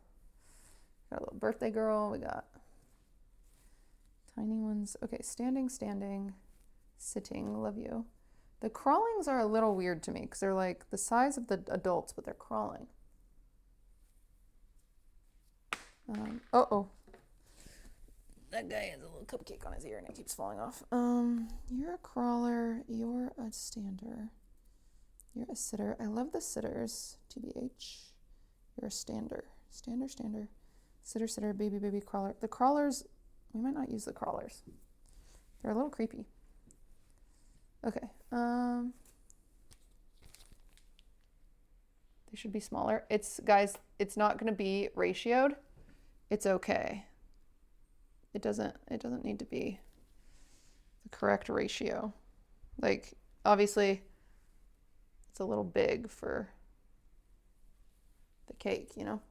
Got a little birthday girl. We got tiny ones. Okay, standing, sitting, love you. The crawlings are a little weird to me because they're like the size of the adults, but they're crawling. That guy has a little cupcake on his ear and it keeps falling off. You're a crawler. You're a stander. You're a sitter. I love the sitters. TBH. You're a stander. Stander. Sitter, baby, crawler. The crawlers, we might not use the crawlers. They're a little creepy. Okay. They should be smaller. Guys, it's not going to be ratioed. It's okay. It doesn't need to be the correct ratio. Like, obviously, it's a little big for the cake, you know?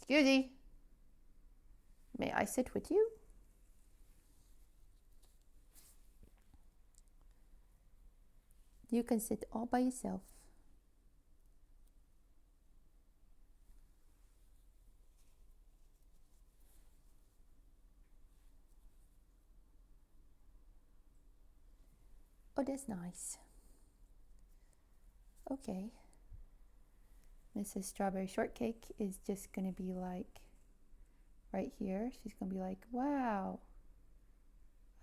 Excusey. May I sit with you? You can sit all by yourself. Oh, that's nice. Okay. Mrs. Strawberry Shortcake is just going to be like right here. She's going to be like, wow,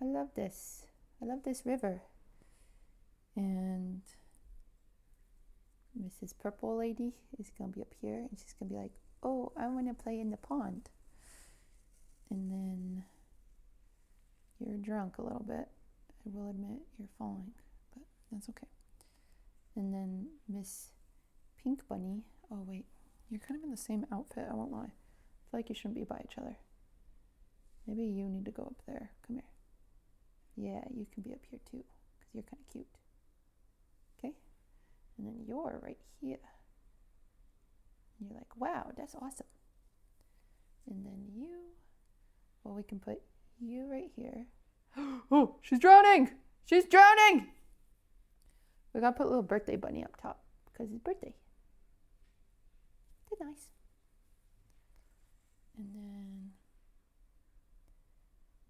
I love this. I love this river. And Mrs. Purple Lady is going to be up here. And she's going to be like, oh, I want to play in the pond. And then you're drunk a little bit. I will admit you're falling, but that's okay. And then Miss Pink Bunny. Oh, wait. You're kind of in the same outfit. I won't lie. I feel like you shouldn't be by each other. Maybe you need to go up there. Come here. Yeah, you can be up here too, because you're kind of cute. Okay? And then you're right here. And you're like, wow, that's awesome. And then you, well, we can put you right here. Oh, she's drowning! She's drowning! We gotta put a little birthday bunny up top because it's birthday. Good, nice. And then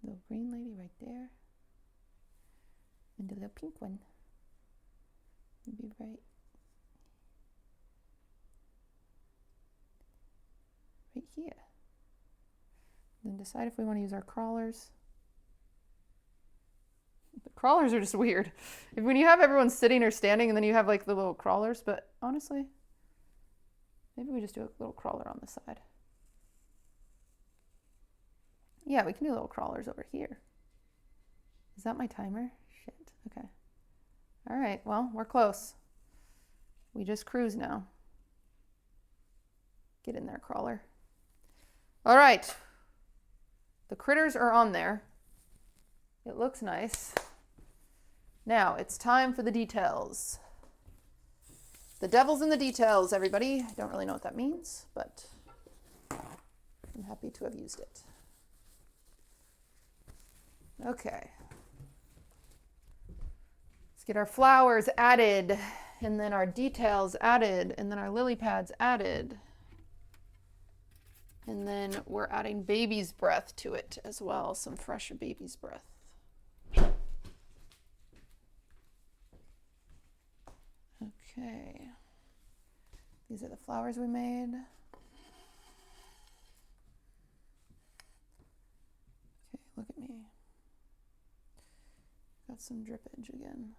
little green lady right there. And the little pink one would be right here. Then decide if we want to use our crawlers. The crawlers are just weird. When you have everyone sitting or standing and then you have like the little crawlers, but honestly, maybe we just do a little crawler on the side. Yeah, we can do little crawlers over here. Is that my timer? Shit, okay. All right, well, we're close. We just cruise now. Get in there, crawler. All right. The critters are on there. It looks nice. Now, it's time for the details. The devil's in the details, everybody. I don't really know what that means, but I'm happy to have used it. Okay. Let's get our flowers added, and then our details added, and then our lily pads added. And then we're adding baby's breath to it as well, some fresh baby's breath. Okay. These are the flowers we made. Okay, look at me. Got some drippage again.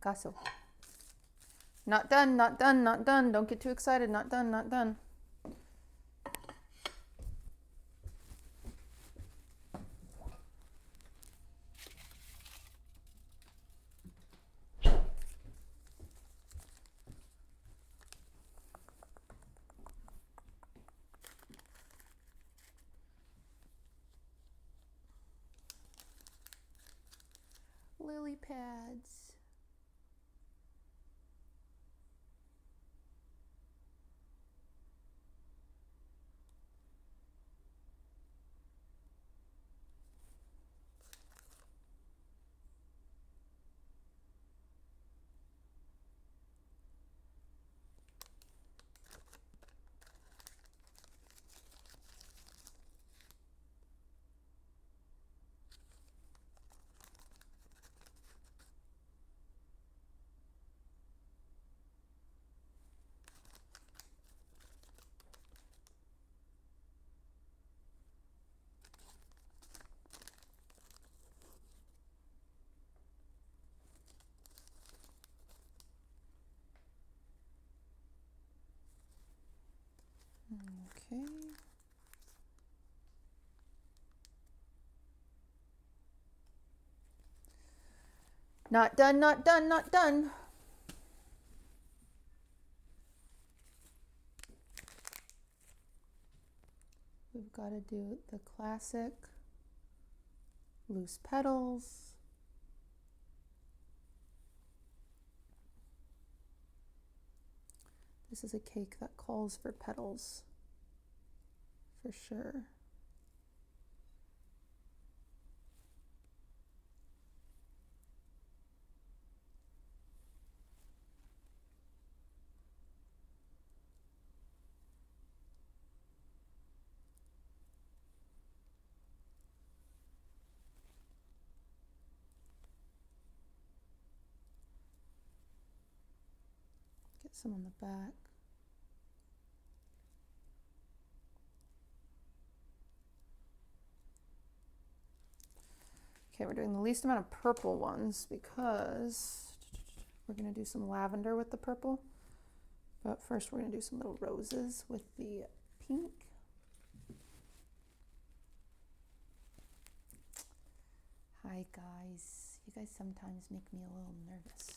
Picasso. Not done, not done, not done. Don't get too excited. Not done, not done. Lily pads. Okay. Not done, not done, not done. We've got to do the classic loose petals. This is a cake that calls for petals, for sure. Get some on the back. Okay, we're doing the least amount of purple ones because we're going to do some lavender with the purple. But first we're going to do some little roses with the pink. Hi guys. You guys sometimes make me a little nervous.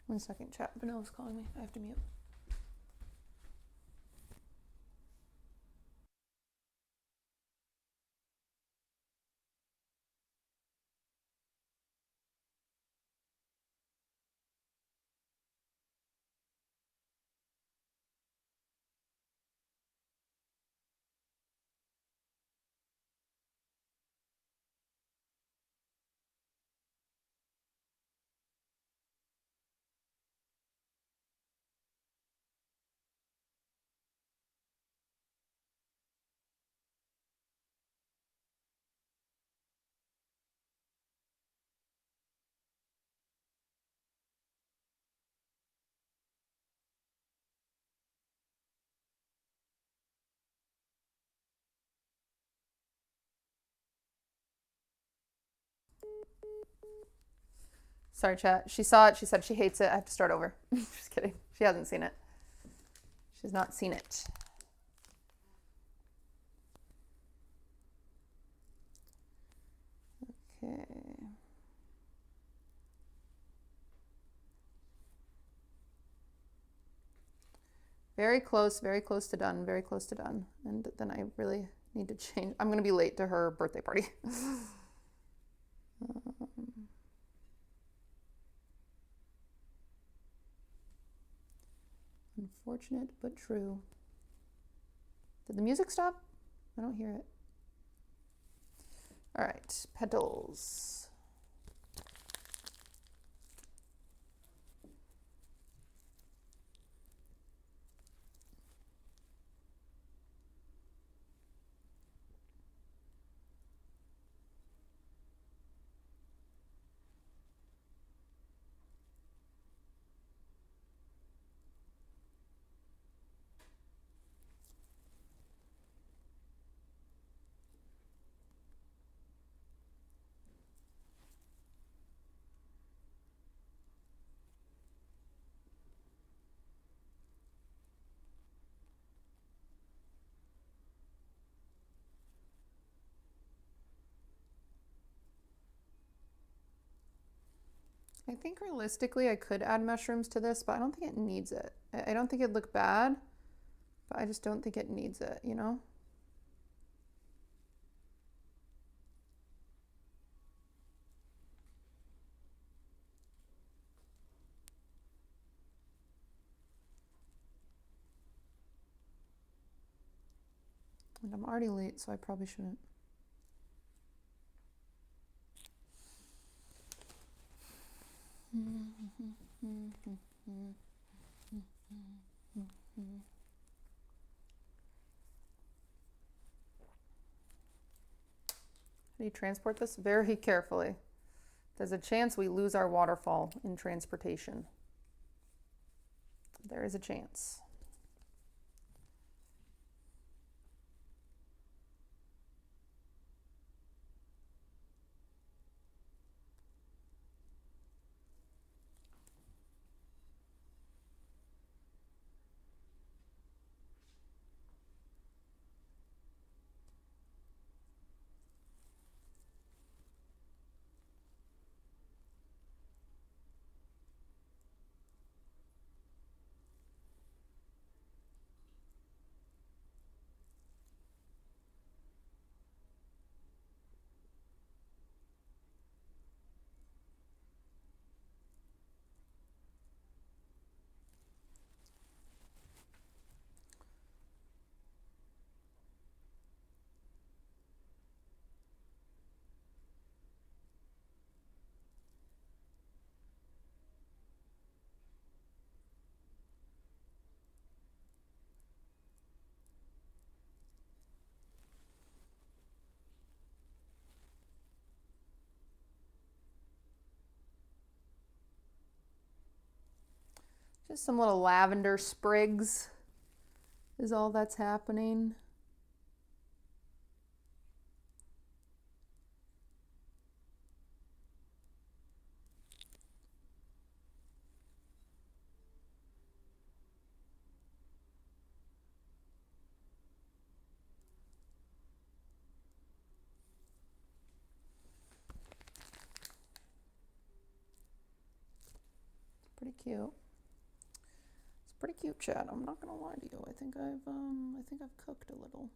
1 second, chat. Vanilla's calling me. I have to mute. Sorry, chat. She saw it. She said she hates it. I have to start over. Just kidding. She hasn't seen it. She's not seen it. Okay. Very close to done. Very close to done. And then I really need to change. I'm going to be late to her birthday party. Unfortunate, but true. Did the music stop? I don't hear it. All right, petals. I think realistically I could add mushrooms to this, but I don't think it needs it. I don't think it'd look bad, but I just don't think it needs it, you know? And I'm already late, so I probably shouldn't. How do you transport this? Very carefully. There's a chance we lose our waterfall in transportation. There is a chance. Just some little lavender sprigs is all that's happening. Pretty cute. It's pretty cute, chat. I'm not gonna lie to you. I think I've cooked a little.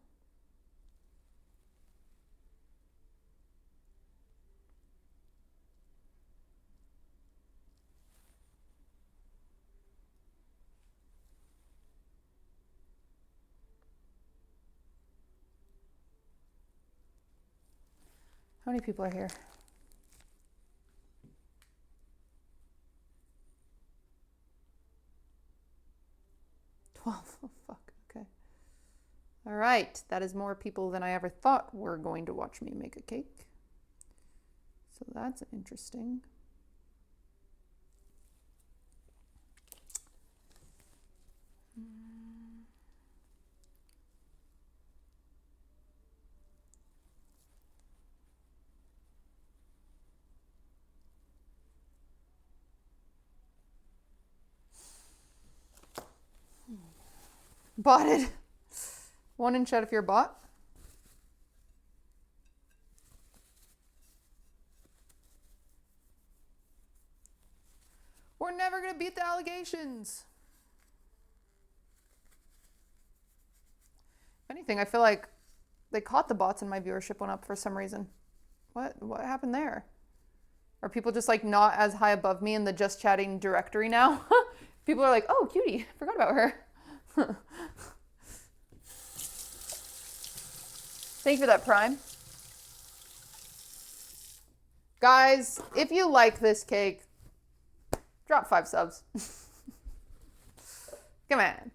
How many people are here? 12. Oh, fuck. Okay. All right. That is more people than I ever thought were going to watch me make a cake. So that's interesting. Bought it. 1 in chat if you're a bot. We're never going to beat the allegations. If anything, I feel like they caught the bots and my viewership went up for some reason. What happened there? Are people just like not as high above me in the just chatting directory now? People are like, oh, cutie, forgot about her. Thank you for that, Prime. Guys, if you like this cake, drop 5 subs. Come on.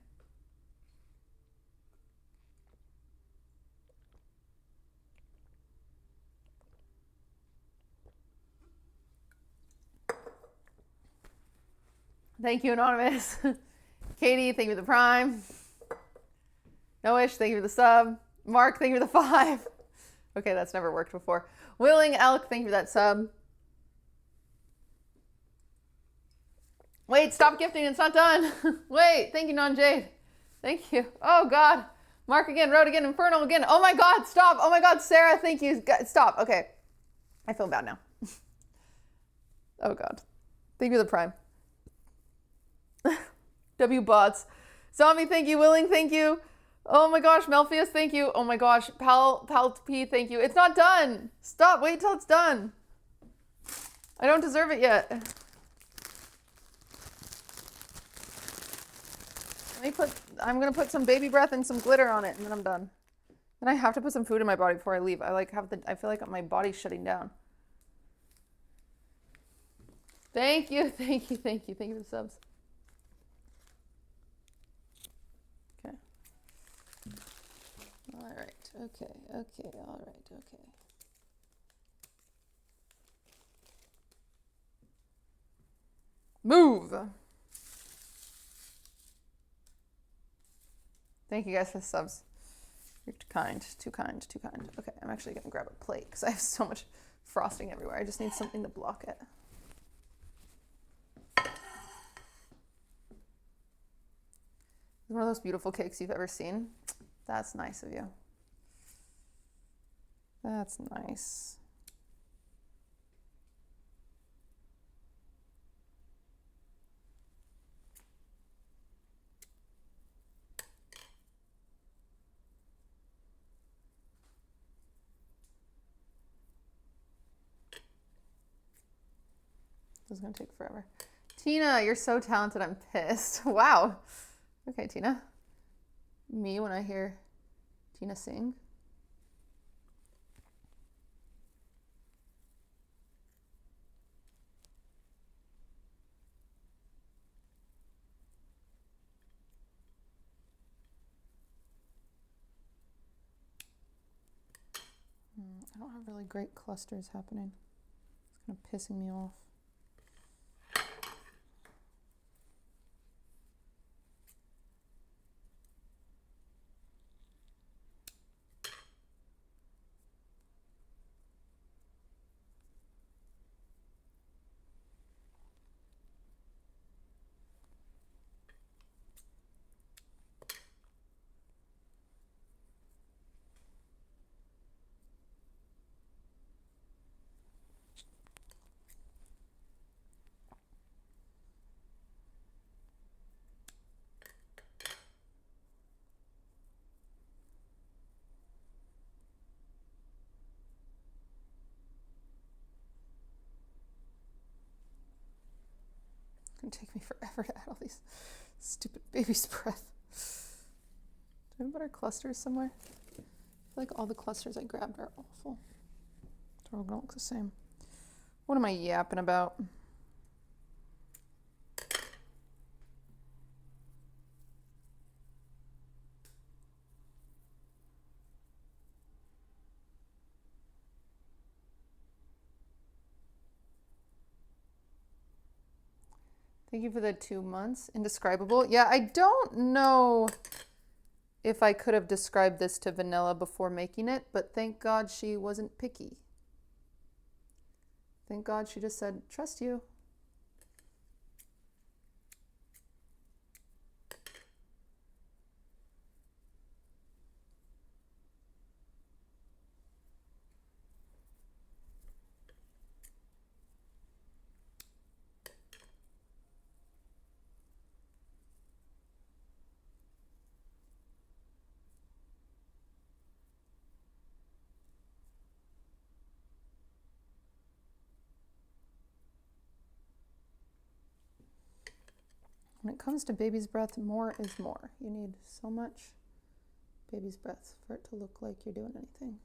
Thank you, Anonymous. Katie, thank you for the Prime. Noish, thank you for the sub. Mark, thank you for the 5. Okay, that's never worked before. Willing Elk, thank you for that sub. Wait, stop gifting, it's not done. Wait, thank you, Non-Jade. Thank you. Oh, God. Mark again, Road again, Infernal again. Oh, my God, stop. Oh, my God, Sarah, thank you. Stop. Okay. I feel bad now. Oh, God. Thank you for the Prime. W bots. Zombie, thank you. Willing, thank you. Oh my gosh, Melpheus, thank you. Oh my gosh, Pal P, thank you. It's not done. Stop, wait till it's done. I don't deserve it yet. I'm gonna put some baby breath and some glitter on it, and then I'm done. Then I have to put some food in my body before I leave. I feel like my body's shutting down. Thank you for the subs. Okay. All right. Okay. All right. Okay. Move. Thank you guys for the subs. You're too kind. Okay, I'm actually gonna grab a plate because I have so much frosting everywhere. I just need something to block it. One of those beautiful cakes you've ever seen. That's nice of you. That's nice. This is gonna take forever. Tina, you're so talented, I'm pissed. Wow. Okay, Tina. Me when I hear Tina sing. I don't have really great clusters happening. It's kind of pissing me off. gonna take me forever to add all these stupid baby's breath. Do I have better clusters somewhere? I feel like all the clusters I grabbed are awful. They're all gonna look the same. What am I yapping about? Thank you for the 2 months. Indescribable. Yeah, I don't know if I could have described this to Vanilla before making it, but thank God she wasn't picky. Thank God she just said, trust you. When it comes to baby's breath, more is more. You need so much baby's breath for it to look like you're doing anything.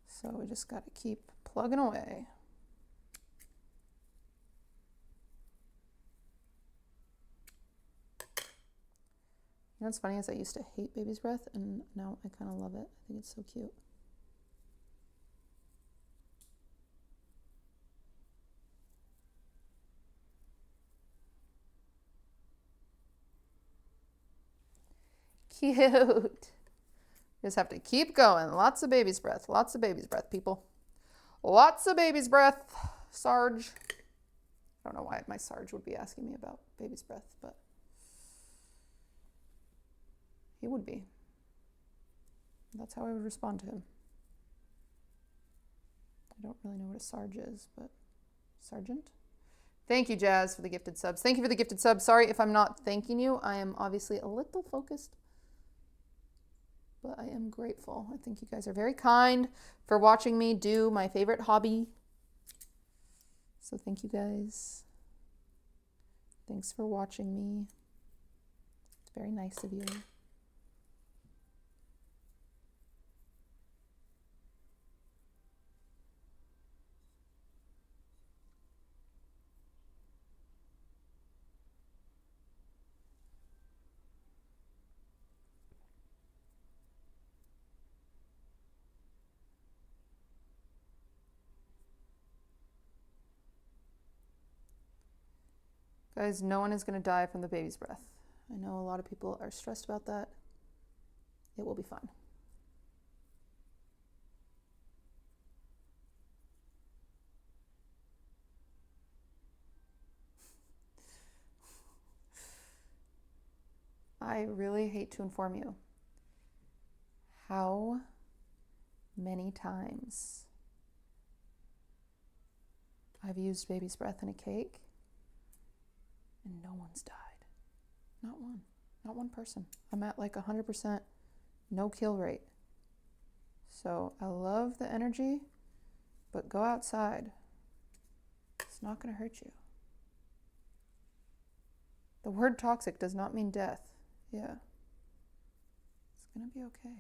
So we just got to keep plugging away. You know what's funny is I used to hate baby's breath, and now I kind of love it. I think it's so cute. Cute. Just have to keep going. Lots of baby's breath. Lots of baby's breath, people. Lots of baby's breath. Sarge. I don't know why my Sarge would be asking me about baby's breath, but he would be. That's how I would respond to him. I don't really know what a Sarge is, but Sergeant? Thank you, Jazz, for the gifted subs. Thank you for the gifted subs. Sorry if I'm not thanking you. I am obviously a little focused, but I am grateful. I think you guys are very kind for watching me do my favorite hobby. So thank you guys. Thanks for watching me. It's very nice of you. Guys, no one is going to die from the baby's breath. I know a lot of people are stressed about that. It will be fine. I really hate to inform you how many times I've used baby's breath in a cake and no one's died. Not one. Not one person. I'm at like 100% no kill rate. So I love the energy, but go outside. It's not going to hurt you. The word toxic does not mean death. Yeah. It's going to be okay.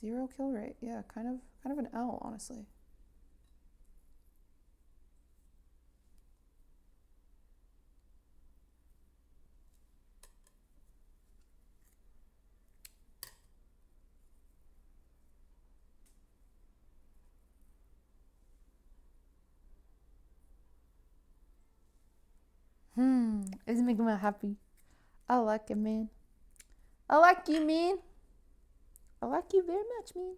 0 kill rate. Yeah, kind of an L, honestly. It's making me happy. I like it, man. I like you, man. I like you very much, man.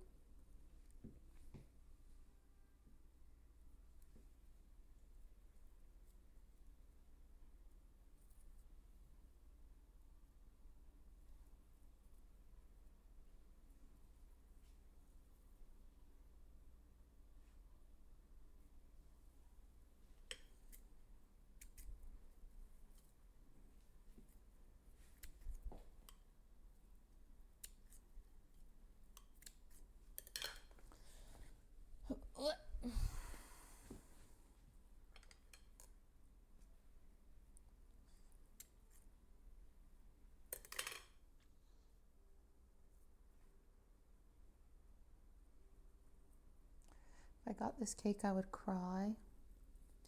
I got this cake, I would cry.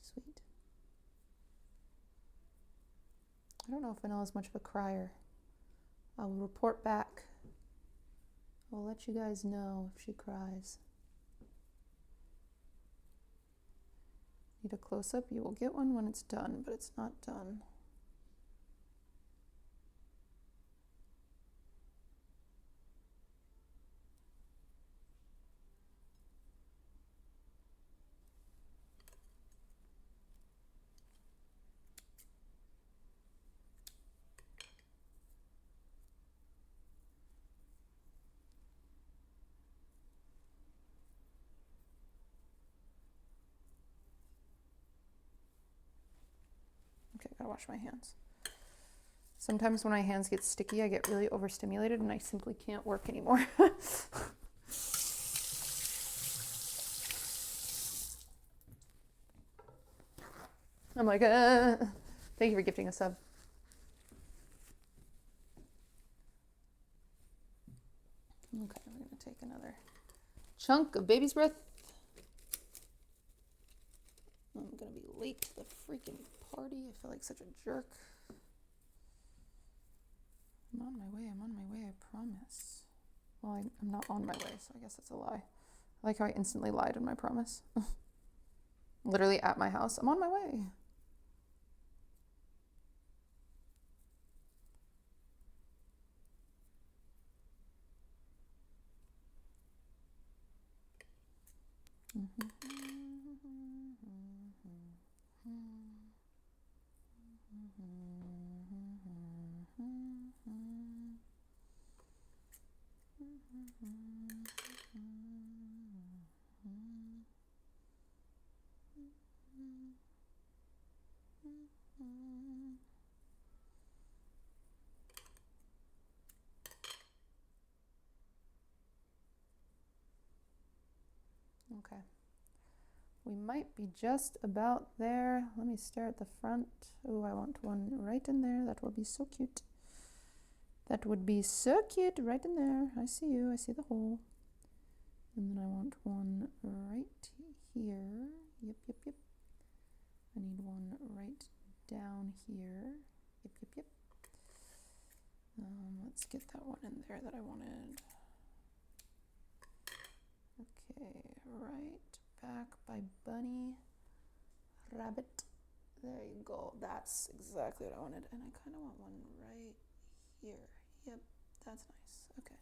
Sweet. I don't know if Vanilla is much of a crier. I will report back. I'll let you guys know if she cries. Need a close-up? You will get one when it's done, but it's not done. Okay, gotta wash my hands. Sometimes when my hands get sticky, I get really overstimulated and I simply can't work anymore. I'm like, thank you for gifting a sub. Okay, we're gonna take another chunk of baby's breath. I'm gonna be late to the freaking party. I feel like such a jerk. I'm on my way, I promise. Well, I'm not on my way, so I guess that's a lie. I like how I instantly lied in my promise. Literally at my house, I'm on my way. Okay. We might be just about there. Let me stare at the front. Oh, I want one right in there. That will be so cute. That would be so cute right in there. I see you. I see the hole. And then I want one right here. Yep. I need one right down here. Yep. Let's get that one in there that I wanted. Okay, right back by Bunny Rabbit. There you go. That's exactly what I wanted. And I kind of want one right here. Yep, that's nice. Okay.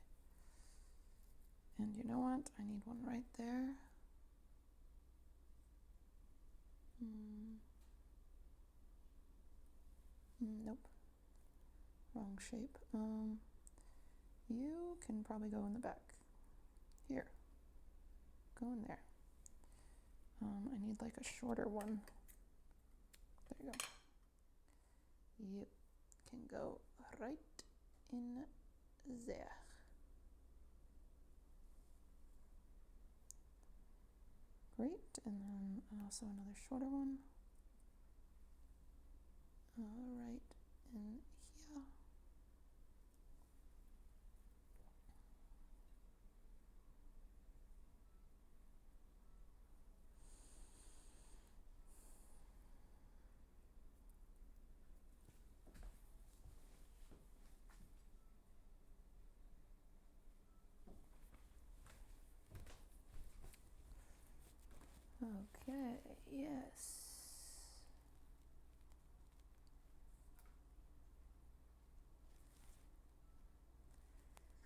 And you know what? I need one right there. Nope. Wrong shape. You can probably go in the back. Here. Go in there. I need like a shorter one. There you go. Yep. Can go right in there. Great. And then also another shorter one. Right in here. Okay, yes.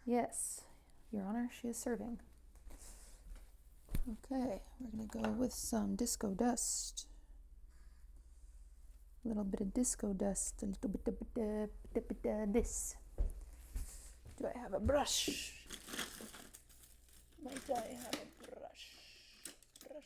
Yes, Your Honor, she is serving. Okay, we're gonna go with some disco dust. A little bit of disco dust, a little bit of this. Do I have a brush? Might I have a brush? Brush.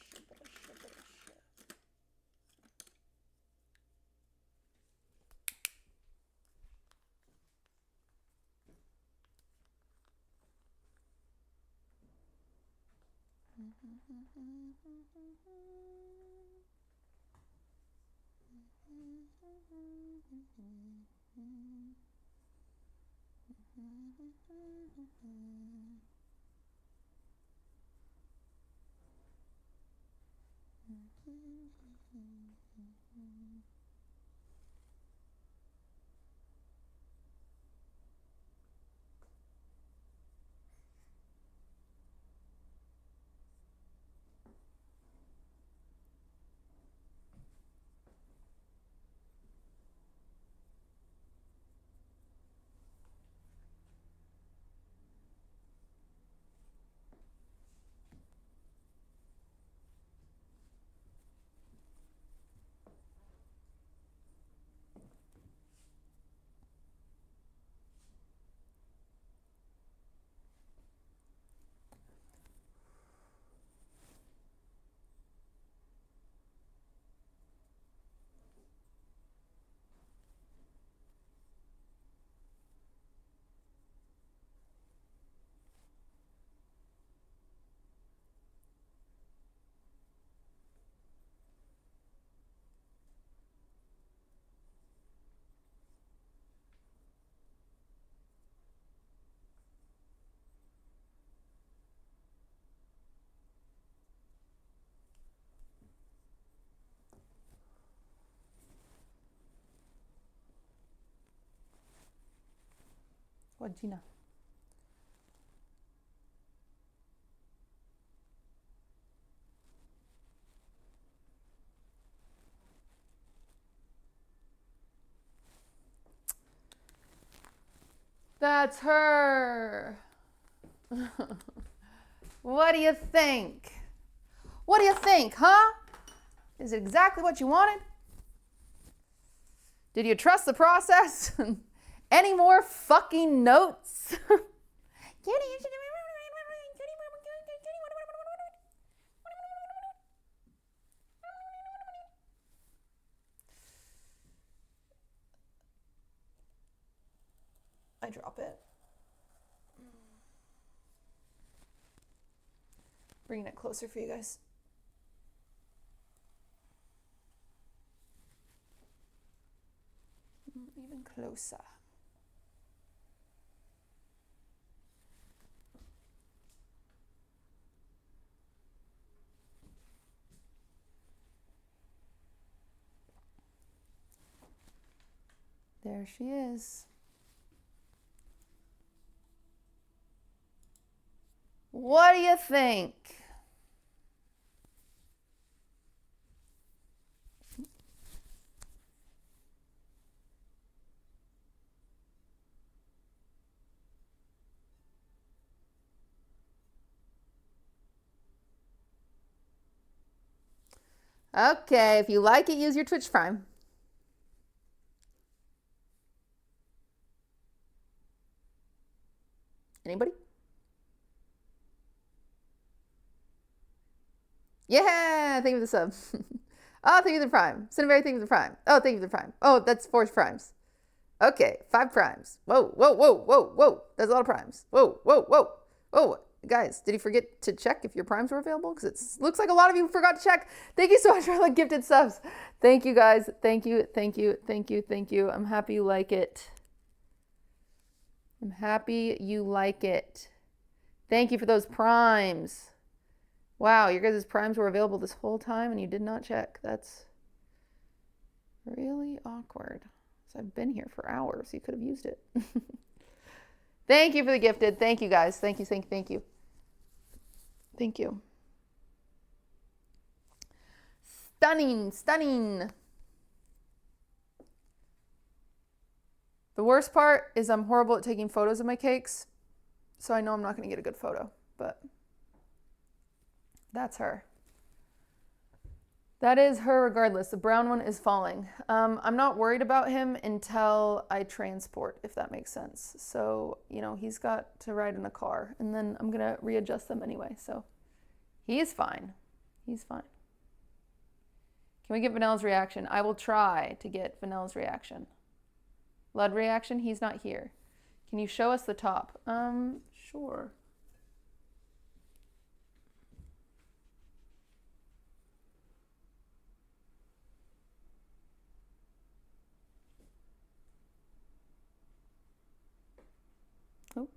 What, Gina? That's her. What do you think? What do you think, huh? Is it exactly what you wanted? Did you trust the process? Any more fucking notes? I drop it. Bringing it closer for you guys. Even closer. There she is. What do you think? Okay, if you like it, use your Twitch Prime. Anybody? Yeah, thank you for the sub. Oh, thank you for the Prime. Cinnamberry, thank you for the Prime. Oh, thank you for the Prime. Oh, that's 4 primes. Okay, 5 primes. Whoa, whoa, whoa, whoa, whoa. That's a lot of primes. Whoa, whoa, whoa. Oh, guys, did you forget to check if your primes were available? Because it looks like a lot of you forgot to check. Thank you so much for the gifted subs. Thank you, guys. Thank you, thank you, thank you, thank you. I'm happy you like it. I'm happy you like it. Thank you for those primes. Wow, your guys' primes were available this whole time and you did not check. That's really awkward. So I've been here for hours. You could have used it. Thank you for the gifted. Thank you, guys. Thank you, thank you, thank you. Thank you. Stunning, stunning. The worst part is I'm horrible at taking photos of my cakes, so I know I'm not going to get a good photo, but that's her. That is her regardless. The brown one is falling. I'm not worried about him until I transport, if that makes sense. So, you know, he's got to ride in a car, and then I'm going to readjust them anyway. So he's fine. He's fine. Can we get Vanilla's reaction? I will try to get Vanilla's reaction. Lud reaction? He's not here. Can you show us the top? Sure. Oh.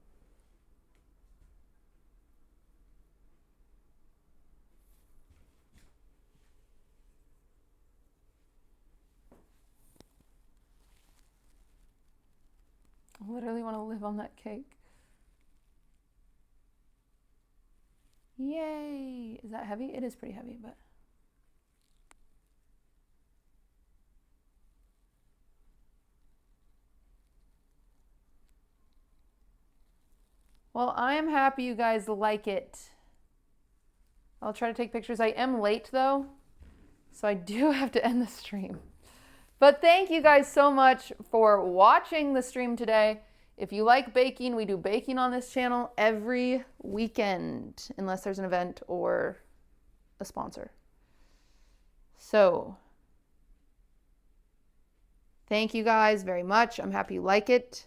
I literally want to live on that cake. Yay! Is that heavy? It is pretty heavy, but... Well, I am happy you guys like it. I'll try to take pictures. I am late, though, so I do have to end the stream. But thank you guys so much for watching the stream today. If you like baking, we do baking on this channel every weekend, unless there's an event or a sponsor. So, thank you guys very much. I'm happy you like it.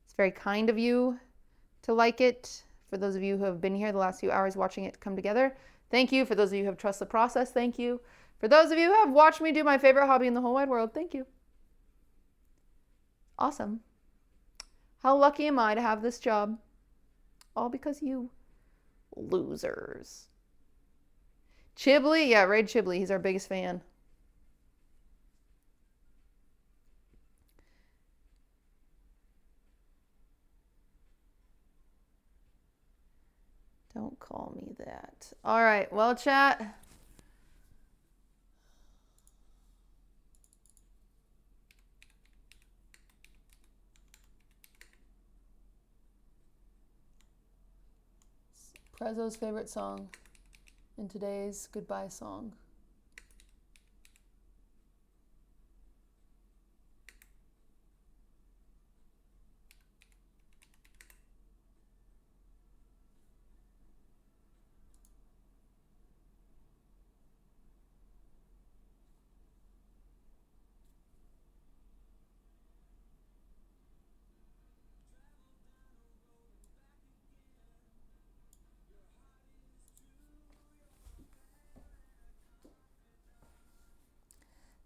It's very kind of you to like it. For those of you who have been here the last few hours watching it come together, thank you. For those of you who have trusted the process, thank you. For those of you who have watched me do my favorite hobby in the whole wide world, thank you. Awesome. How lucky am I to have this job? All because you losers. Chibley? Yeah, Raid Chibley. He's our biggest fan. Don't call me that. All right. Well, chat. Prezzo's favorite song and today's goodbye song.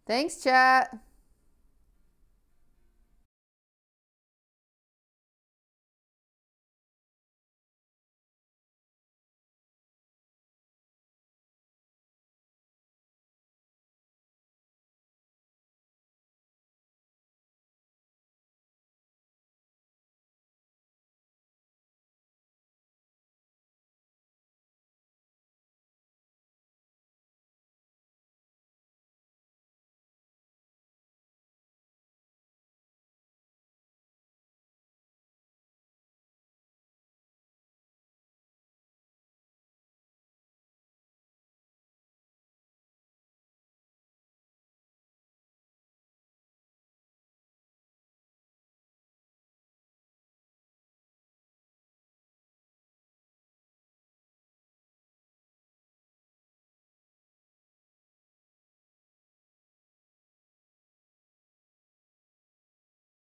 Thanks, chat.